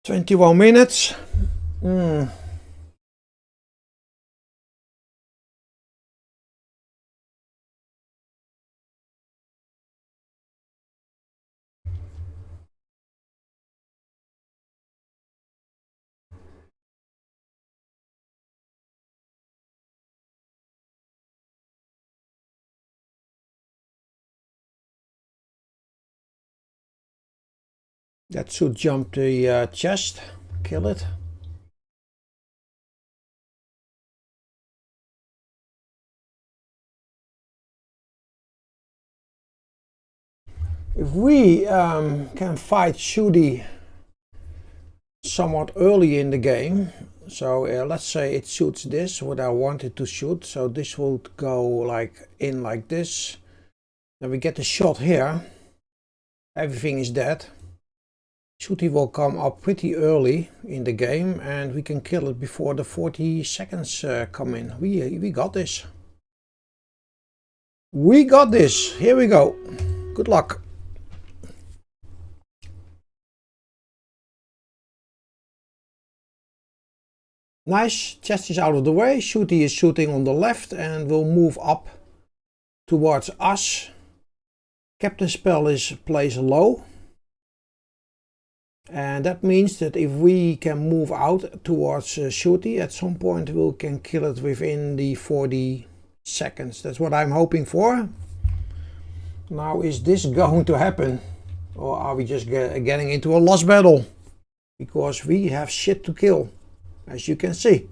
21 minutes. That should jump the chest, kill it. If we can fight Shooty somewhat early in the game, so let's say it shoots this, what I wanted to shoot, so this would go like in like this, then we get the shot here, everything is dead. Shooty will come up pretty early in the game and we can kill it before the 40 seconds come in. We got this. We got this. Here we go. Good luck. Nice, chest is out of the way. Shooty is shooting on the left and will move up towards us. Captain Spell is placed low. And that means that if we can move out towards Shooty, at some point we can kill it within the 40 seconds. That's what I'm hoping for. Now, is this going to happen? Or are we just getting into a lost battle? Because we have shit to kill, as you can see.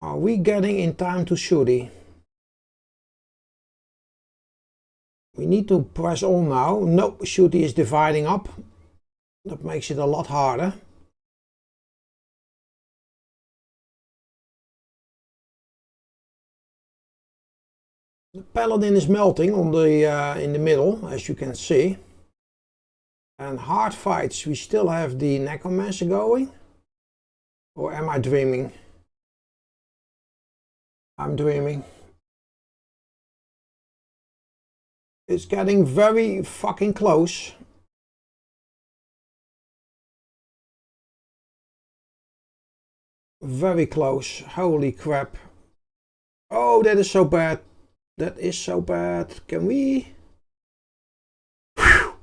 Are we getting in time to Shooty? We need to press on now. No, Shooty is dividing up. That makes it a lot harder. The Paladin is melting on the in the middle, as you can see. And hard fights, we still have the Necromancer going. Or am I dreaming? I'm dreaming. It's getting very fucking close. Very close. Holy crap. Oh, that is so bad. That is so bad. Can we? Whew.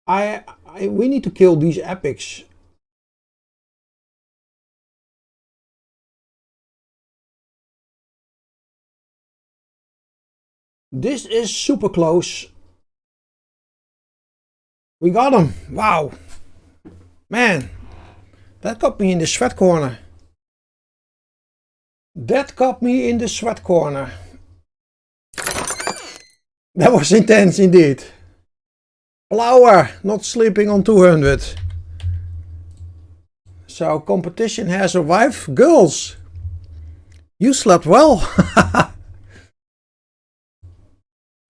We need to kill these epics. This is super close. We got him. Wow. Man, that got me in the sweat corner. That got me in the sweat corner. That was intense indeed. Flower, not sleeping on 200. So competition has survived. Girls, you slept well.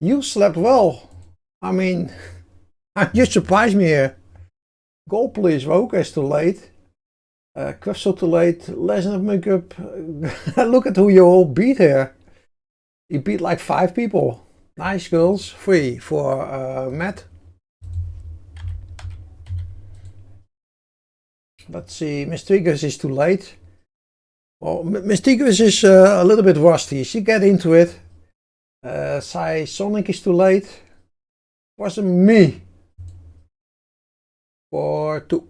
You slept well. I mean, you surprised me here. Goal please, Woke is too late. Crystal too late. Legend of Makeup. Look at who you all beat here. You beat like 5 people. Nice, girls. 3 for Matt. Let's see. Mystigus is too late. Well, Mystigus is a little bit rusty. She get into it. Sonic is too late. Wasn't me. For 2.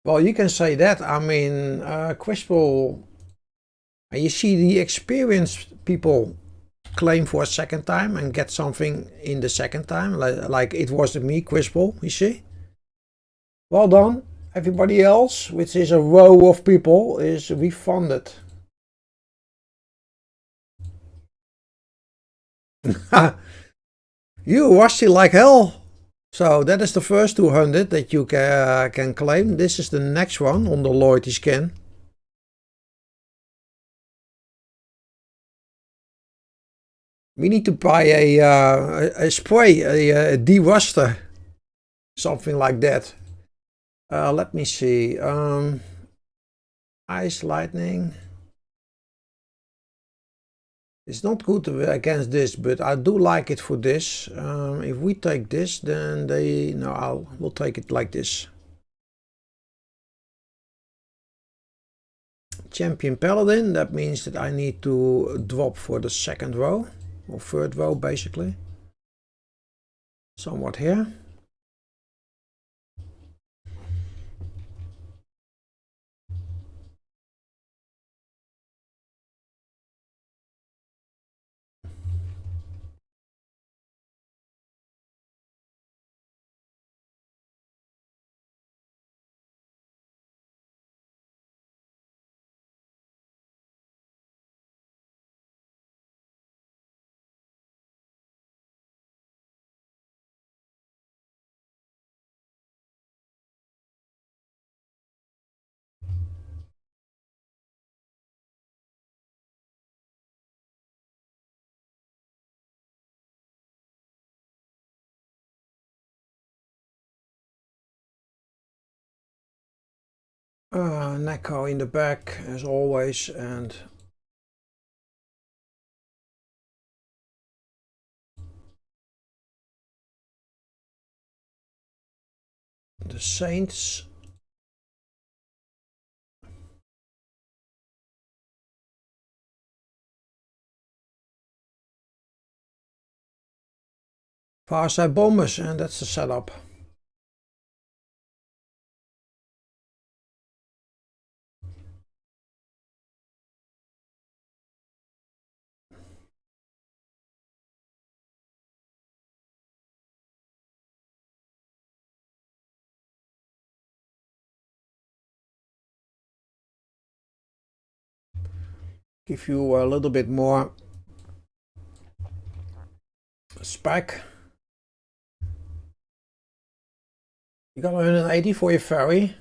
Well, you can say that. I mean, Quizball, you see the experienced people claim for a second time and get something in the second time, like it was me, Quizball, you see? Well done. Everybody else, which is a row of people, is refunded. You rusty like hell. So that is the first 200 that you can claim. This is the next one on the loyalty skin. We need to buy a spray, a de-ruster, something like that. Let me see. Ice lightning. It's not good against this, but I do like it for this. If we take this, then we'll take it like this. Champion Paladin, that means that I need to drop for the second row, or third row basically. Somewhat here. Neko in the back as always, and the Saints. Farside Bombers, and that's the setup. Give you a little bit more spec. You got 180 for your ferry.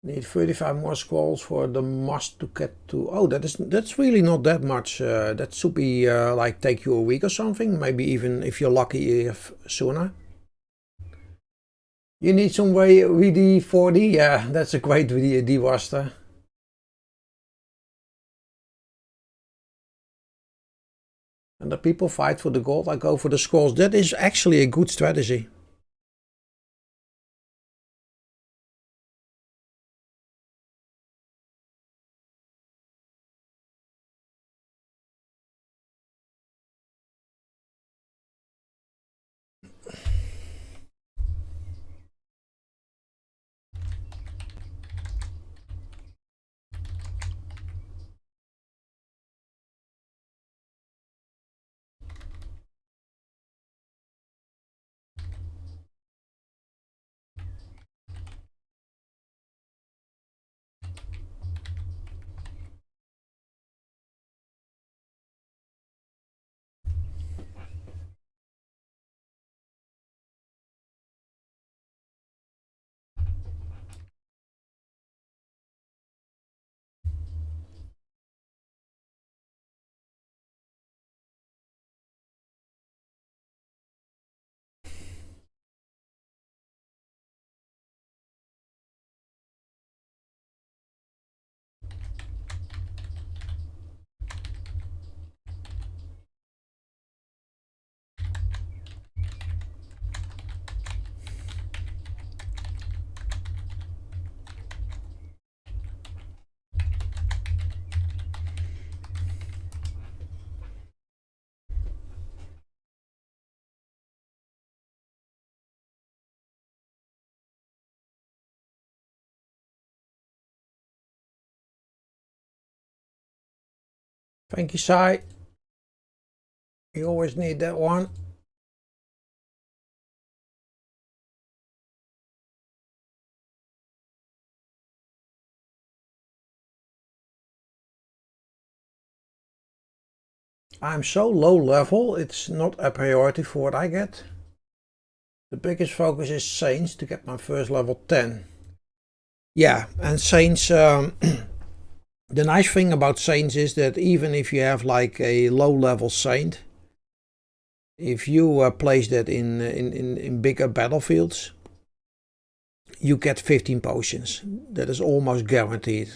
Need 35 more scrolls for the must to get to. Oh, that's really not that much. That should be like take you a week or something. Maybe even if you're lucky, if sooner. You need some way VD40. Yeah, that's a great VD roster. And the people fight for the gold. I go for the scrolls. That is actually a good strategy. Thank you, Sai. You always need that one. I'm so low level, it's not a priority for what I get. The biggest focus is Saints to get my first level 10. Yeah, and Saints, the nice thing about Saints is that even if you have like a low level Saint, if you place that in bigger battlefields, you get 15 potions. That is almost guaranteed.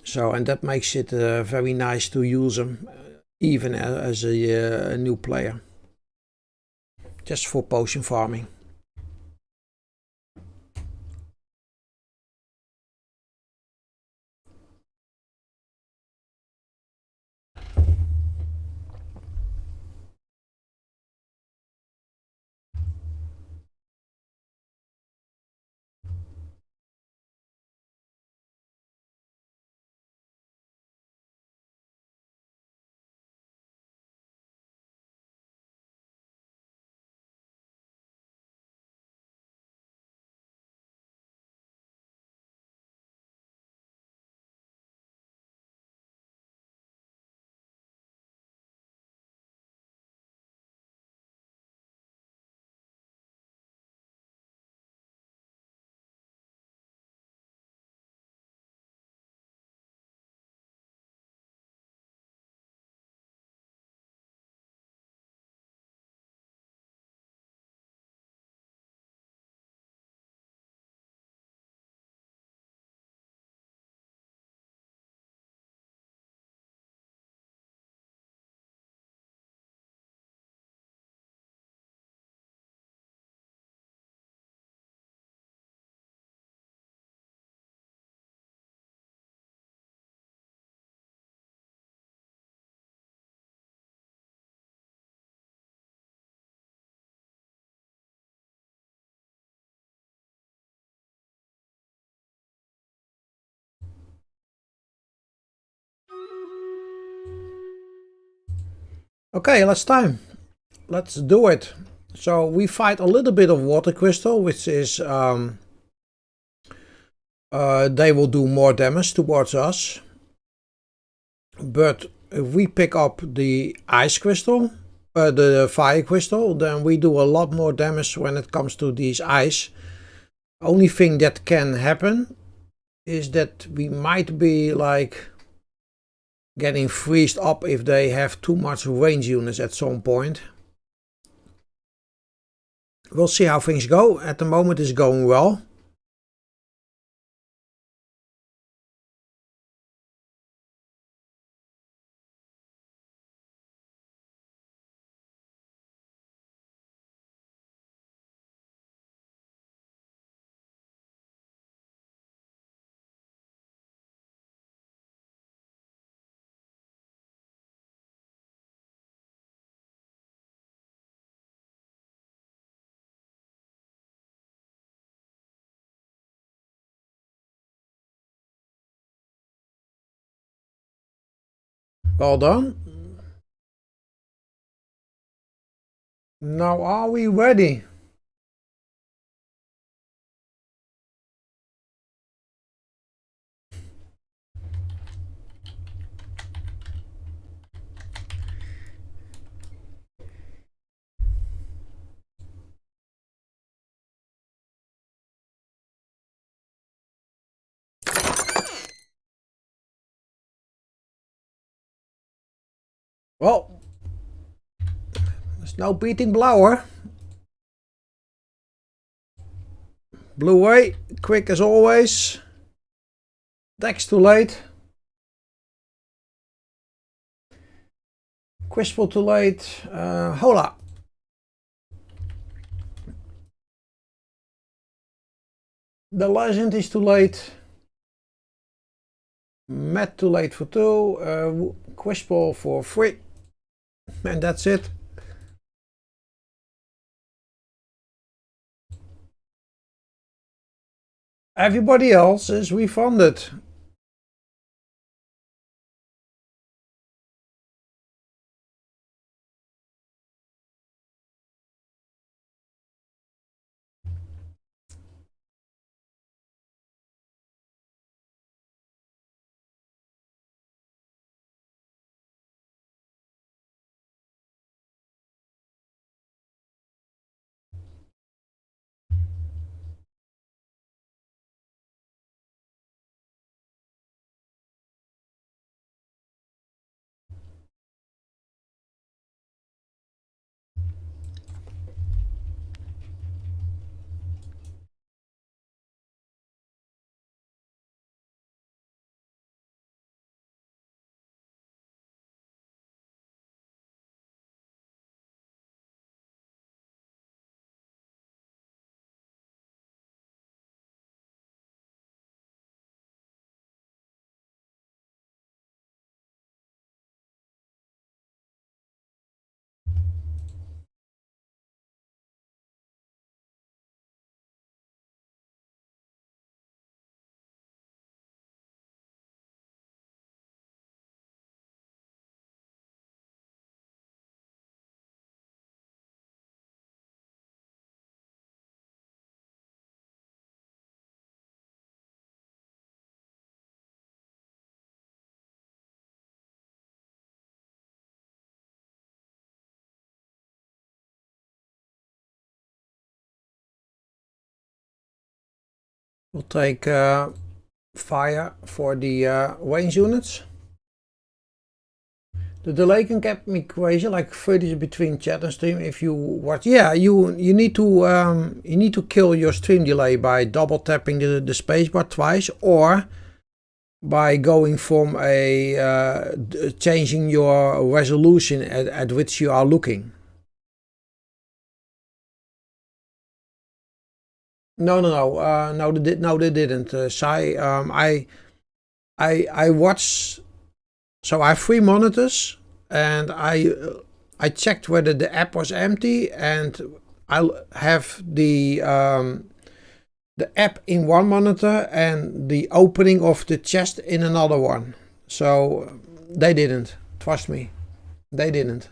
So, and that makes it very nice to use them, even as a new player. Just for potion farming. Okay, let's do it. So we fight a little bit of water crystal, which is they will do more damage towards us. But if we pick up the ice crystal, the fire crystal, then we do a lot more damage when it comes to these ice. Only thing that can happen is that we might be like getting freezed up if they have too much range units at some point. We'll see how things go. At the moment it's going well. Well done. Now are we ready? Well, there's no beating Blauer. Blue way, quick as always. Dex too late. Quisple too late. Hola. The legend is too late. Matt too late for 2. Quisple for 3. And that's it. Everybody else is refunded. We'll take fire for the range units. The delay can get me crazy, like 30 between chat and stream. If you watch, yeah, you need to kill your stream delay by double tapping the spacebar twice, or by going from a changing your resolution at which you are looking. No, they didn't. Sai, I watched. So I have 3 monitors, and I checked whether the app was empty, and I have the app in one monitor and the opening of the chest in another one. So they didn't. Trust me, they didn't.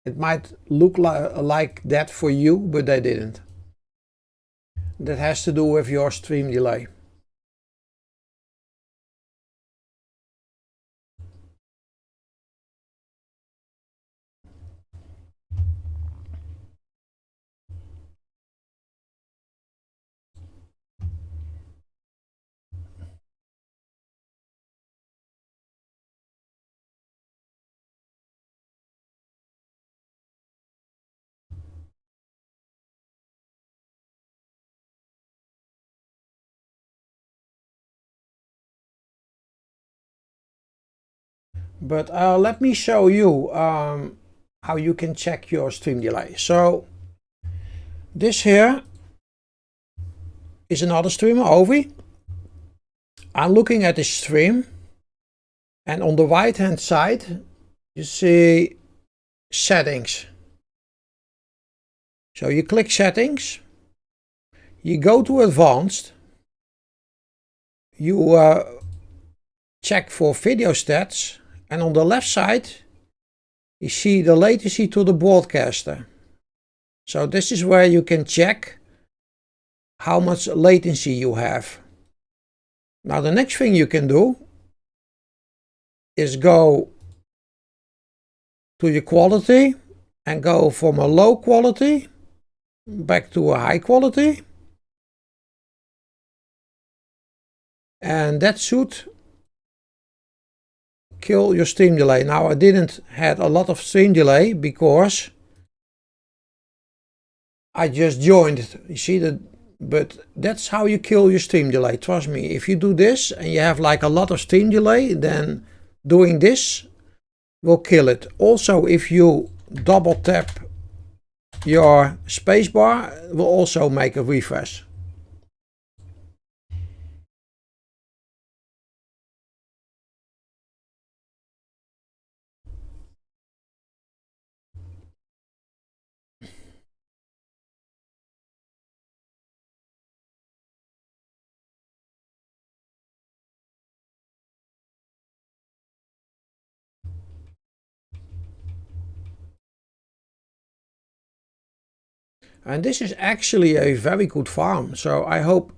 It might look like that for you, but they didn't. That has to do with your stream delay. But let me show you how you can check your stream delay. So this here is another streamer, Ovi. I'm looking at the stream, and on the right hand side you see settings. So you click settings, you go to advanced, you check for video stats, and on the left side you see the latency to the broadcaster. So this is where you can check how much latency you have. Now the next thing you can do is go to your quality and go from a low quality back to a high quality, and that should kill your stream delay. Now I didn't had a lot of stream delay because I just joined it. You see that, but that's how you kill your stream delay. Trust me, if you do this and you have like a lot of stream delay, then doing this will kill it. Also, if you double tap your spacebar, it will also make a refresh. And this is actually a very good farm, so I hope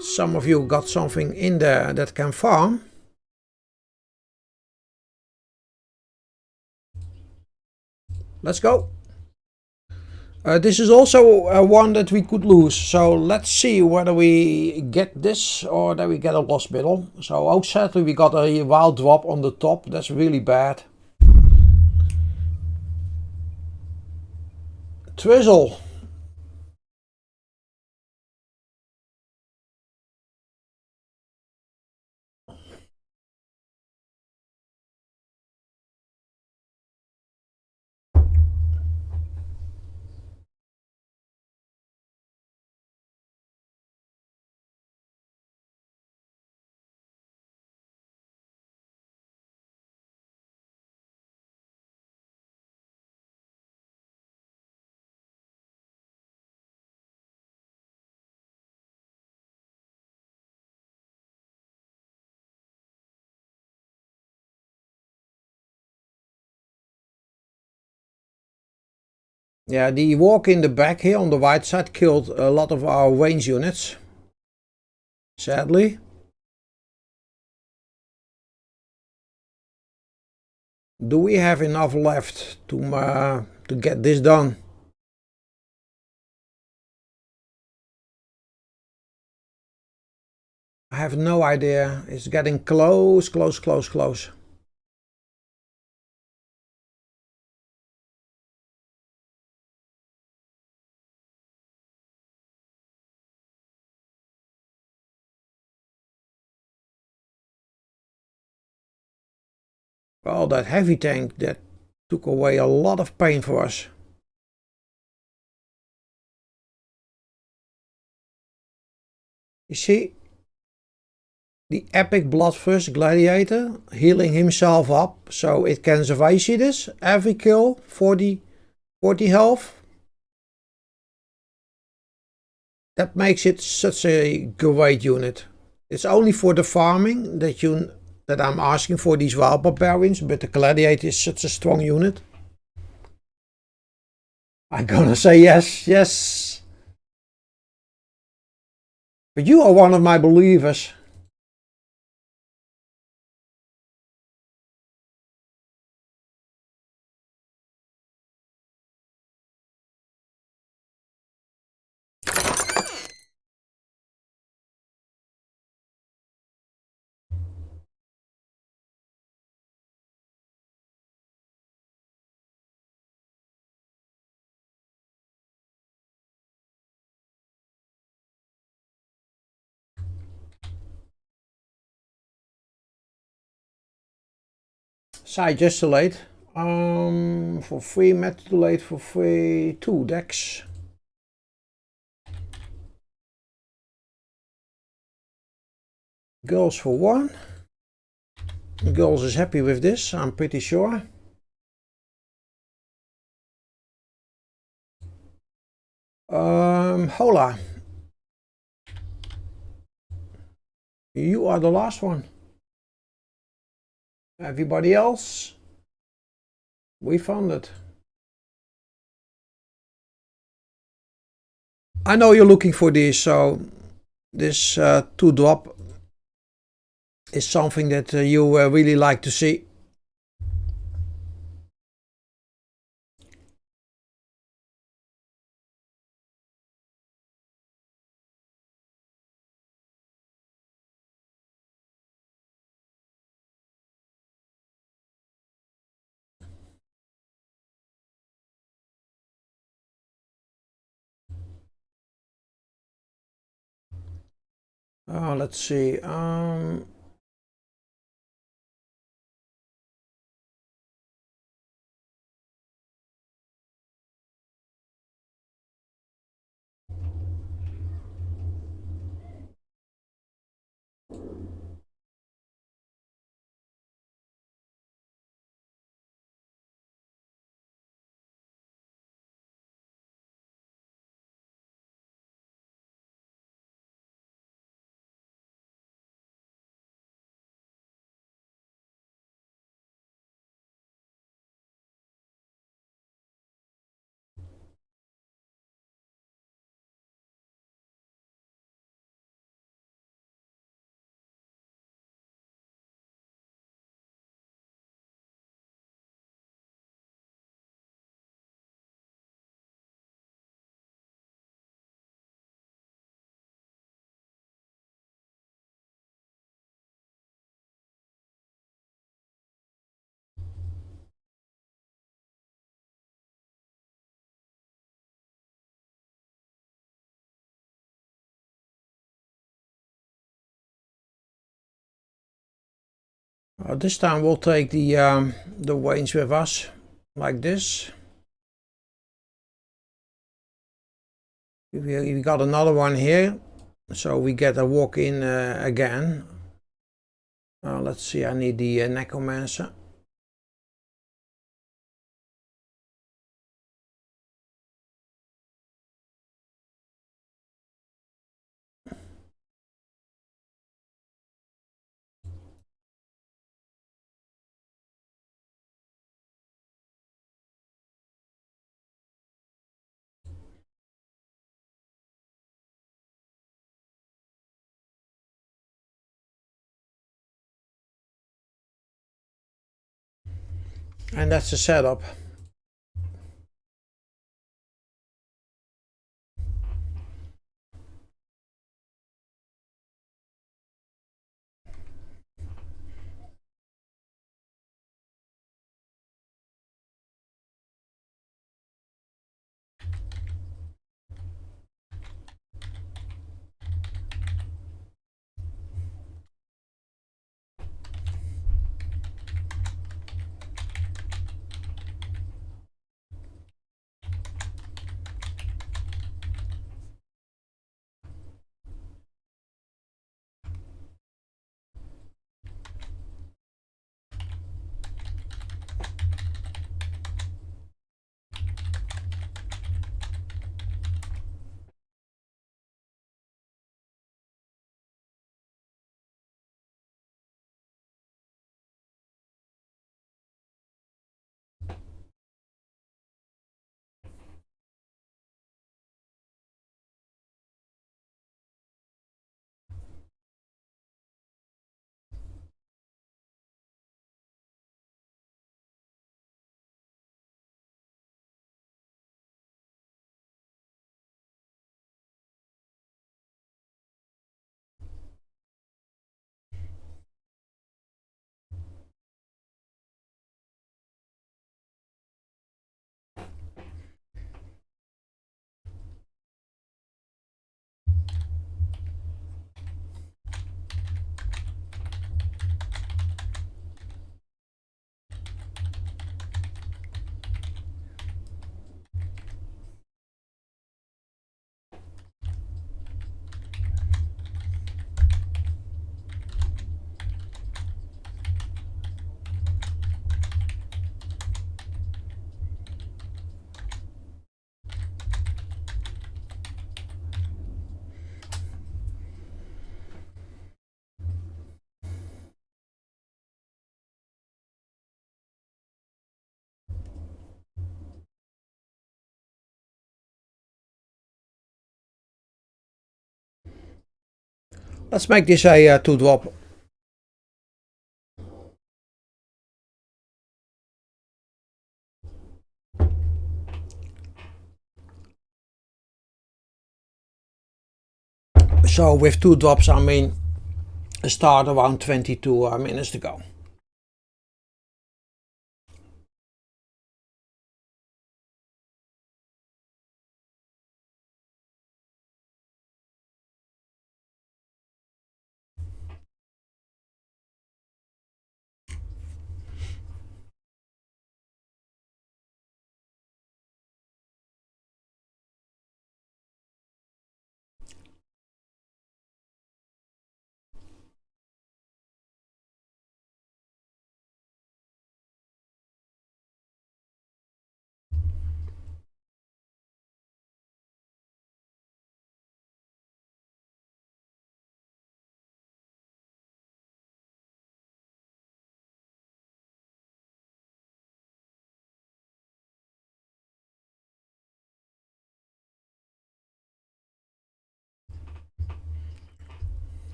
some of you got something in there that can farm. Let's go. This is also one that we could lose, so let's see whether we get this or that we get a lost middle. So oh, sadly we got a wild drop on the top. That's really bad. Twizzle. Yeah, the walk in the back here on the right side killed a lot of our range units, sadly. Do we have enough left to get this done? I have no idea. It's getting close, close, close, close. Well, that heavy tank, that took away a lot of pain for us. You see, the epic Bloodthirst Gladiator healing himself up so it can survive. See this? Every kill, 40 health. That makes it such a great unit. It's only for the farming that I'm asking for these wild barbarians, but the Gladiator is such a strong unit. I'm gonna say yes, yes. But you are one of my believers. Side just too late. For free, metallate for free, 2 decks. Girls for 1. Girls is happy with this, I'm pretty sure. Hola. You are the last one. Everybody else, we found it. I know you're looking for this, so this 2-drop is something that you really like to see. Let's see. This time we'll take the range with us, like this. We got another one here, so we get a walk in again. Let's see, I need the Necromancer. And that's the setup. Let's make this a 2-drop. So with 2 drops I mean a start around 22 minutes to go.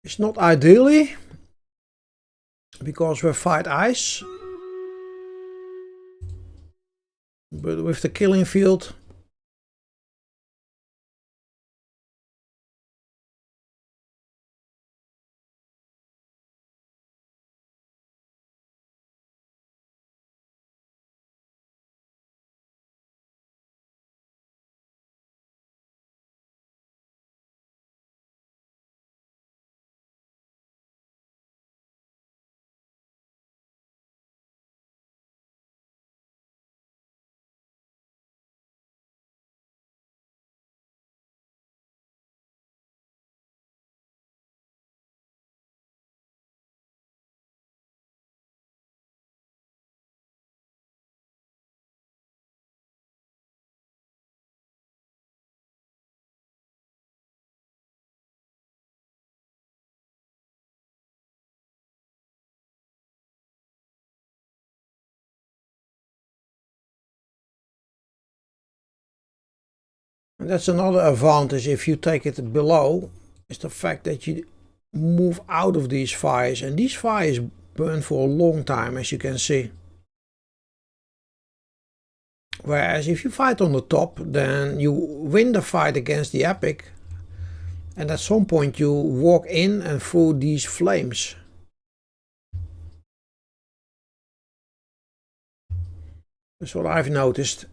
It's not ideally because we're fight ice, but with the killing field And that's another advantage if you take it below, is the fact that you move out of these fires, and these fires burn for a long time, as you can see. Whereas if you fight on the top, then you win the fight against the epic, and at some point you walk in and through these flames. That's what I've noticed.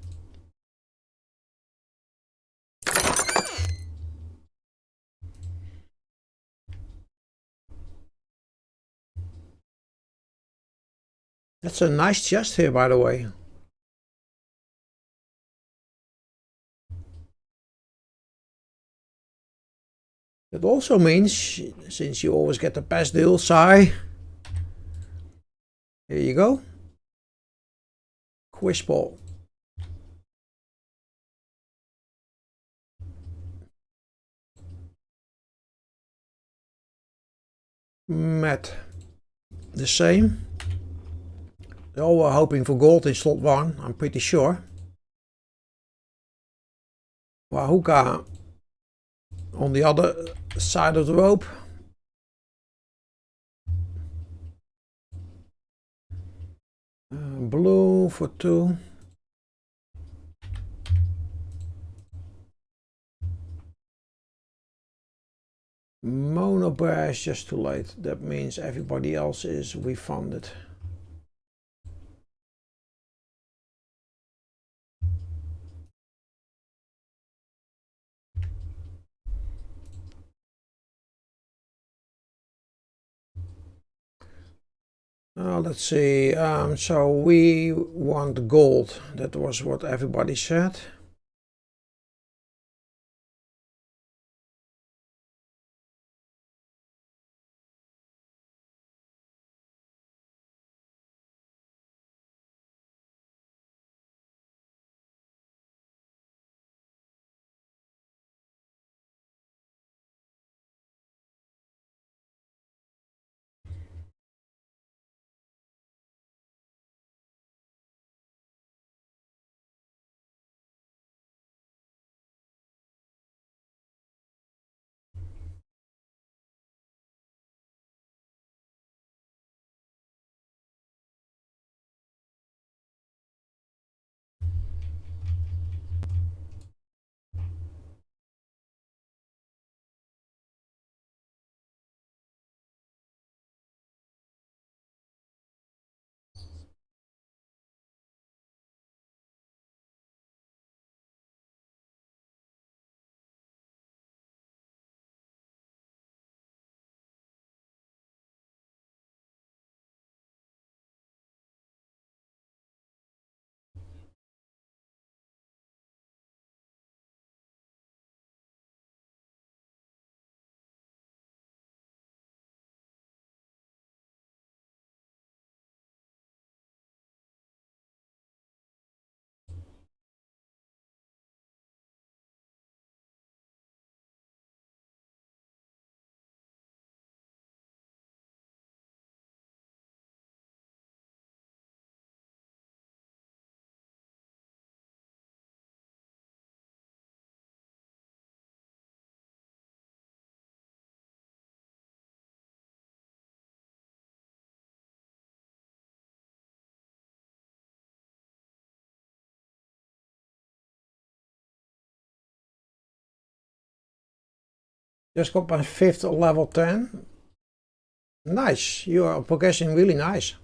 That's a nice chest here, by the way. That also means, since you always get the best deal, Sai, here you go. Quiz ball. Matt, the same. They all were hoping for gold in slot 1, I'm pretty sure. Wahuka on the other side of the rope. Blue for 2. Mono bear is just too late. That means everybody else is refunded. Let's see. So we want gold. That was what everybody said. Just got my 5th level 10. Nice, you are progressing really nice.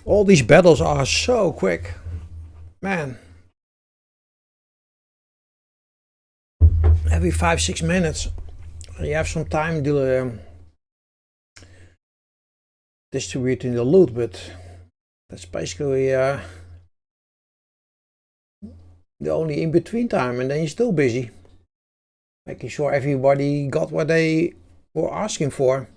All these battles are so quick, man. Every 5-6 minutes you have some time distributing the loot, but that's basically the only in-between time, and then you're still busy making sure everybody got what they were asking for.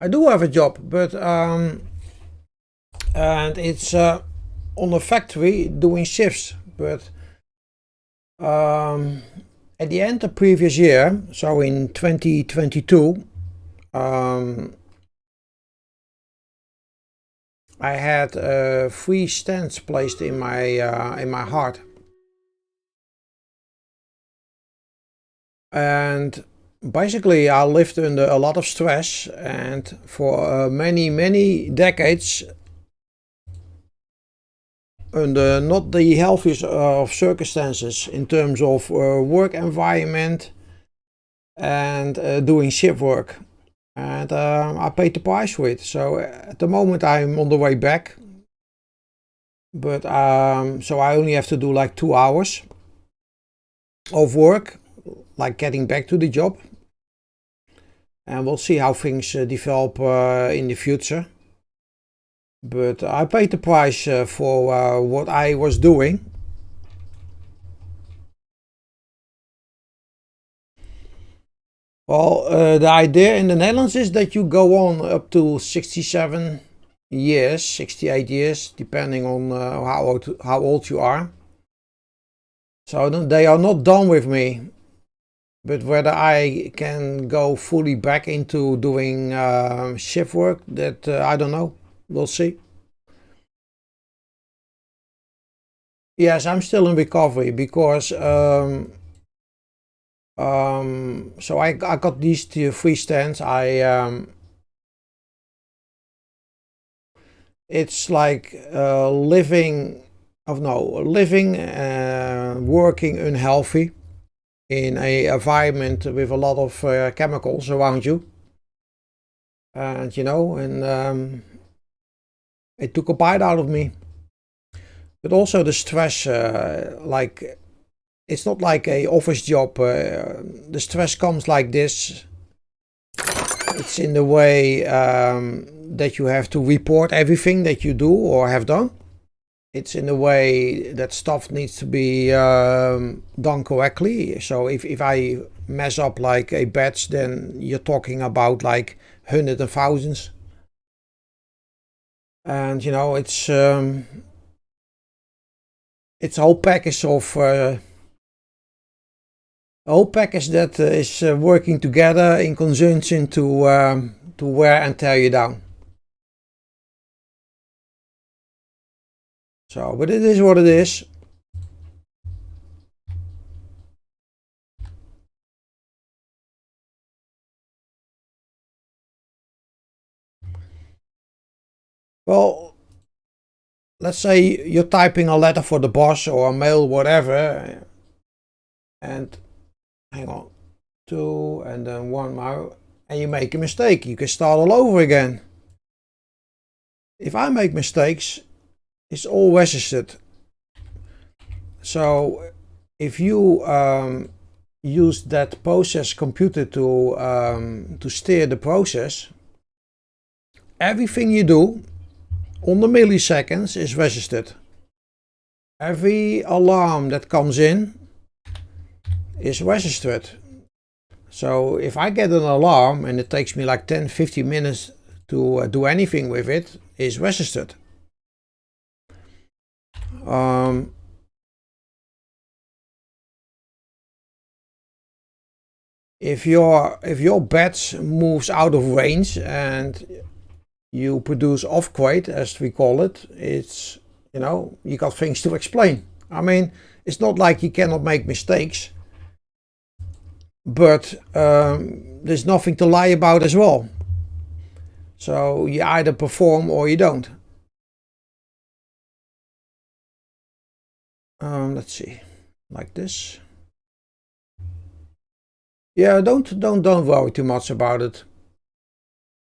I do have a job, but and it's on a factory doing shifts, but at the end of previous year, so in 2022, I had 3 stents placed in my heart, and basically I lived under a lot of stress, and for many decades under not the healthiest of circumstances in terms of work environment and doing shift work, and I paid the price for it. So at the moment I'm on the way back, but so I only have to do like 2 hours of work, like getting back to the job, and we'll see how things develop in the future. But I paid the price for what I was doing. Well, the idea in the Netherlands is that you go on up to 67 years, 68 years, depending on how old you are. So they are not done with me. But whether I can go fully back into doing shift work, that I don't know. We'll see. Yes, I'm still in recovery because so I got these 3 stents. It's like living, working unhealthy in a environment with a lot of chemicals around you, and it took a bite out of me. But also the stress, like it's not like a office job. The stress comes like this. It's in the way that you have to report everything that you do or have done. It's in the way that stuff needs to be done correctly. So if I mess up like a batch, then you're talking about like hundreds and thousands. And it's a whole package of that is working together in conjunction to wear and tear you down. So, but it is what it is. Well, let's say you're typing a letter for the boss or a mail, whatever, and hang on, 2 and then 1 more, and you make a mistake. You can start all over again. if I make mistakes, it's all registered. So if you use that process computer to steer the process, everything you do on the milliseconds is registered. Every alarm that comes in is registered. So if I get an alarm and it takes me like 10-15 minutes to do anything with it, it's registered. If your bat moves out of range and you produce off-grade, as we call it, it's, you know, you got things to explain. I mean, it's not like you cannot make mistakes, but there's nothing to lie about as well. So you either perform or you don't. Let's see, like this. Yeah, don't worry too much about it.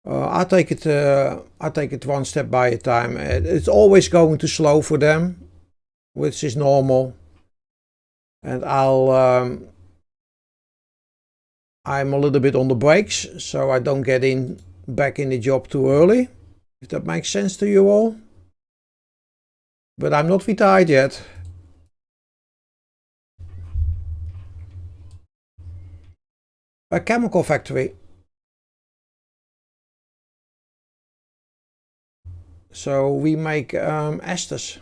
I take it one step by a time. It's always going too slow for them, which is normal. And I'm a little bit on the brakes, so I don't get back in the job too early, if that makes sense to you all. But I'm not retired yet. A chemical factory. So we make esters.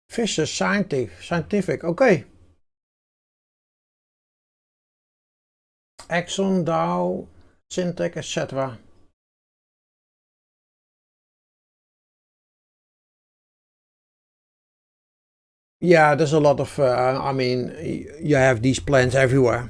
Fisher Scientific, okay. Exxon, Dow, Syntec, etc. Yeah, there's a lot of, I mean, you have these plants everywhere.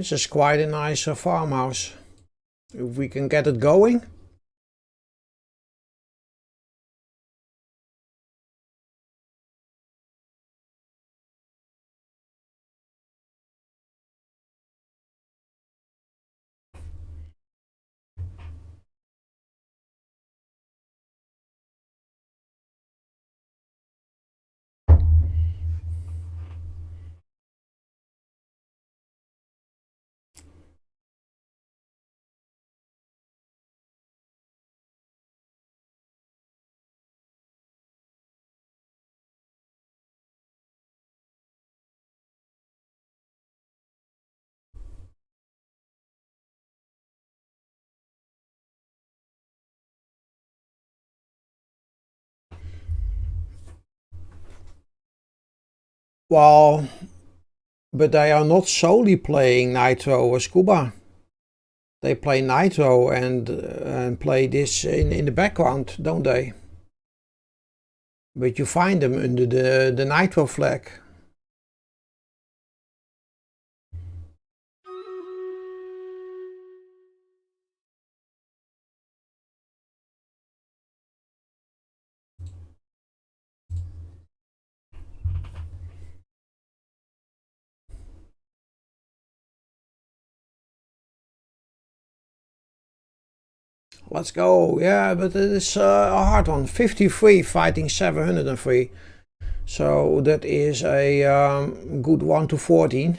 This is quite a nice farmhouse. If we can get it going. Well, but they are not solely playing Nitro or Scuba. They play Nitro and play this in the background, don't they? But you find them under the Nitro flag. Let's go. Yeah, but it is a hard one. 53 fighting 703. So that is a good 1 to 14.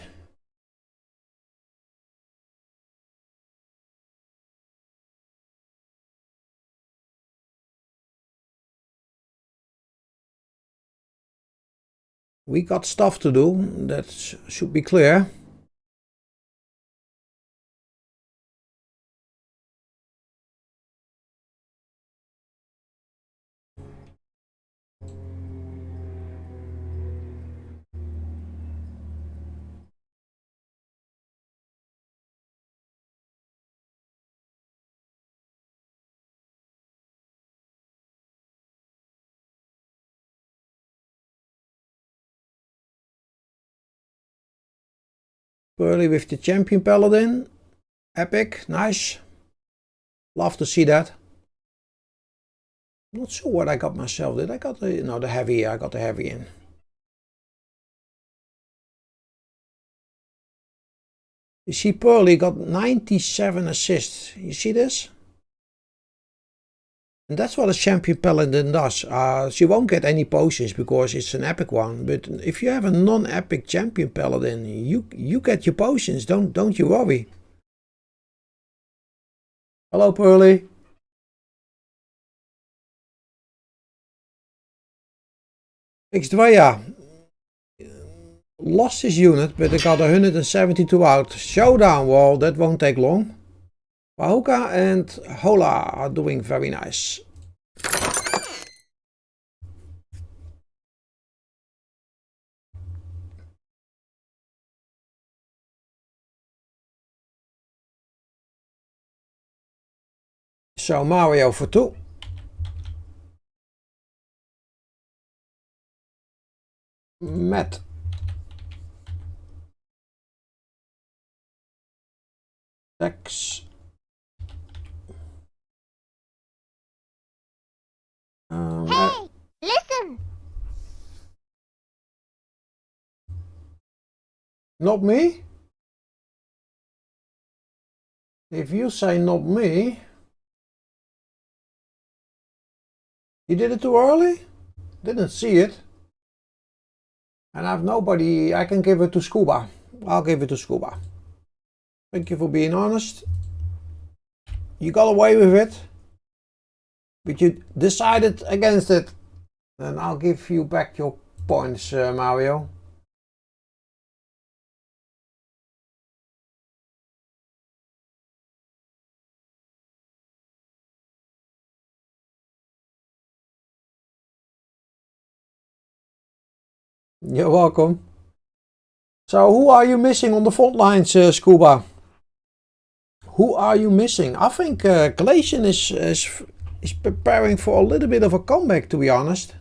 We got stuff to do. That should be clear. Early with the champion paladin. Epic, nice. Love to see that. Not sure what I got myself. Did I got the no the heavy? I got the heavy in. You see, Pearly got 97 assists. You see this? And that's what a champion paladin does. She won't get any potions because it's an epic one. But if you have a non-epic champion paladin, you get your potions. Don't you worry. Hello, Pearly. Xdwaya lost his unit, but they got 172 out. Showdown, well, that won't take long. Wahuka and Hola are doing very nice. So Mario for 2. Matt. Dex. Hey, listen! Not me? If you say not me, you did it too early? Didn't see it. And I have nobody, I can give it to Scuba. I'll give it to Scuba. Thank you for being honest. You got away with it. But you decided against it. Then I'll give you back your points, Mario. You're welcome. So who are you missing on the front lines, Scuba? Who are you missing? I think Glacian is preparing for a little bit of a comeback, to be honest.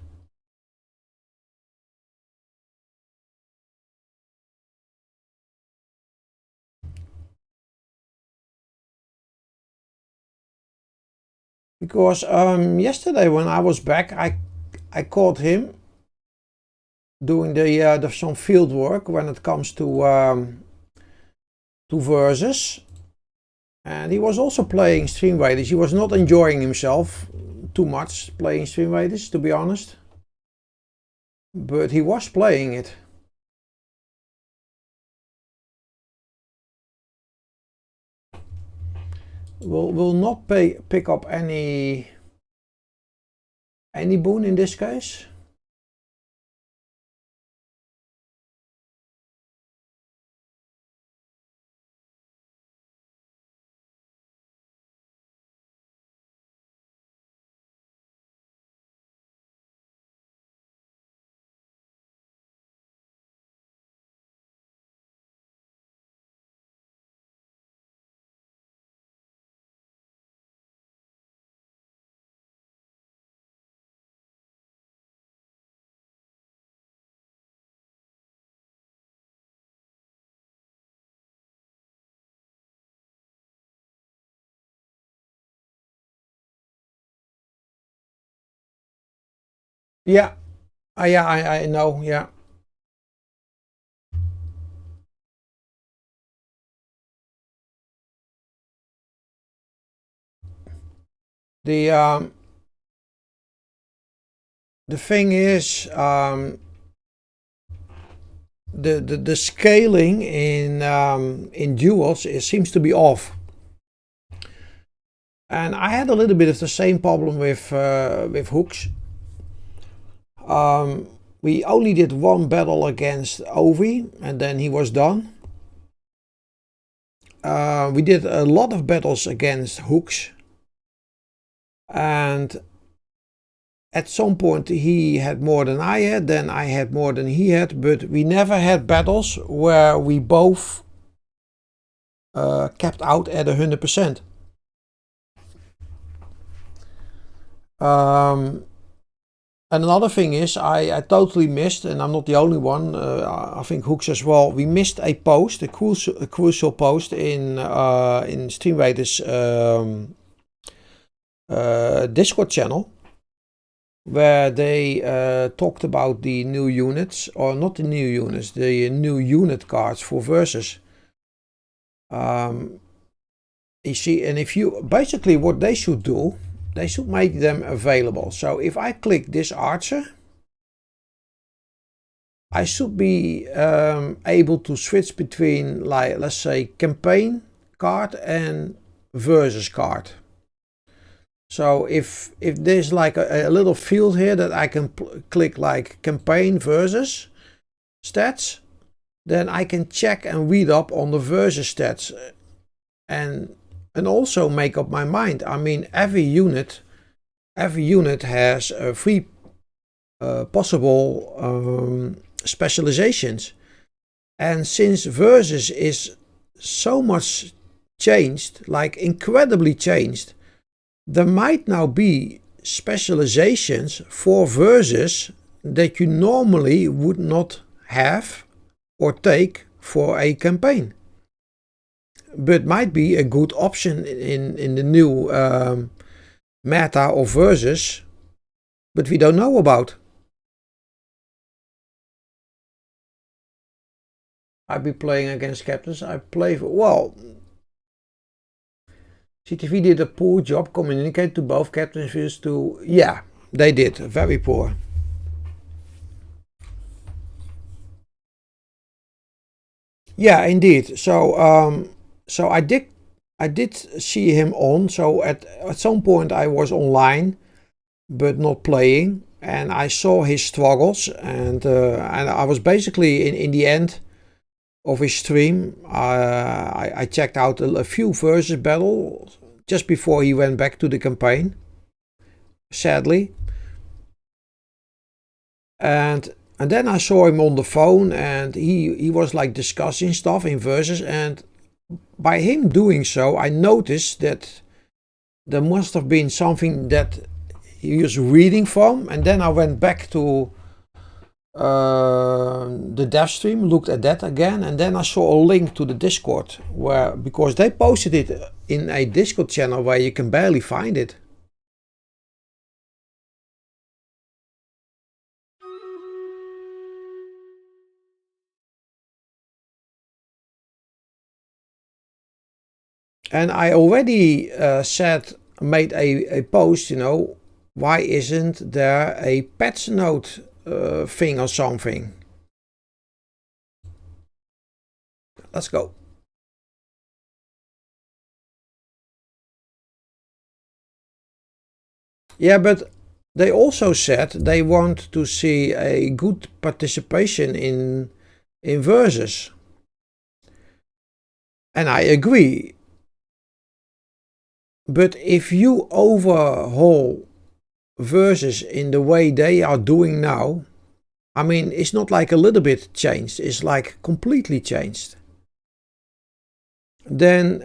Because yesterday when I was back, I caught him doing the some field work when it comes to Versus, and he was also playing Stream Raiders. He was not enjoying himself too much playing Stream Raiders, to be honest, but he was playing it. Will not pick up any boon in this case. Yeah, yeah, I know, yeah. The thing is, the scaling in duels seems to be off, and I had a little bit of the same problem with hooks. We only did one battle against Ovi, and then he was done. We did a lot of battles against hooks, and at some point he had more than I had, then I had more than he had, but we never had battles where we both kept out at 100%. And another thing is, I totally missed, and I'm not the only one, I think Hooks as well, we missed a post, a crucial post in Stream Raiders Discord channel, where they talked about the new units, or not the new units, the new unit cards for Versus. You see, and if you, basically what they should do, they should make them available. So if I click this archer, I should be able to switch between, like, let's say, campaign card and Versus card. So if there's like a little field here that I can click like campaign Versus stats, then I can check and read up on the Versus stats and also make up my mind. I mean, every unit has three possible specializations, and since Versus is so much changed, like incredibly changed, there might now be specializations for Versus that you normally would not have or take for a campaign, but might be a good option in the new meta of Versus, but we don't know about. I'd be playing against captains. I play, well, CTV did a poor job communicating to both captains views to, yeah, they did, very poor. Yeah, indeed. So so I did see him on. So at some point I was online, but not playing, and I saw his struggles, and I was basically in the end of his stream. I checked out a few Versus battles just before he went back to the campaign, sadly, and then I saw him on the phone, and he was like discussing stuff in Versus, and by him doing so, I noticed that there must have been something that he was reading from, and then I went back to the dev stream, looked at that again, and then I saw a link to the Discord, where, because they posted it in a Discord channel where you can barely find it. And I already made a post, you know, why isn't there a patch note thing or something? Let's go. Yeah, but they also said they want to see a good participation in verses. And I agree. But if you overhaul verses in the way they are doing now, I mean, it's not like a little bit changed, it's like completely changed. Then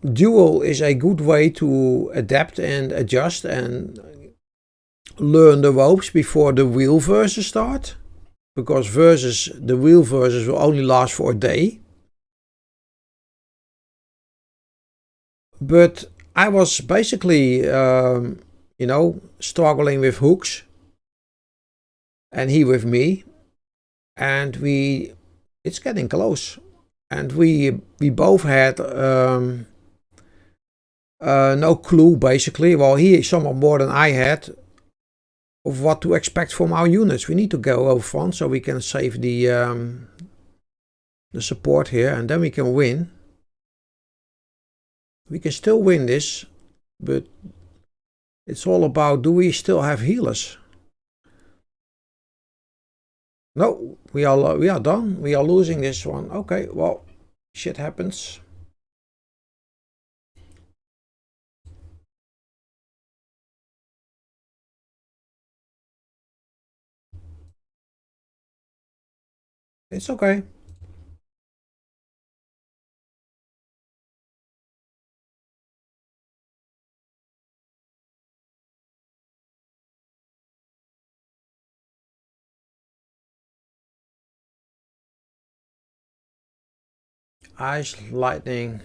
dual is a good way to adapt and adjust and learn the ropes before the real verses start, because the real verses will only last for a day. But I was basically you know, struggling with hooks, and he with me, and it's getting close, and we both had no clue basically. Well, he somewhat more than I had of what to expect from our units. We need to go over front so we can save the support here, and then we can win. We can still win this, but it's all about, do we still have healers? No, we are done. We are losing this one. Okay, well, shit happens. It's okay. Ice, lightning.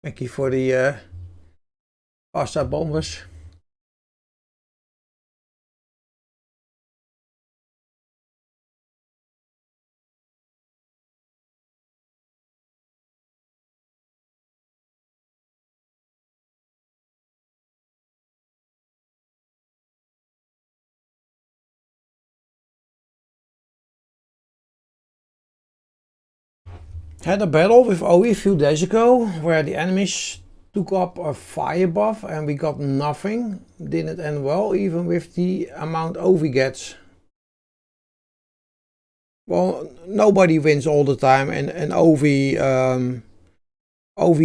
Thank you for the pasta bombers. Had a battle with Owie a few days ago where the enemies took up a fire buff and we got nothing. Didn't end well, even with the amount Owie gets. Well, nobody wins all the time, and Owie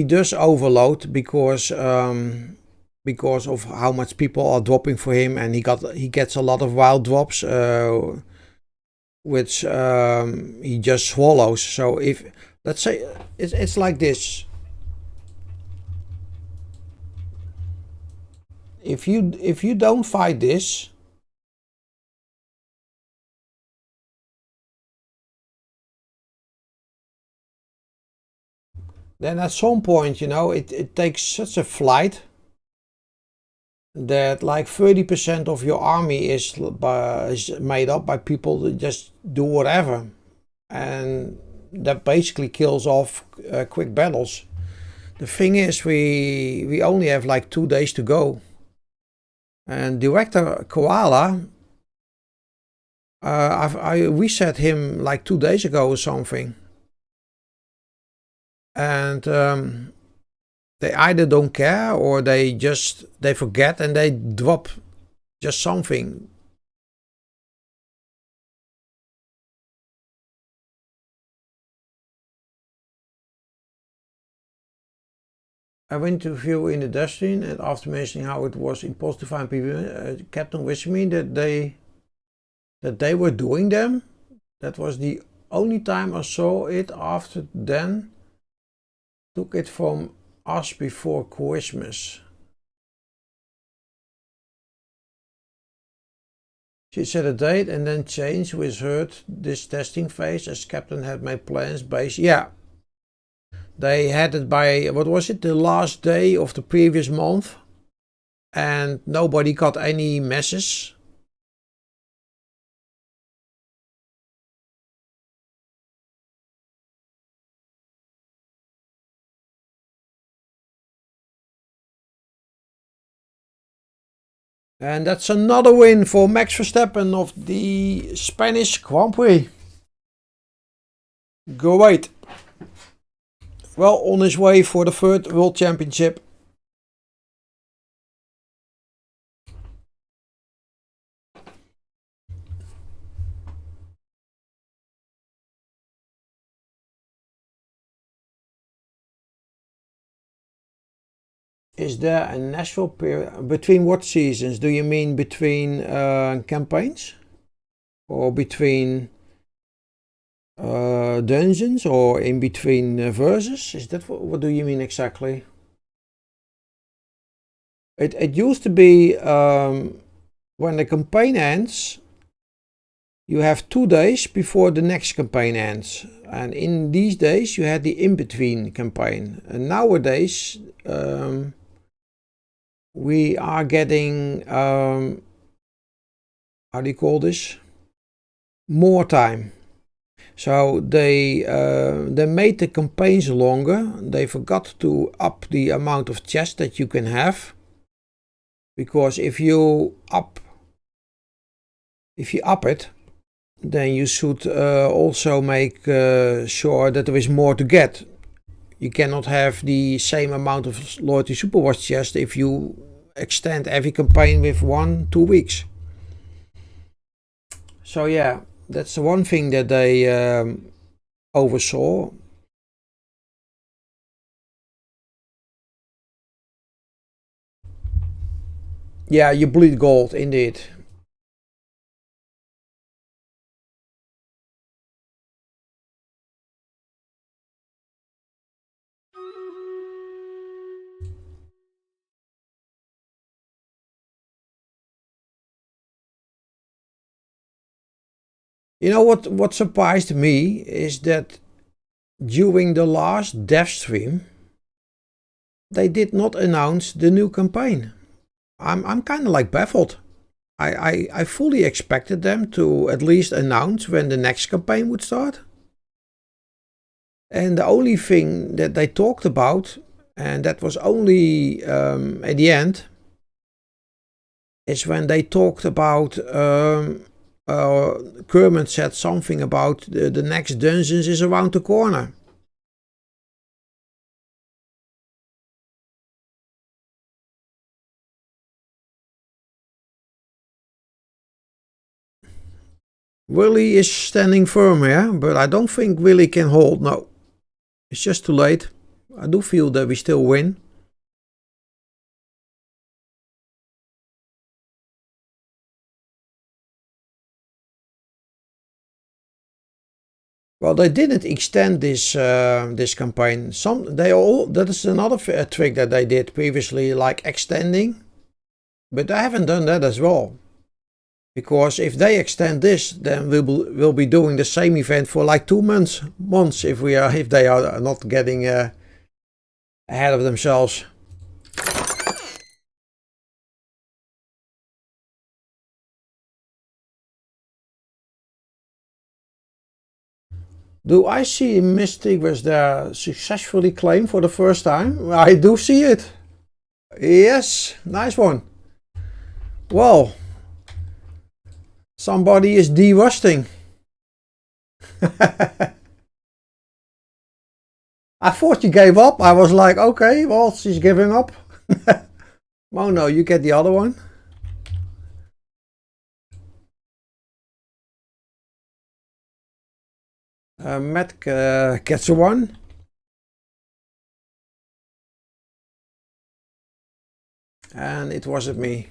does overload because of how much people are dropping for him, and he gets a lot of wild drops, which he just swallows. So if, let's say, it's like this. If you don't fight this, then at some point, you know, it takes such a flight that like 30% of your army is made up by people that just do whatever, and that basically kills off quick battles. The thing is, we only have like 2 days to go, and Director Koala, I reset him like 2 days ago or something, and they either don't care or they forget and they drop just something. I went to view in the dustbin, and after mentioning how it was impossible to find people, Captain wished me that they were doing them. That was the only time I saw it. After then, took it from us before Christmas. She set a date and then changed with her this testing phase, as Captain had made plans based. Yeah, they had it by, what was it, the last day of the previous month, and nobody got any messages. And that's another win for Max Verstappen of the Spanish Grand Prix. Great. Well on his way for the 3rd World Championship. Is there a natural period between what seasons? Do you mean between campaigns, or between dungeons, or in between verses? Is that what do you mean exactly? It used to be when the campaign ends, you have 2 days before the next campaign ends, and in these days you had the in-between campaign. And nowadays we are getting how do you call this, more time. So they made the campaigns longer. They forgot to up the amount of chests that you can have, because if you up it, then you should also make sure that there is more to get. You cannot have the same amount of Loyalty Superwatch chests if you extend every campaign with 1-2 weeks. So yeah, that's the one thing that they oversaw. Yeah, you bleed gold indeed. You know what surprised me is that during the last dev stream, they did not announce the new campaign. I'm kind of like baffled. I fully expected them to at least announce when the next campaign would start. And the only thing that they talked about, and that was only at the end, is when they talked about Kermit said something about the next dungeons is around the corner. Willy is standing firm here, but I don't think Willy can hold. No, it's just too late. I do feel that we still win. Well, they didn't extend this this campaign. That is another trick that they did previously, like extending, but they haven't done that as well. Because if they extend this, then we'll be doing the same event for like 2 months if they are not getting ahead of themselves. Do I see Mystic was there successfully claimed for the first time? I do see it. Yes, nice one. Well, somebody is de-rusting. I thought you gave up. I was like, okay, well, she's giving up. Mono, you get the other one. Matt gets a one. And it wasn't me.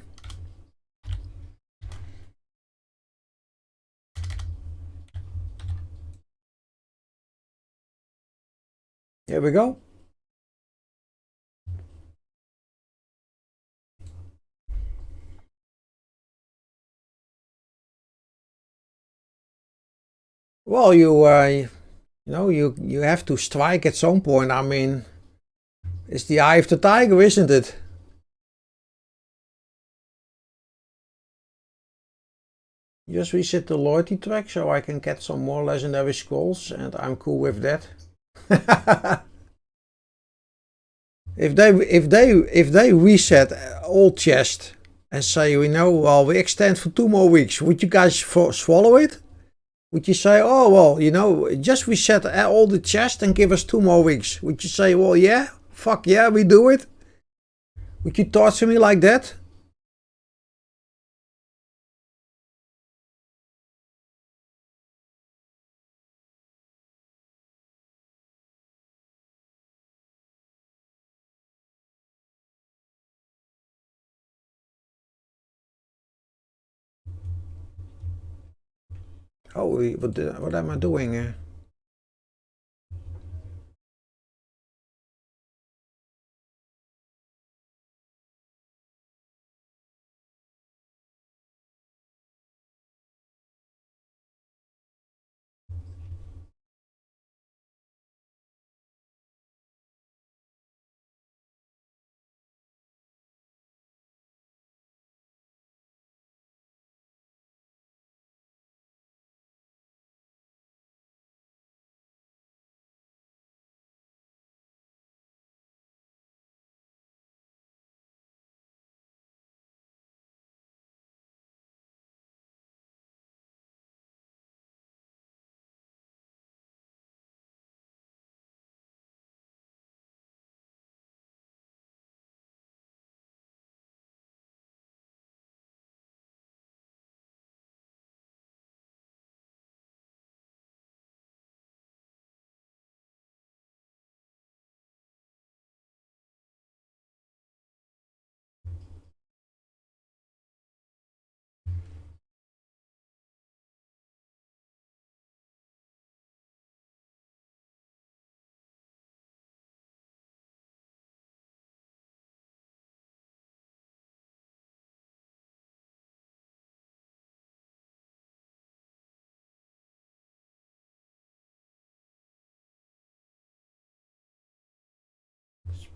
Here we go. Well, you know, you have to strike at some point. I mean, it's the eye of the tiger, isn't it? Just reset the loyalty track so I can get some more legendary scrolls, and I'm cool with that. if they reset all chest and say, you know, well, we extend for 2 more weeks, would you guys swallow it? Would you say, oh, well, you know, just reset all the chest and give us 2 more weeks? Would you say, well, yeah, fuck yeah, we do it? Would you torture me like that? Oh, what am I doing?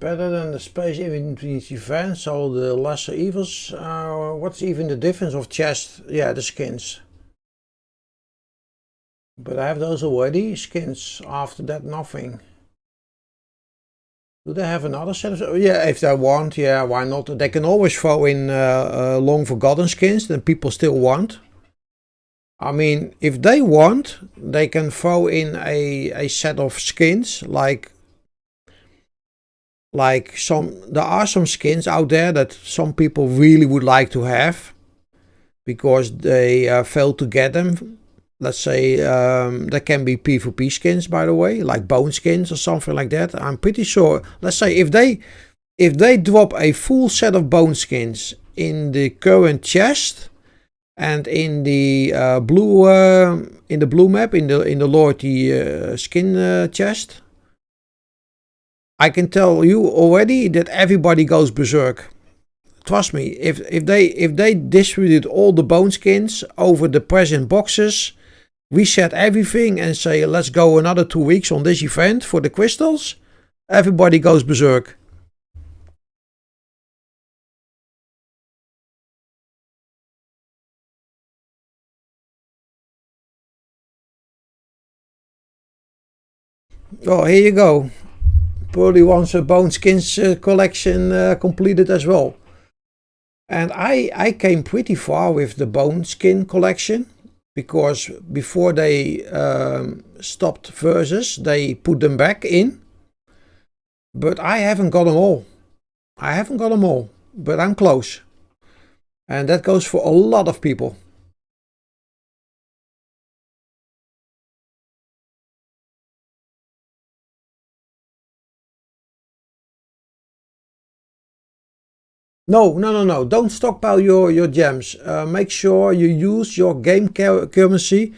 Better than the space in between events, so the lesser evils. What's even the difference of chest? Yeah, the skins. But I have those already. Skins. After that, nothing. Do they have another set of? Yeah, if they want, yeah, why not? They can always throw in long forgotten skins that people still want. I mean, if they want, they can throw in a set of skins like there are some skins out there that some people really would like to have because they failed to get them. Let's say there can be PvP skins, by the way, like bone skins or something like that. I'm pretty sure. Let's say if they drop a full set of bone skins in the current chest and in the blue map in the loyalty skin chest, I can tell you already that everybody goes berserk. Trust me, if they distributed all the bone skins over the present boxes, reset everything and say let's go another 2 weeks on this event for the crystals, Everybody goes berserk. Oh, here you go. Pearly wants a Bone Skins collection completed as well. And I came pretty far with the Bone Skin collection, because before they stopped versus, they put them back in. But I haven't got them all. But I'm close. And that goes for a lot of people. No. Don't stockpile your gems. Make sure you use your game currency.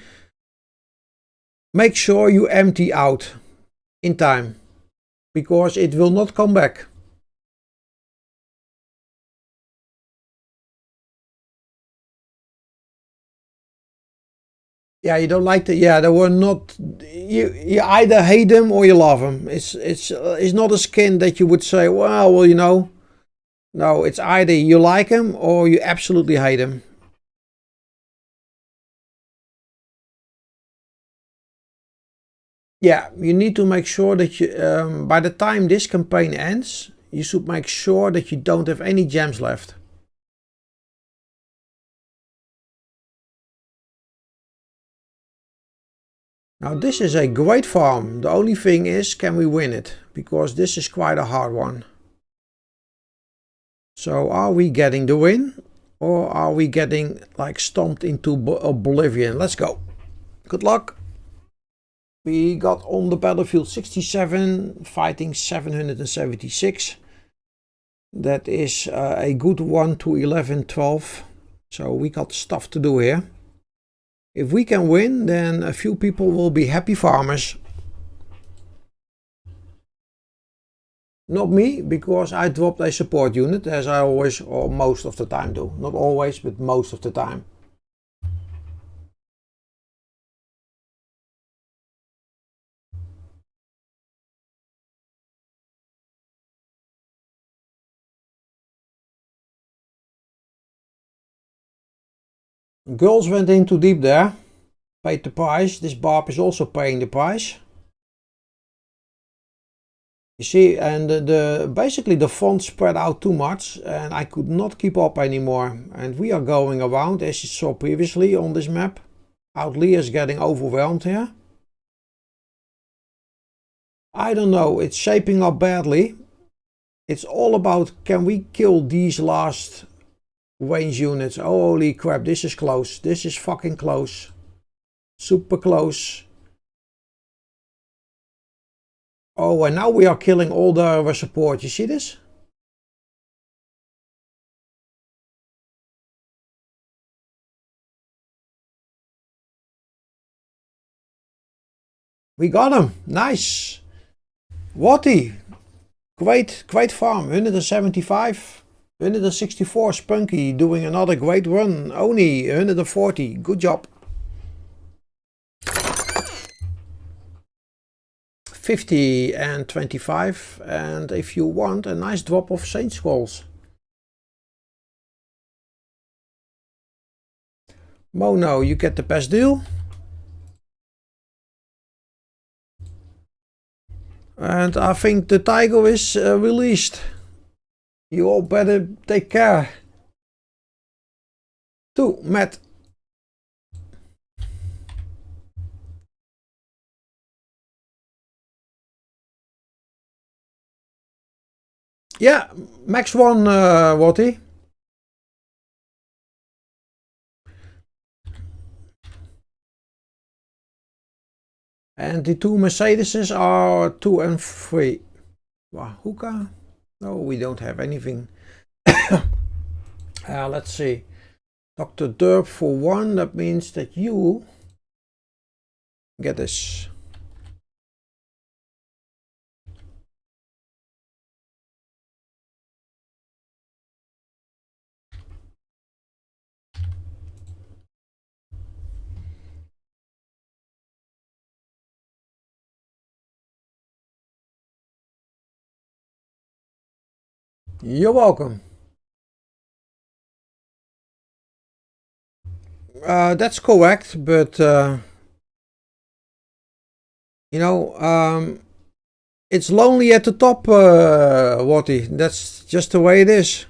Make sure you empty out in time, because it will not come back. Yeah, you don't like the. Yeah, they were not. You either hate them or you love them. It's not a skin that you would say, well, you know. No, it's either you like him or you absolutely hate him. Yeah, you need to make sure that you, by the time this campaign ends, you should make sure that you don't have any gems left. Now this is a great farm. The only thing is, can we win it? Because this is quite a hard one. So are we getting the win, or are we getting like stomped into oblivion? Let's go. Good luck. We got on the battlefield 67, fighting 776. That is a good 1 to 11, 12. So we got stuff to do here. If we can win, then a few people will be happy farmers. Not me, because I dropped a support unit, as I always or most of the time do. Not always, but most of the time. Girls went in too deep there. Paid the price. This barb is also paying the price. You see, and basically the font spread out too much, and I could not keep up anymore. And we are going around, as you saw previously on this map. Outlier is getting overwhelmed here. I don't know, it's shaping up badly. It's all about, can we kill these last range units? Holy crap, this is close. This is fucking close. Super close. Oh, and now we are killing all the support. You see this? We got him. Nice. Watty. Great farm. 175. 164. Spunky doing another great run. Only 140. Good job. 50 and 25, and if you want a nice drop of Saint Scrolls. Mono, you get the best deal. And I think the tiger is released. You all better take care. 2, Matt. Yeah, max 1, Watty. And the 2 Mercedeses are 2 and 3. Hookah? No, we don't have anything. Let's see. Dr. Derp for 1, that means that you get this. You're welcome. That's correct, but you know, it's lonely at the top, Watty. That's just the way it is.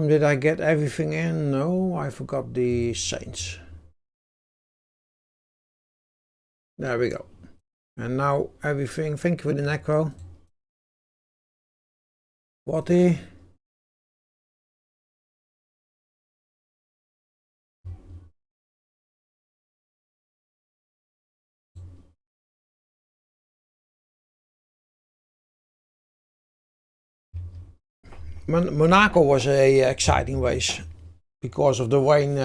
Did I get everything in? No, I forgot the Saints. There we go. And now everything. Thank you for the necro. Watty. Monaco was a exciting race because of the rain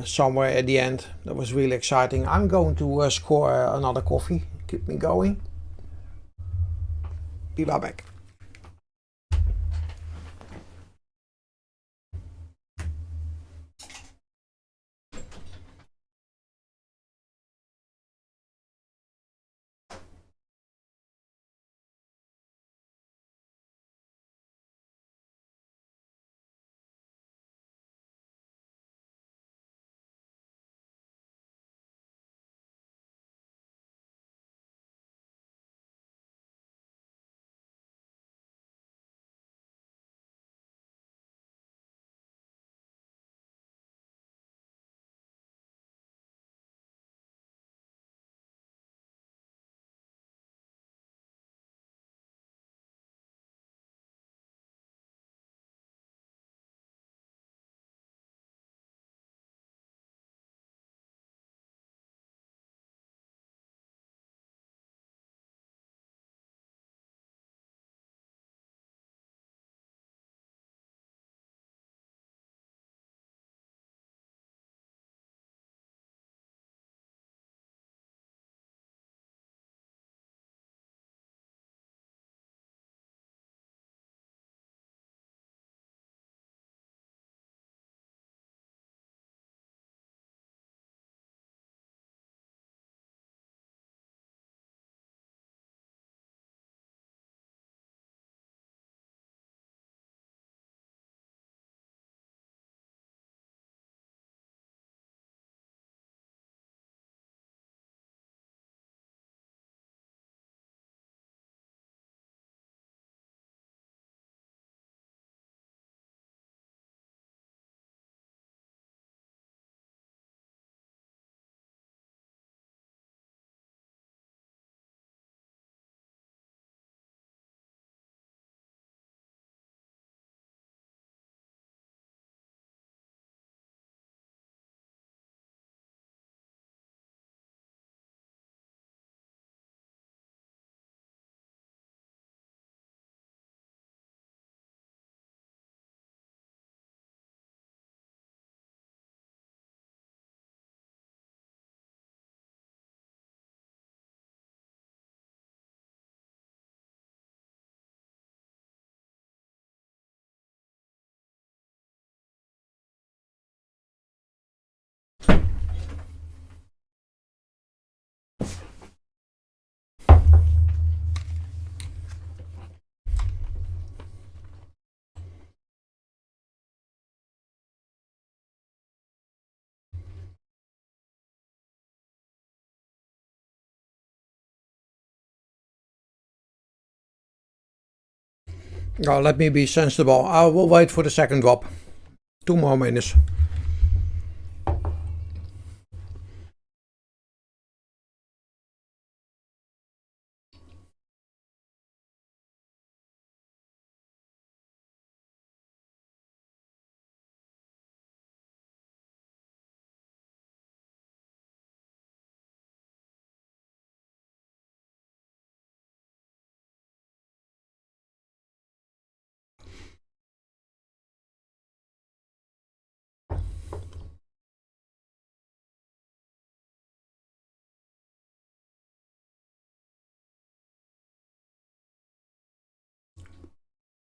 somewhere at the end. That was really exciting. I'm going to score another coffee. Keep me going. Be right back. Oh, let me be sensible. I will wait for the second drop. 2 more minutes.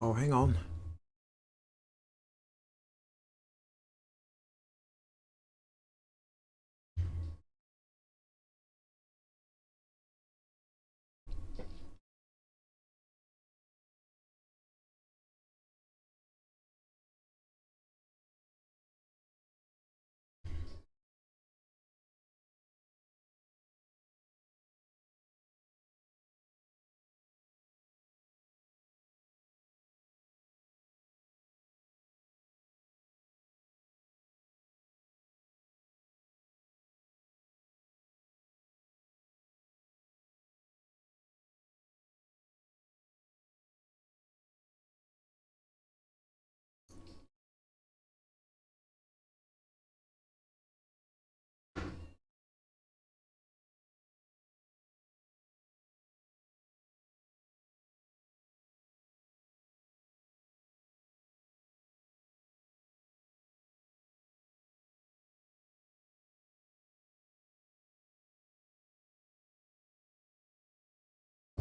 Oh, hang on.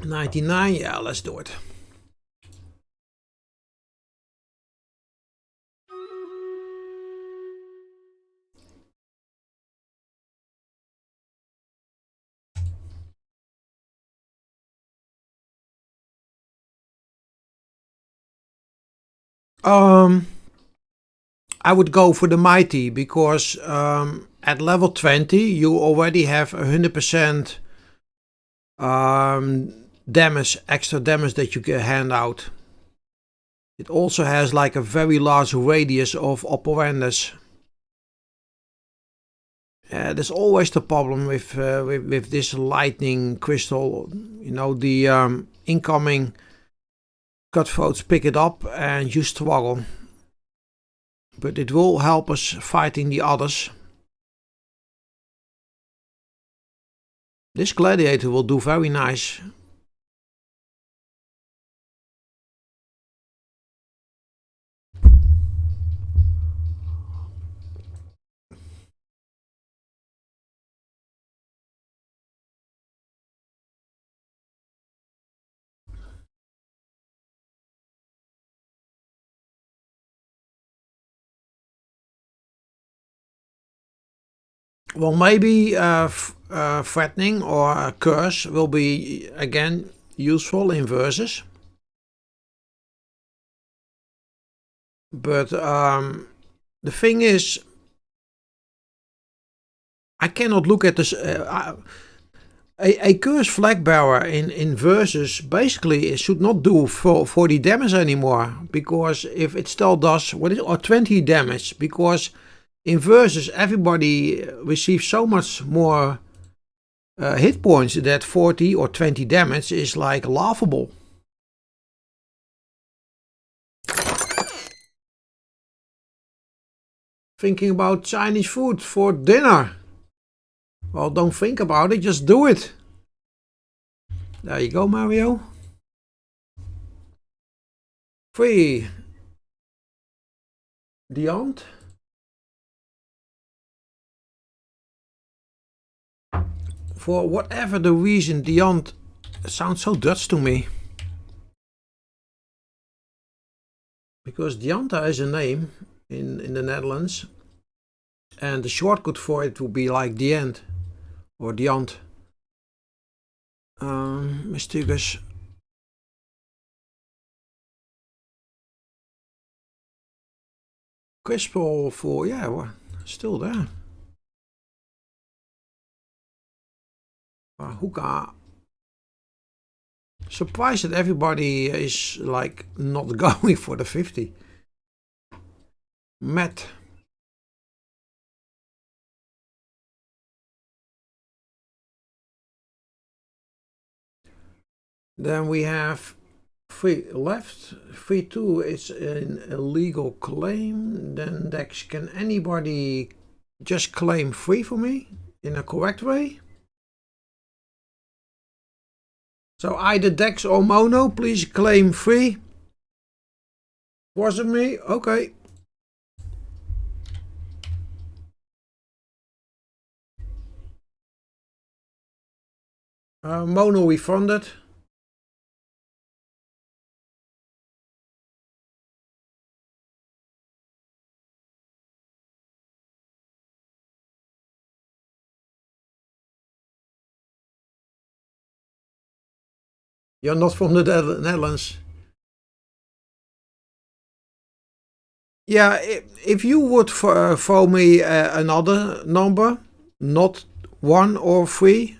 $99, yeah, let's do it. I would go for the Mighty because at level 20 you already have 100% damage, extra damage that you can hand out. It also has like a very large radius of operandas. There's always the problem with this lightning crystal. You know, the incoming cutthroats pick it up and you struggle. But it will help us fighting the others. This gladiator will do very nice. Well, maybe threatening or a curse will be again useful in verses. But the thing is, I cannot look at this. A curse flag bearer in verses basically it should not do 40 damage anymore, because if it still does or 20 damage, because in verses everybody receives so much more hit points that 40 or 20 damage is like laughable. Thinking about Chinese food for dinner. Well, don't think about it, just do it. There you go, Mario. 3. Diant. For whatever the reason, Diant sounds so Dutch to me. Because Dianta is a name in the Netherlands. And the shortcut for it would be like the end. Or Diant. Mystigus. Crispal for, yeah, well, still there. Hoeka. Surprised that everybody is like not going for the 50. Matt. Then we have 3 left. 3-2 is an illegal claim. Then Dex, can anybody just claim 3 for me in a correct way? So either Dex or Mono, please claim 3. Wasn't me? Okay. Mono refunded. You're not from the Netherlands. Yeah, if you would throw me another number, not 1 or 3,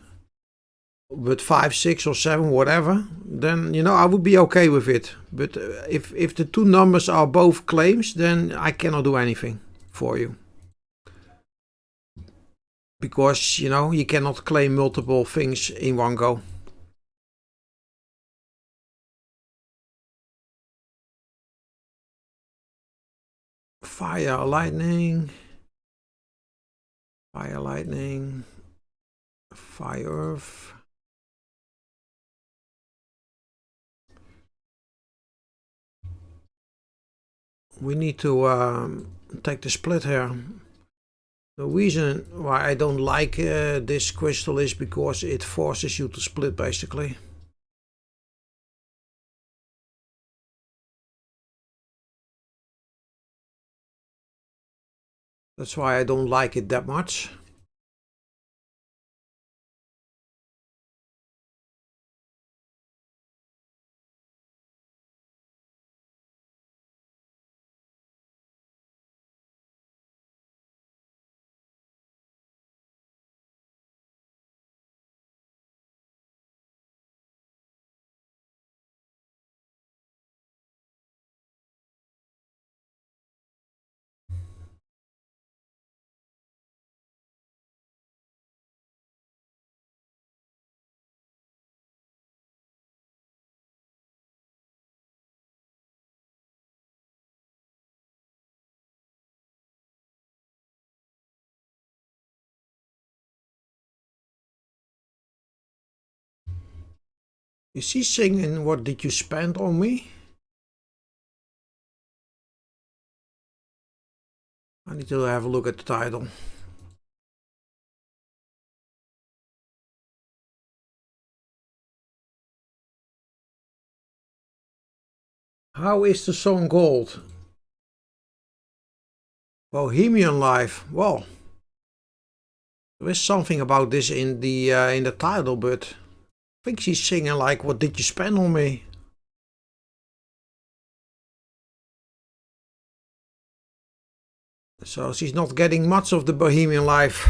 but 5, 6 or 7, whatever, then I would be okay with it. But if the 2 numbers are both claims, then I cannot do anything for you. Because you cannot claim multiple things in one go. Fire, lightning, fire, earth. We need to take the split here. The reason why I don't like this crystal is because it forces you to split basically. That's why I don't like it that much. Is he singing "What Did You Spend on Me"? I need to have a look at the title. How is the song called? Bohemian Life. Well, there is something about this in the title, but I think she's singing like "What Did You Spend on Me?" So she's not getting much of the Bohemian Life.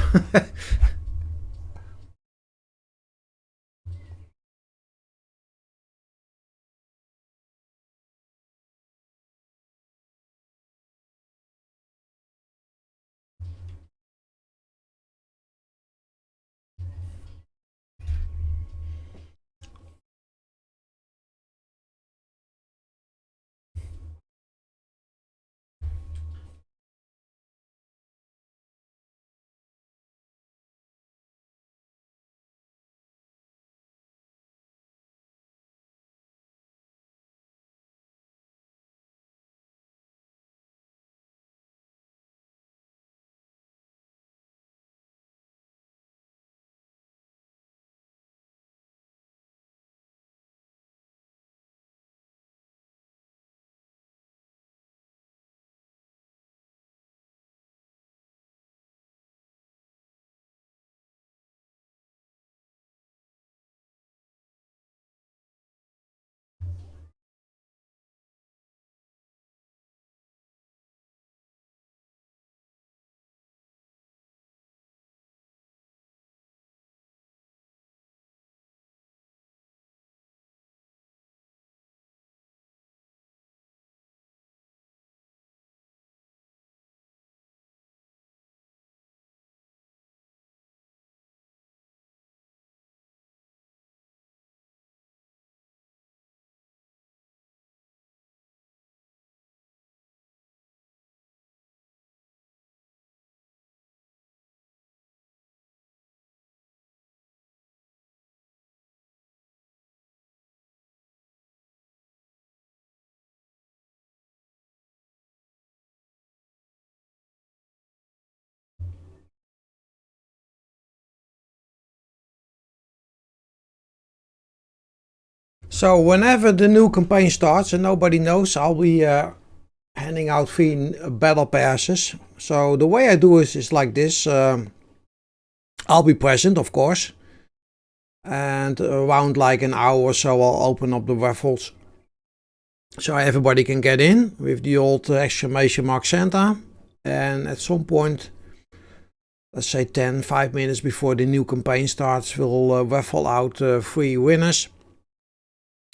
So whenever the new campaign starts and nobody knows, I'll be handing out free battle passes. So the way I do it is like this. I'll be present, of course. And around like an hour or so, I'll open up the raffles. So everybody can get in with the old exclamation mark Santa. And at some point, let's say 5 minutes before the new campaign starts, we'll raffle out 3 winners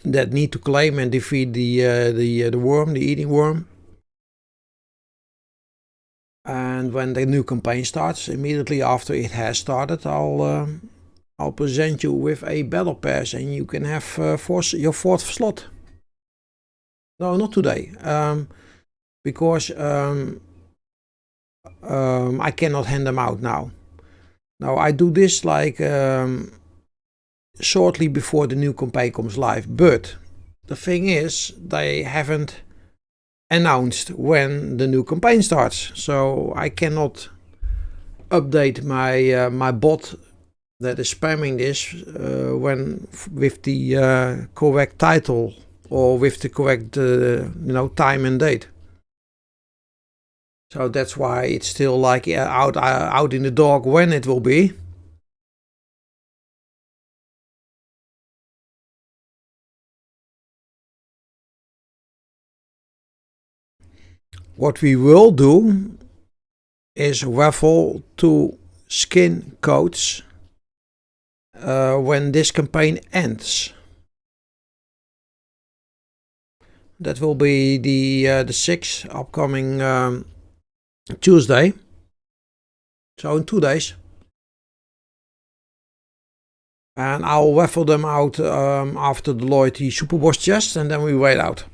that need to claim and defeat the worm, the eating worm. And when the new campaign starts, immediately after it has started, I'll present you with a battle pass, and you can have your 4th slot. No, not today, because I cannot hand them out now. Now I do this like shortly before the new campaign comes live, but the thing is, they haven't announced when the new campaign starts, so I cannot update my my bot that is spamming this when with the correct title or with the correct time and date. So that's why it's still like out in the dark when it will be. What we will do is raffle 2 skin codes when this campaign ends. That will be the 6th, upcoming Tuesday. So in 2 days. And I'll raffle them out after the loyalty Super Boss chest, and then we wait out.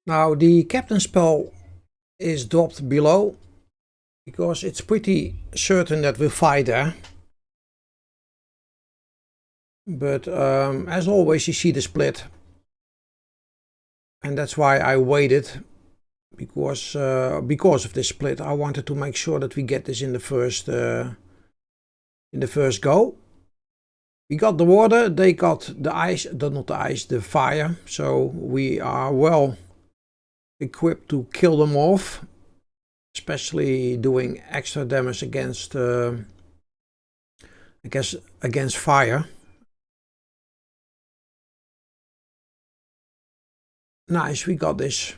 Now the captain spell is dropped below because it's pretty certain that we'll fight there. But as always, you see the split, and that's why I waited, because of this split. I wanted to make sure that we get this in the first go. We got the water, they got the ice, not the ice, the fire. So we are well equipped to kill them off, especially doing extra damage against fire. Nice, we got this.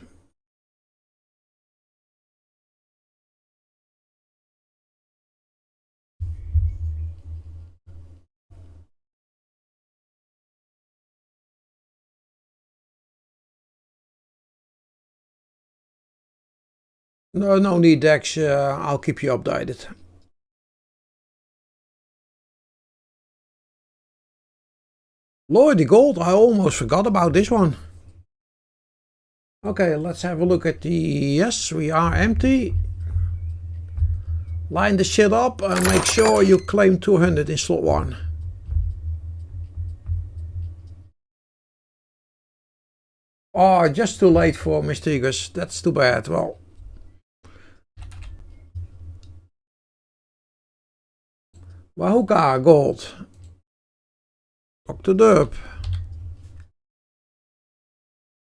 No need, Dex. I'll keep you updated. Loyalty gold, I almost forgot about this one. Okay, let's have a look at the... Yes, we are empty. Line the shit up and make sure you claim 200 in slot 1. Oh, just too late for Mystigus. That's too bad. Well, Wahuka gold. Dr. Derp.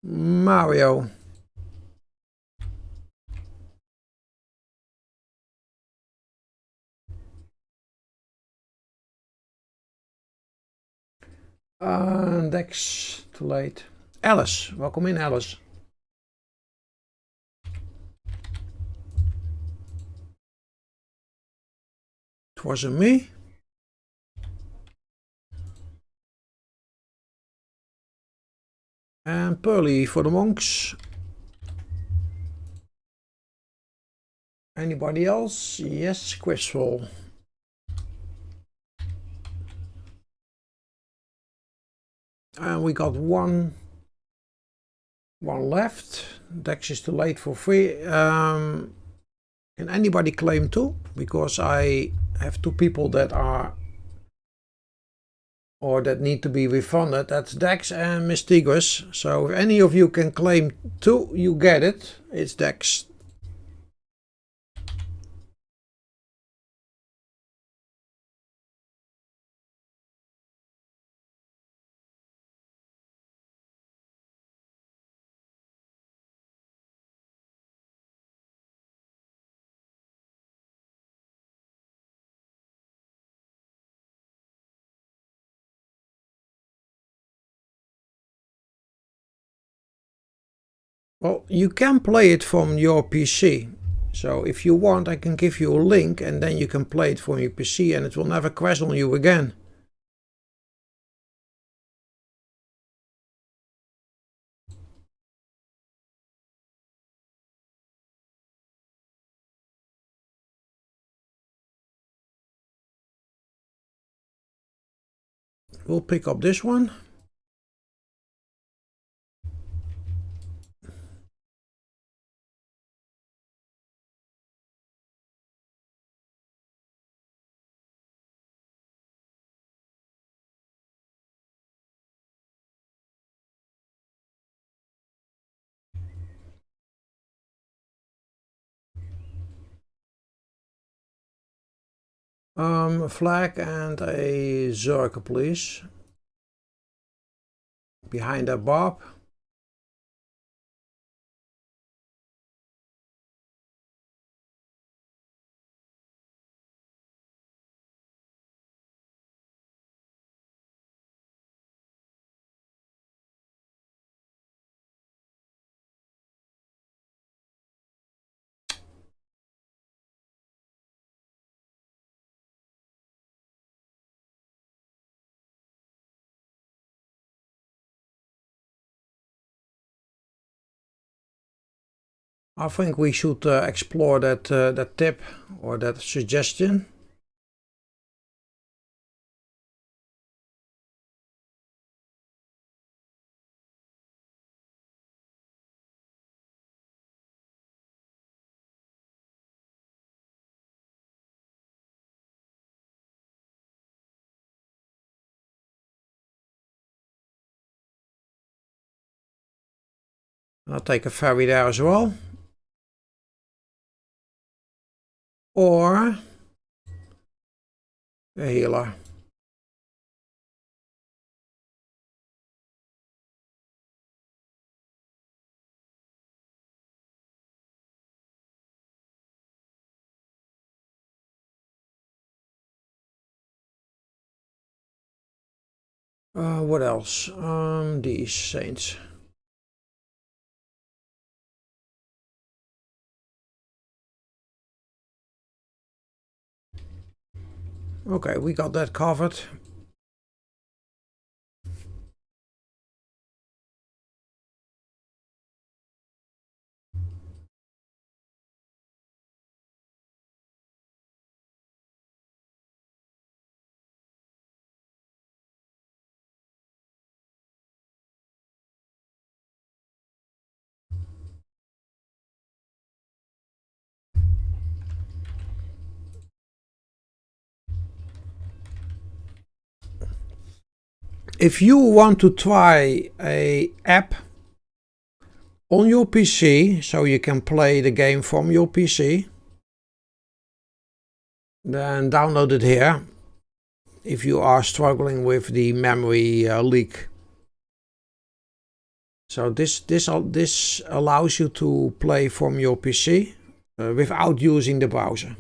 Mario. Dex, too late. Alice, welkom in Alice. It wasn't me. And Pearly for the monks. Anybody else? Yes, Quizful. And we got one left. Dex is too late for free. Can anybody claim two? Because I have two people that are or that need to be refunded. That's Dex and Mystigus. So if any of you can claim two, you get it. It's Dex. Well, you can play it from your PC. So if you want, I can give you a link and then you can play it from your PC and it will never crash on you again. We'll pick up this one. A flag and a Zerker, please. Behind that Bob. I think we should explore that tip or that suggestion. I'll take a ferry there as well. Or a healer. What else? These saints. Okay, we got that covered. If you want to try a app on your PC, so you can play the game from your PC. Then download it here if you are struggling with the memory leak. So this allows you to play from your PC without using the browser.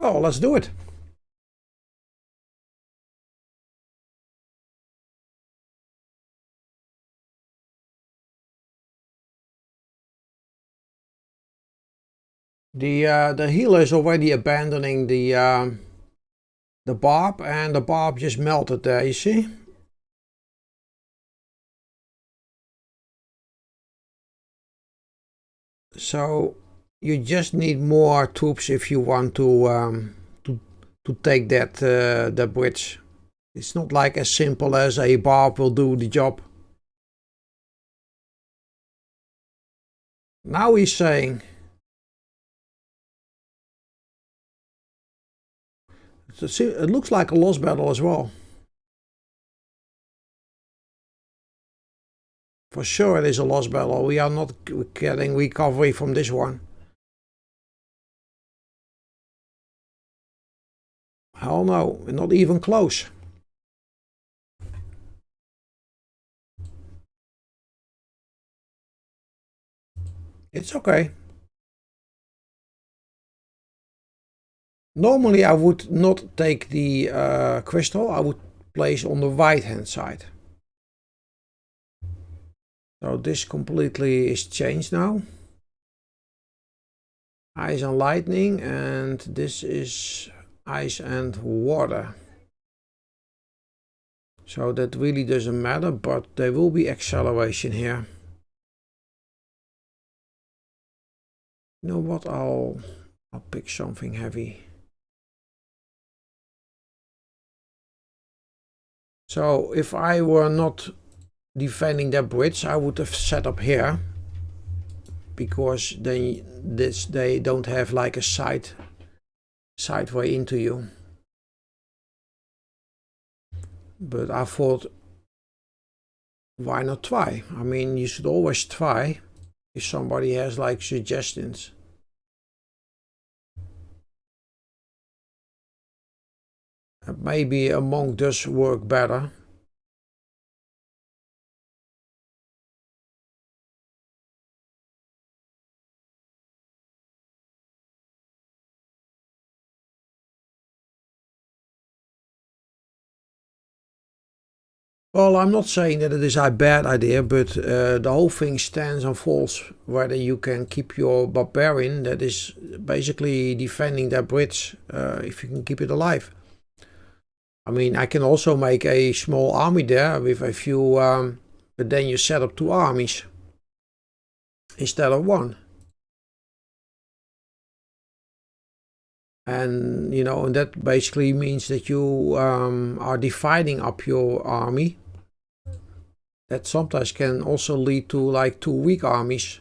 Oh, let's do it. The healer is already abandoning the barb, and the barb just melted there, you see? So you just need more troops if you want to take that bridge. It's not like as simple as a barb will do the job. Now he's saying it looks like a lost battle as well. For sure it is a lost battle. We are not getting recovery from this one. Hell no, not even close. It's okay. Normally I would not take the crystal. I would place on the right hand side. So this completely is changed now. Ice and lightning, and this is ice and water. So that really doesn't matter, but there will be acceleration here. You know what, I'll pick something heavy. So if I were not defending that bridge, I would have set up here, because then they don't have like a sideway into you. But I thought, why not try? I mean, you should always try if somebody has like suggestions. Maybe a monk does work better. Well, I'm not saying that it is a bad idea, but the whole thing stands and falls whether you can keep your barbarian that is basically defending that bridge, if you can keep it alive. I mean, I can also make a small army there with a few, but then you set up 2 armies instead of 1. And, you know, and that basically means that you are dividing up your army. That sometimes can also lead to like 2 weak armies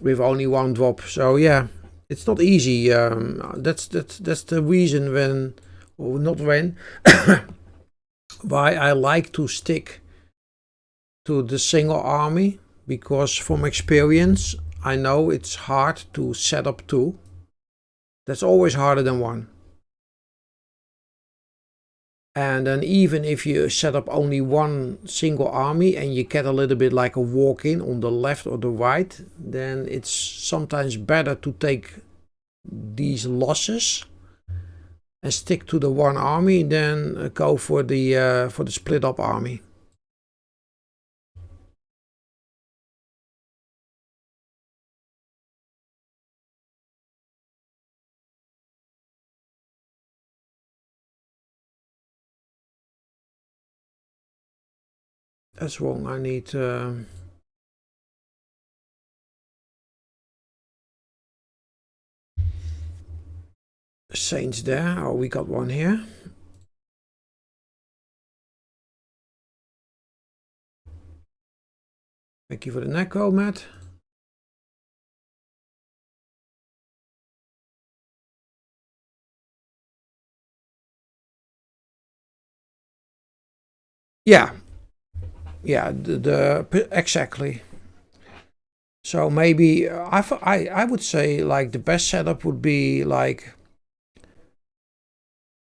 with only 1 drop. So yeah, it's not easy. That's the reason when, or not when, why I like to stick to the single army, because from experience I know it's hard to set up 2. That's always harder than 1. And then even if you set up only 1 single army and you get a little bit like a walk-in on the left or the right, then it's sometimes better to take these losses and stick to the 1 army than go for the split up army. That's wrong. I need Saints there. Oh, we got 1 here. Thank you for the necro, Matt. Yeah, exactly. So maybe I would say like the best setup would be like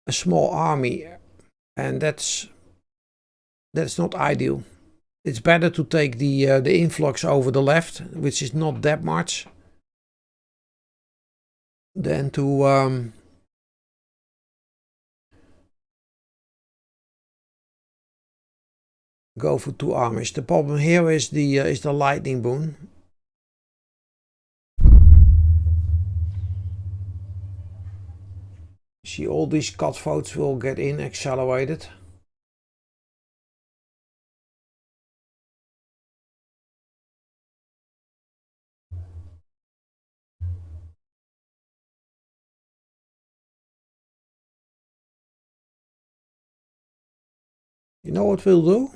a small army, and that's not ideal. It's better to take the influx over the left, which is not that much, than to go for 2 armies. The problem here is the lightning boon. See, all these cut votes will get in accelerated. You know what we'll do?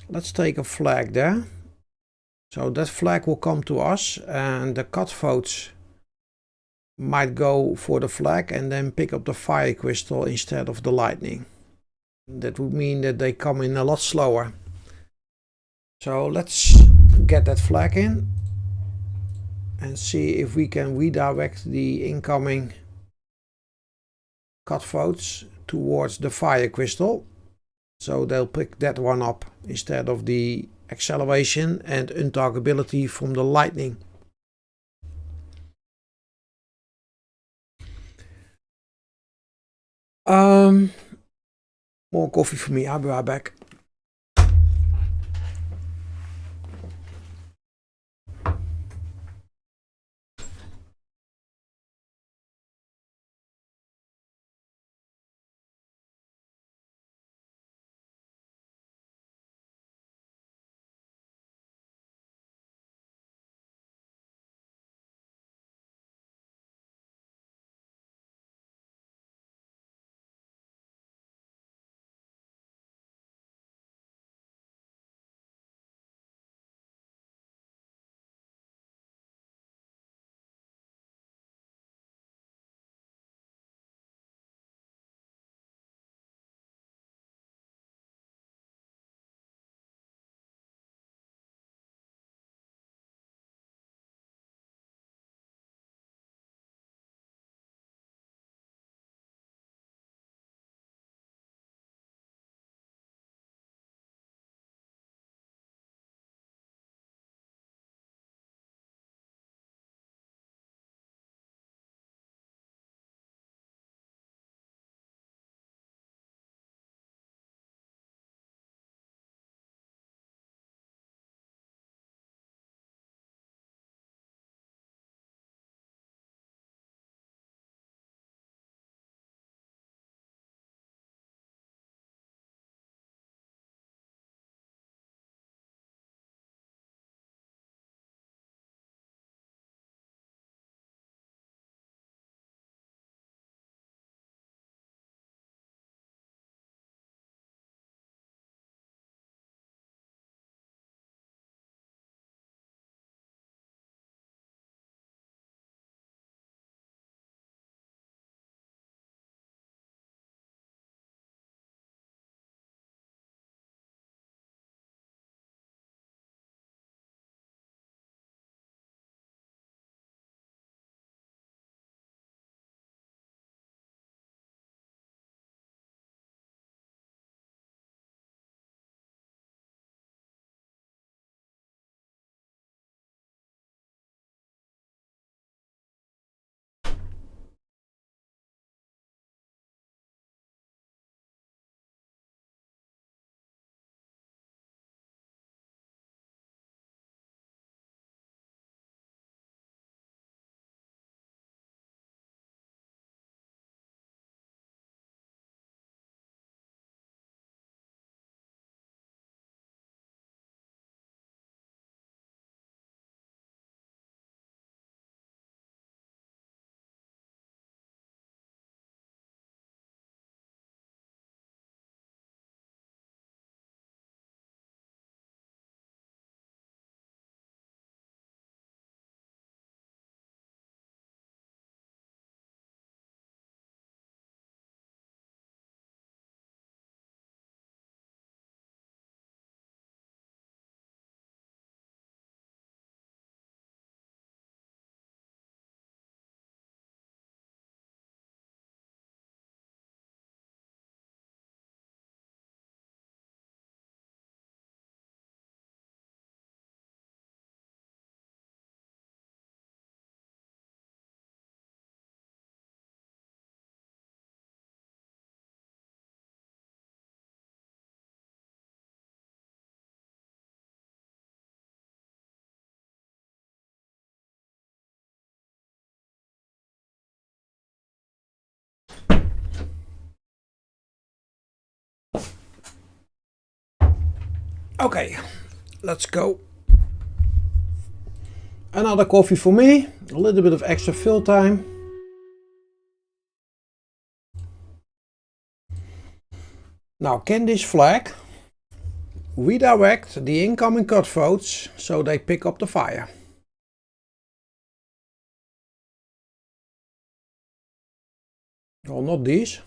Let's take a flag there. So that flag will come to us, and the cut votes might go for the flag and then pick up the fire crystal instead of the lightning. That would mean that they come in a lot slower. So let's get that flag in and see if we can redirect the incoming cut votes towards the fire crystal. So they'll pick that one up instead of the acceleration and untargetability from the lightning. More coffee for me. I'll be right back. Okay, let's go. Another coffee for me, a little bit of extra fill time. Now, can this flag redirect the incoming cut votes so they pick up the fire? Well, not these.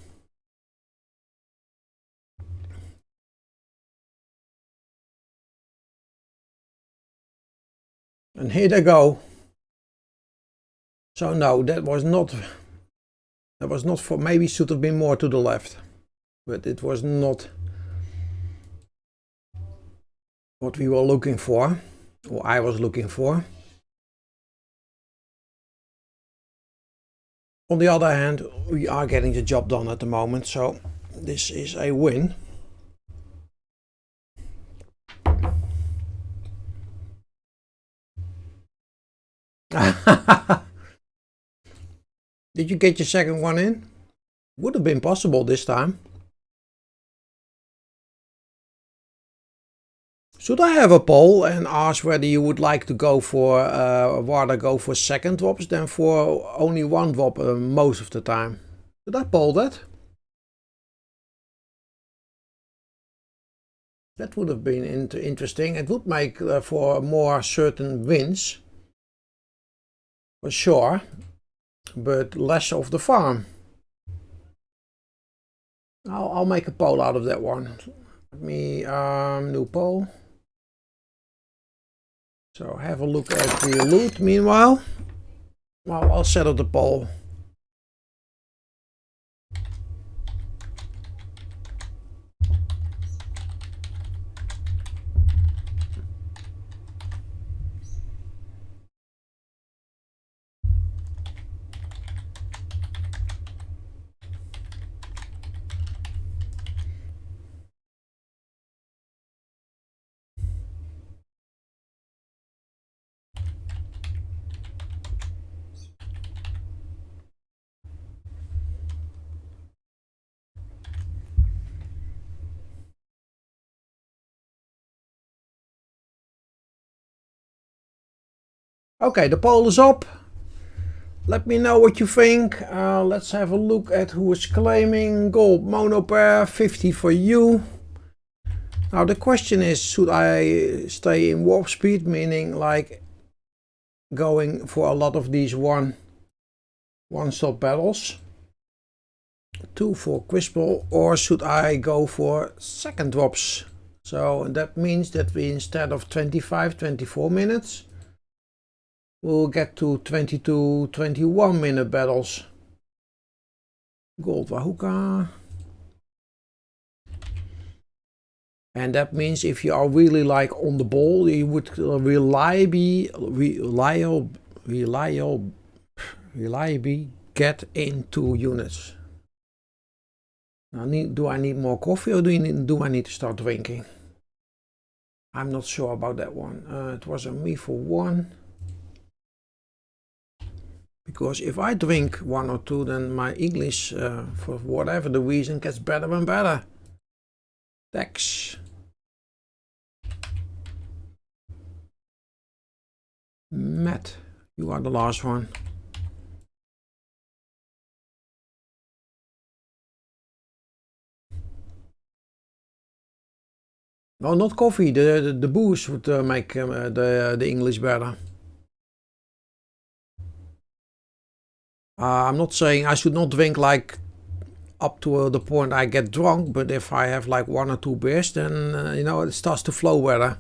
And here they go. So no, that was not for, maybe should have been more to the left, but it was not what we were looking for, or I was looking for. On the other hand, we are getting the job done at the moment, so this is a win. Did you get your second one in? Would have been possible this time. Should I have a poll and ask whether you would like to go for rather go for second drops than for only one drop most of the time? Should I poll that? That would have been interesting. It would make for more certain wins, for sure, but less of the farm. I'll make a poll out of that one. Let me new poll. So have a look at the loot meanwhile. Well, I'll set up the poll. Okay, the poll is up. Let me know what you think. Let's have a look at who is claiming gold mono pair. 50 for you. Now the question is, should I stay in warp speed, meaning like going for a lot of these one-stop battles? 2 for Quizball, or should I go for second drops? So that means that we, instead of 24 minutes, we'll get to 21 minute battles. Gold Wahuka. And that means if you are really like on the ball, you would reliably get into units. Now, do I need more coffee, or do I need to start drinking? I'm not sure about that one. It was a me for one. Because if I drink 1 or 2, then my English, for whatever the reason, gets better and better. Dex. Matt, you are the last one. No, not coffee. The booze would make the English better. I'm not saying I should not drink like up to the point I get drunk, but if I have like 1 or 2 beers, then you know, it starts to flow better.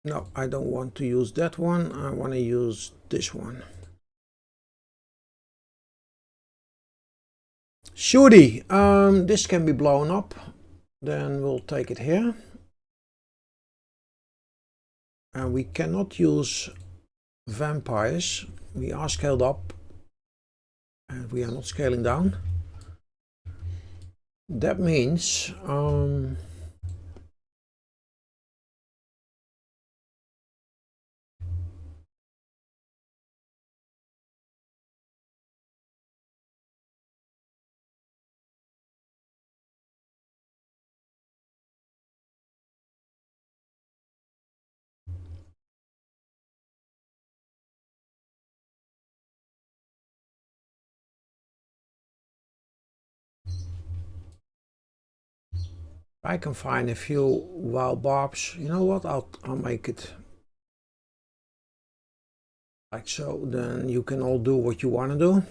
No, I don't want to use that one. I want to use this one. Shooty, this can be blown up. Then we'll take it here. And we cannot use vampires. We are scaled up. And we are not scaling down. That means I can find a few wild barbs. You know what? I'll make it like so. Then you can all do what you want to do.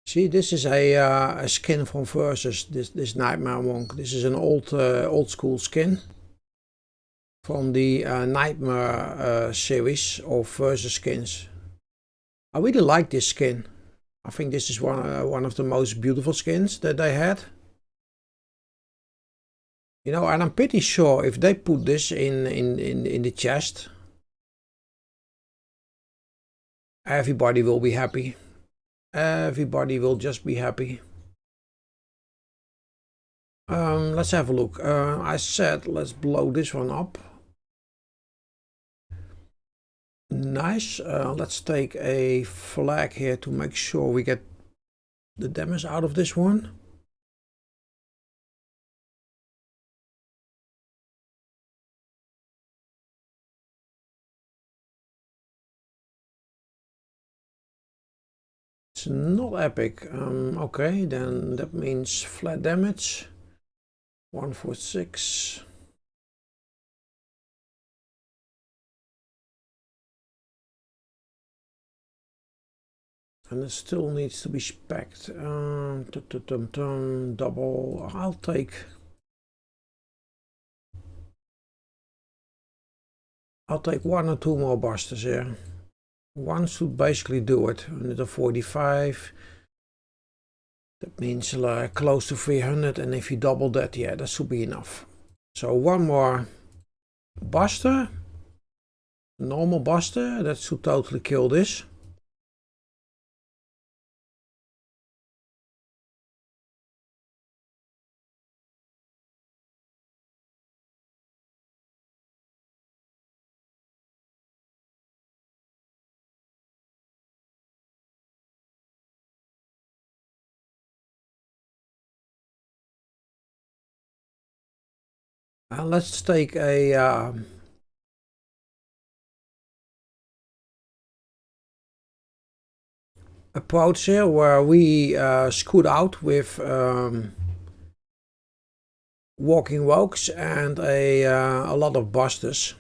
See, this is a skin from Versus. This Nightmare Monk. This is an old school skin from the Nightmare series of Versus skins. I really like this skin. I think this is one of the most beautiful skins that they had. You know, and I'm pretty sure if they put this in the chest, everybody will be happy. Everybody will just be happy. Let's have a look. I said let's blow this one up. Nice. Let's take a flag here to make sure we get the damage out of this one. It's not epic. Okay, then that means flat damage. 146. And it still needs to be specced. Double. I'll take 1 or 2 more busters here. One should basically do it. 145. That means close to 300, and if you double that, yeah, that should be enough. So one more buster, normal buster, that should totally kill this. Let's take a approach here where we scoot out with walking rogues and a lot of busters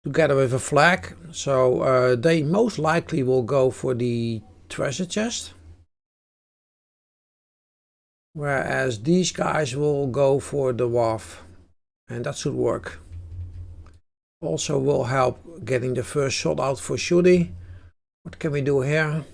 together with a flag. So they most likely will go for the treasure chest, whereas these guys will go for the WAF, and that should work. Also will help getting the first shot out for Shooty. What can we do here?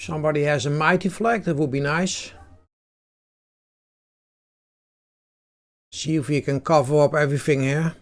Somebody has a mighty flag, that would be nice. See if we can cover up everything here.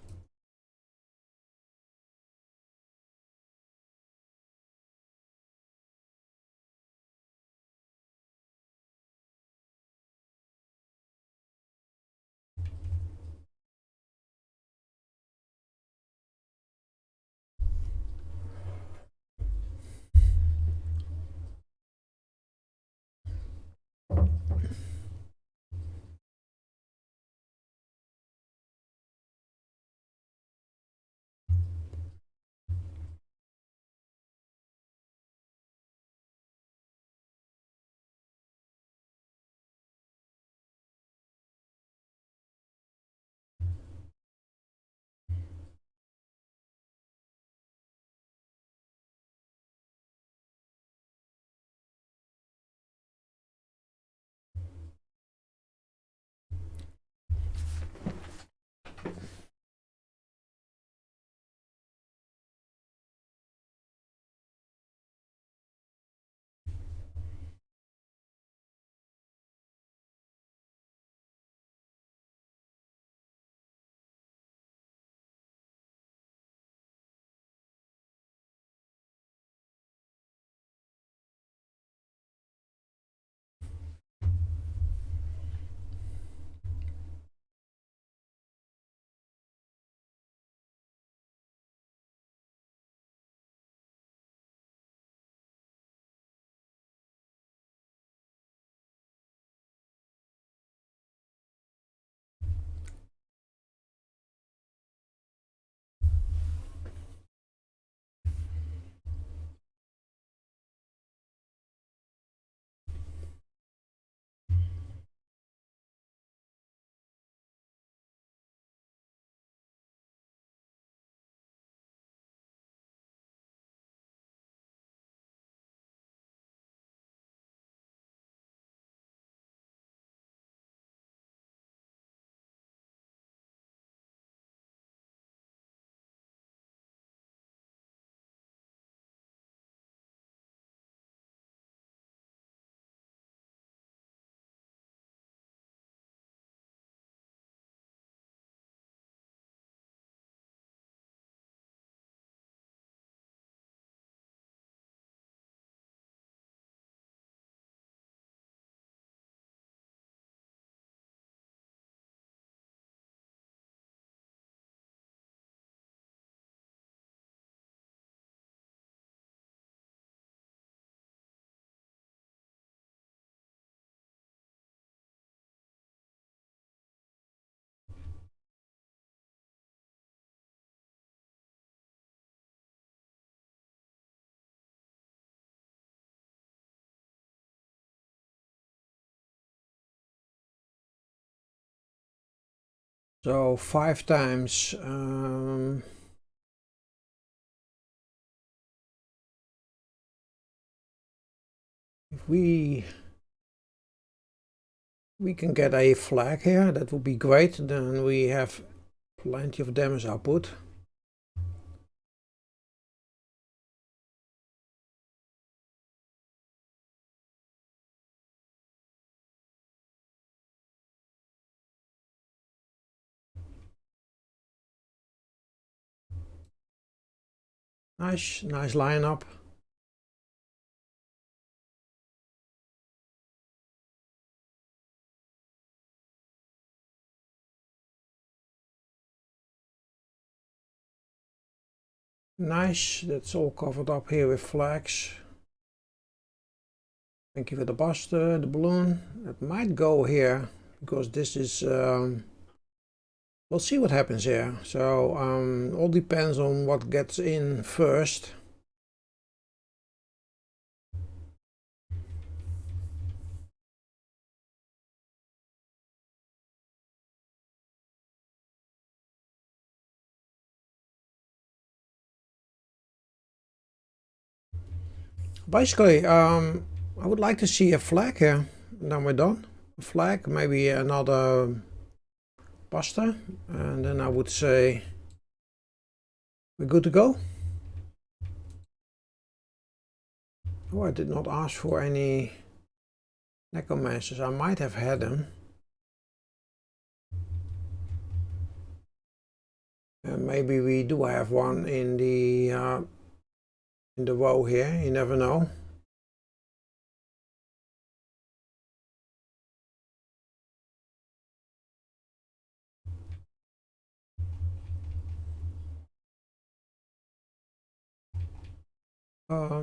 So 5 times. If we can get a flag here, that would be great. Then we have plenty of damage output. Nice lineup. Nice, that's all covered up here with flags. Thank you for the buster, the balloon. It might go here because this is. We'll see what happens here. So all depends on what gets in first. Basically, I would like to see a flag here. Then we're done. A flag, maybe another buster, and then I would say we're good to go. Oh, I did not ask for any necromancers. I might have had them. And maybe we do have one in the row here. You never know.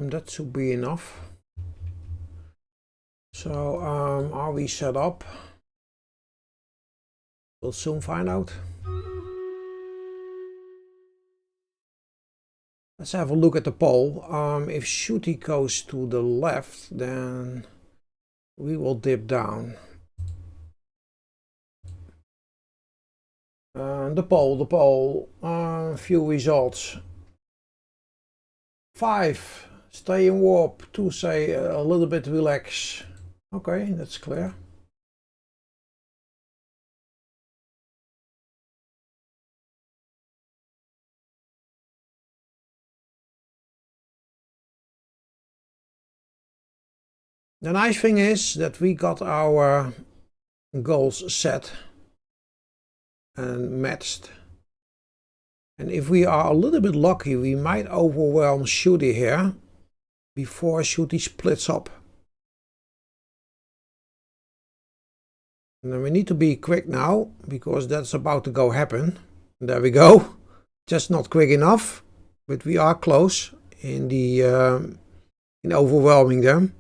That should be enough. So, are we set up? We'll soon find out. Let's have a look at the poll. If Shooty goes to the left, then we will dip down. The poll, few results. 5, stay in warp. 2 say a little bit relax. Okay, that's clear. The nice thing is that we got our goals set and matched. And if we are a little bit lucky, we might overwhelm Shooty here before Shooty splits up. And then we need to be quick now, because that's about to go happen. There we go. Just not quick enough, but we are close in the in overwhelming them.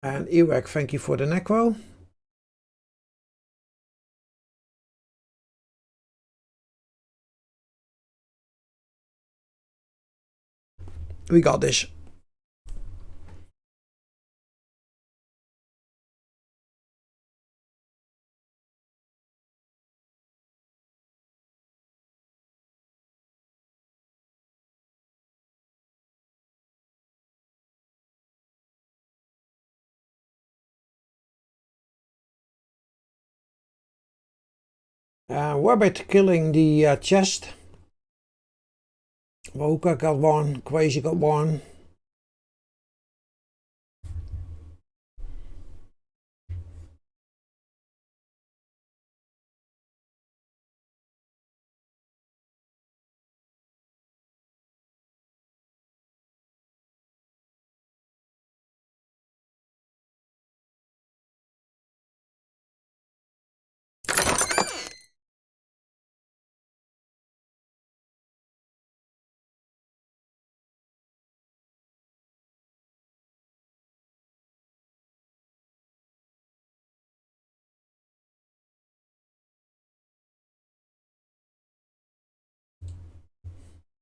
And Iraq, thank you for the necro. We got this. Wabbit killing the chest. Woka got one, Crazy got one.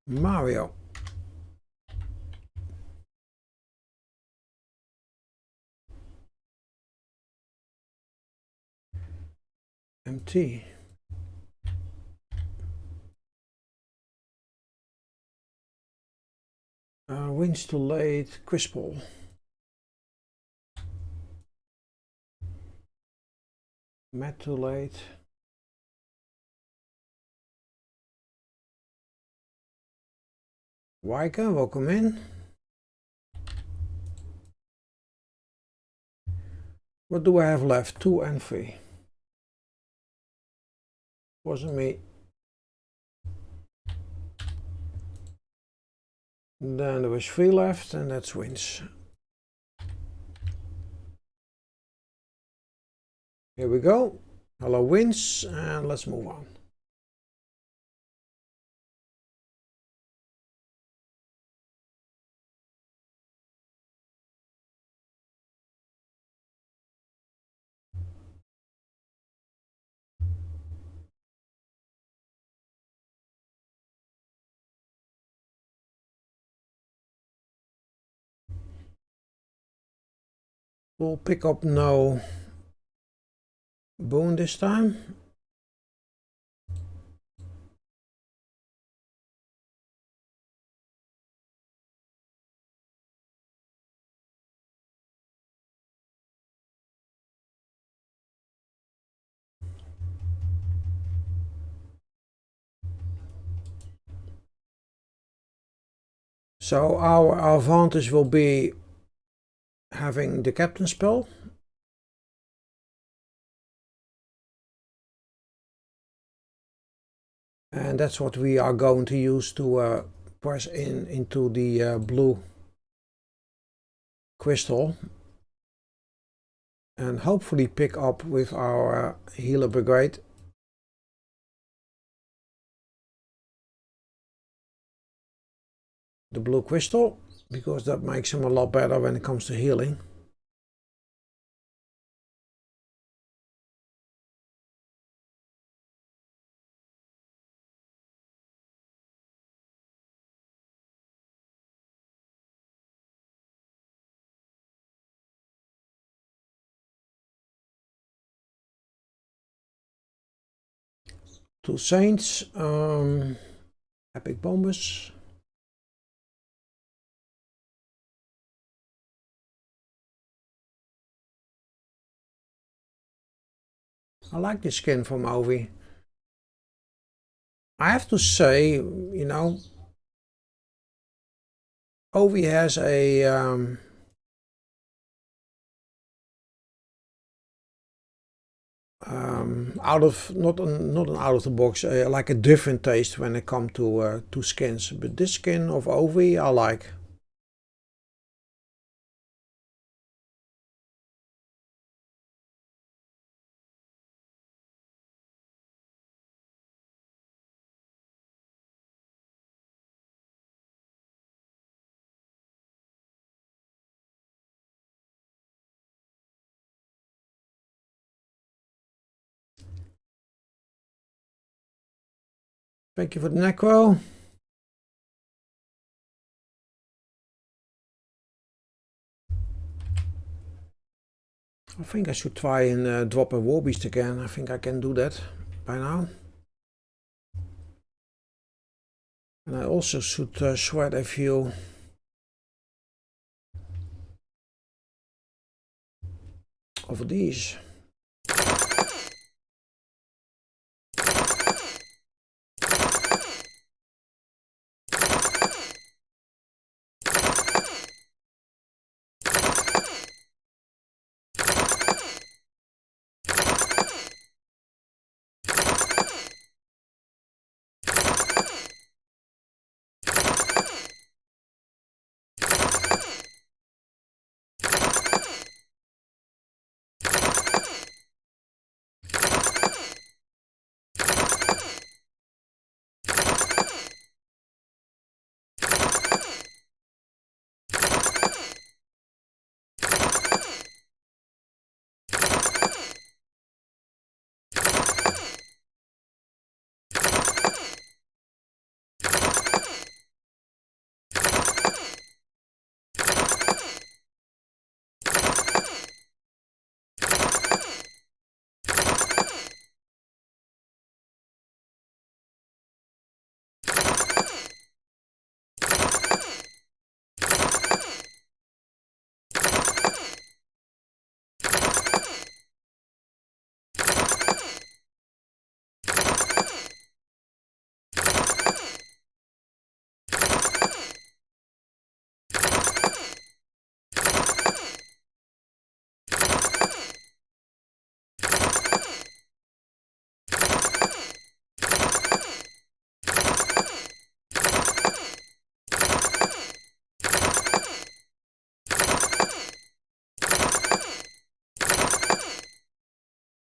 Mario. MT. Wins too late, Crispal. Matt too late. Waika, welcome in. What do I have left? 2 and 3. Wasn't me. Then there was 3 left, and that's wins. Here we go. Hello wins, and let's move on. We'll pick up no boon this time. So our advantage will be having the captain spell. And that's what we are going to use to press into the blue crystal. And hopefully pick up with our healer brigade. The blue crystal, because that makes him a lot better when it comes to healing. Two saints, epic bombers. I like this skin from Ovi. I have to say, you know, Ovi has a not an out of the box, like a different taste when it comes to skins. But this skin of Ovi I like. Thank you for the necro. I think I should try and drop a Warbeast again. I think I can do that by now. And I also should sweat a few of these.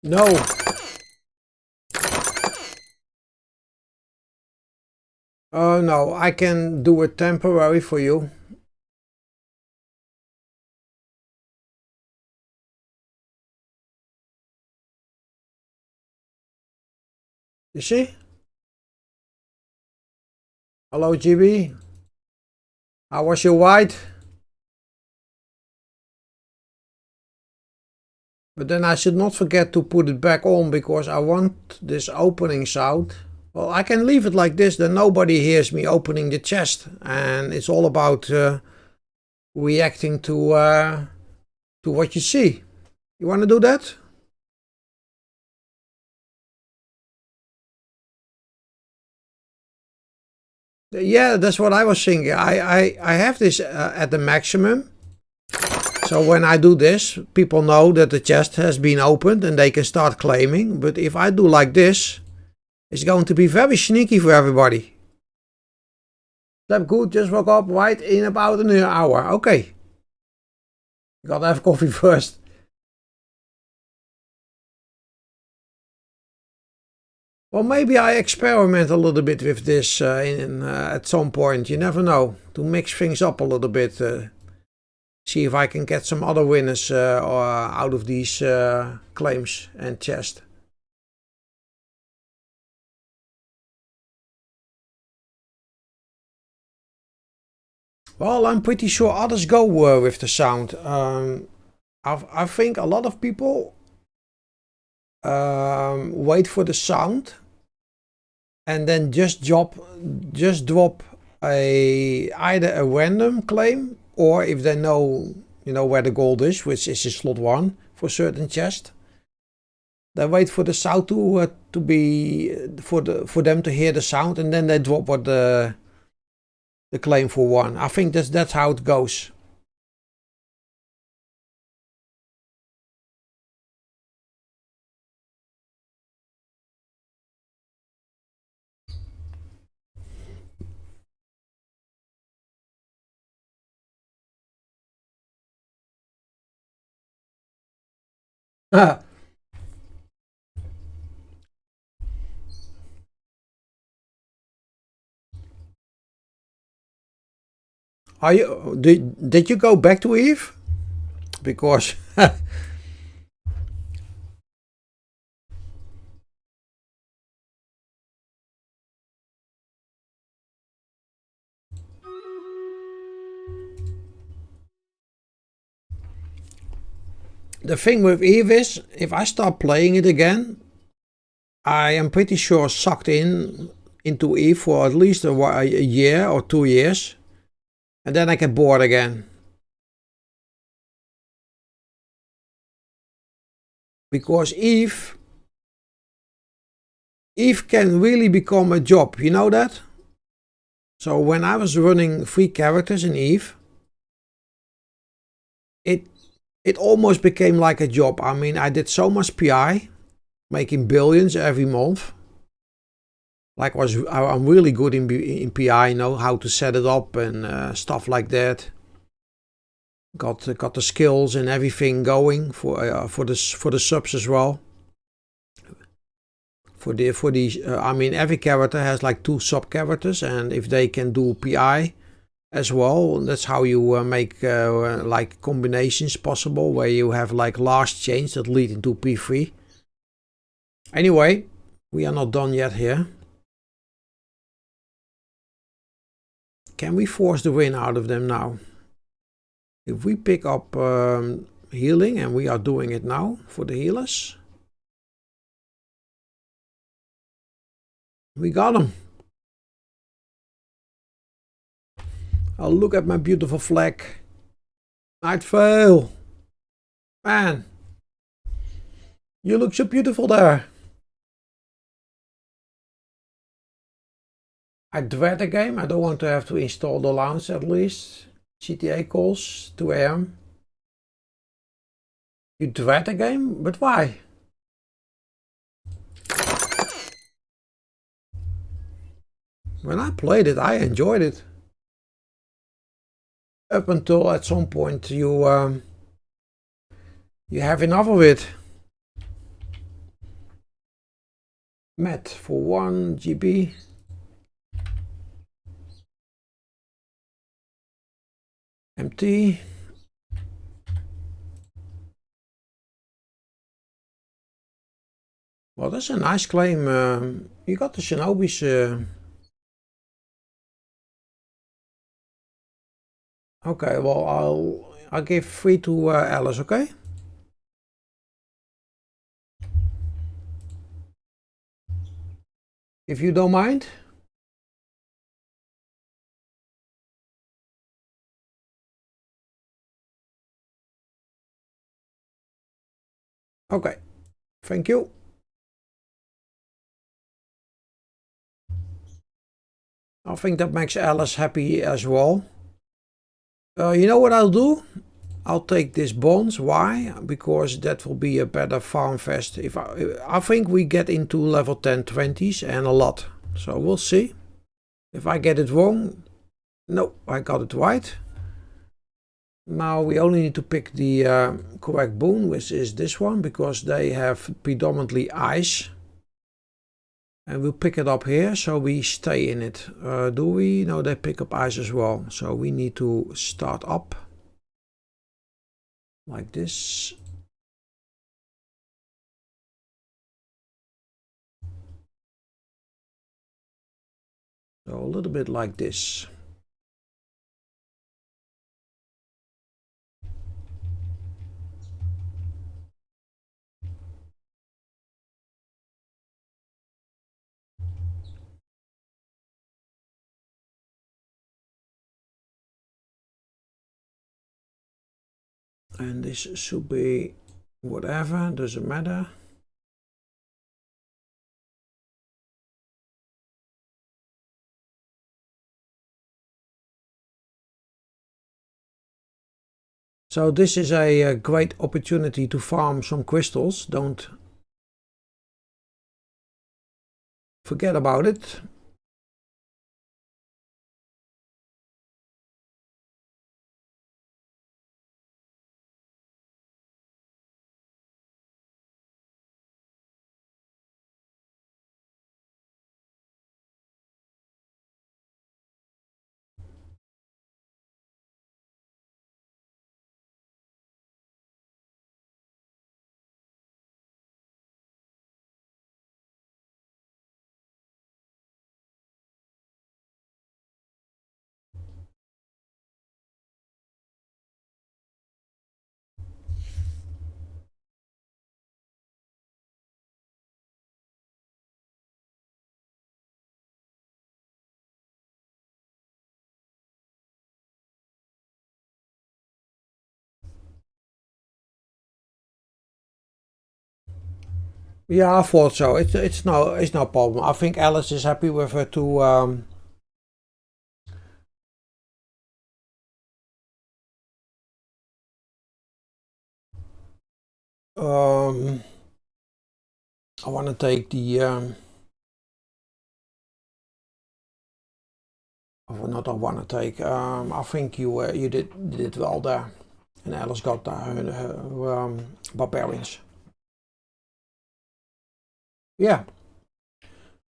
No. Oh no, I can do it temporary for you. You see? Hello GB. How was your white? But then I should not forget to put it back on because I want this opening sound. Well, I can leave it like this, then nobody hears me opening the chest. And it's all about reacting to what you see. You want to do that? Yeah, that's what I was thinking. I have this at the maximum. So when I do this, people know that the chest has been opened and they can start claiming. But if I do like this, it's going to be very sneaky for everybody. Slept good, just woke up right in about an hour. Okay. Gotta have coffee first. Well, maybe I experiment a little bit with this at some point. You never know. To mix things up a little bit. See if I can get some other winners out of these claims and chest. Well, I'm pretty sure others go with the sound. I think a lot of people wait for the sound and then just drop either a random claim, or if they know where the gold is, which is in slot 1 for certain chest, they wait for the sound to be for them to hear the sound, and then they drop what the claim for 1. I think that's how it goes. Are you did you go back to Eve? Because the thing with Eve is, if I start playing it again, I am pretty sure sucked into Eve for at least a year or 2 years, and then I get bored again. Because Eve can really become a job, you know that? So when I was running 3 characters in Eve, it almost became like a job. I mean, I did so much PI, making billions every month. Like I'm really good in PI, know how to set it up and stuff like that. Got the skills and everything going for the subs as well. I mean, every character has like 2 sub characters, and if they can do PI as well, that's how you make like combinations possible, where you have like last chains that lead into P3. Anyway, we are not done yet here. Can we force the win out of them now? If we pick up healing, and we are doing it now for the healers. We got them. I'll look at my beautiful flag. Night Vale. Man. You look so beautiful there. I dread the game. I don't want to have to install the launch at least. GTA calls, 2 AM. You dread the game? But why? When I played it, I enjoyed it. Up until at some point you have enough of it. Matt for 1 GB. MT. Well, that's a nice claim. You got the Shinobis. Okay, well I'll give 3 to Alice. Okay. If you don't mind. Okay, thank you. I think that makes Alice happy as well. You know what I'll do? I'll take this bonds. Why? Because that will be a better farm fest. If I think we get into level 10 20s and a lot. So we'll see. If I get it wrong, no, I got it right. Now we only need to pick the correct boon, which is this one, because they have predominantly ice. And we'll pick it up here, so we stay in it. Do we? No, they pick up ice as well. So we need to start up. Like this. So a little bit like this. And this should be whatever, doesn't matter. So this is a great opportunity to farm some crystals. Don't forget about it. Yeah, I thought so. It's no problem. I think Alice is happy with her to I want to take the not I want to take. I think you did well there, and Alice got her barbarians. Yeah.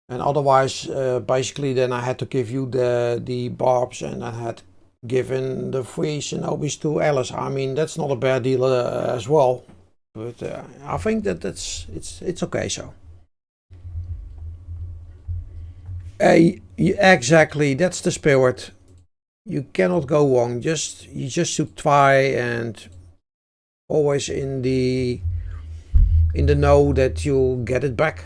And otherwise, basically, then I had to give you the barbs, and I had given the 3 Shinobis to Alice. I mean, that's not a bad deal as well. But I think that it's okay. So. Exactly, that's the spirit. You cannot go wrong. You just should try, and always in the know that you'll get it back.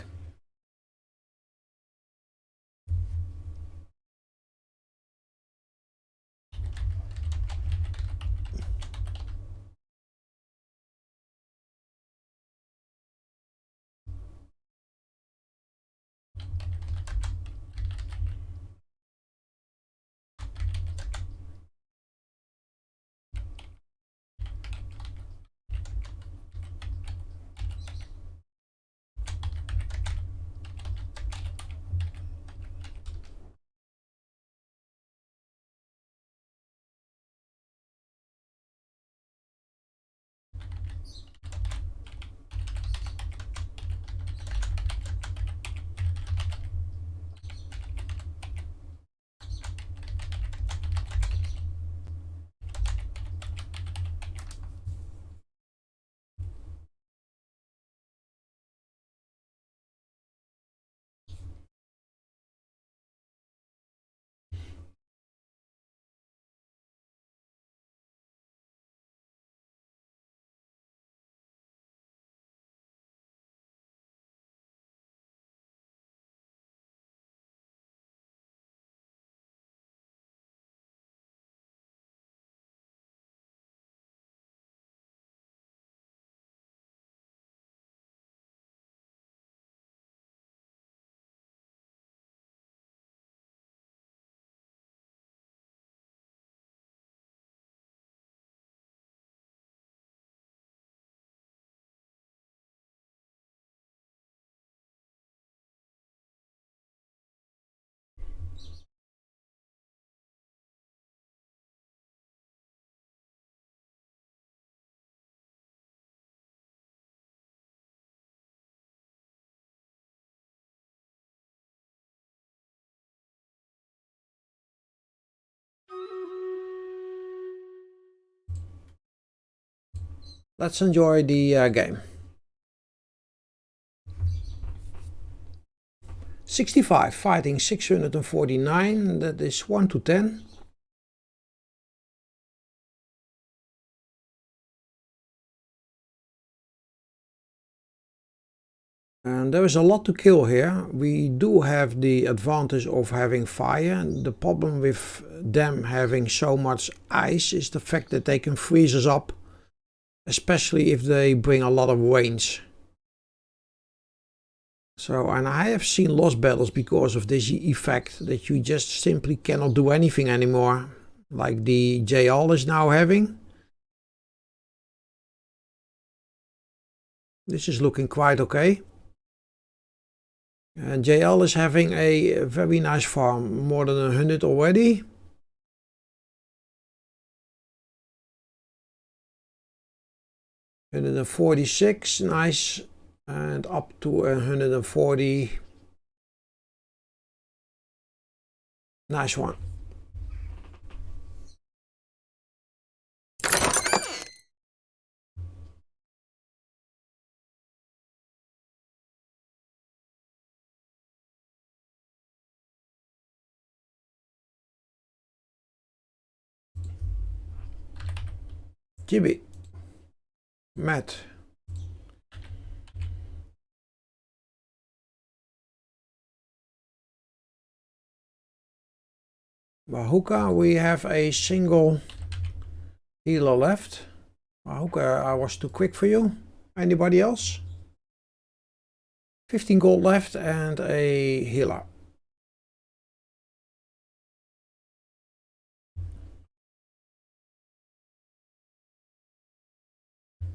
Let's enjoy the game. 65 fighting 649, that is 1 to 10. And there is a lot to kill here. We do have the advantage of having fire. The problem with them having so much ice is the fact that they can freeze us up, especially if they bring a lot of range. So, and I have seen lost battles because of this effect, that you just simply cannot do anything anymore, like the Jayal is now having. This is looking quite okay. And JL is having a very nice farm, more than 100 already. And 146, nice, and up to 140. Nice one. Jimmy, Matt, Mahuka, we have a single healer left. Mahuka, I was too quick for you. Anybody else? 15 gold left and a healer.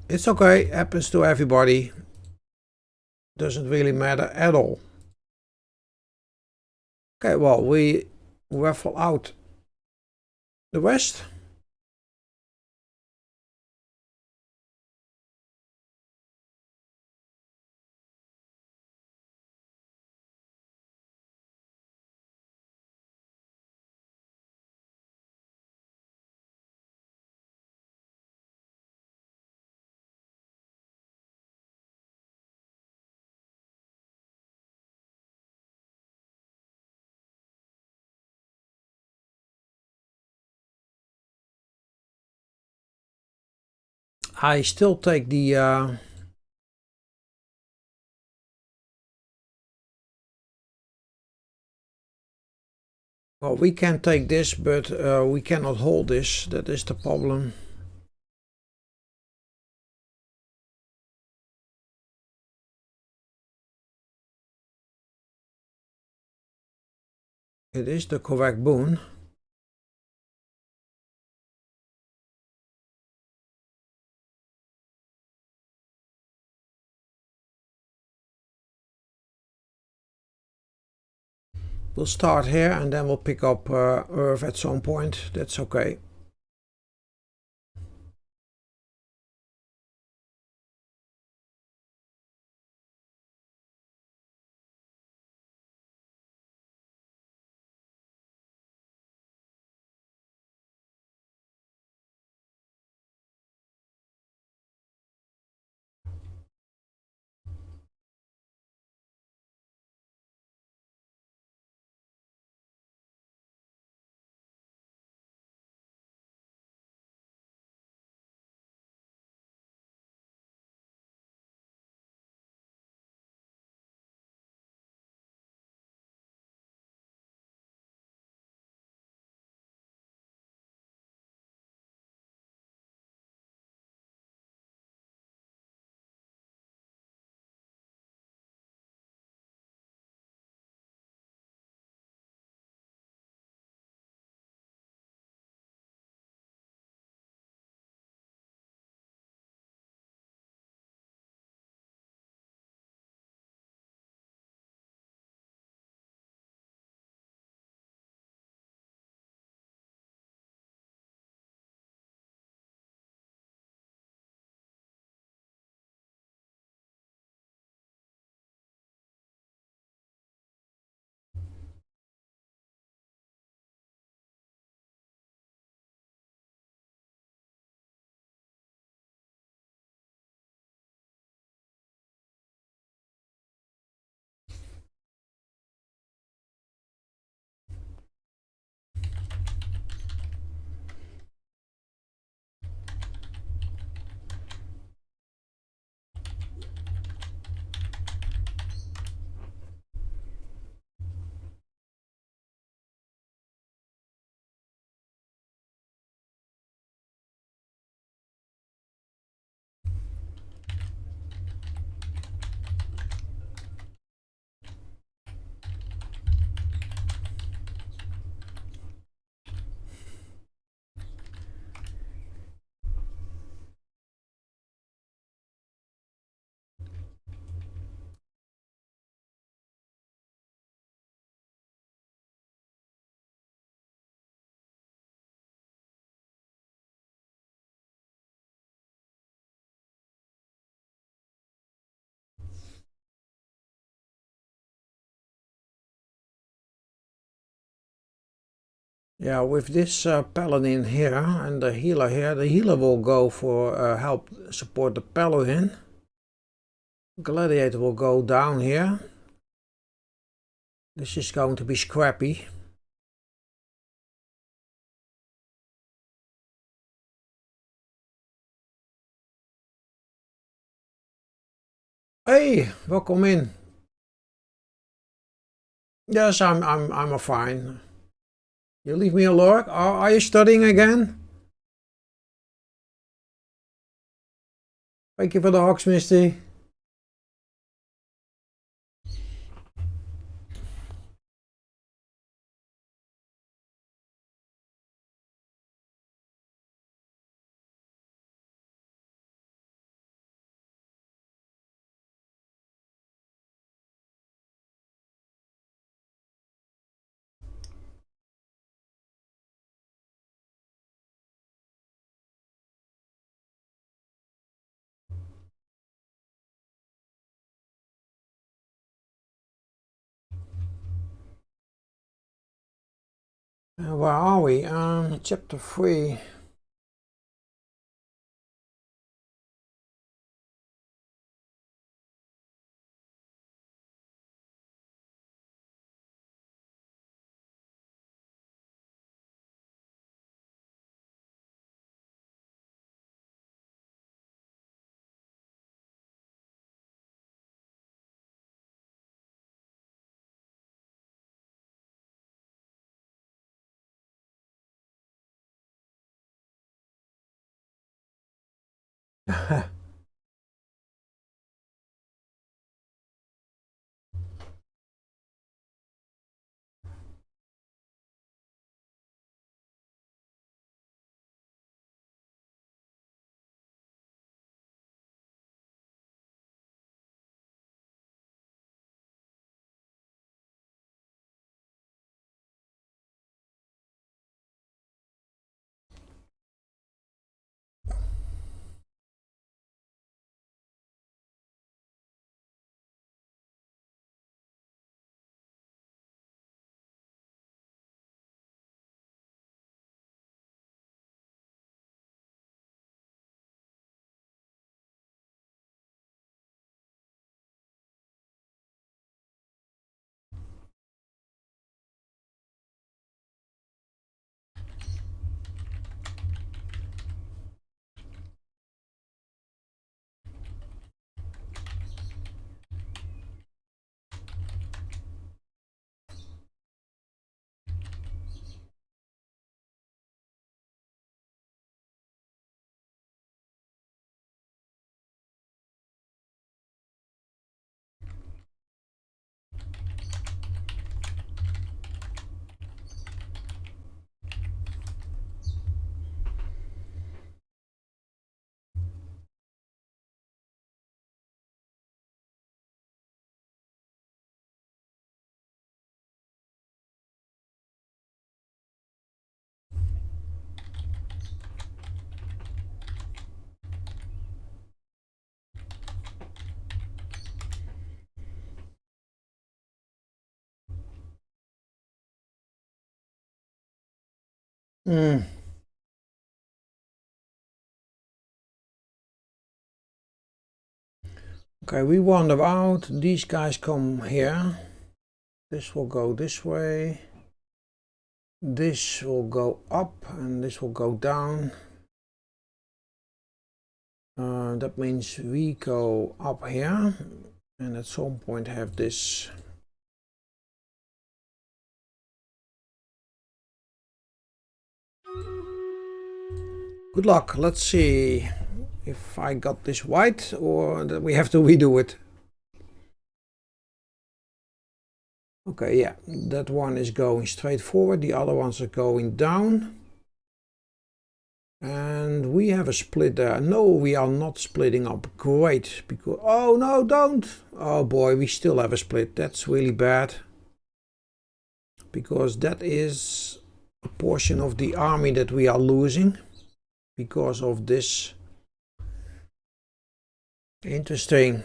It's okay, happens to everybody. Doesn't really matter at all. Okay, well, we raffle out the rest. I still take the well, we can take this, but we cannot hold this. That is the problem. It is the correct boon. We'll start here and then we'll pick up Earth at some point. That's okay. Yeah, with this paladin here and the healer will go for help support the paladin. Gladiator will go down here. This is going to be scrappy. Hey, welcome in. Yes, I'm fine. You leave me alone. Are you studying again? Thank you for the hogs, Misty. Where are we? Chapter 3. Hmm. Okay, we wander out. These guys come here. This will go this way. This will go up and this will go down. That means we go up here and at some point have this. Good luck. Let's see if I got this right or that we have to redo it. Okay, yeah, that one is going straight forward. The other ones are going down. And we have a split there. No, we are not splitting up. Great. Because, oh no, don't. Oh boy, we still have a split. That's really bad. Because that is a portion of the army that we are losing. Because of this. Interesting.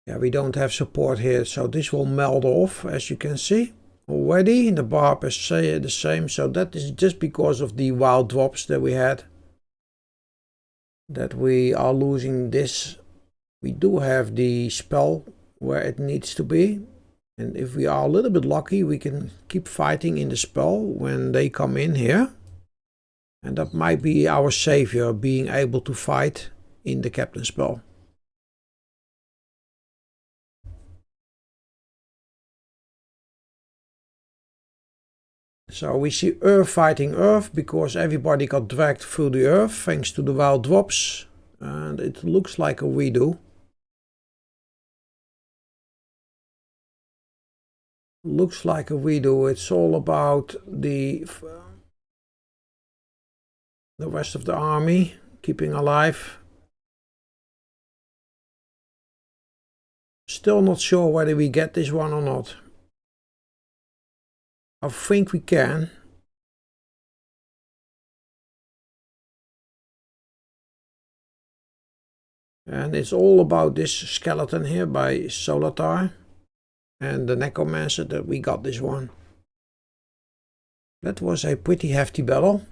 Yeah, we don't have support here, so this will melt off, as you can see already. The barb is the same, so that is just because of the wild drops that we had, that we are losing this. We do have the spell where it needs to be, and if we are a little bit lucky, we can keep fighting in the spell when they come in here, and that might be our savior, being able to fight in the captain spell. So we see Earth fighting Earth because everybody got dragged through the Earth thanks to the wild drops, and it looks like a redo. Looks like a redo. It's all about the rest of the army keeping alive. Still not sure whether we get this one or not. I think we can. And it's all about this skeleton here by Solatar and the Necromancer that we got this one. That was a pretty hefty battle.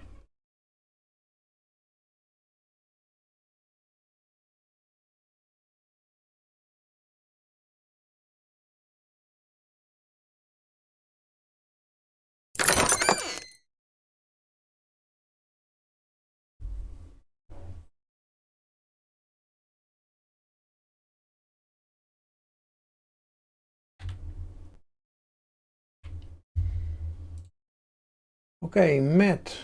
Okay, Matt,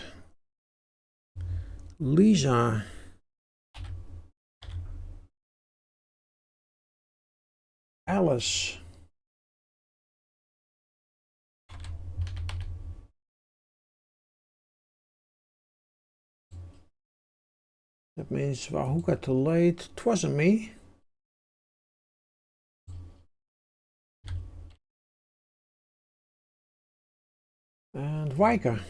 Lisa, Alice, that means Wahuka too late. It wasn't me. And Weiker.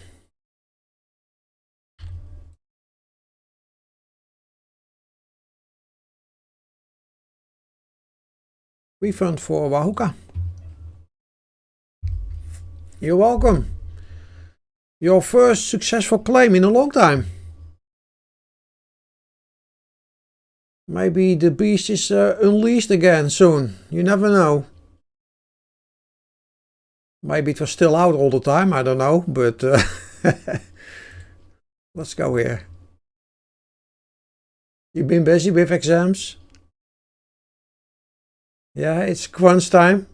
Refund for Wahuka. You're welcome. Your first successful claim in a long time. Maybe the beast is unleashed again soon. You never know. Maybe it was still out all the time, I don't know, but let's go here. You've been busy with exams? Yeah, it's crunch time.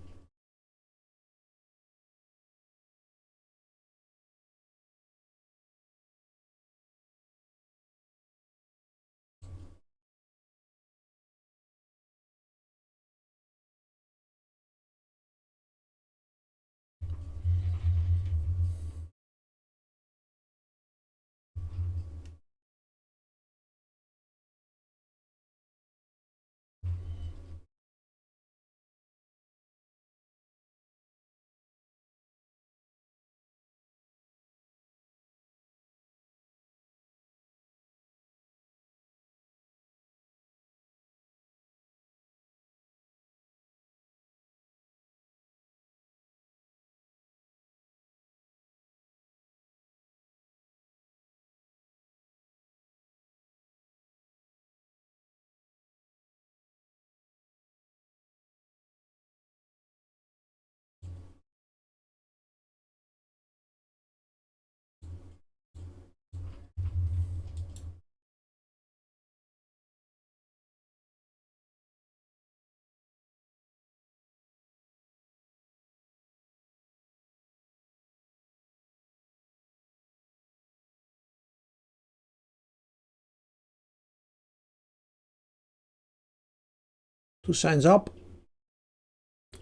Two signs up.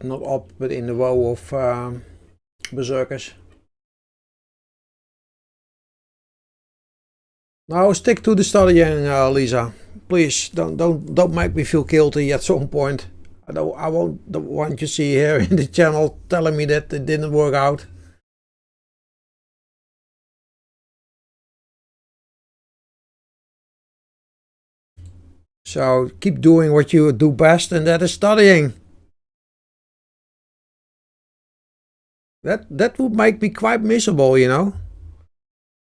Not up, but in the row of berserkers. Now stick to the studying, Lisa. Please don't make me feel guilty at some point. I don't want you to see here in the channel telling me that it didn't work out. So keep doing what you do best, and that is studying. That would make me quite miserable, you know.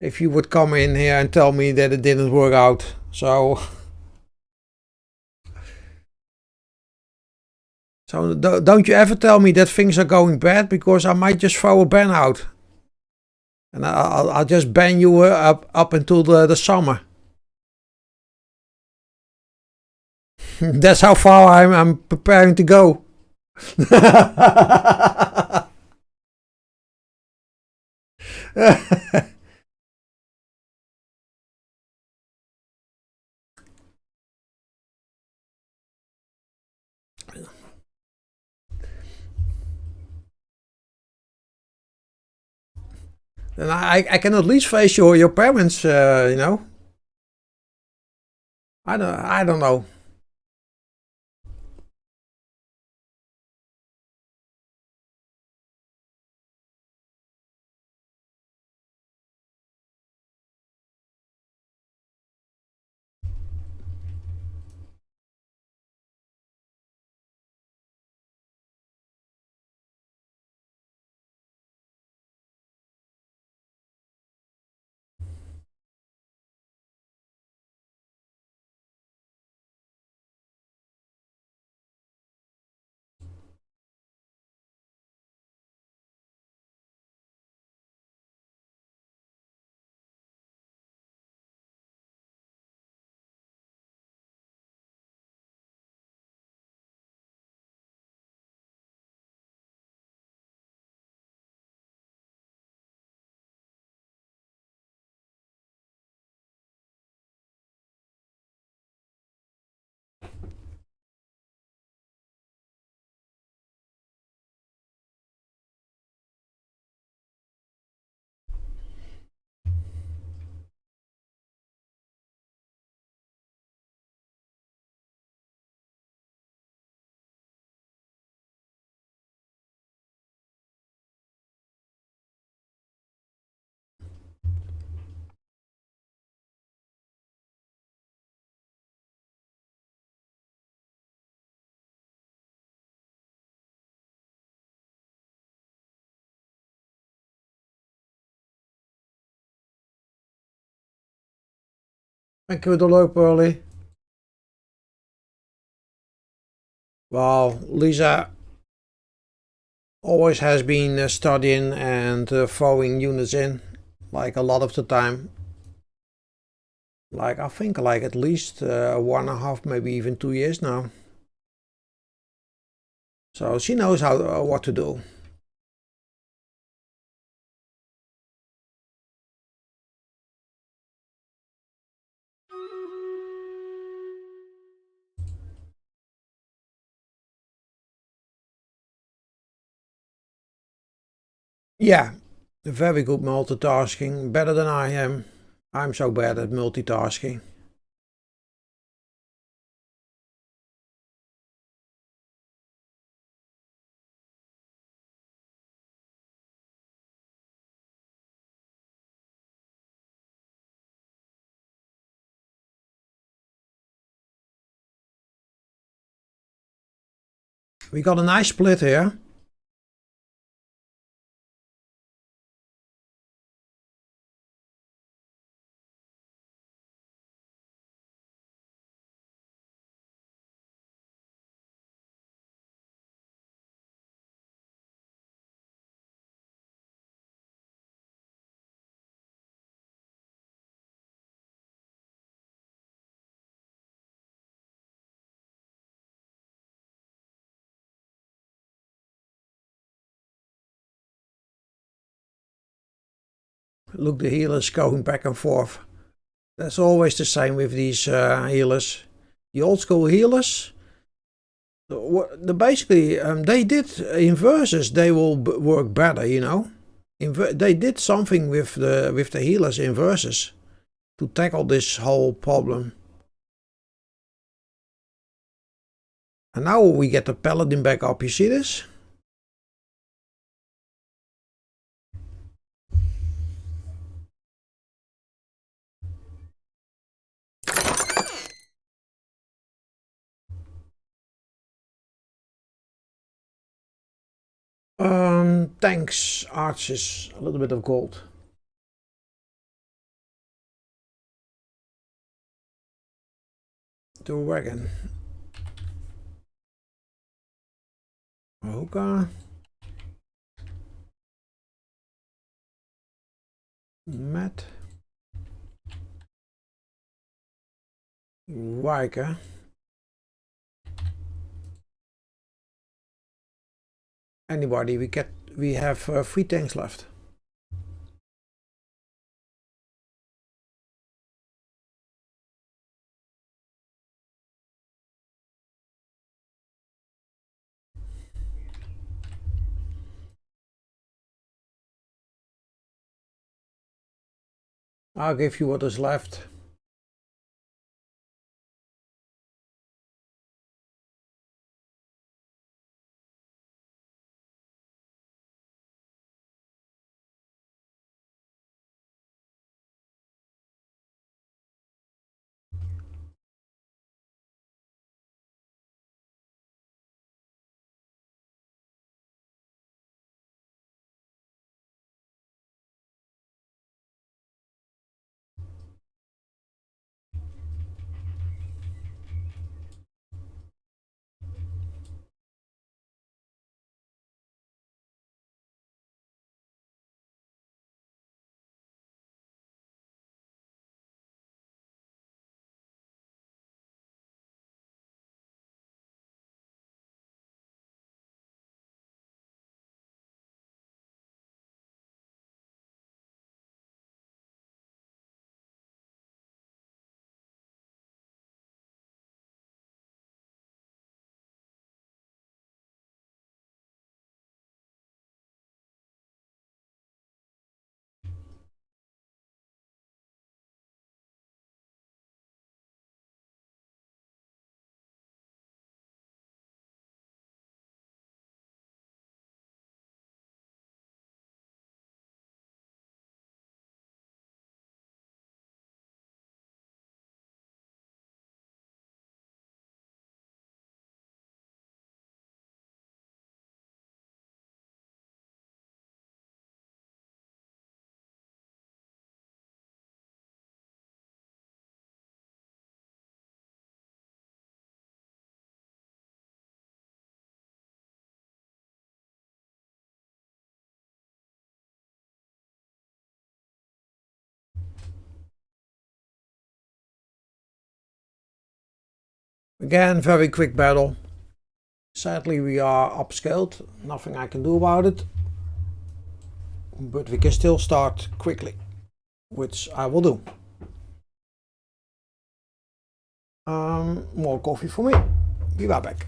If you would come in here and tell me that it didn't work out. So don't you ever tell me that things are going bad, because I might just throw a ban out. And I'll just ban you up until the summer. That's how far I'm preparing to go. And I can at least face your parents, you know. I don't know. Thank you, the low Pearly. Well, Lisa always has been studying and throwing units in, like a lot of the time. Like I think like at least 1.5, maybe even 2 years now. So she knows how what to do. Yeah, very good multitasking, better than I am. I'm so bad at multitasking. We got a nice split here. Look, the healers going back and forth. That's always the same with these healers. The old school healers, basically they did in versus they will work better, you know. They did something with the healers in versus to tackle this whole problem. And now we get the paladin back up. You see this? Tanks, archers, a little bit of gold. The wagon. Hookah. Matt. Riker. Anybody? We have 3 tanks left. I'll give you what is left. Again, very quick battle. Sadly, we are upscaled. Nothing I can do about it. But we can still start quickly, which I will do. More coffee for me. Be right back.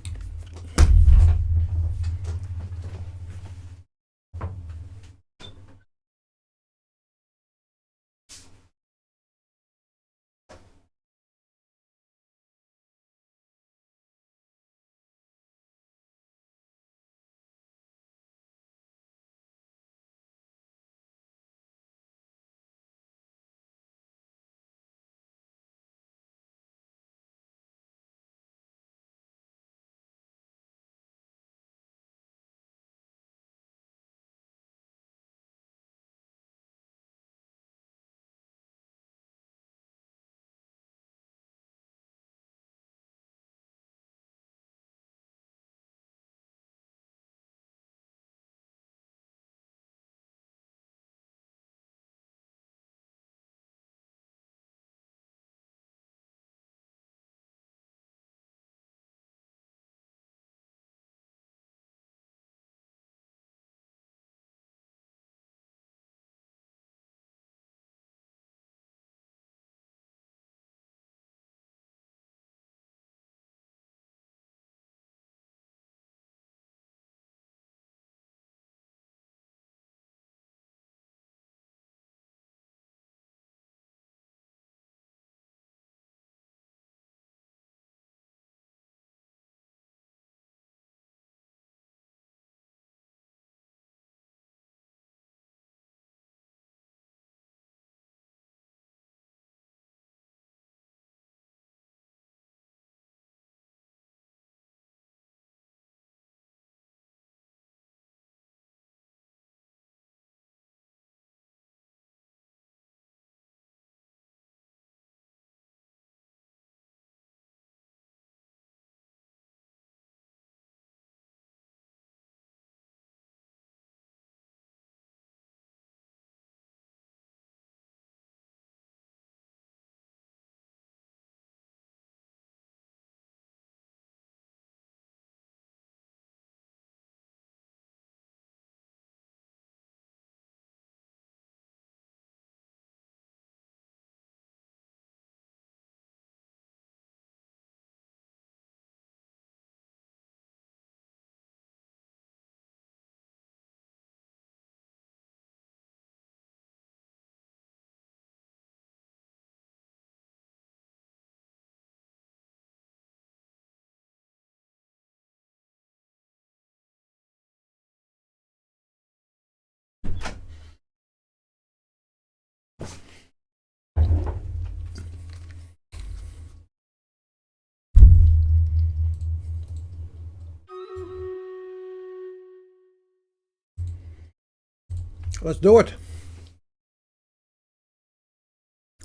Let's do it.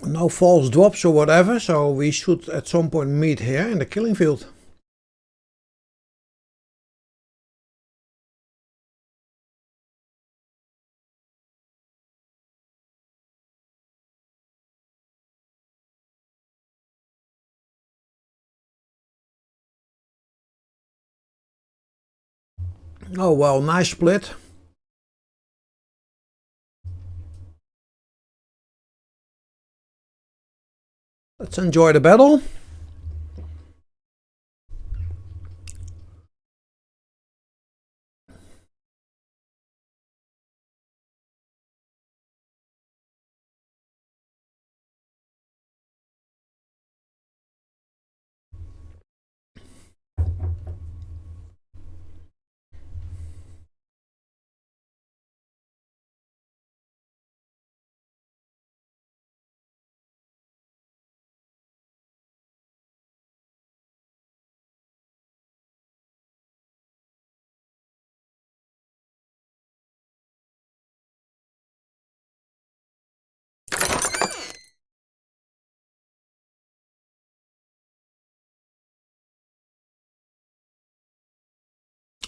No false drops or whatever, so we should at some point meet here in the killing field. Oh well, nice split. Let's enjoy the battle.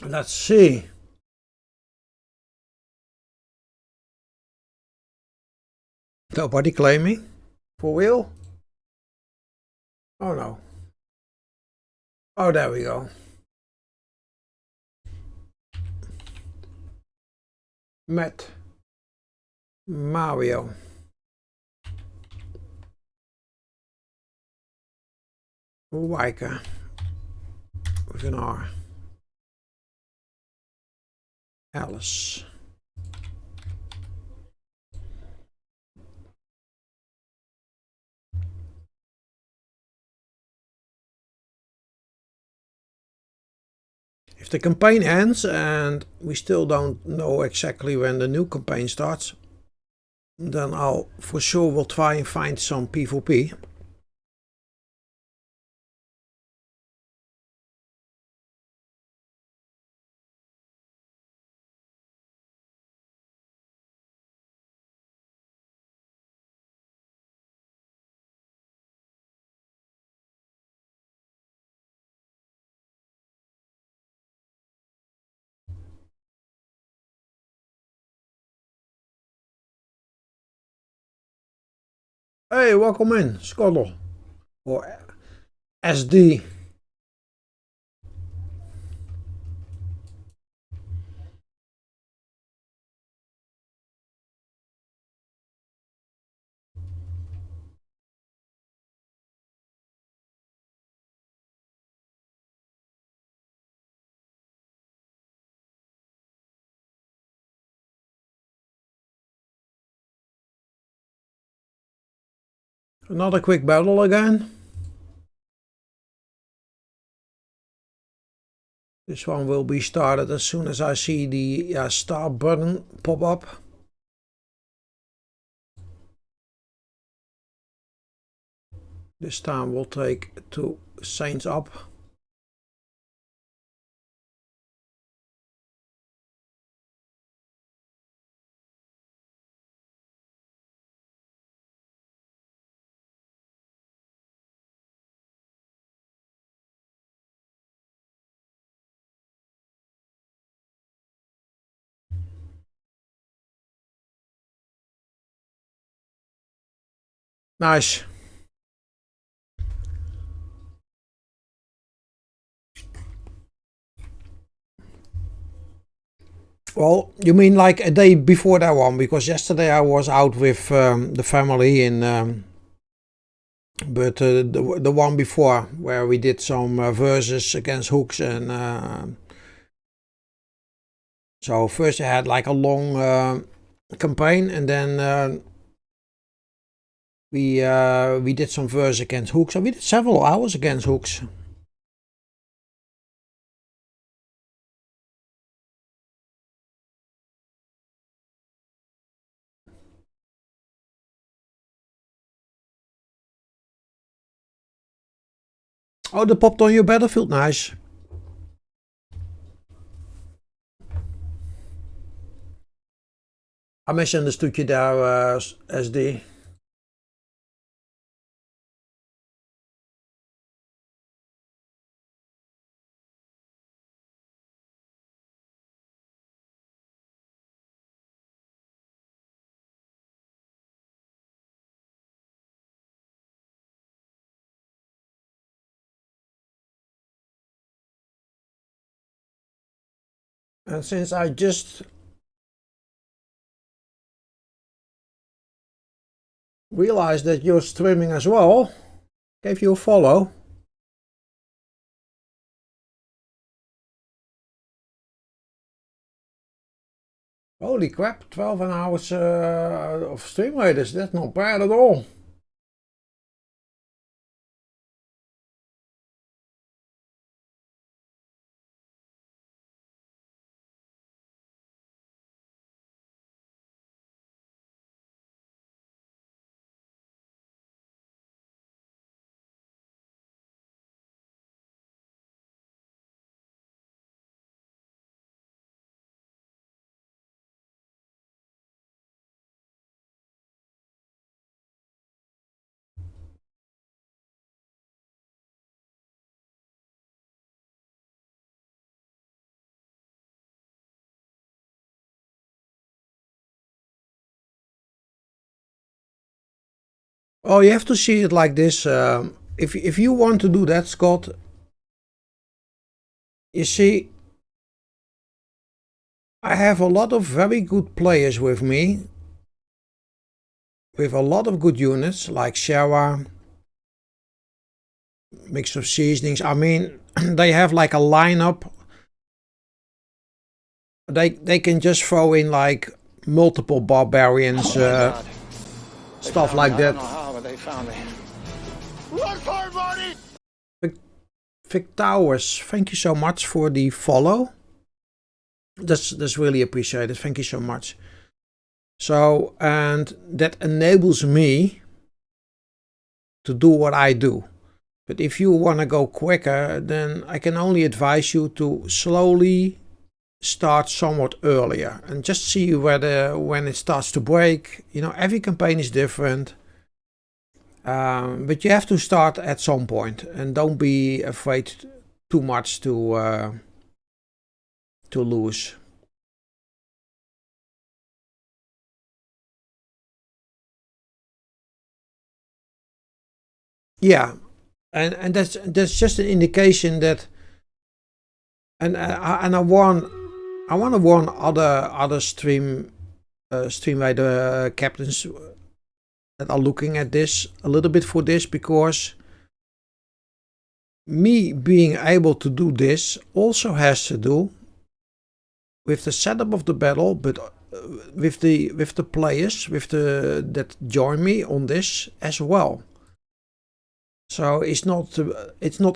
Let's see. Nobody claiming? For real? Oh no. Oh, there we go. Matt. Mario. Wijker. With an R. Alice. If the campaign ends and we still don't know exactly when the new campaign starts, then I'll for sure will try and find some PvP. Hey, welcome in, Scuttle. Or SD. Another quick battle again. This one will be started as soon as I see the start button pop up. This time we'll take 2 Saints up. Nice. Well, you mean like a day before that one? Because yesterday I was out with the family in, but the one before where we did some verses against hooks and so first I had like a long campaign and then we did some verses against hooks. So we did several hours against hooks. Oh, that popped on your battlefield, nice. I misunderstood you there, SD. And since I just realized that you're streaming as well, gave you a follow. Holy crap, 12 hours of stream latest, that's not bad at all. Oh, you have to see it like this. If you want to do that, Scott, you see, I have a lot of very good players with me, with a lot of good units like Shara, mix of seasonings. I mean, they have like a lineup. They can just throw in like multiple barbarians, stuff like that. I don't know how, but they found me. Run for it, Marty! Vic Towers, thank you so much for the follow. That's really appreciated. Thank you so much. So, and that enables me to do what I do. But if you want to go quicker, then I can only advise you to slowly start somewhat earlier and just see whether when it starts to break. You know, every campaign is different. But you have to start at some point and don't be afraid too much to lose. Yeah, and that's just an indication that, and I want to warn other streamwriter captains that are looking at this a little bit for this, because me being able to do this also has to do with the setup of the battle, but with the players that join me on this as well. So it's not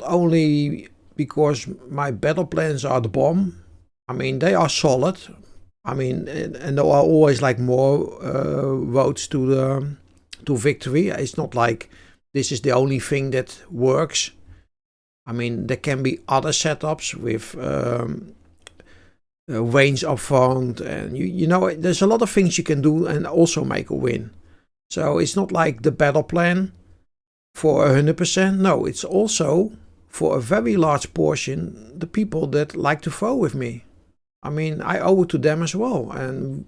only because my battle plans are the bomb. I mean, they are solid. I mean, and there are always like more roads to victory. It's not like this is the only thing that works. I mean, there can be other setups with range up front, and you know, there's a lot of things you can do and also make a win. So it's not like the battle plan for 100%. No, it's also for a very large portion the people that like to throw with me. I mean, I owe it to them as well, and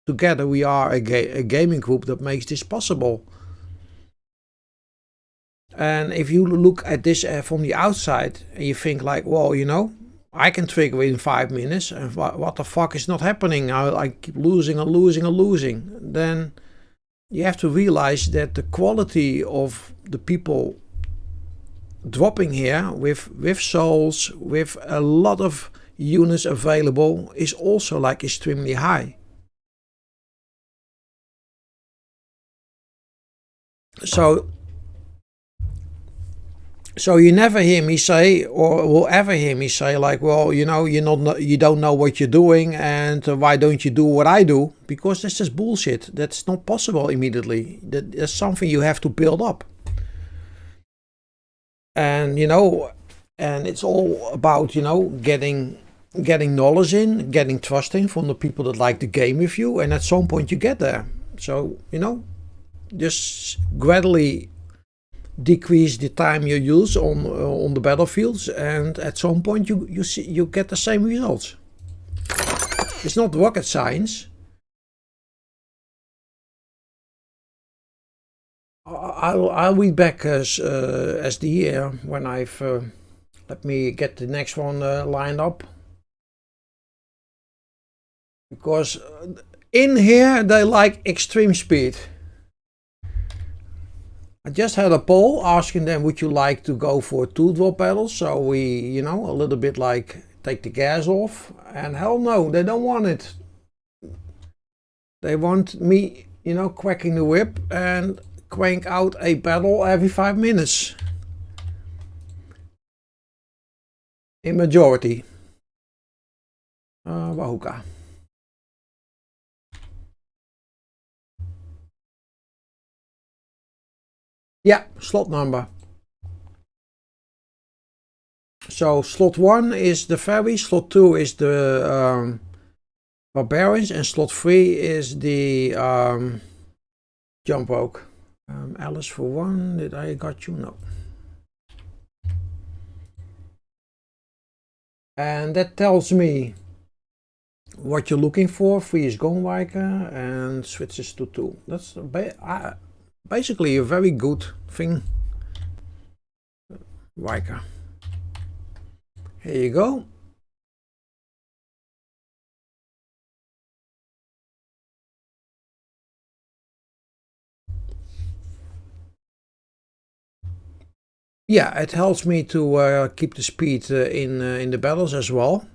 together we are a gaming group that makes this possible. And if you look at this from the outside and you think like, well, you know, I can trigger in 5 minutes and what the fuck is not happening? I keep losing and losing and losing. Then you have to realize that the quality of the people dropping here with souls, with a lot of units available, is also like extremely high. So you never hear me say, or will ever hear me say like, well, you know, you don't know what you're doing, and why don't you do what I do? Because that's just bullshit. That's not possible immediately. That's something you have to build up. And you know, and it's all about, you know, getting getting knowledge in, getting trust in from the people that like the game with you, and at some point you get there. So, you know, just gradually decrease the time you use on the battlefields, and at some point you get the same results. It's not rocket science. I'll read back as the when I've let me get the next one lined up, because in here they like extreme speed. I just had a poll asking them, would you like to go for 2-drop battles? So we, you know, a little bit like take the gas off, and hell no, they don't want it. They want me, you know, cracking the whip and crank out a battle every 5 minutes. In majority. Wahuka. Yeah, slot number. So slot 1 is the ferry, slot 2 is the barbarians, and slot 3 is the jump oak. Alice for 1, did I got you? No. And that tells me what you're looking for. 3 is Gunviker and switches to 2. That's basically a very good thing. Viker. Here you go. Yeah, it helps me to keep the speed in the battles as well.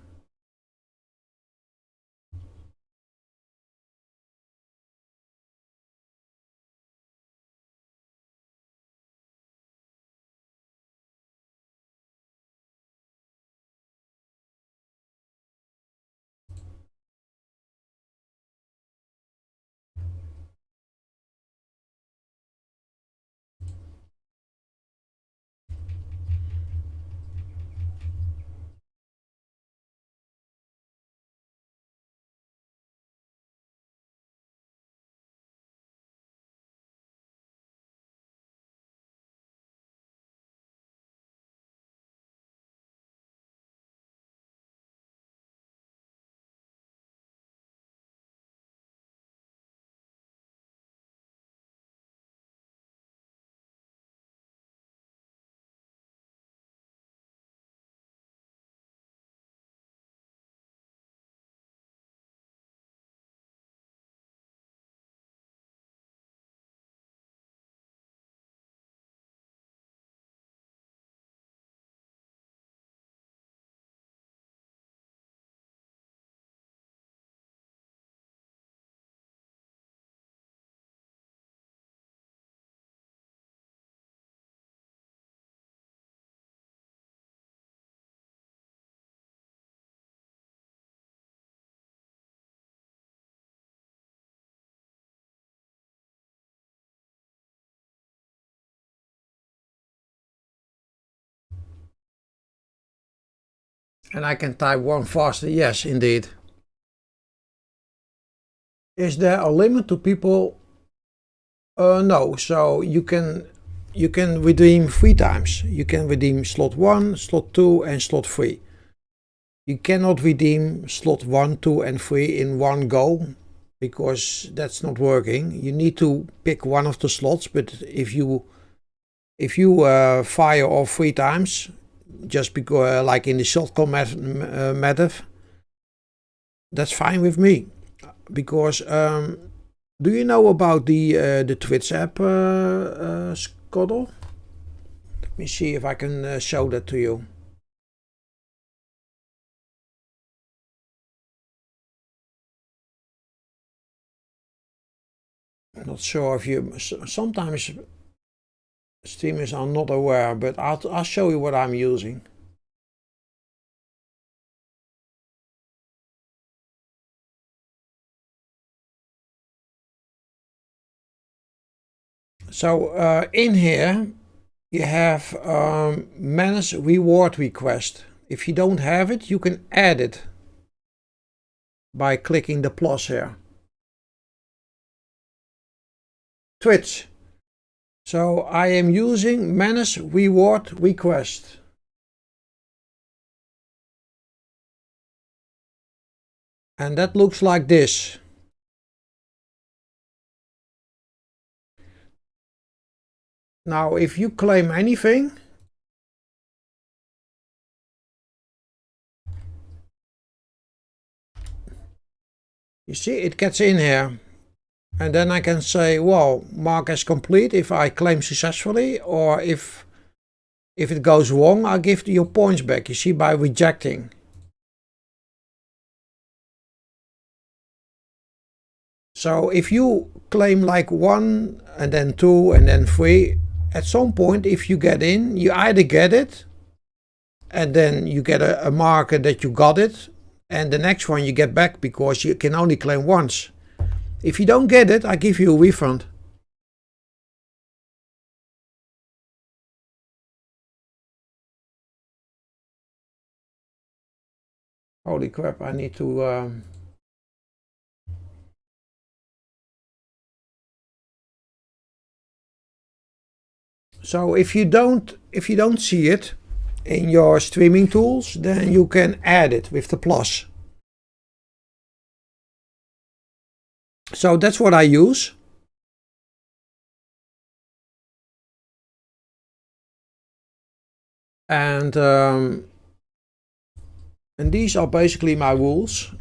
And I can type 1 faster. Yes, indeed. Is there a limit to people? No. So you can redeem 3 times. You can redeem slot 1, slot 2, and slot 3. You cannot redeem slot 1, 2, and 3 in one go, because that's not working. You need to pick one of the slots. But if you fire off 3 times, just because like in the shotgun method, that's fine with me. Because do you know about the Twitch app, Scoddle? Let me see if I can show that to you. I'm not sure if you sometimes streamers are not aware, but I'll show you what I'm using. So in here you have Menace reward request. If you don't have it, you can add it by clicking the plus here. Twitch. So I am using manage reward request. And that looks like this. Now, if you claim anything, you see it gets in here. And then I can say, well, mark as complete if I claim successfully, or if it goes wrong, I give your points back, you see, by rejecting. So if you claim like 1 and then 2 and then 3, at some point if you get in, you either get it and then you get a marker that you got it, and the next one you get back because you can only claim once. If you don't get it, I give you a refund. Holy crap, I need to so if you don't see it in your streaming tools, then you can add it with the plus. So that's what I use. And these are basically my rules.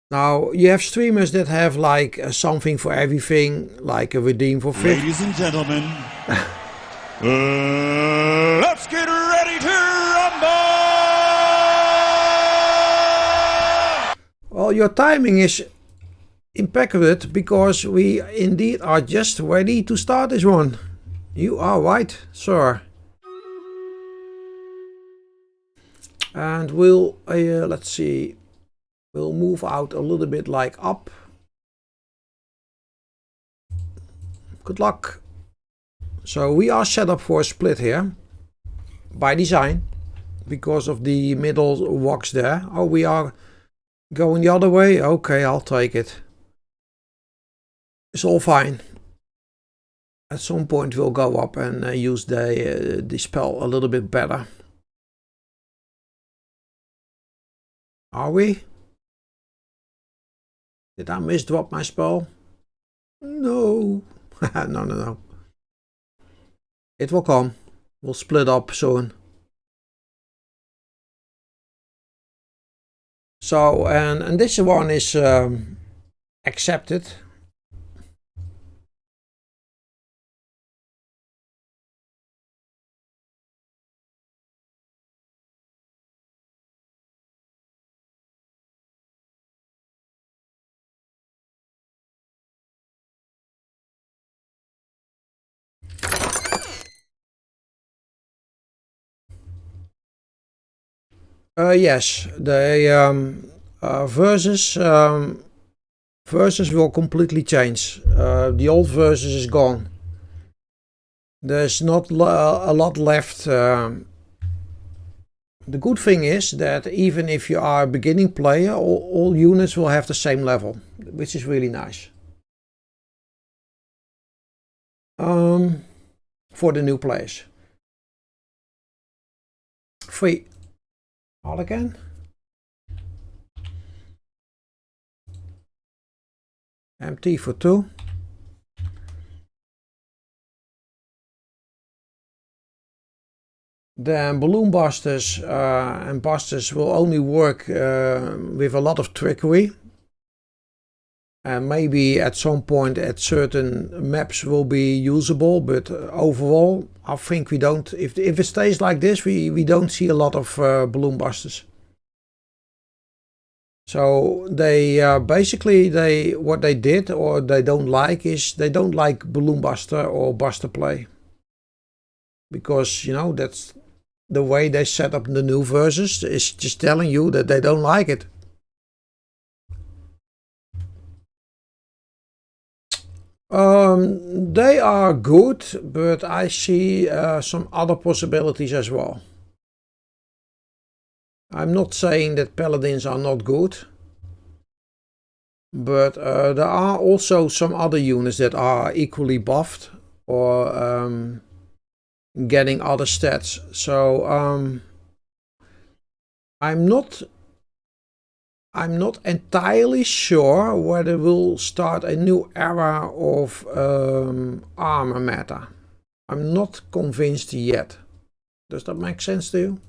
Now you have streamers that have like something for everything, like a redeem for 50. Ladies and gentlemen, let's get ready to rumble! Well, your timing is impeccable because we indeed are just ready to start this one. You are right, sir. And we'll, let's see, we'll move out a little bit like up. Good luck. So we are set up for a split here by design because of the middle rocks there. Oh, we are going the other way. Okay, I'll take it. It's all fine. At some point we'll go up and use the spell a little bit better. Are we? Did I misdrop my spell? No. No. It will come. We'll split up soon. So, and this one is accepted. Yes, the versus will completely change. The old versus is gone. There's not a lot left. The good thing is that even if you are a beginning player, all units will have the same level, which is really nice. For the new players. Free. All again. Empty for 2. Then balloon busters and busters will only work with a lot of trickery. And maybe at some point at certain maps will be usable, but overall I think we don't, if it stays like this, we don't see a lot of balloon busters. So they basically what they did or they don't like is they don't like balloon buster or buster play. Because, you know, that's the way they set up the new versus, is just telling you that they don't like it. They are good, but I see some other possibilities as well. I'm not saying that paladins are not good, but there are also some other units that are equally buffed or getting other stats. So I'm not entirely sure whether we'll start a new era of armor meta. I'm not convinced yet. Does that make sense to you?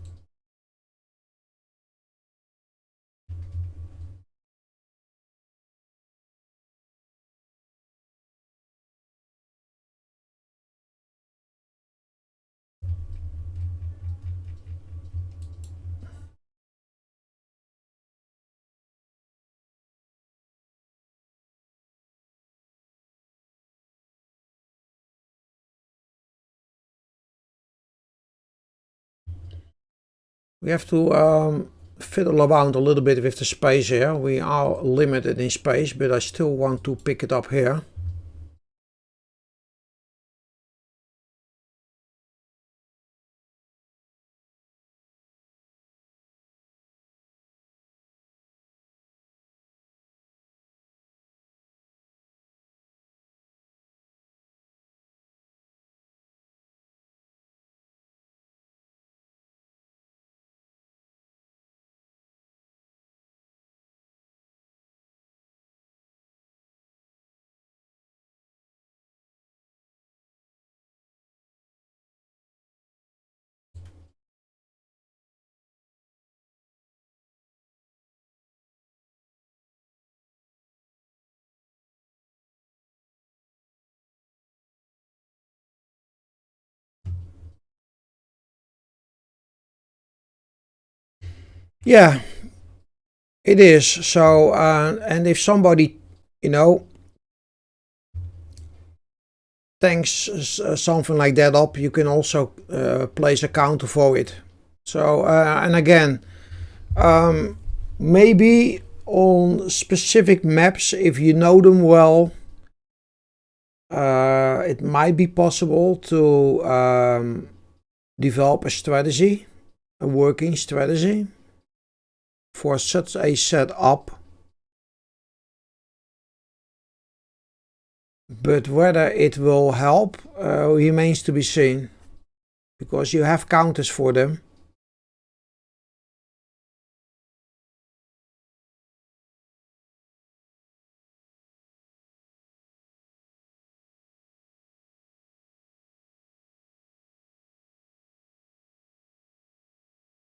We have to fiddle around a little bit with the space here. We are limited in space, but I still want to pick it up here. Yeah, it is. So, and if somebody, you know, tanks something like that up, you can also place a counter for it. So, and again, maybe on specific maps, if you know them well, it might be possible to develop a strategy, a working strategy for such a setup. But whether it will help remains to be seen, because you have counters for them.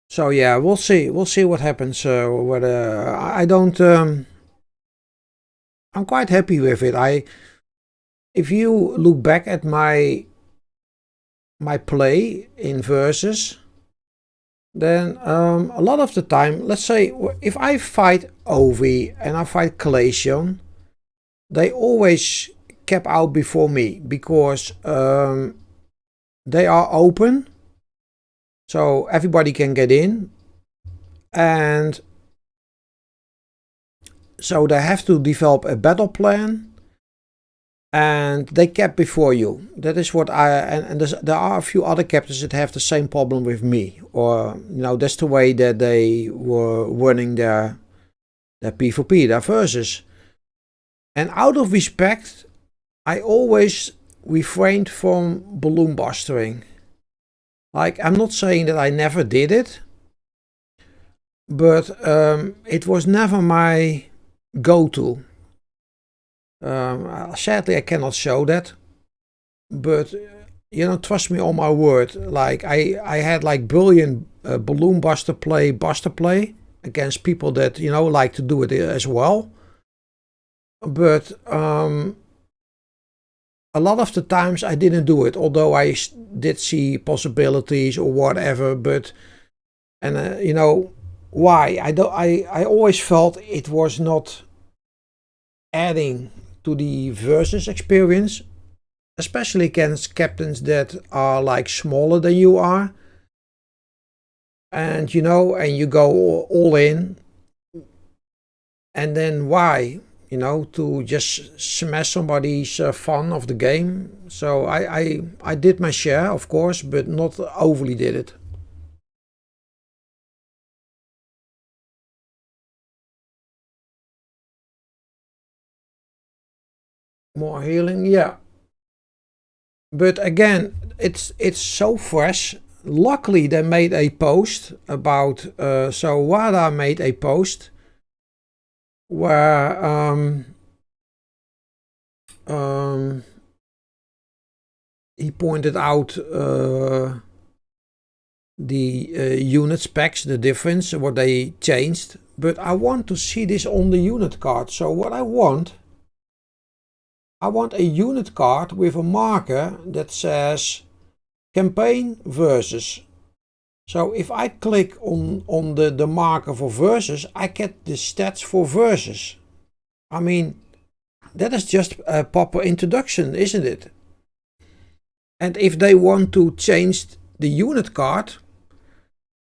So yeah, we'll see what happens. Whether I don't, I'm quite happy with it. If you look back at my play in Versus, then a lot of the time, let's say if I fight Ovi and I fight Calation, they always cap out before me because they are open, so everybody can get in, and so they have to develop a battle plan, and they cap before you. That is what and there are a few other captains that have the same problem with me, or that's the way that they were running their PvP, their Versus. And out of respect, I always refrained from balloon bustering. Like, I'm not saying that I never did it, but it was never my go-to. Sadly, I cannot show that, but trust me on my word. Like, I had like brilliant balloon buster play against people that like to do it as well. But a lot of the times I didn't do it, although I did see possibilities or whatever. But why? I always felt it was not adding to the Versus experience, especially against captains that are like smaller than you are, and and you go all in, and then why? you know, to just smash somebody's fun of the game. So I did my share, of course, but not overly did it. More healing, yeah. But again, it's so fresh. Luckily, they made a post about. So Wada made a post where he pointed out the unit specs, the difference, what they changed. But I want to see this on the unit card. So what I want a unit card with a marker that says campaign versus. So if I click on the marker for versus, I get the stats for versus. I mean, that is just a proper introduction, isn't it? And if they want to change the unit card,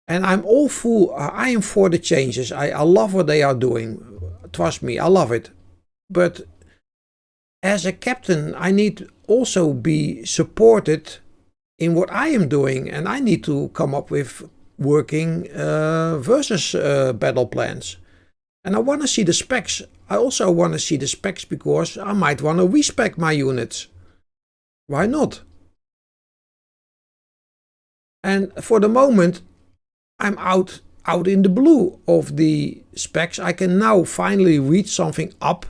and I am for the changes. I love what they are doing. Trust me, I love it. But as a captain, I need also be supported in what I am doing, and I need to come up with working versus battle plans. And I want to see the specs. I also want to see the specs because I might want to respec my units. Why not? And for the moment, I'm out in the blue of the specs. I can now finally read something up,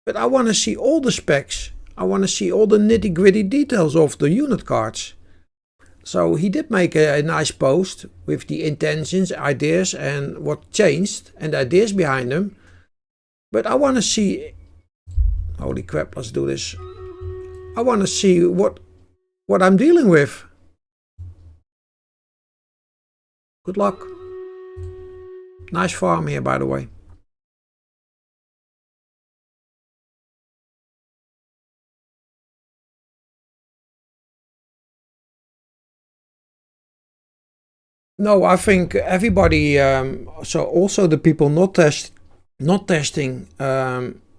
but I want to see all the specs. I want to see all the nitty-gritty details of the unit cards. So he did make a nice post with the intentions, ideas, and what changed, and the ideas behind them. But I want to see, holy crap, let's do this. I want to see what I'm dealing with. Good luck. Nice farm here, by the way. No, I think everybody. So also the people not testing.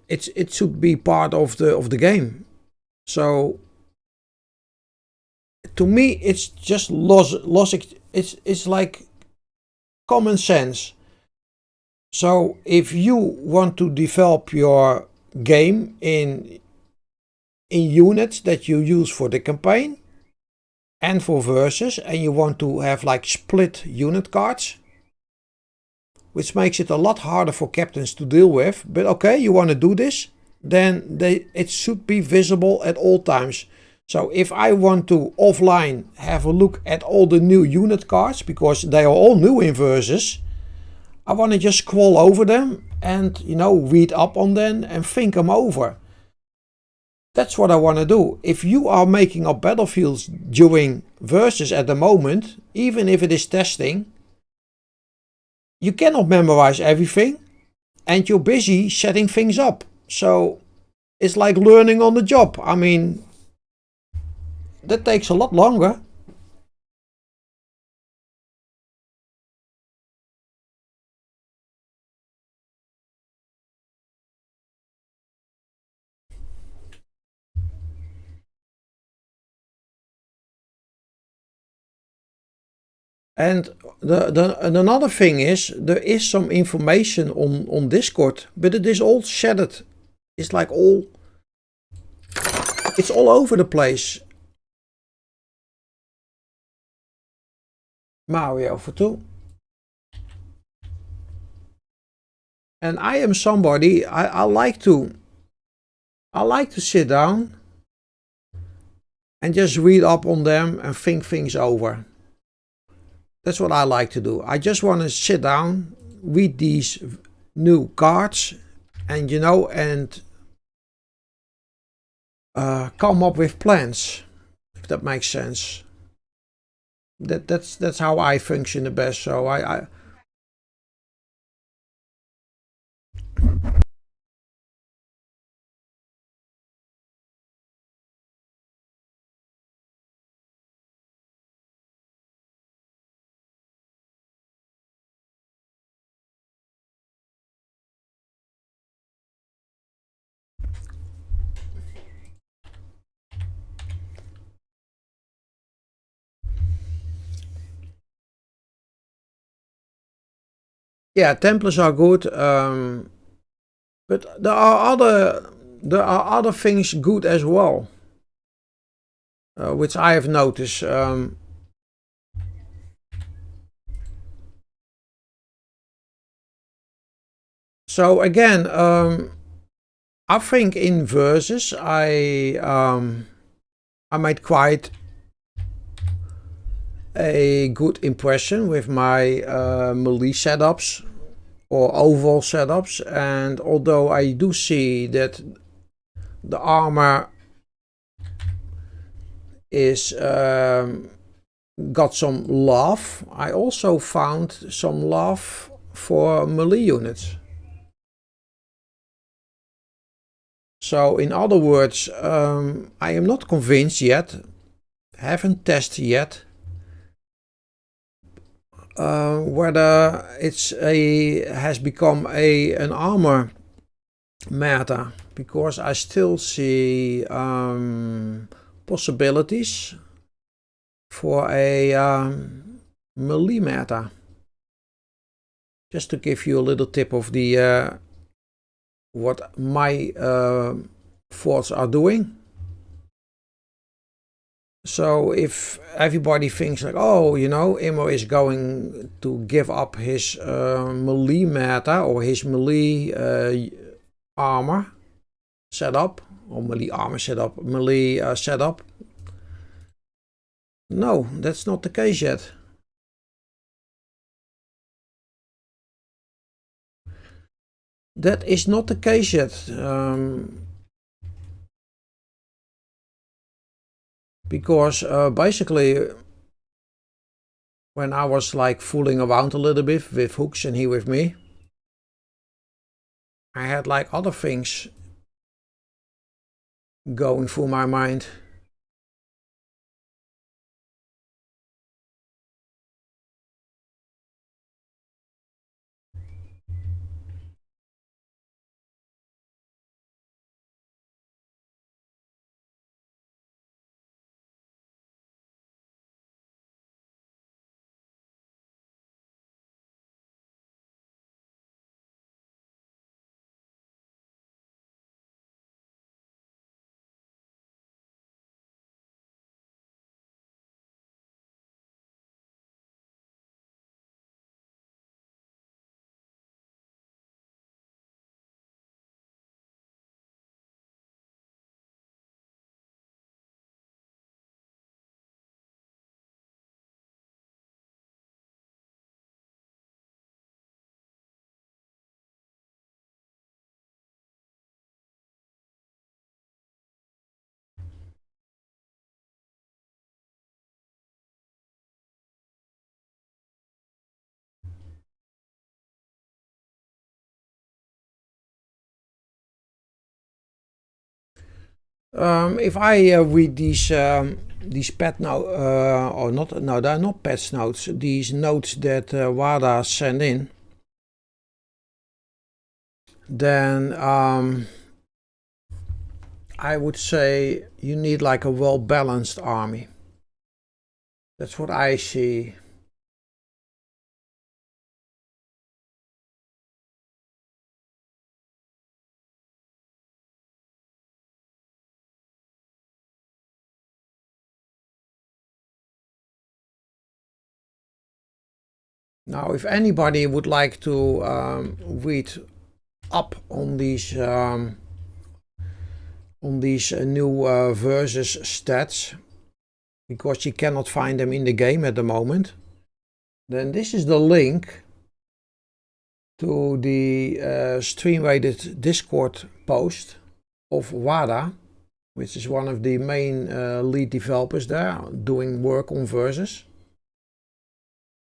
It should be part of the game. So to me, it's just logic. It's like common sense. So if you want to develop your game in units that you use for the campaign and for versus, and you want to have like split unit cards, which makes it a lot harder for captains to deal with, but okay, you want to do this, then it should be visible at all times. So if I want to offline have a look at all the new unit cards, because they are all new in versus, I want to just scroll over them and, you know, read up on them and think them over. That's what I want to do. If you are making up battlefields during versus at the moment, even if it is testing, you cannot memorize everything and you're busy setting things up. So it's like learning on the job. I mean, that takes a lot longer. And another thing is, there is some information on Discord, but it is all shattered. It's like it's all over the place. Mario for 2. And I am somebody, I like to sit down and just read up on them and think things over. That's what I like to do. I just want to sit down, read these new cards, and you know, and come up with plans, if that makes sense. That's how I function the best. So I Yeah, Templars are good, but there are other things good as well, which I have noticed. So again, I think in versus I made quite a good impression with my melee setups or overall setups, and although I do see that the armor is got some love, I also found some love for melee units. So in other words, I am not convinced yet, haven't tested yet, whether has become an armor meta, because I still see possibilities for a melee meta. Just to give you a little tip of the what my thoughts are doing. So if everybody thinks like, oh, you know, Immo is going to give up his melee meta or his melee armor setup, or melee armor setup, melee setup. No, that's not the case yet. That is not the case yet. Because basically when I was like fooling around a little bit with Hooks and he with me, I had like other things going through my mind. If I read these pet notes, or not, no, they're not patch notes, these notes that WADA sent in, then I would say you need like a well-balanced army. That's what I see. Now, if anybody would like to read up on these new versus stats, because you cannot find them in the game at the moment, then this is the link to the stream-rated Discord post of WADA, which is one of the main lead developers there doing work on versus.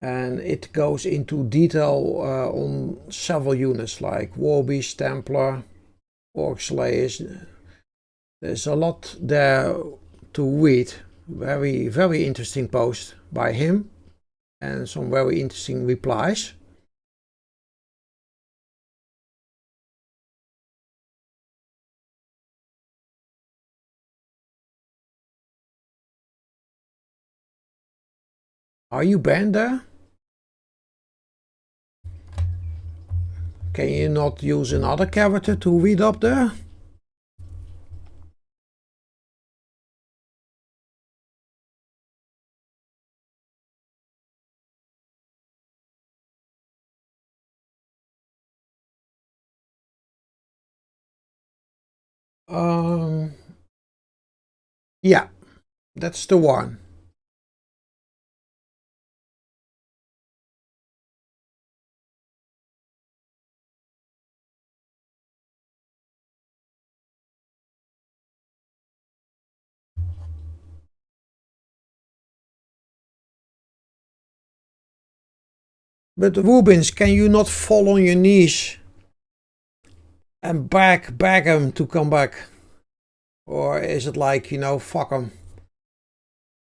And it goes into detail on several units like Warbeast, Templar, Orc Slayers. There's a lot there to read. Very, very interesting post by him and some very interesting replies. Are you banned there? Can you not use another character to read up there? Yeah, that's the one. But Rubens, can you not fall on your knees and beg him to come back? Or is it like, you know, fuck them,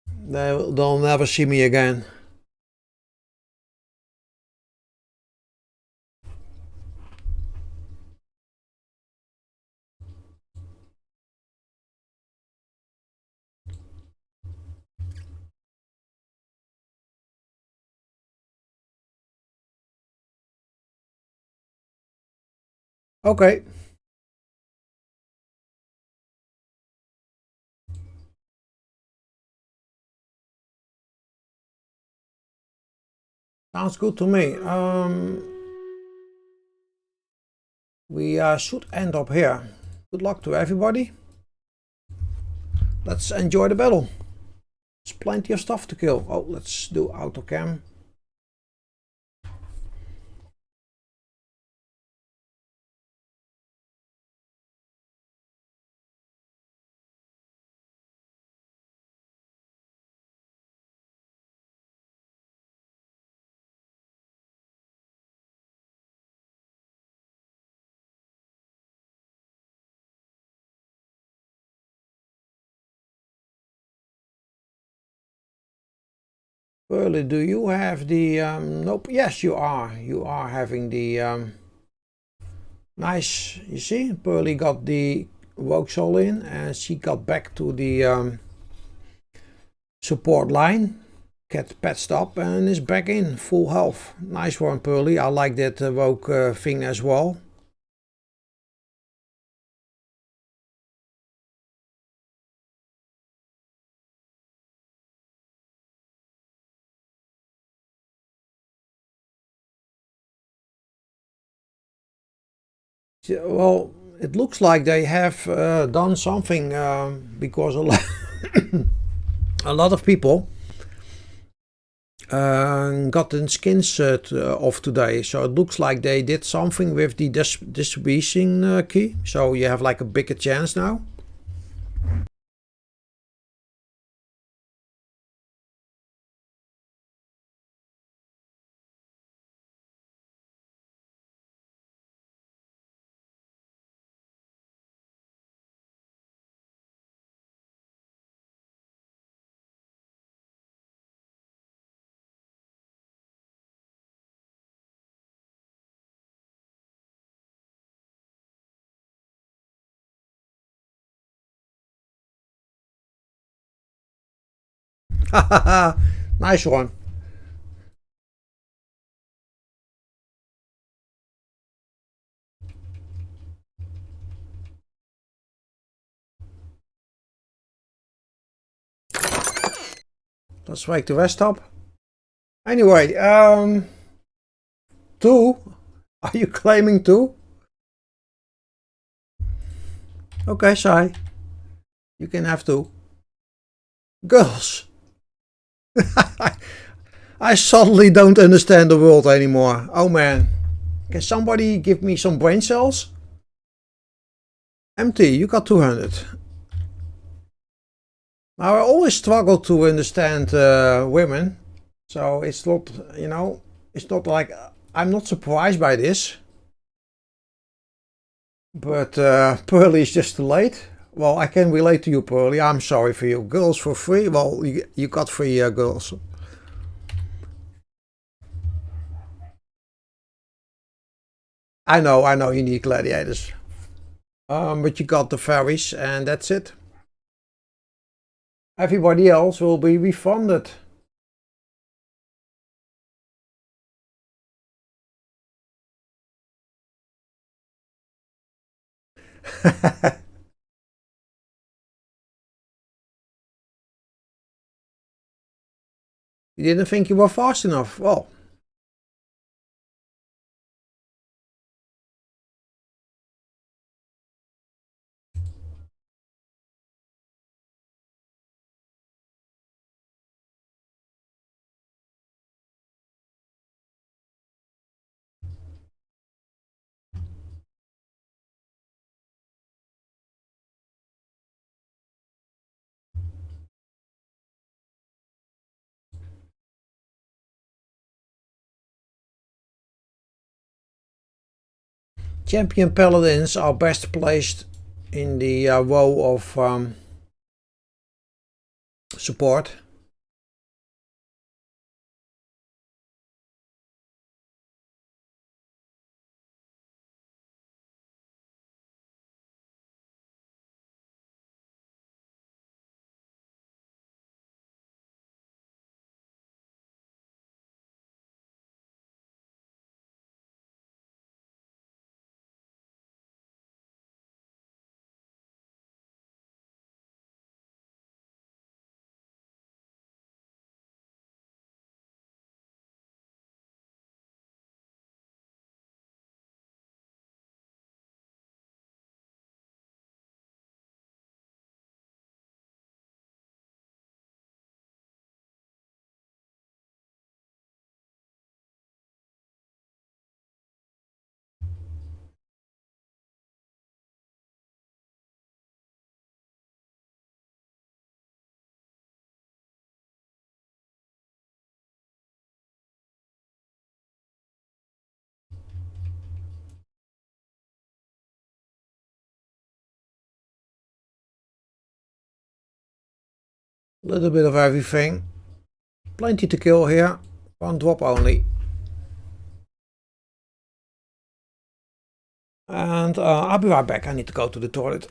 they'll never see me again? Okay. Sounds good to me. We should end up here. Good luck to everybody. Let's enjoy the battle. There's plenty of stuff to kill. Oh, let's do autocam. Pearly, do you have the nope, yes you are having the nice, you see, Pearly got the Vauxhall in and she got back to the support line, get patched up and is back in full health. Nice one, Pearly. I like that Vogue thing as well. Well, it looks like they have done something because a lot of people got the skins off today, so it looks like they did something with the distribution key, so you have like a bigger chance now. Nice one. Let's wake the rest up. Anyway, 2? Are you claiming 2? Okay, Sai. You can have 2. Girls. I suddenly don't understand the world anymore. Oh man. Can somebody give me some brain cells? MT, you got 200. Now I always struggle to understand women. So it's not, you know, it's not like, I'm not surprised by this. But Pearly is just too late. Well, I can relate to you, Pearly. I'm sorry for you. Girls for free? Well, you got free girls. I know you need gladiators. But you got the fairies and that's it. Everybody else will be refunded. You didn't think you were fast enough. Well, champion paladins are best placed in the row of support. A little bit of everything. Plenty to kill here. One drop only. And I'll be right back. I need to go to the toilet.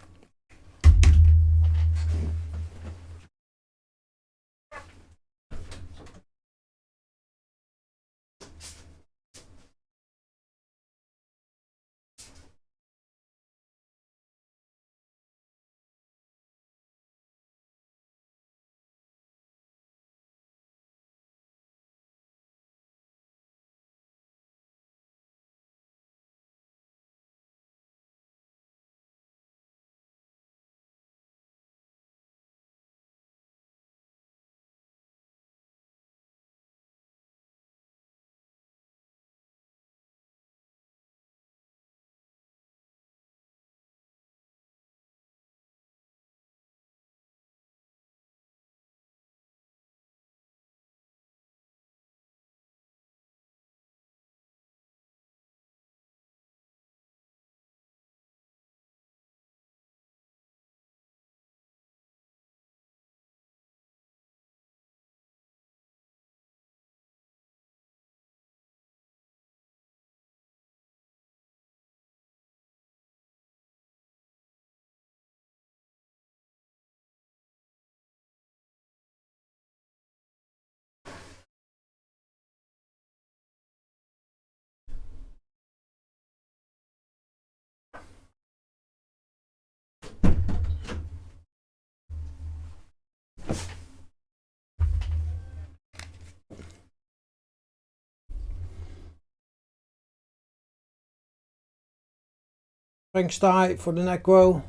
Thanks, Ty, for the necro.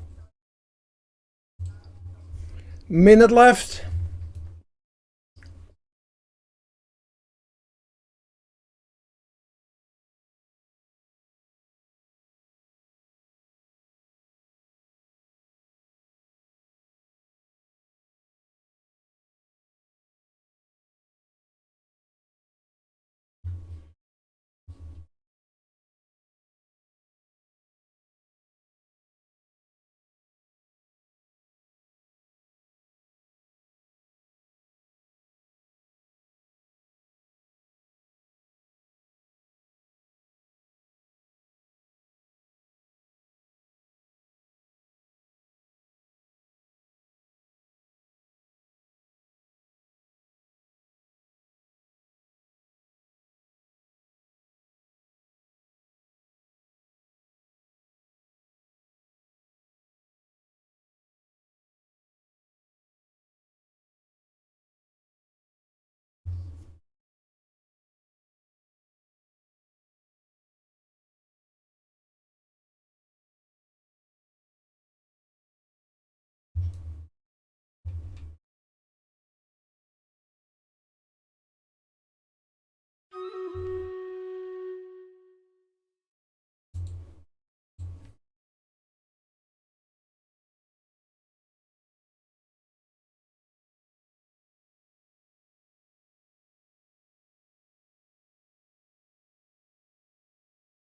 Minute left.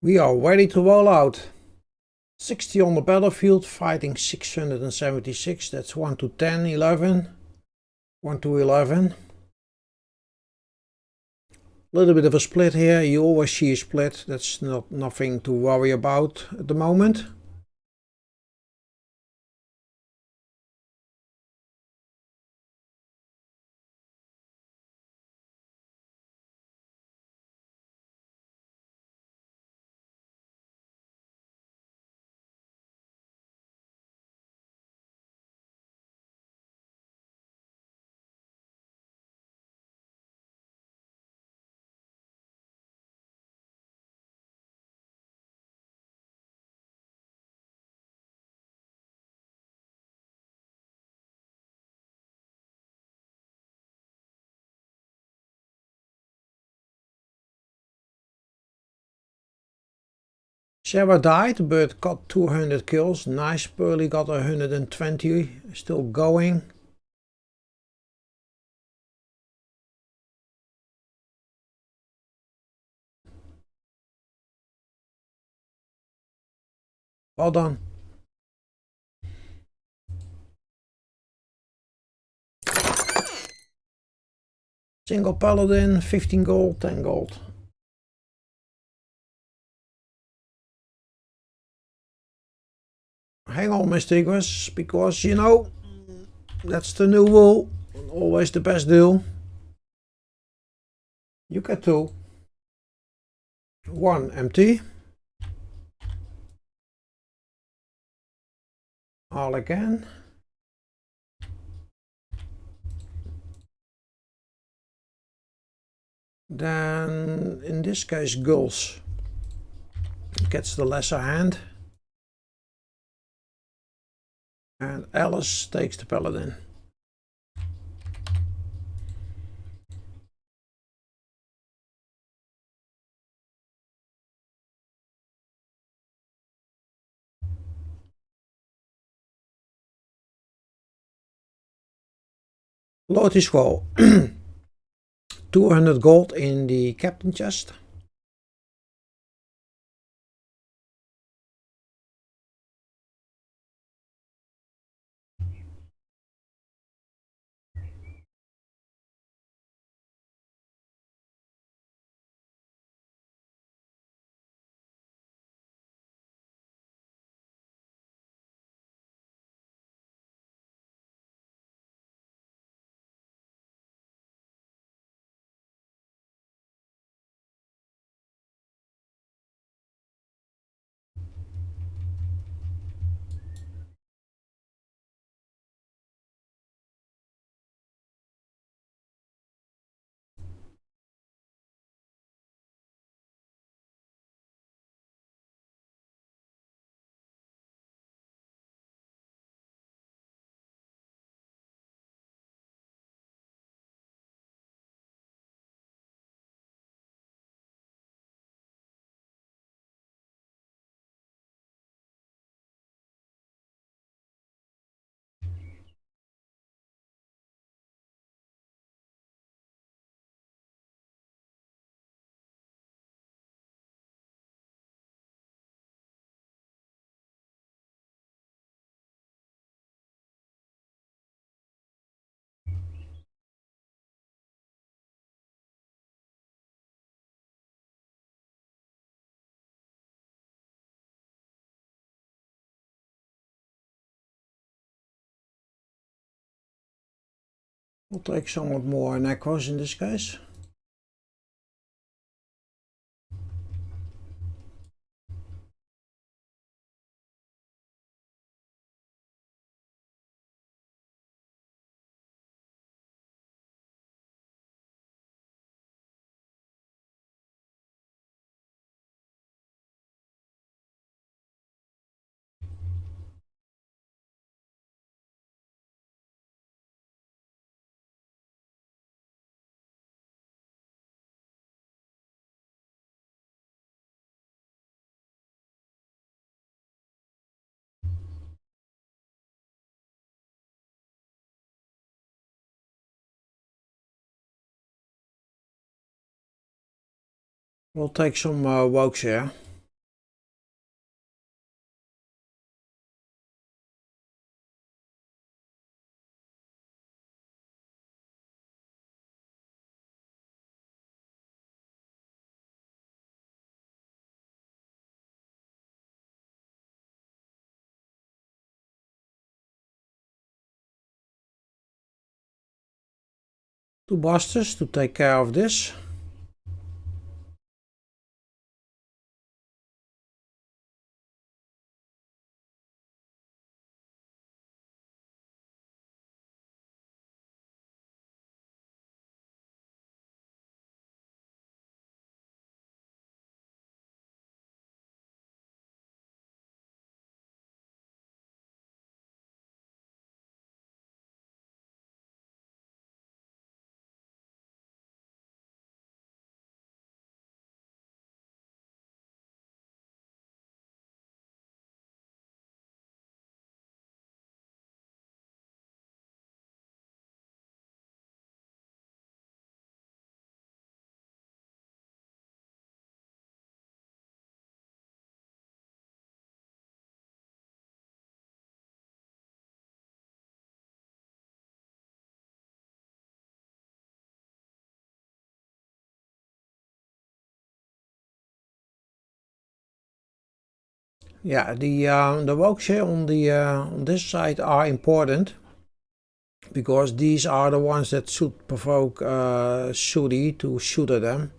We are ready to roll out. 60 on the battlefield, fighting 676. That's 1 to 10, 11. 1 to 11. A little bit of a split here. You always see a split. That's nothing to worry about at the moment. Sarah died but got 200 kills. Nice. Pearly got 120. Still going. Well done. Single paladin, 15 gold, 10 gold. Hang on, Mr. Egress, because you know, that's the new rule. Always the best deal. You get 2. 1 empty. All again. Then, in this case, Gulls gets the lesser hand. And Alice takes the paladin. Loyalty scroll. 200 gold in the captain chest. We'll take somewhat more necros in this case. We'll take some wokes here. 2 busters to take care of this. Yeah, the rocks here on the on this side are important because these are the ones that should provoke Sudi to shoot at them.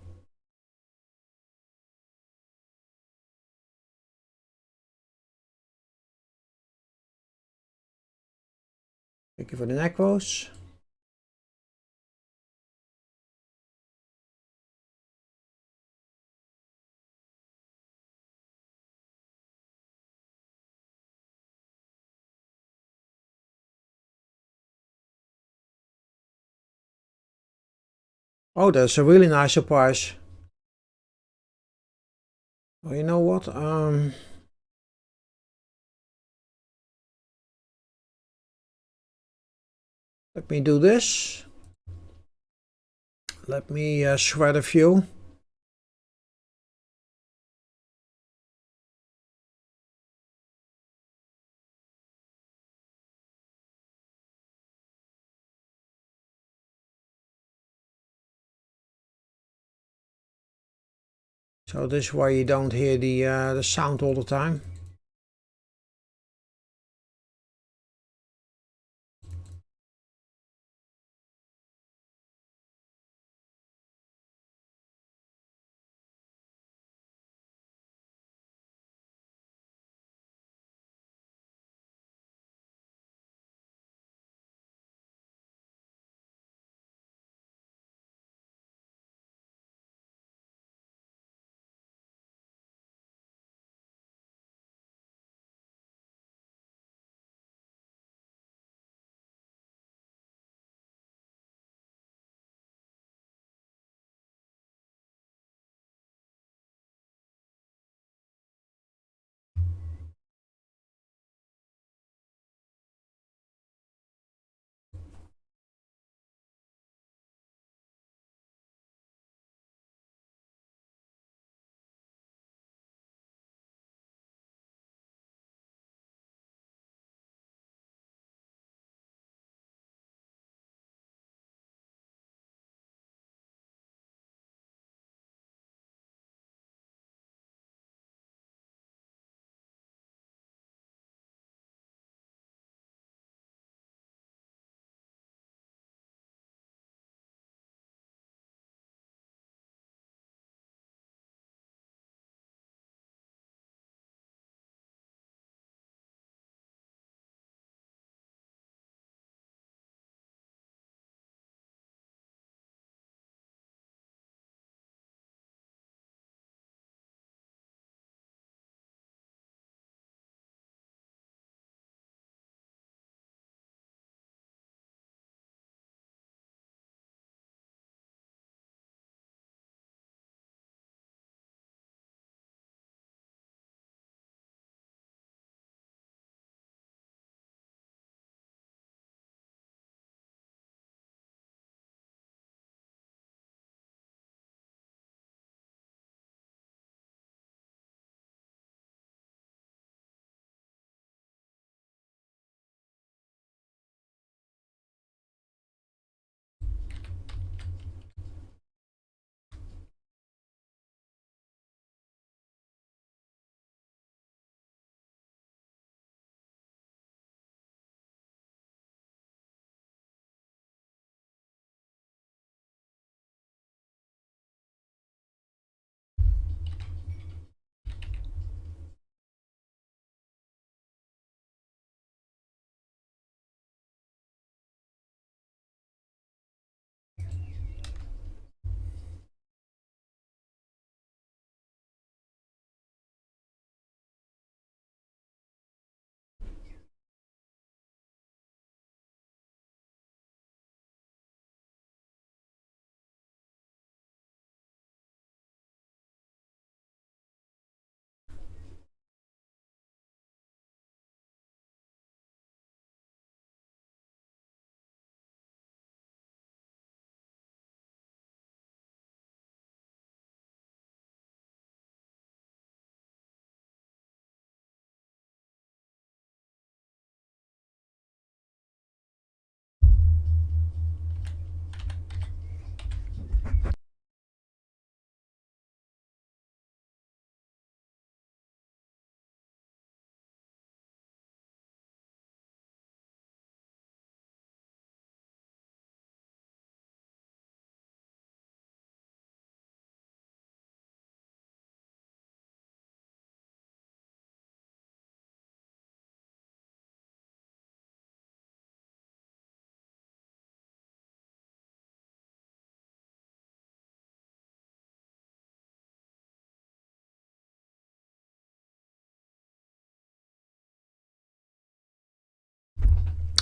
Thank you for the necros. Oh, that's a really nice surprise. Well, you know what? Let me do this. Let me shred a few. So this way you don't hear the sound all the time.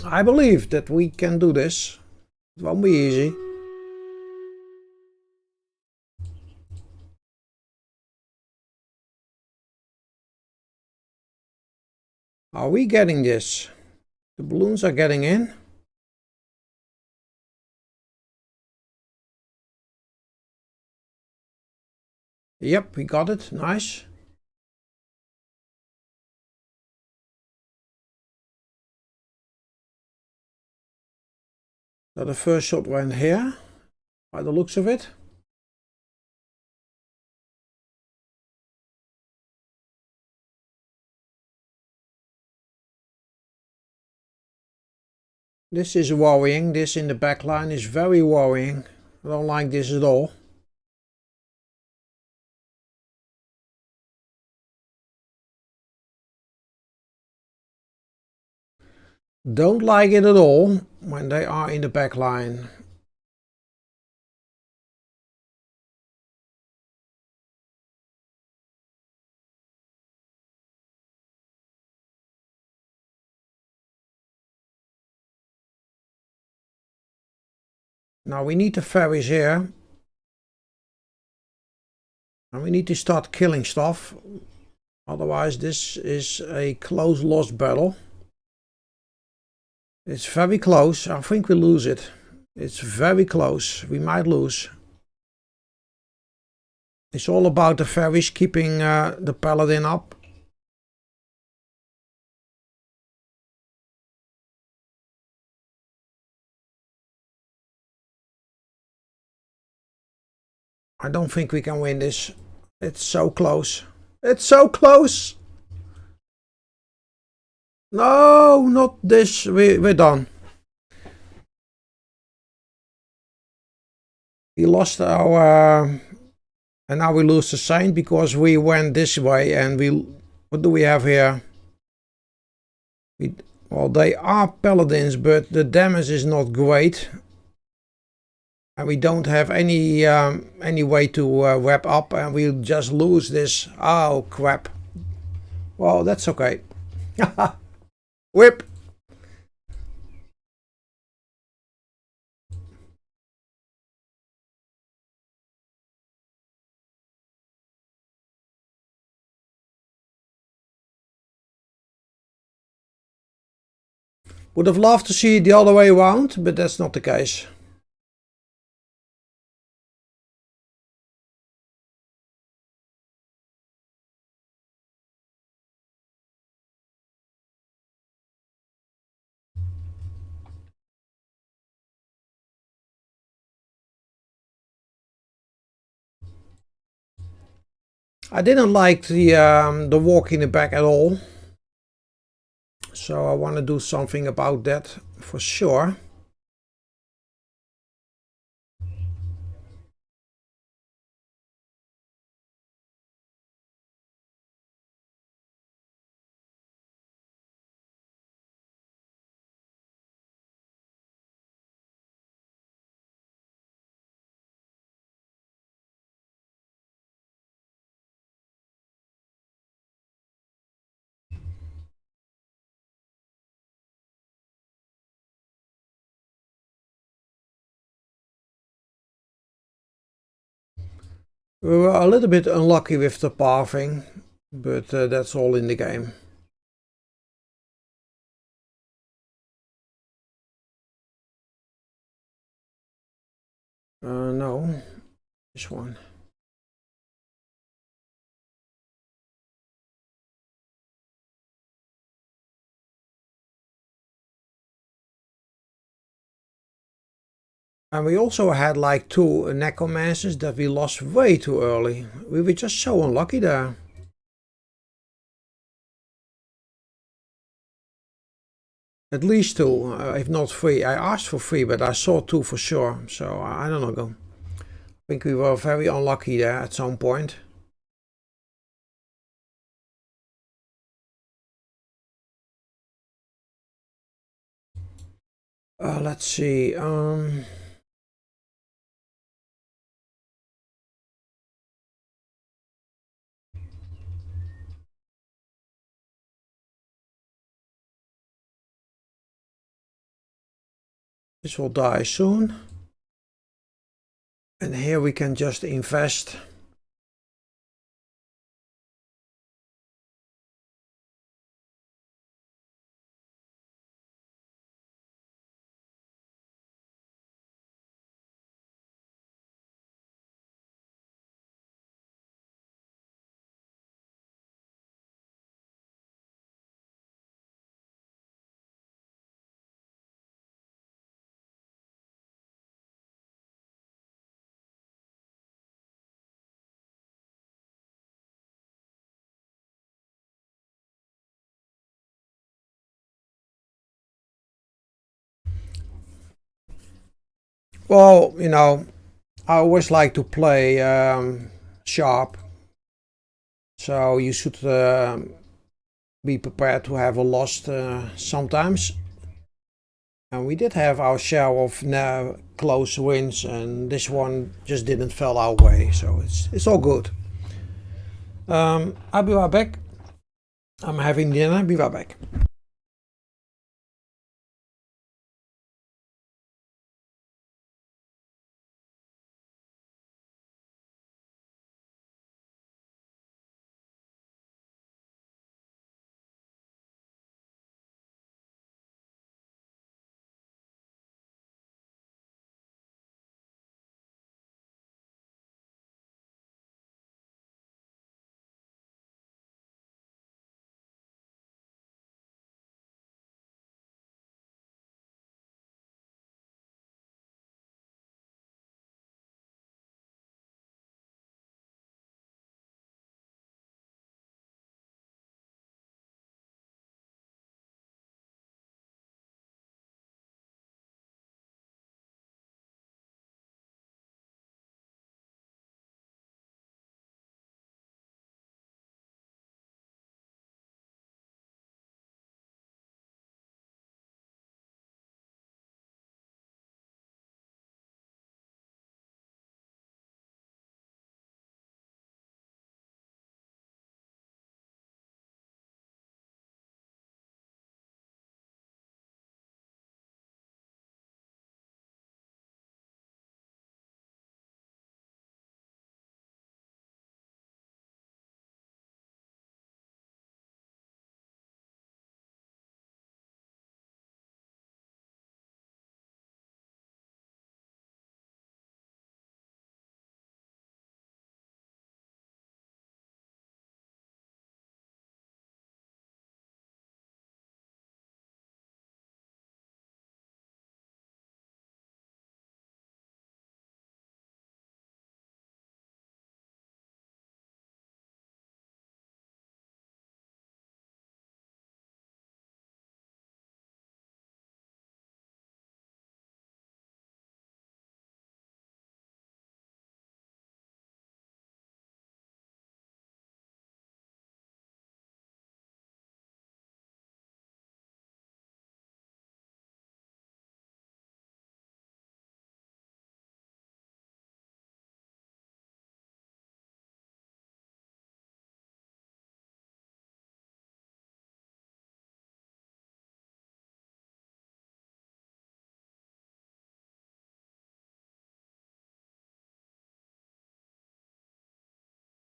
I believe that we can do this. It won't be easy. Are we getting this? The balloons are getting in. Yep, we got it. Nice. So the first shot went here, by the looks of it. This is worrying. This in the back line is very worrying. I don't like this at all. Don't like it at all when they are in the back line. Now we need the ferries here. And we need to start killing stuff. Otherwise this is a close lost battle. It's very close. I think we lose it. It's very close. We might lose. It's all about the ferries keeping the paladin up. I don't think we can win this. It's so close. It's so close. No, not this. We're done. We lost our... and now we lose the Saint because we went this way and we... What do we have here? Well, they are paladins, but the damage is not great. And we don't have any way to wrap up, and we'll just lose this. Oh, crap. Well, that's okay. Whip! Would have loved to see it the other way around, but that's not the case. I didn't like the walk in the back at all. So I want to do something about that for sure. We were a little bit unlucky with the pathing, but that's all in the game. No, this one. And we also had like 2 necromancers that we lost way too early. We were just so unlucky there. At least 2, if not 3. I asked for 3, but I saw 2 for sure. So I don't know. I think we were very unlucky there at some point. Let's see. This will die soon. And here we can just invest. Well, you know, I always like to play sharp. So you should be prepared to have a loss sometimes. And we did have our share of close wins, and this one just didn't fall our way. So it's all good. I'll be right back. I'm having dinner. Be right back.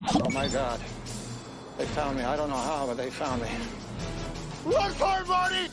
Oh my God. They found me. I don't know how, but they found me. Run for it, Marty!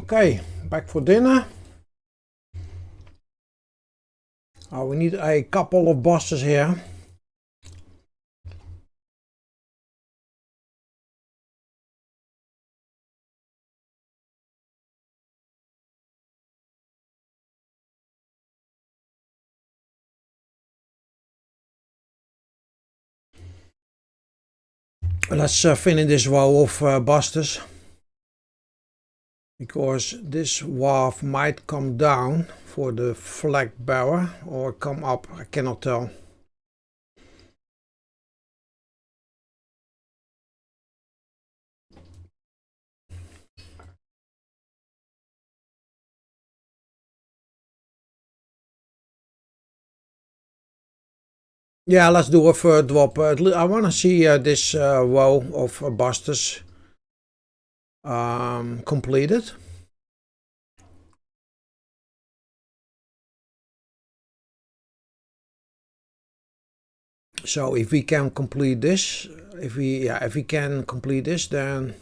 Okay, back for dinner. We need a couple of bosses here. Let's finish this row of busters, because this wharf might come down for the flag bearer or come up, I cannot tell. Yeah, let's do a third drop. I want to see this row of busters completed. So if we can complete this, if we can complete this, then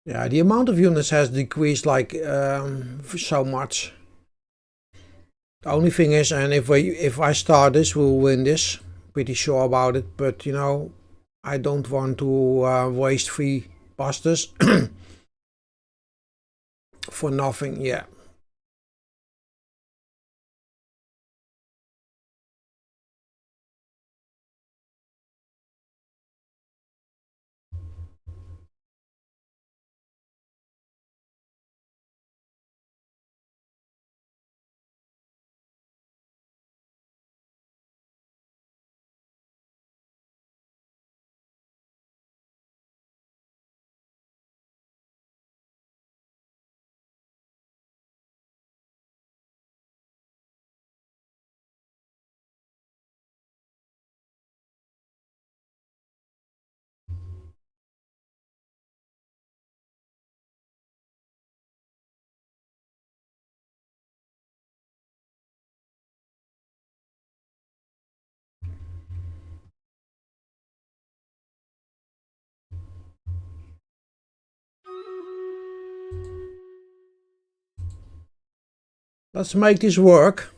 yeah, the amount of units has decreased like so much. The only thing is, and if I start this, we'll win this. Pretty sure about it, but you know, I don't want to waste 3 busters for nothing. Yeah. Let's make this work.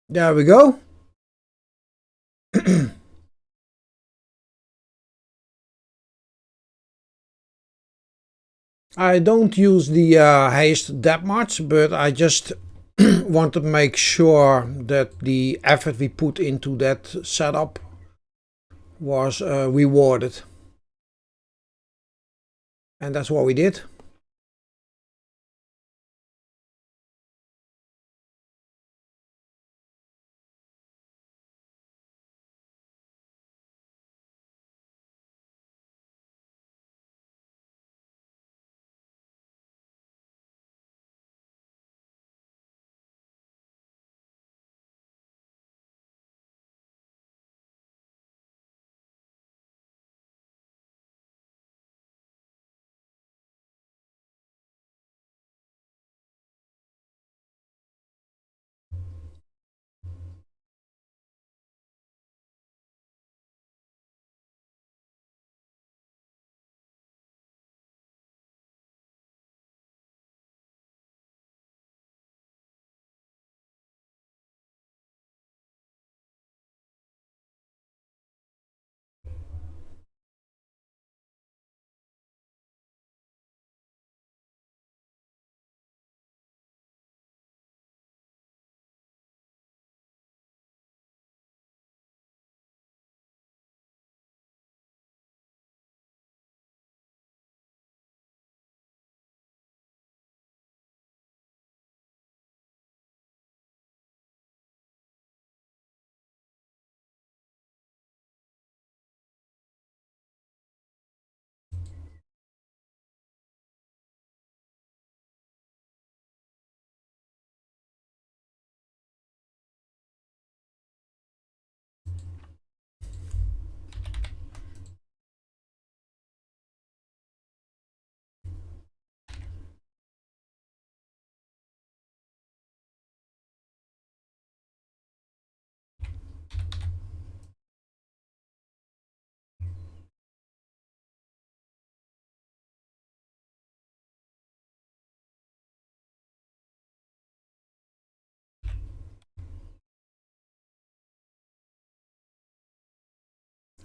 There we go. I don't use the haste that much, but I just want to make sure that the effort we put into that setup was rewarded. And that's what we did.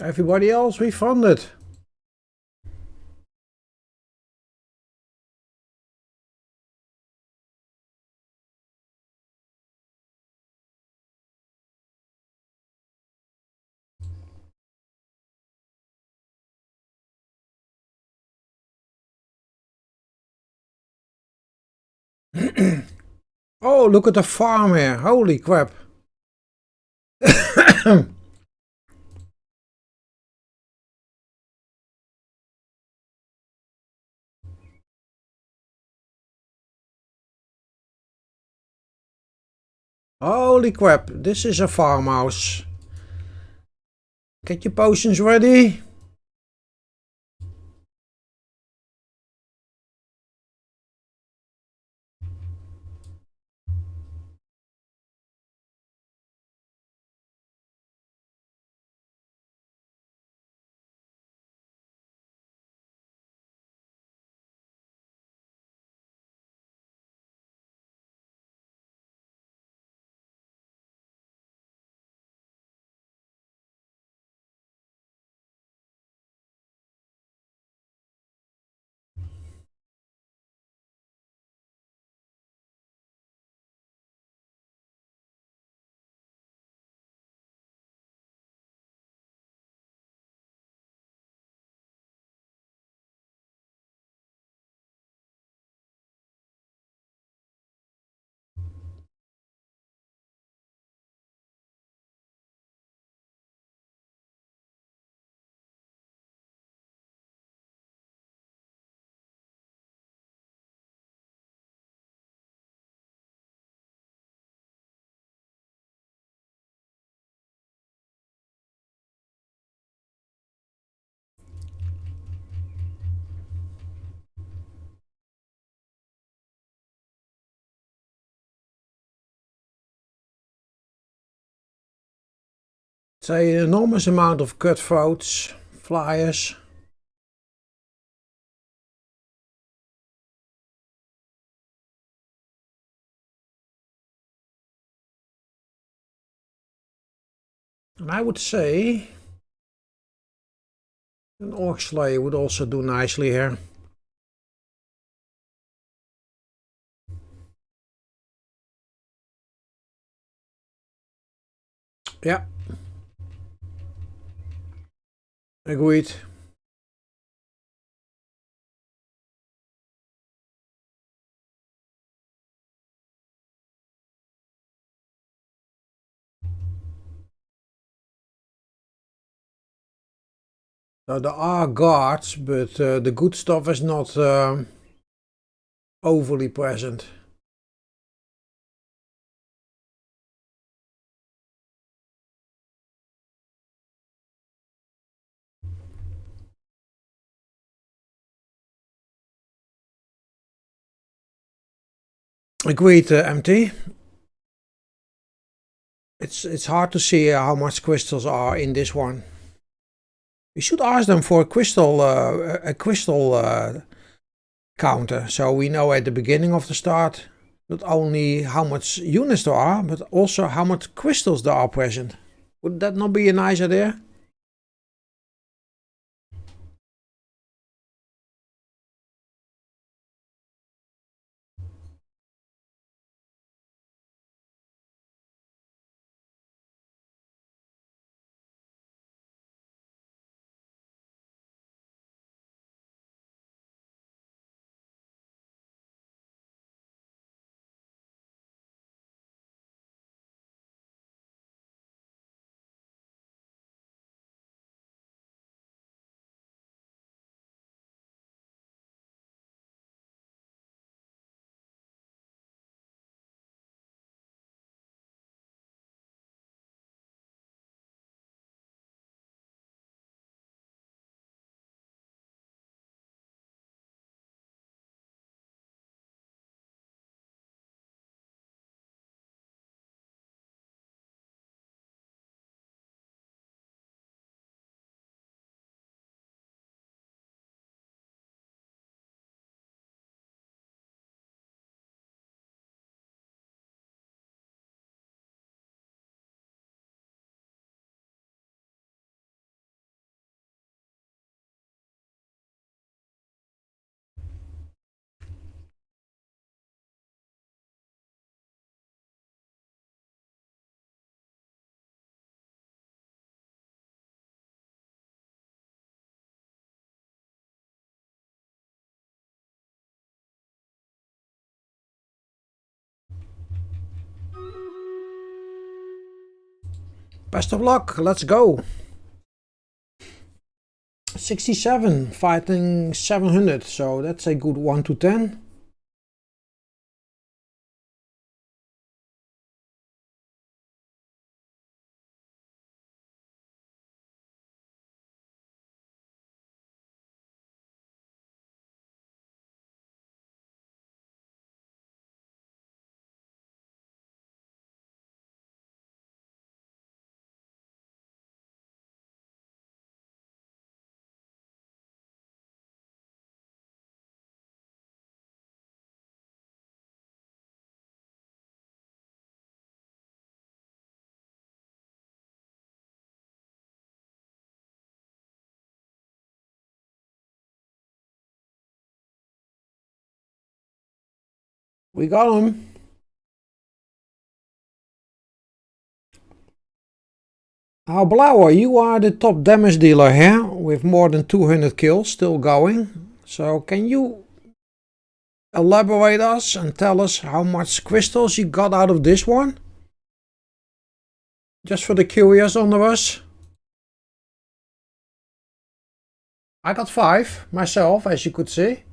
Everybody else refunded. Oh, look at the farm here. Holy crap. Holy crap, this is a farmhouse. Get your potions ready. It's an enormous amount of cutthroats, flyers. And I would say an Orc Slayer would also do nicely here. Yeah. Agreed. So there are guards, but the good stuff is not overly present. Agreed, MT. It's hard to see how much crystals are in this one. We should ask them for a crystal counter, so we know at the beginning of the start not only how much units there are, but also how much crystals there are present. Would that not be a nice idea? Best of luck. Let's go. 67 fighting 700, so that's a good 1 to 10. We got him. Now, Blauer, you are the top damage dealer here with more than 200 kills still going. So can you elaborate us and tell us how much crystals you got out of this one? Just for the curious under us. I got 5 myself, as you could see.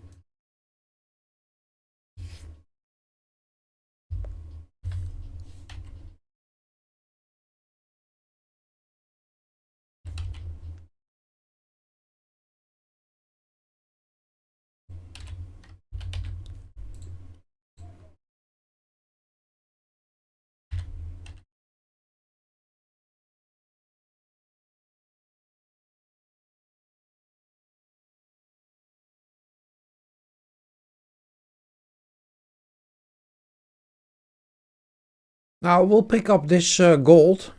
Now we'll pick up this gold,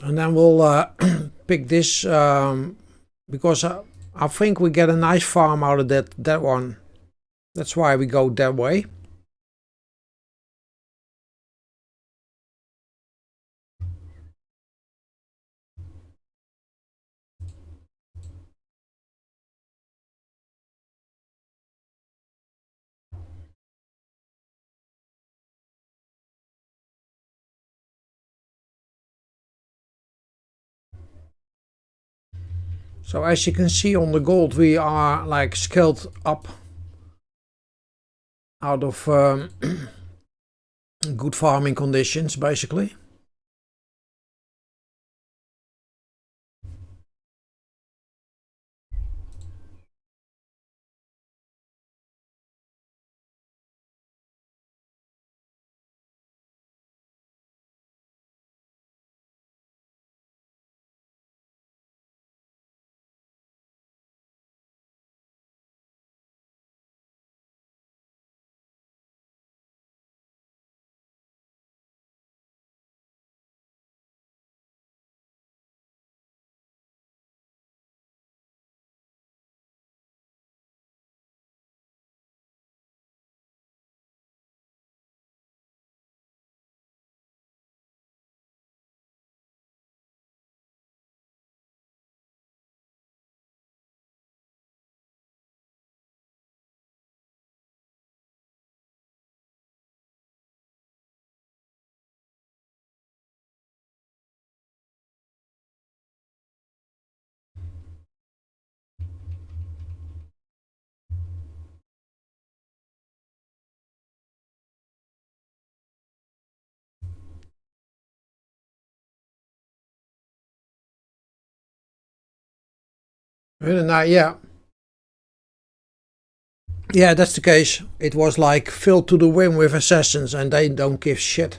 and then we'll pick this because I think we get a nice farm out of that one. That's why we go that way. So as you can see on the gold, we are like scaled up out of good farming conditions, basically. Really nice, yeah. Yeah, that's the case. It was like filled to the rim with assassins, and they don't give shit.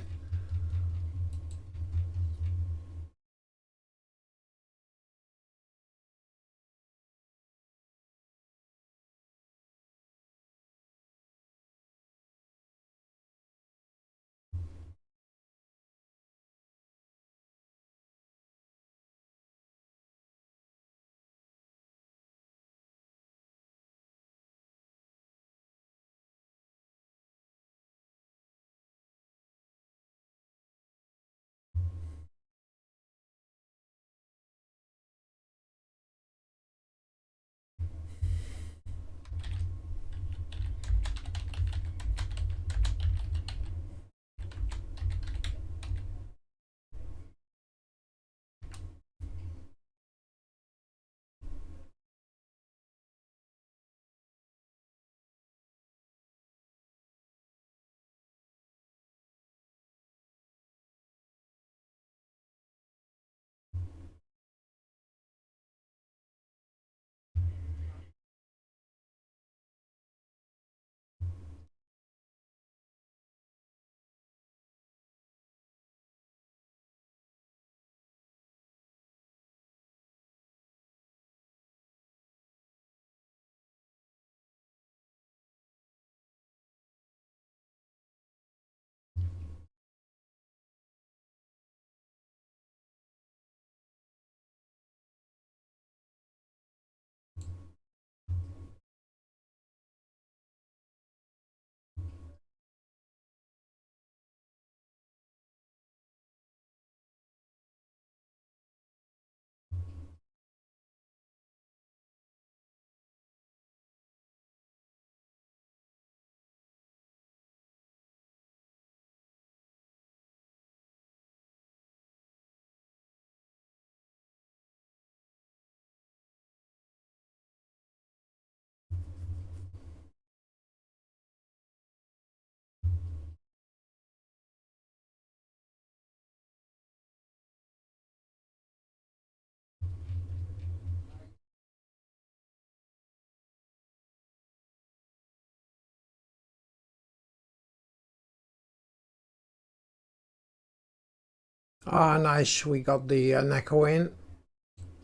Ah, nice. We got the Neko in.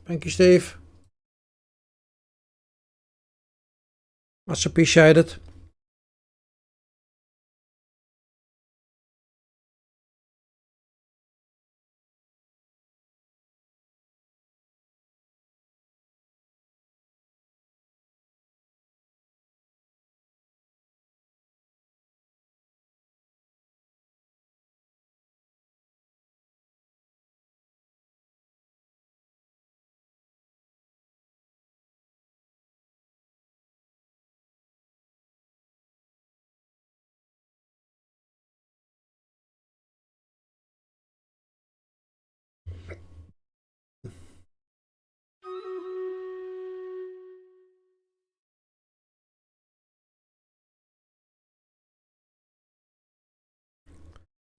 Thank you, Steve. Much appreciated.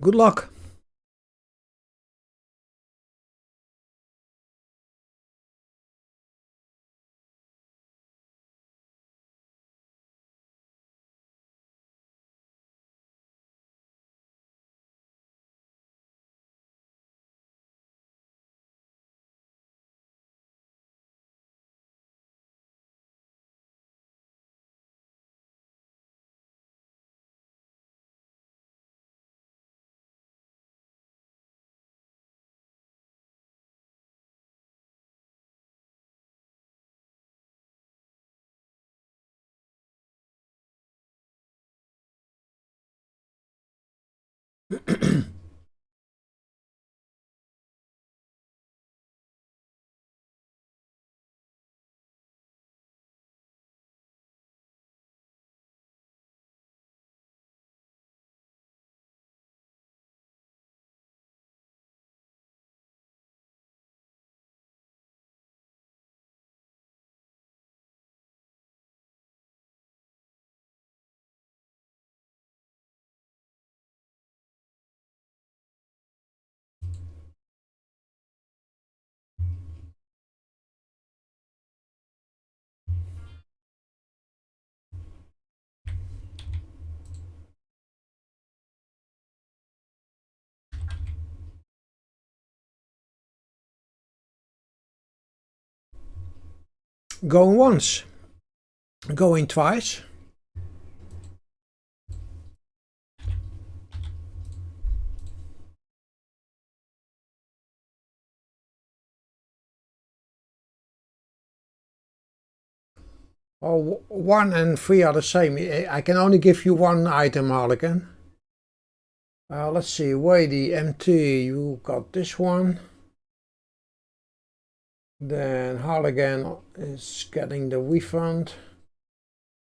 Good luck. Going once. Going twice. Oh, 1 and 3 are the same. I can only give you one item, Harlequin. Let's see, Wady, MT, you got this one. Then Harlequin is getting the refund.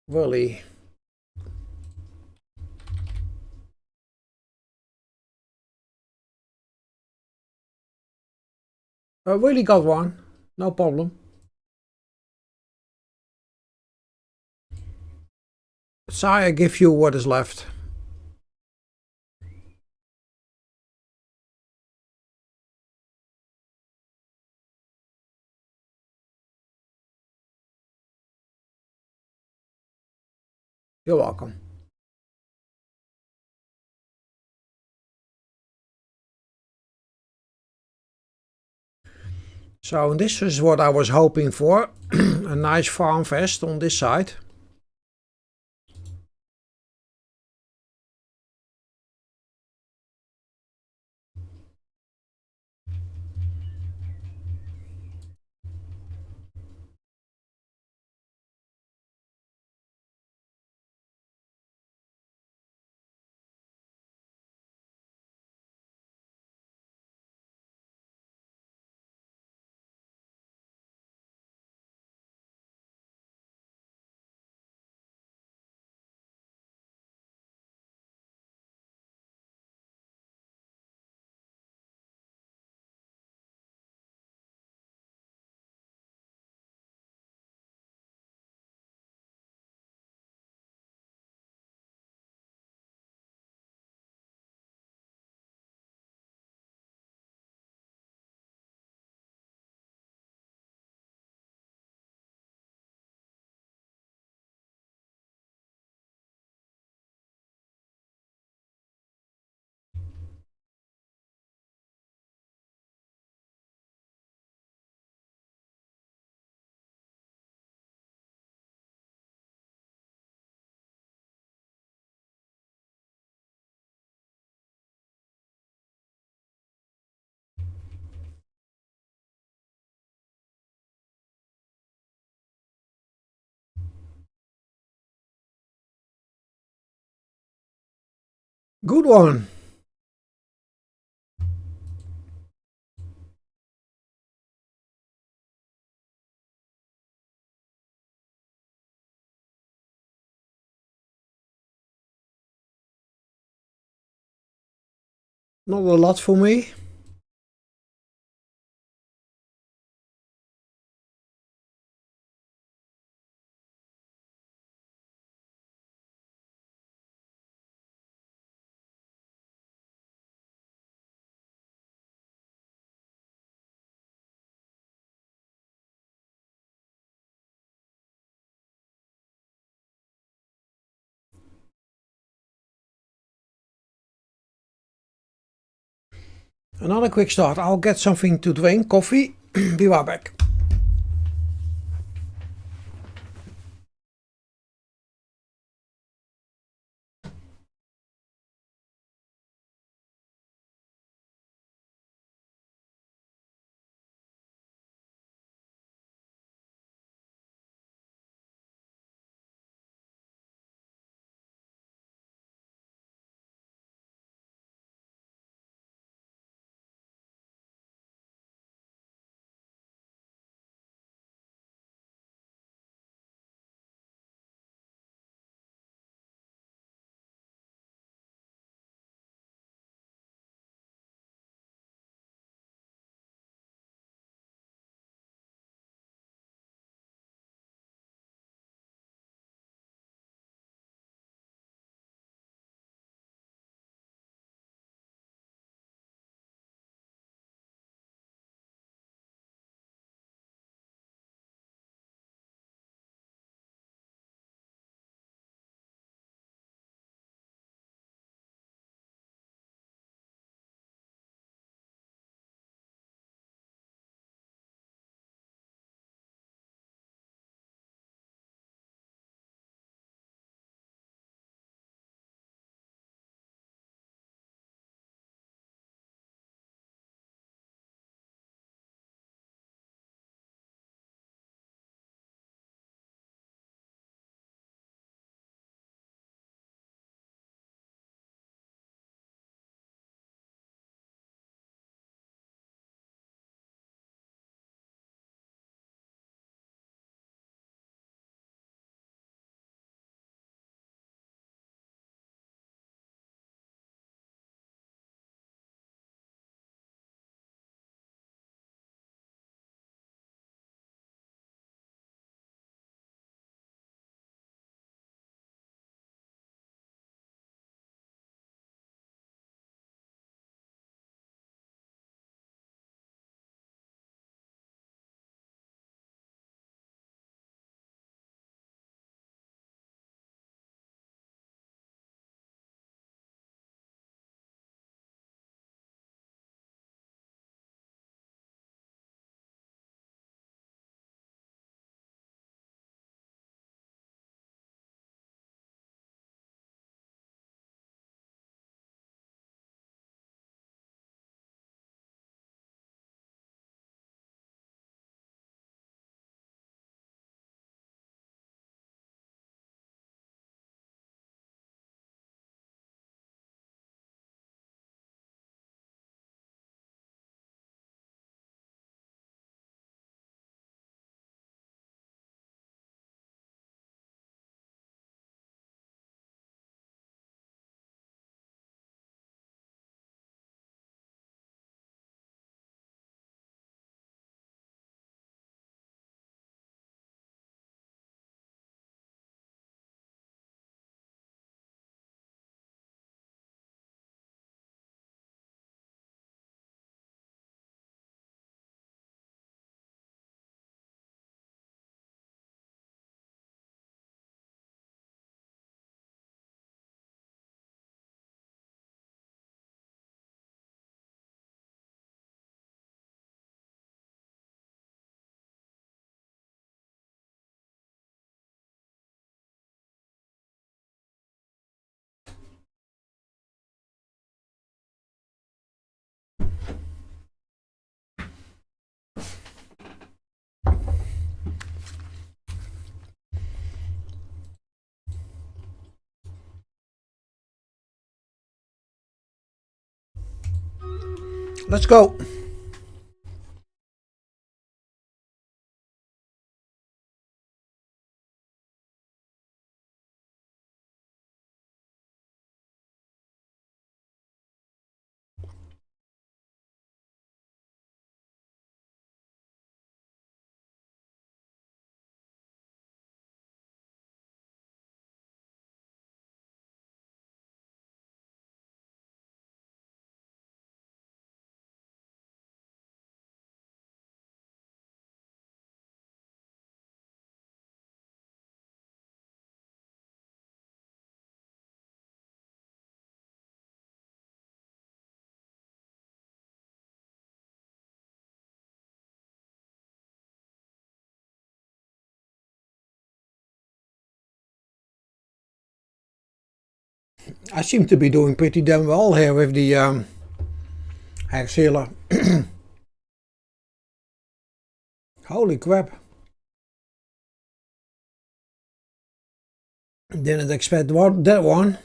Willie. Willie got one, no problem. Sai, I give you what is left. You're welcome. So this is what I was hoping for. A nice farm vest on this side. Good one. Not a lot for me. Another quick start. I'll get something to drink, coffee. Be right back. Let's go. I seem to be doing pretty damn well here with the hack sealer. Holy crap. Didn't expect that one.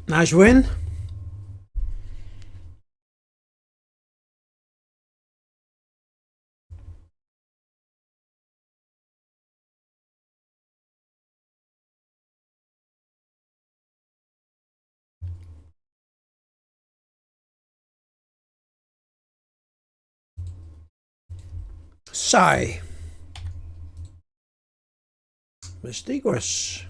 Nice win. Sigh. Mystigos.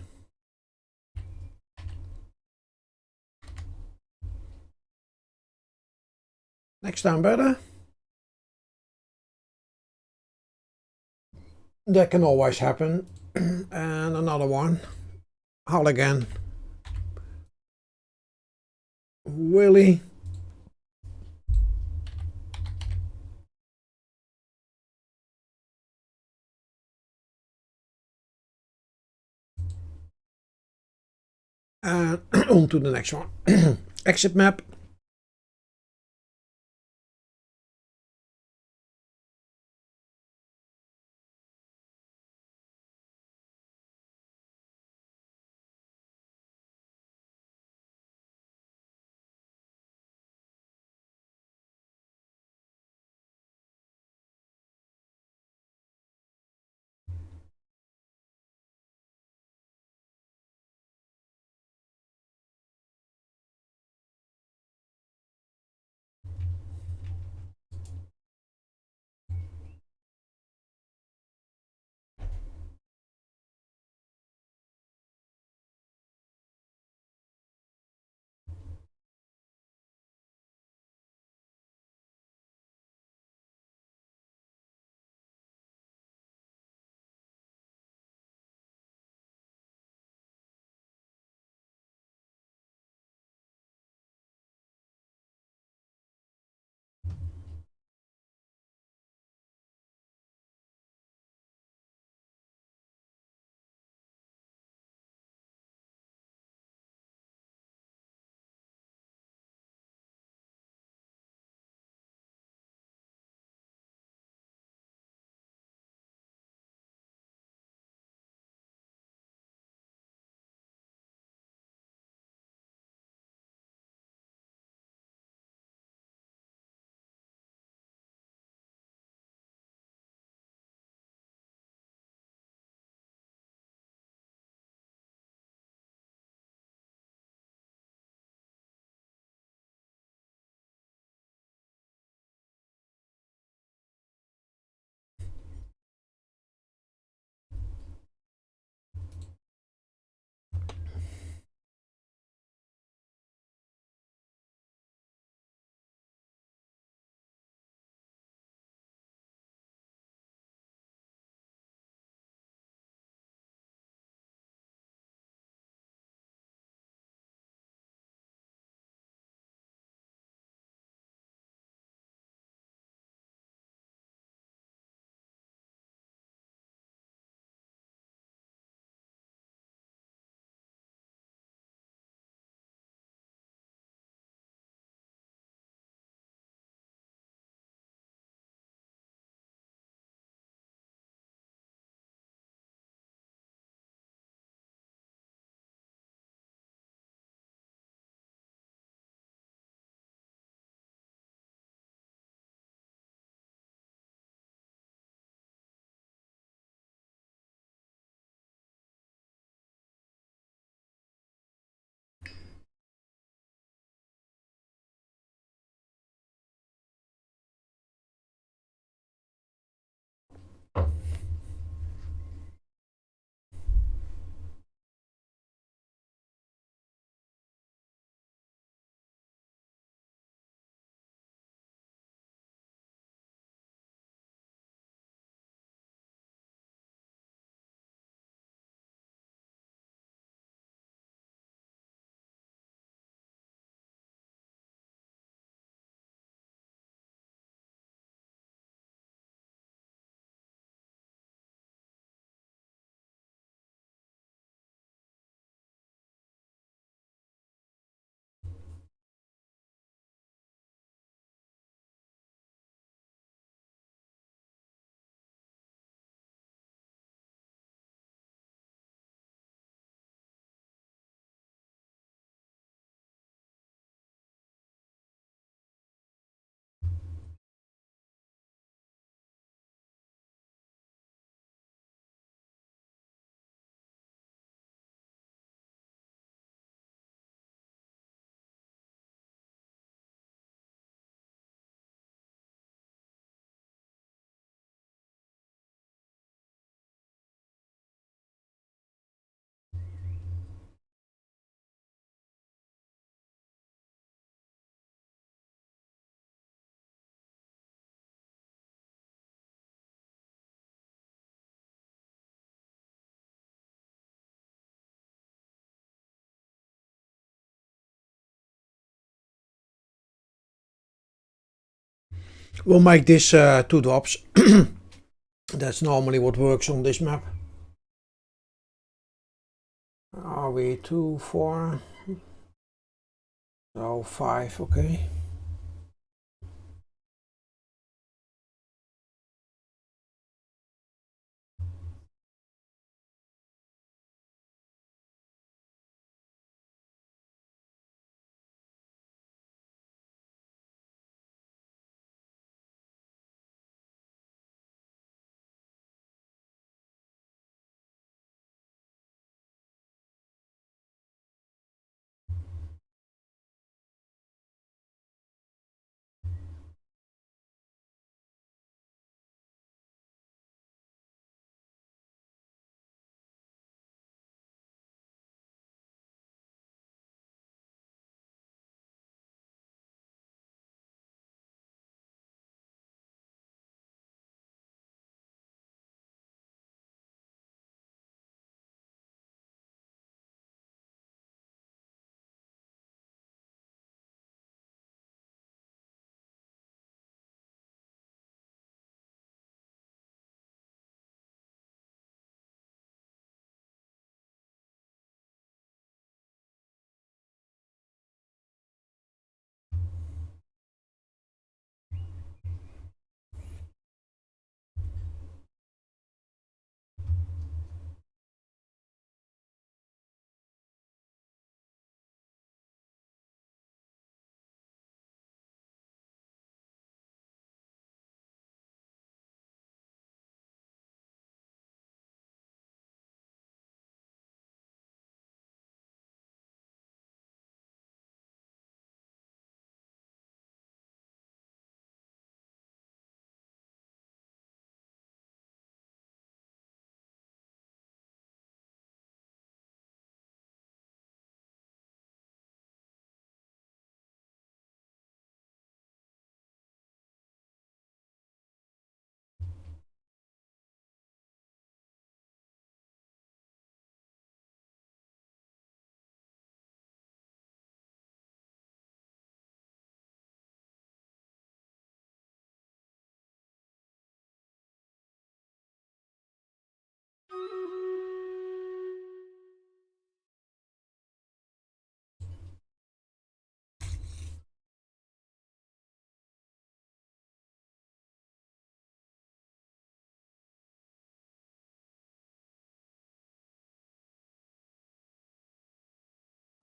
Next time better. That can always happen. And another one. Hull again. Willie. And on to the next one. Exit map. We'll make this 2 drops. That's normally what works on this map. Are we 2, 4? So 5, okay.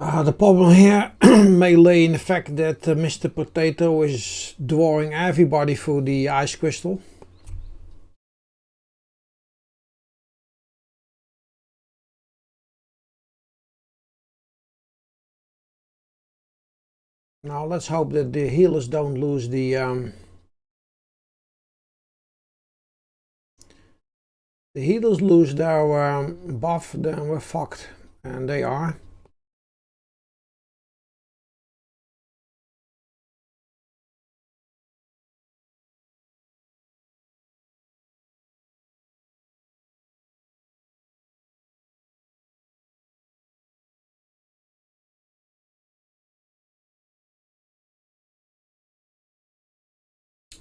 The problem here may lay in the fact that Mr. Potato is drawing everybody through the ice crystal. Now let's hope that the healers don't lose the healers lose their buff, then we're fucked, and they are.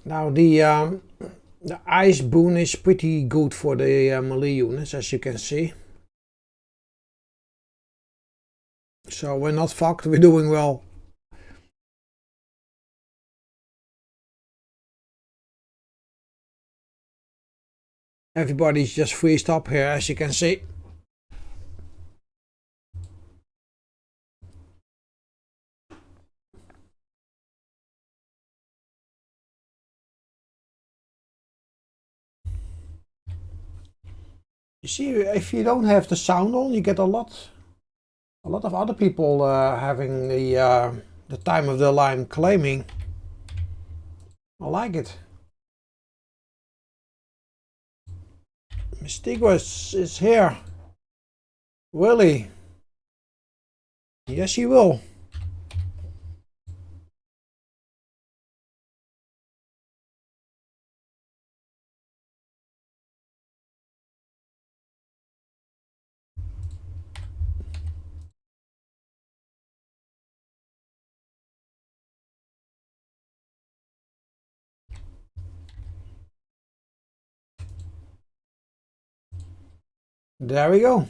Now the ice boon is pretty good for the melee units, as you can see. So we're not fucked, we're doing well. Everybody's just freezed up here, as you can see. You see, if you don't have the sound on, you get a lot of other people having the time of their life claiming. I like it. Mystigos is here. Really? Yes, he will. There we go.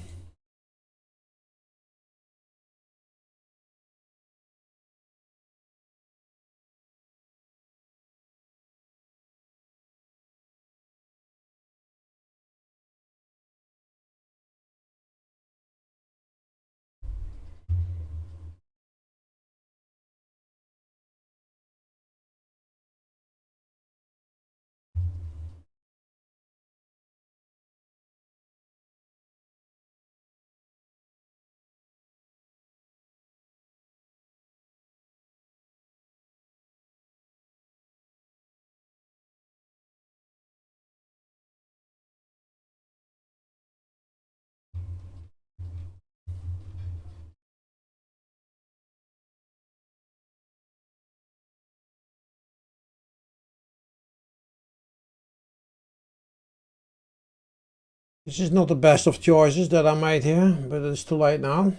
This is not the best of choices that I made here, but it's too late now.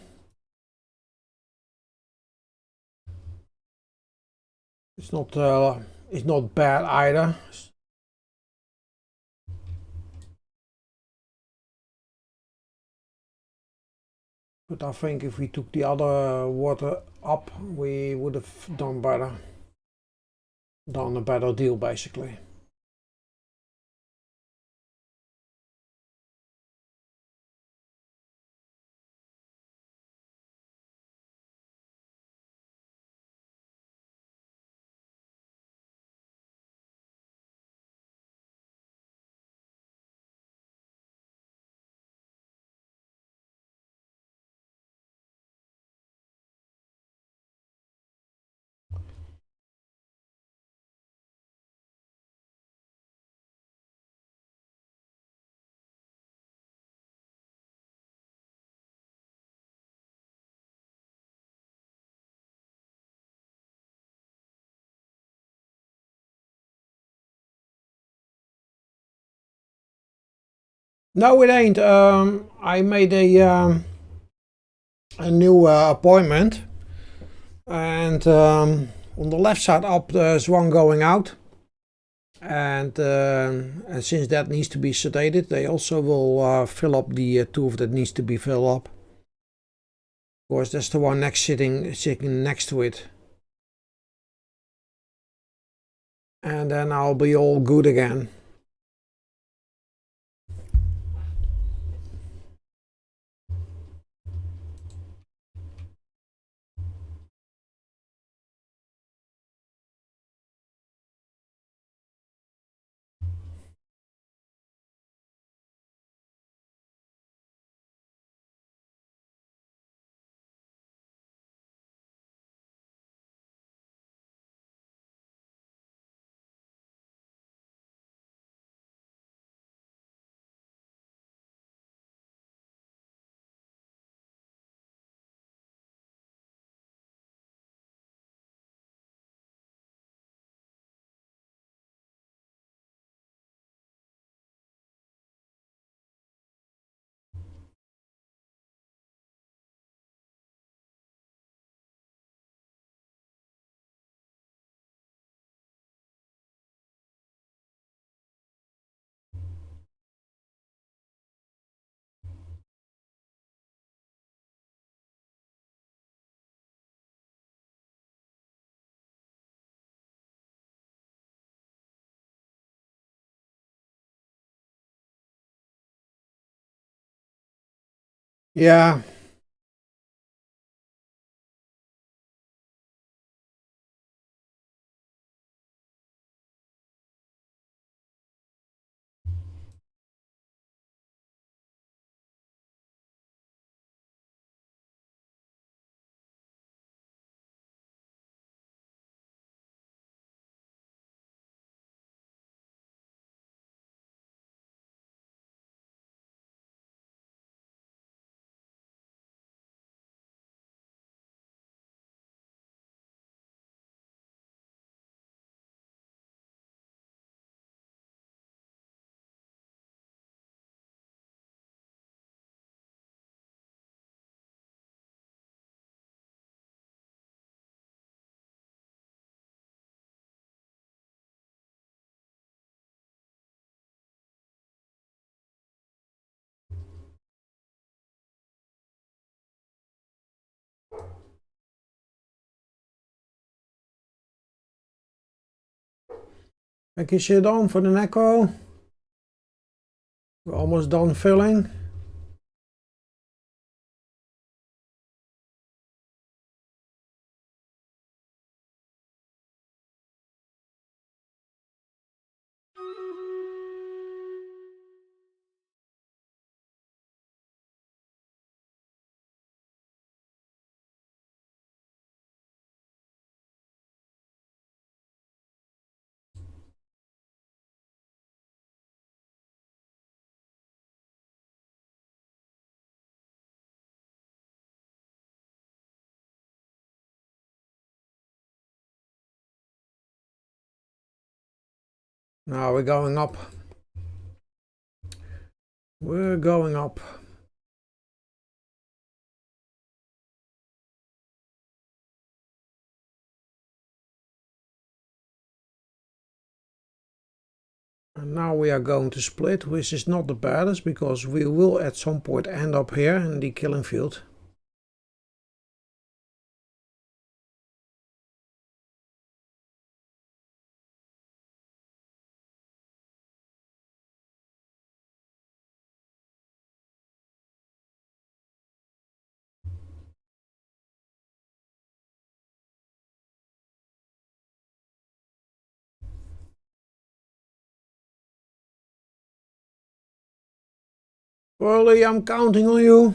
It's not bad either. But I think if we took the other water up, we would have done better. Done a better deal, basically. No, it ain't. I made a new appointment, and on the left side up there's one going out, and since that needs to be sedated, they also will fill up the tube that needs to be filled up. Of course, that's the one sitting next to it, and then I'll be all good again. Yeah. Making shit on for the Necro. We're almost done filling. Now we're going up. We're going up. And now we are going to split, which is not the baddest because we will at some point end up here in the killing field. Burley, I'm counting on you.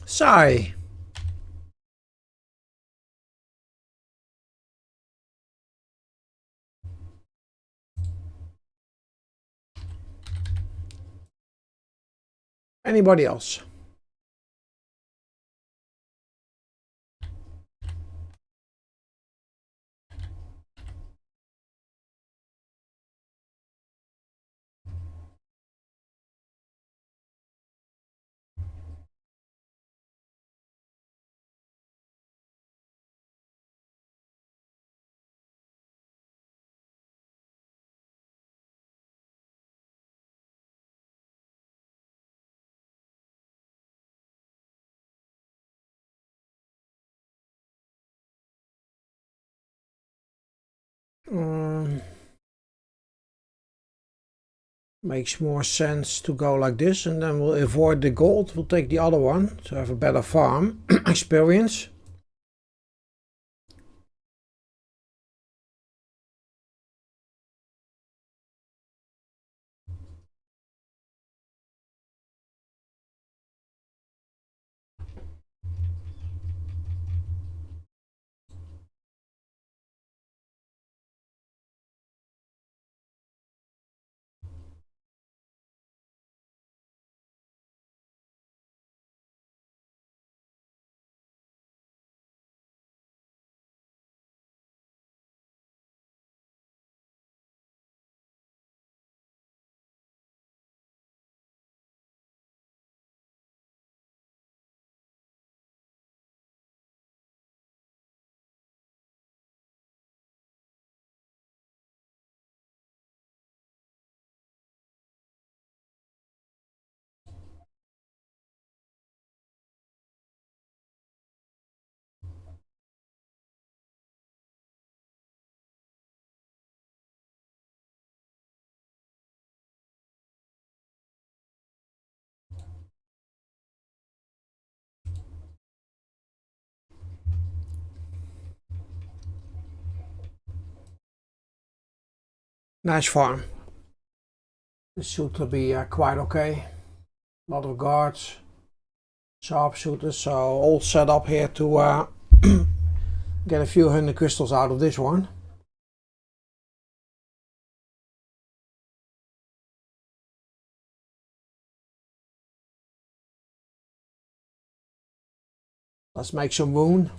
Sigh. Anybody else? Makes more sense to go like this, and then we'll avoid the gold. We'll take the other one to have a better farm experience. Nice farm. This should be quite okay. A lot of guards, sharpshooters, so all set up here to get a few hundred crystals out of this one. Let's make some wound.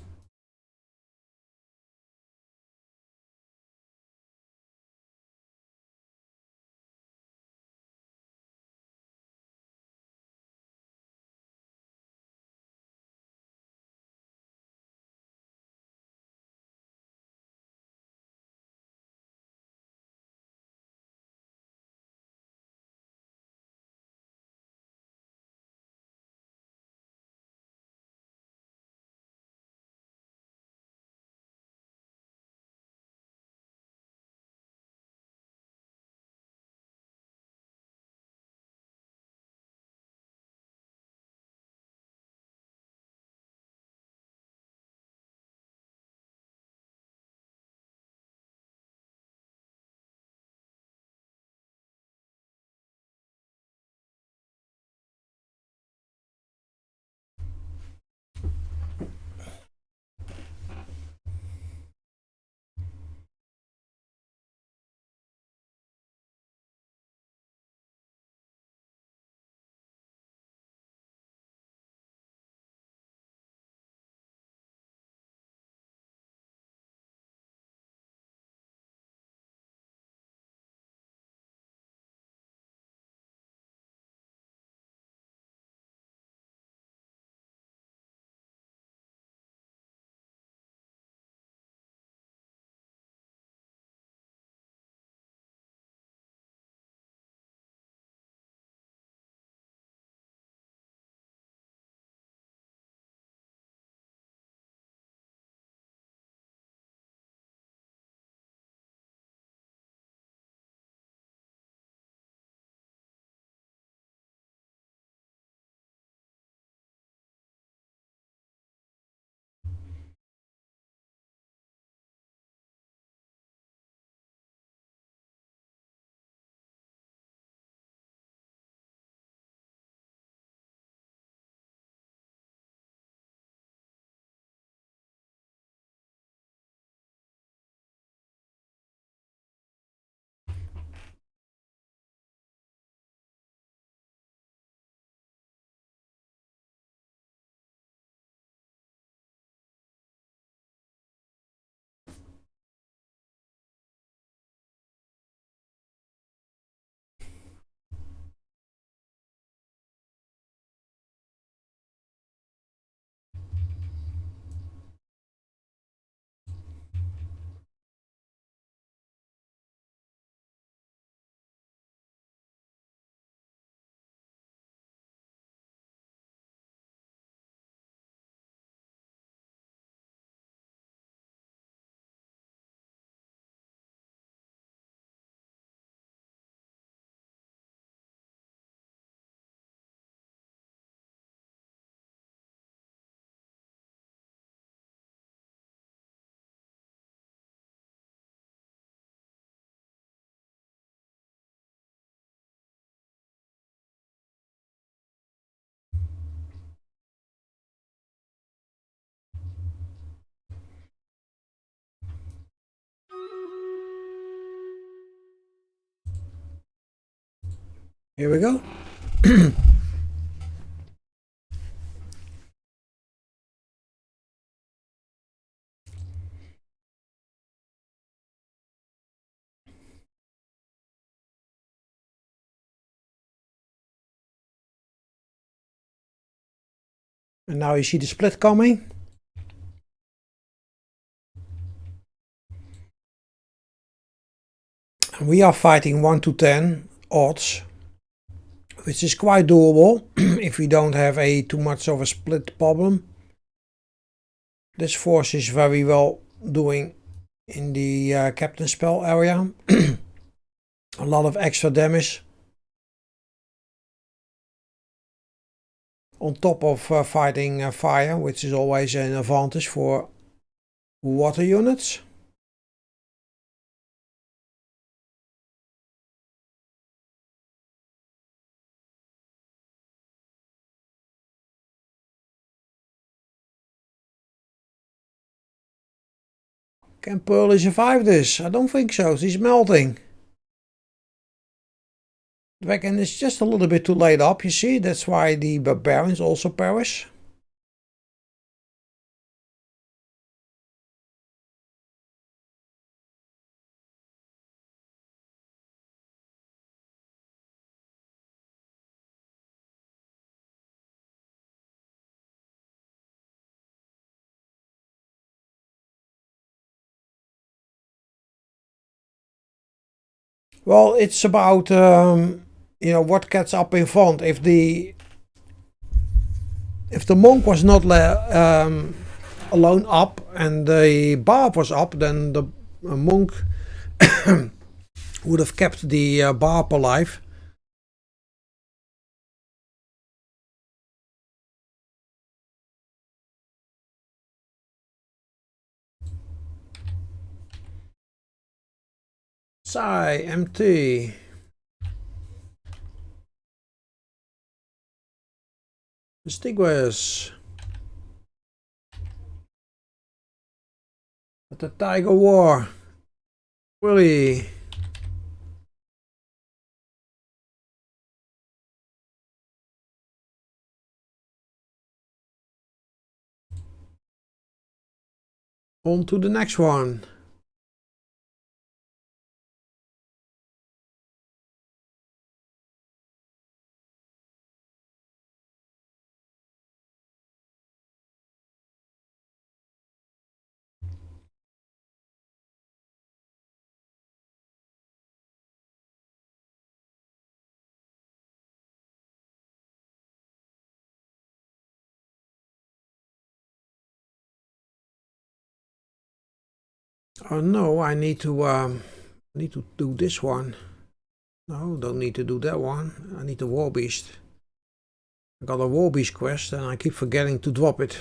Here we go. And now you see the split coming. And we are fighting 1 to 10 odds, which is quite doable if we don't have too much of a split problem. This force is very well doing in the captain spell area. A lot of extra damage. On top of fighting fire, which is always an advantage for water units. Can Pearly survive this? I don't think so. She's melting. The wagon is just a little bit too late up, you see. That's why the barbarians also perish. Well, it's about you know, what gets up in front. If the monk was not alone up and the barb was up, then the monk would have kept the barb alive. Psi, MT. Stigues. At the Tiger War. Willie. On to the next one. Oh no, I need to do this one. No, don't need to do that one. I need the War Beast. I got a War Beast quest and I keep forgetting to drop it.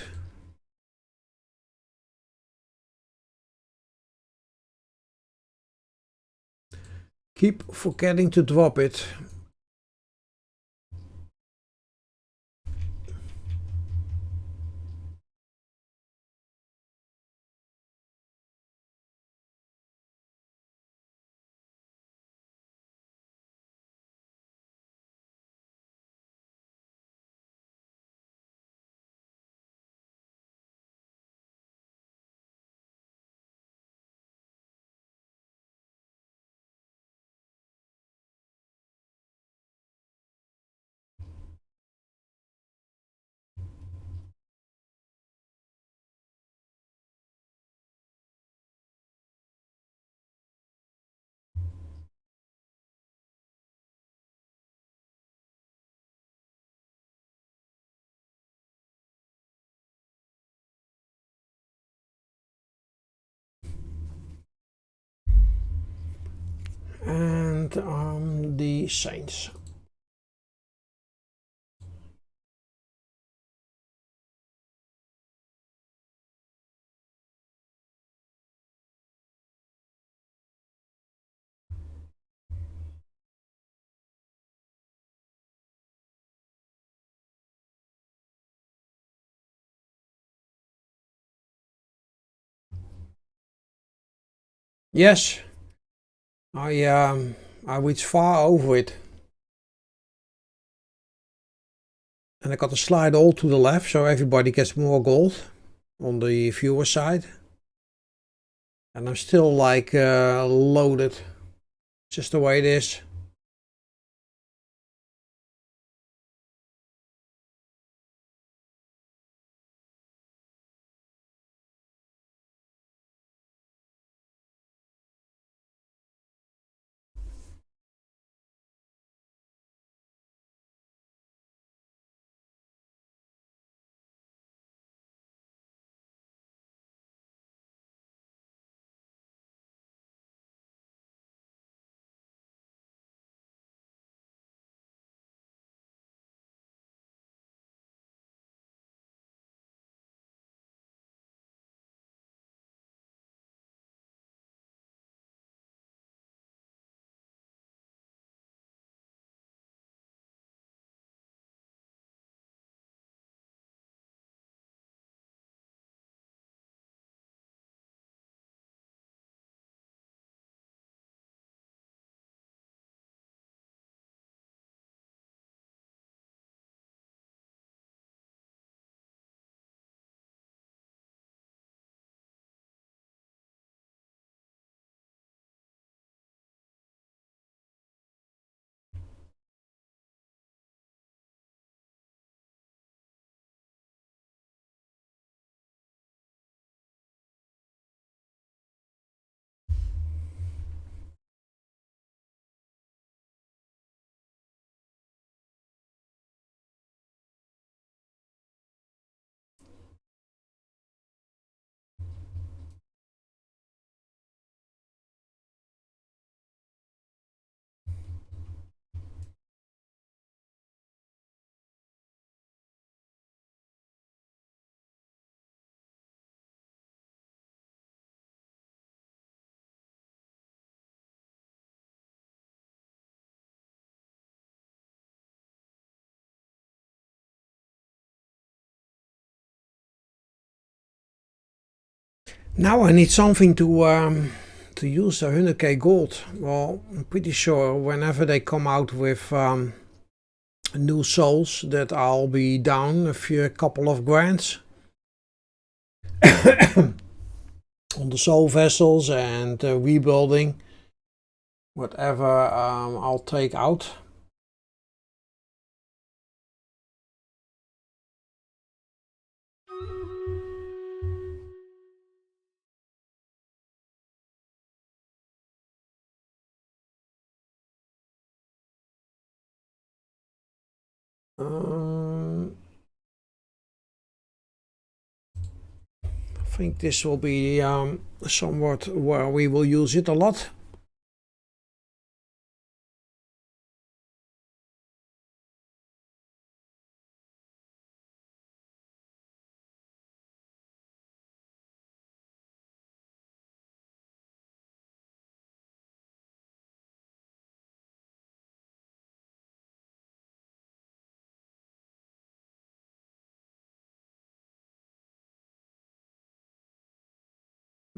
Keep forgetting to drop it. And the Saints. Yes, I reached far over it. And I got to slide all to the left so everybody gets more gold on the viewer side. And I'm still like loaded. Just the way it is. Now I need something to use the 100k gold. Well, I'm pretty sure whenever they come out with new souls that I'll be down a couple of grands on the soul vessels and rebuilding whatever I'll take out. I think this will be somewhat where we will use it a lot.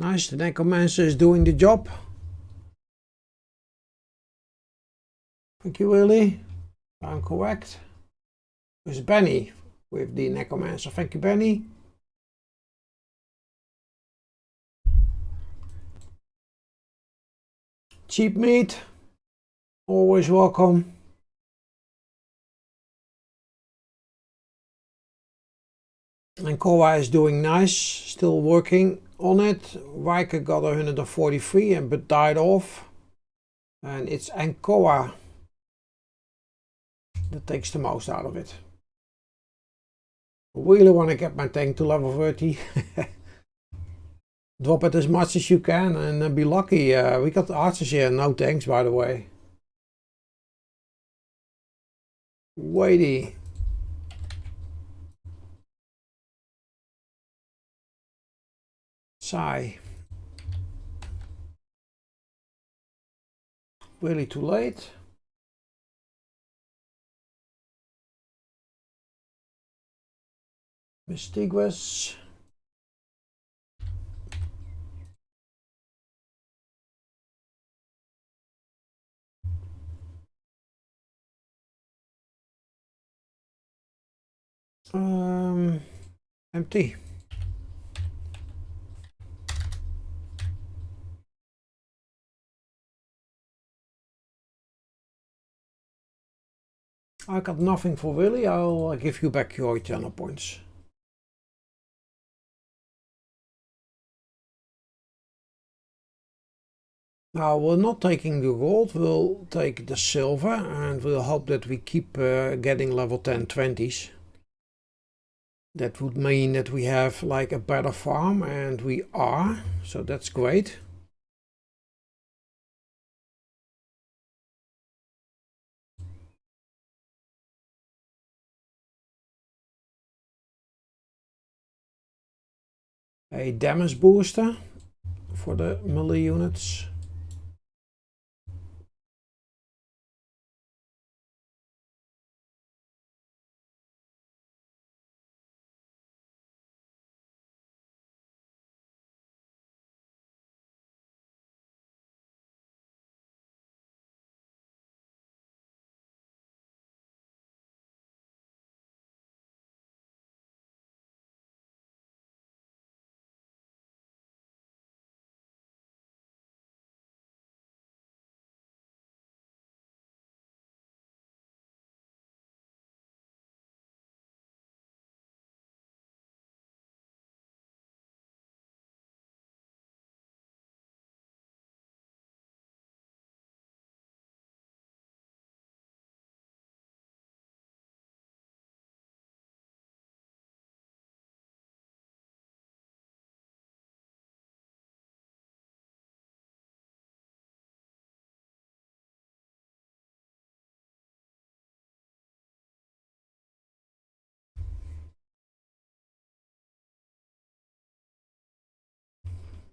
Nice, the Necromancer is doing the job. Thank you, Willie. I'm correct. It's Benny with the Necromancer. Thank you, Benny. Cheap meat, always welcome. And Kowa is doing nice, still working on it. Riker got 143 and but died off. And it's Ankoa that takes the most out of it. I really want to get my tank to level 30. Drop it as much as you can and be lucky. We got archers here, no tanks by the way. Weighty. Sigh. Really too late. Mystigwas. Empty. I got nothing for Willie. I'll give you back your channel points. Now we're not taking the gold, we'll take the silver and we'll hope that we keep getting level 10 20s. That would mean that we have like a better farm, and we are, so that's great. A damage booster for the melee units.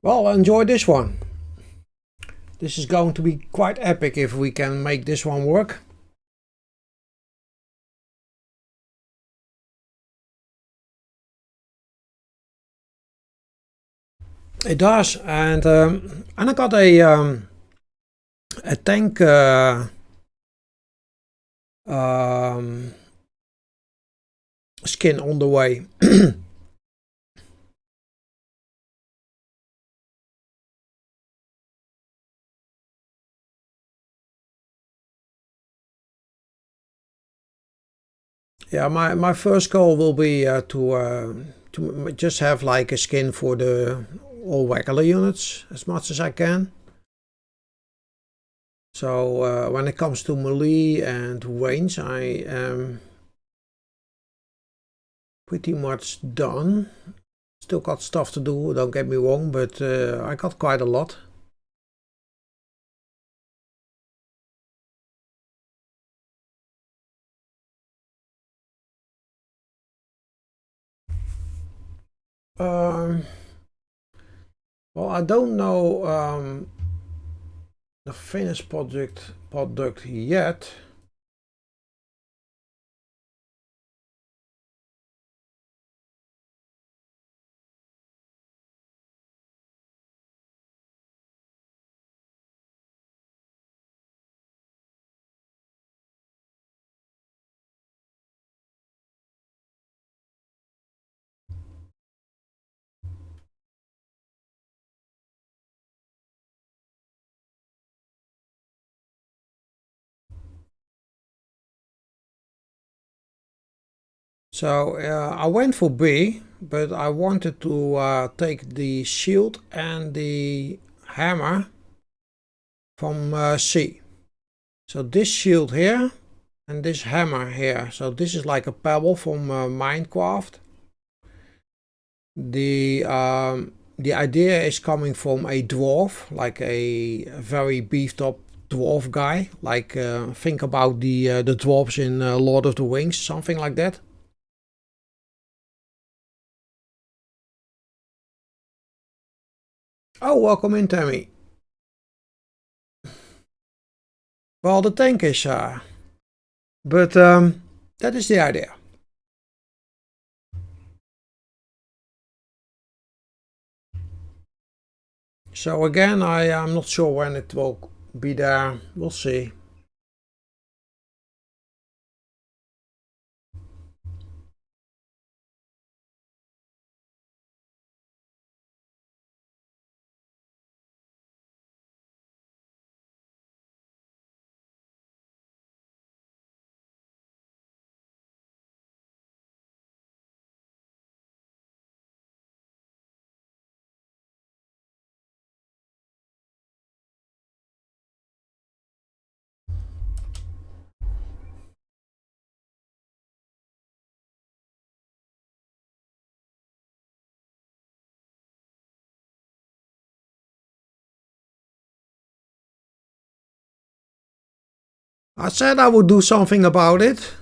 Well, enjoy this one. This is going to be quite epic if we can make this one work. It does, and I got a tank skin on the way. Yeah, my first goal will be to just have like a skin for the all regular units as much as I can. So when it comes to melee and range, I am pretty much done. Still got stuff to do, don't get me wrong, but I got quite a lot. Well, I don't know the finished product yet. So I went for B, but I wanted to take the shield and the hammer from C. So this shield here and this hammer here. So this is like a pebble from Minecraft. The idea is coming from a dwarf, like a very beefed up dwarf guy. Like think about the dwarves in Lord of the Rings, something like that. Oh, welcome in, Tammy. Well, the tank is, but that is the idea. So again, I am not sure when it will be there. We'll see. I said I would do something about it.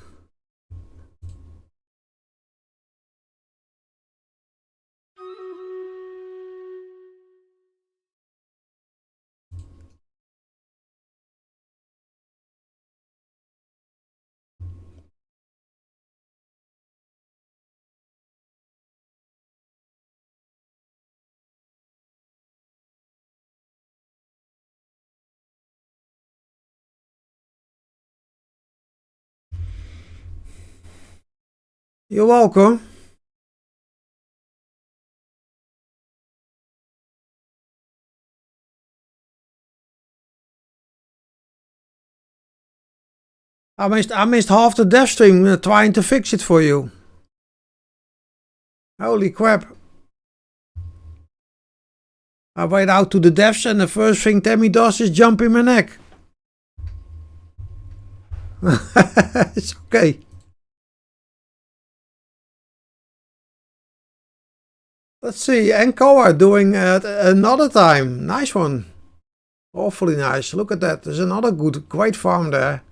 You're welcome. I missed half the dev stream trying to fix it for you. Holy crap. I went out to the devs and the first thing Tammy does is jump in my neck. It's okay. Let's see, Encore doing it another time. Nice one. Awfully nice. Look at that. There's another great farm there.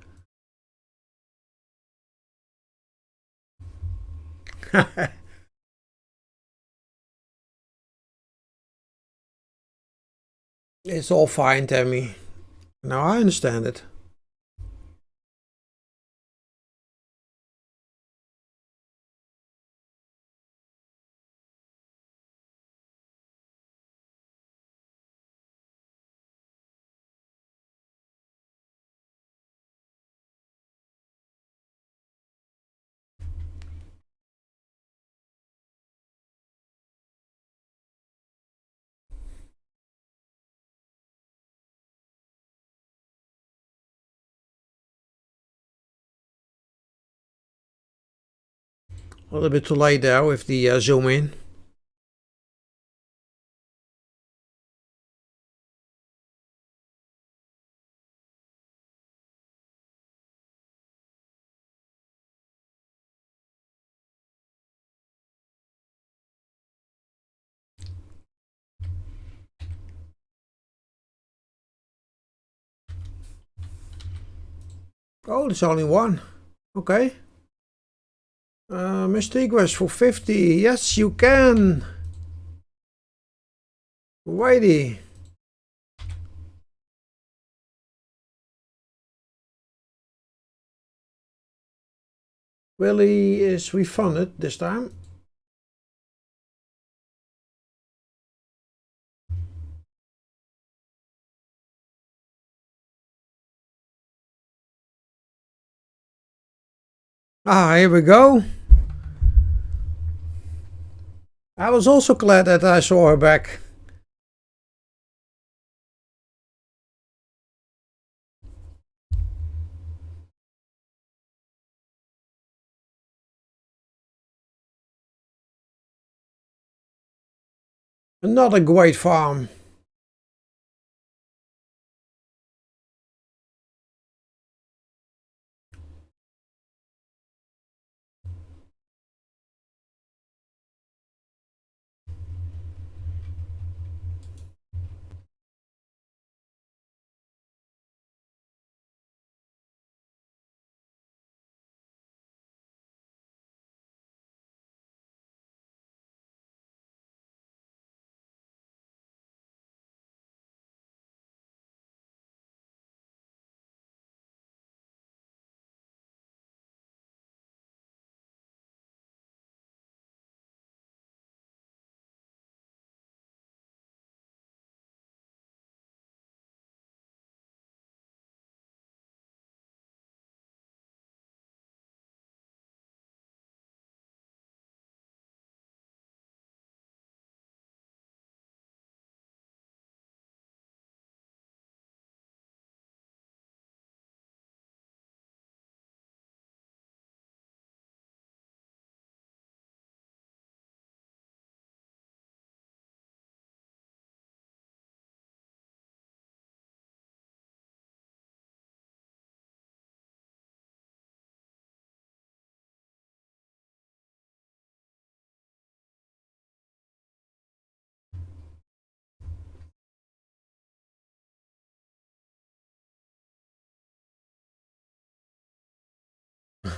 It's all fine, Tammy. Now I understand it. A little bit too late there with the zoom in. Oh, there's only one. Okay. Mr. Egress for 50. Yes, you can. Righty. Willie is refunded this time. Ah, here we go. I was also glad that I saw her back. Another great farm.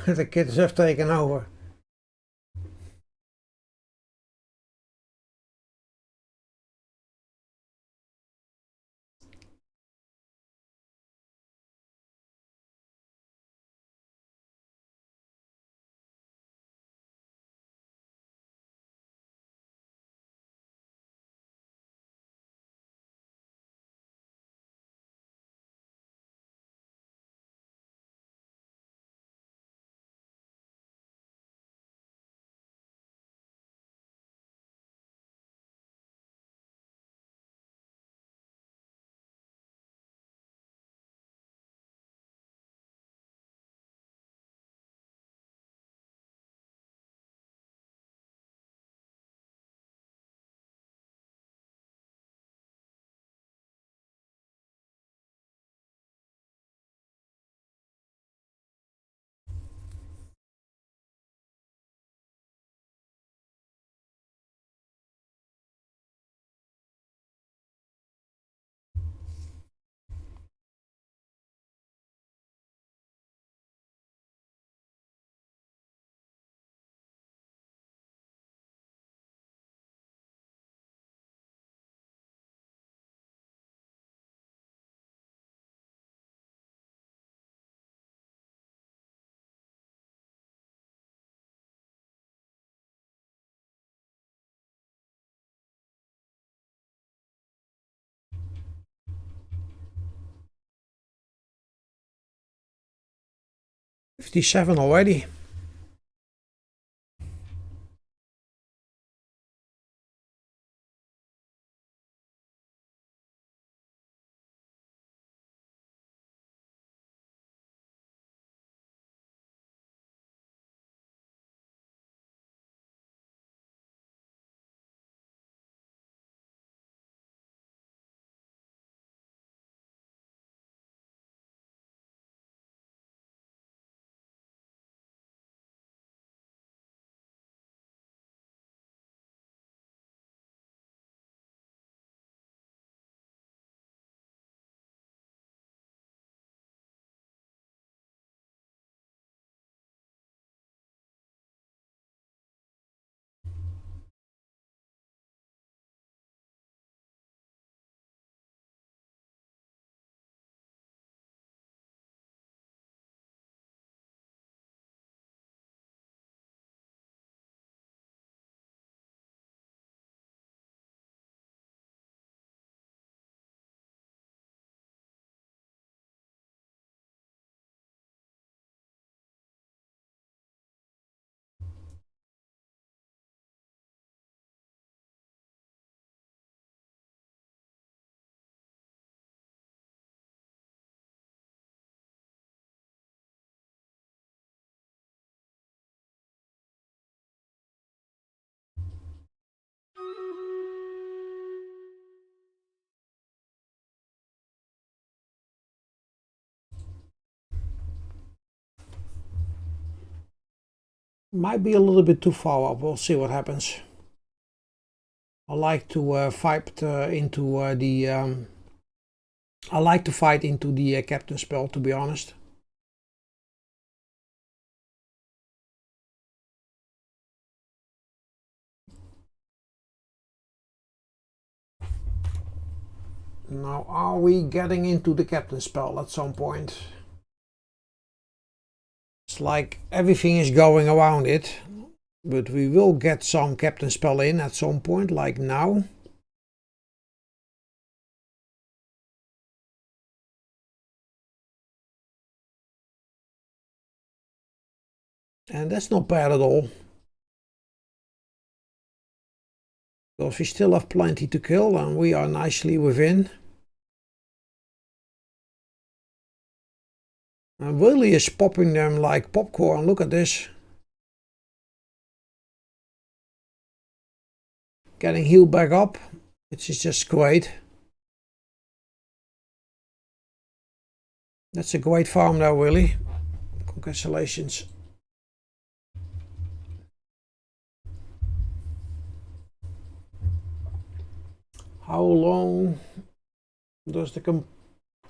The kids have taken over. $57 already. Might be a little bit too far up. We'll see what happens. I like to fight into the. I like to fight into the captain spell, to be honest. Now, are we getting into the captain spell at some point? It's like everything is going around it, but we will get some captain spell in at some point, like now. And that's not bad at all. Because we still have plenty to kill and we are nicely within. And Willy is popping them like popcorn. Look at this. Getting healed back up, which is just great. That's a great farm there, Willy. Congratulations. How long does the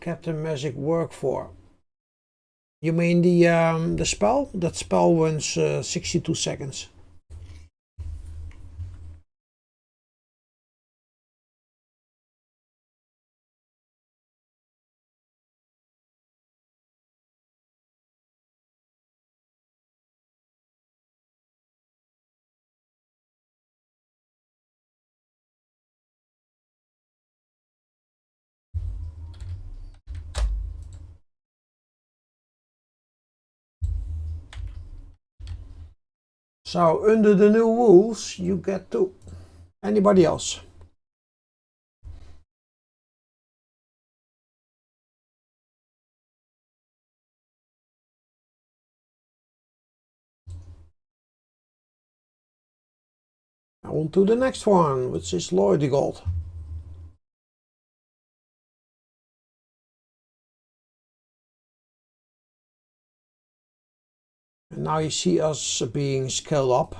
Captain Magic work for? You mean the spell? That spell runs 62 seconds. So under the new rules, you get to. Anybody else? On to the next one, which is Loyalty Gold. And now you see us being scaled up.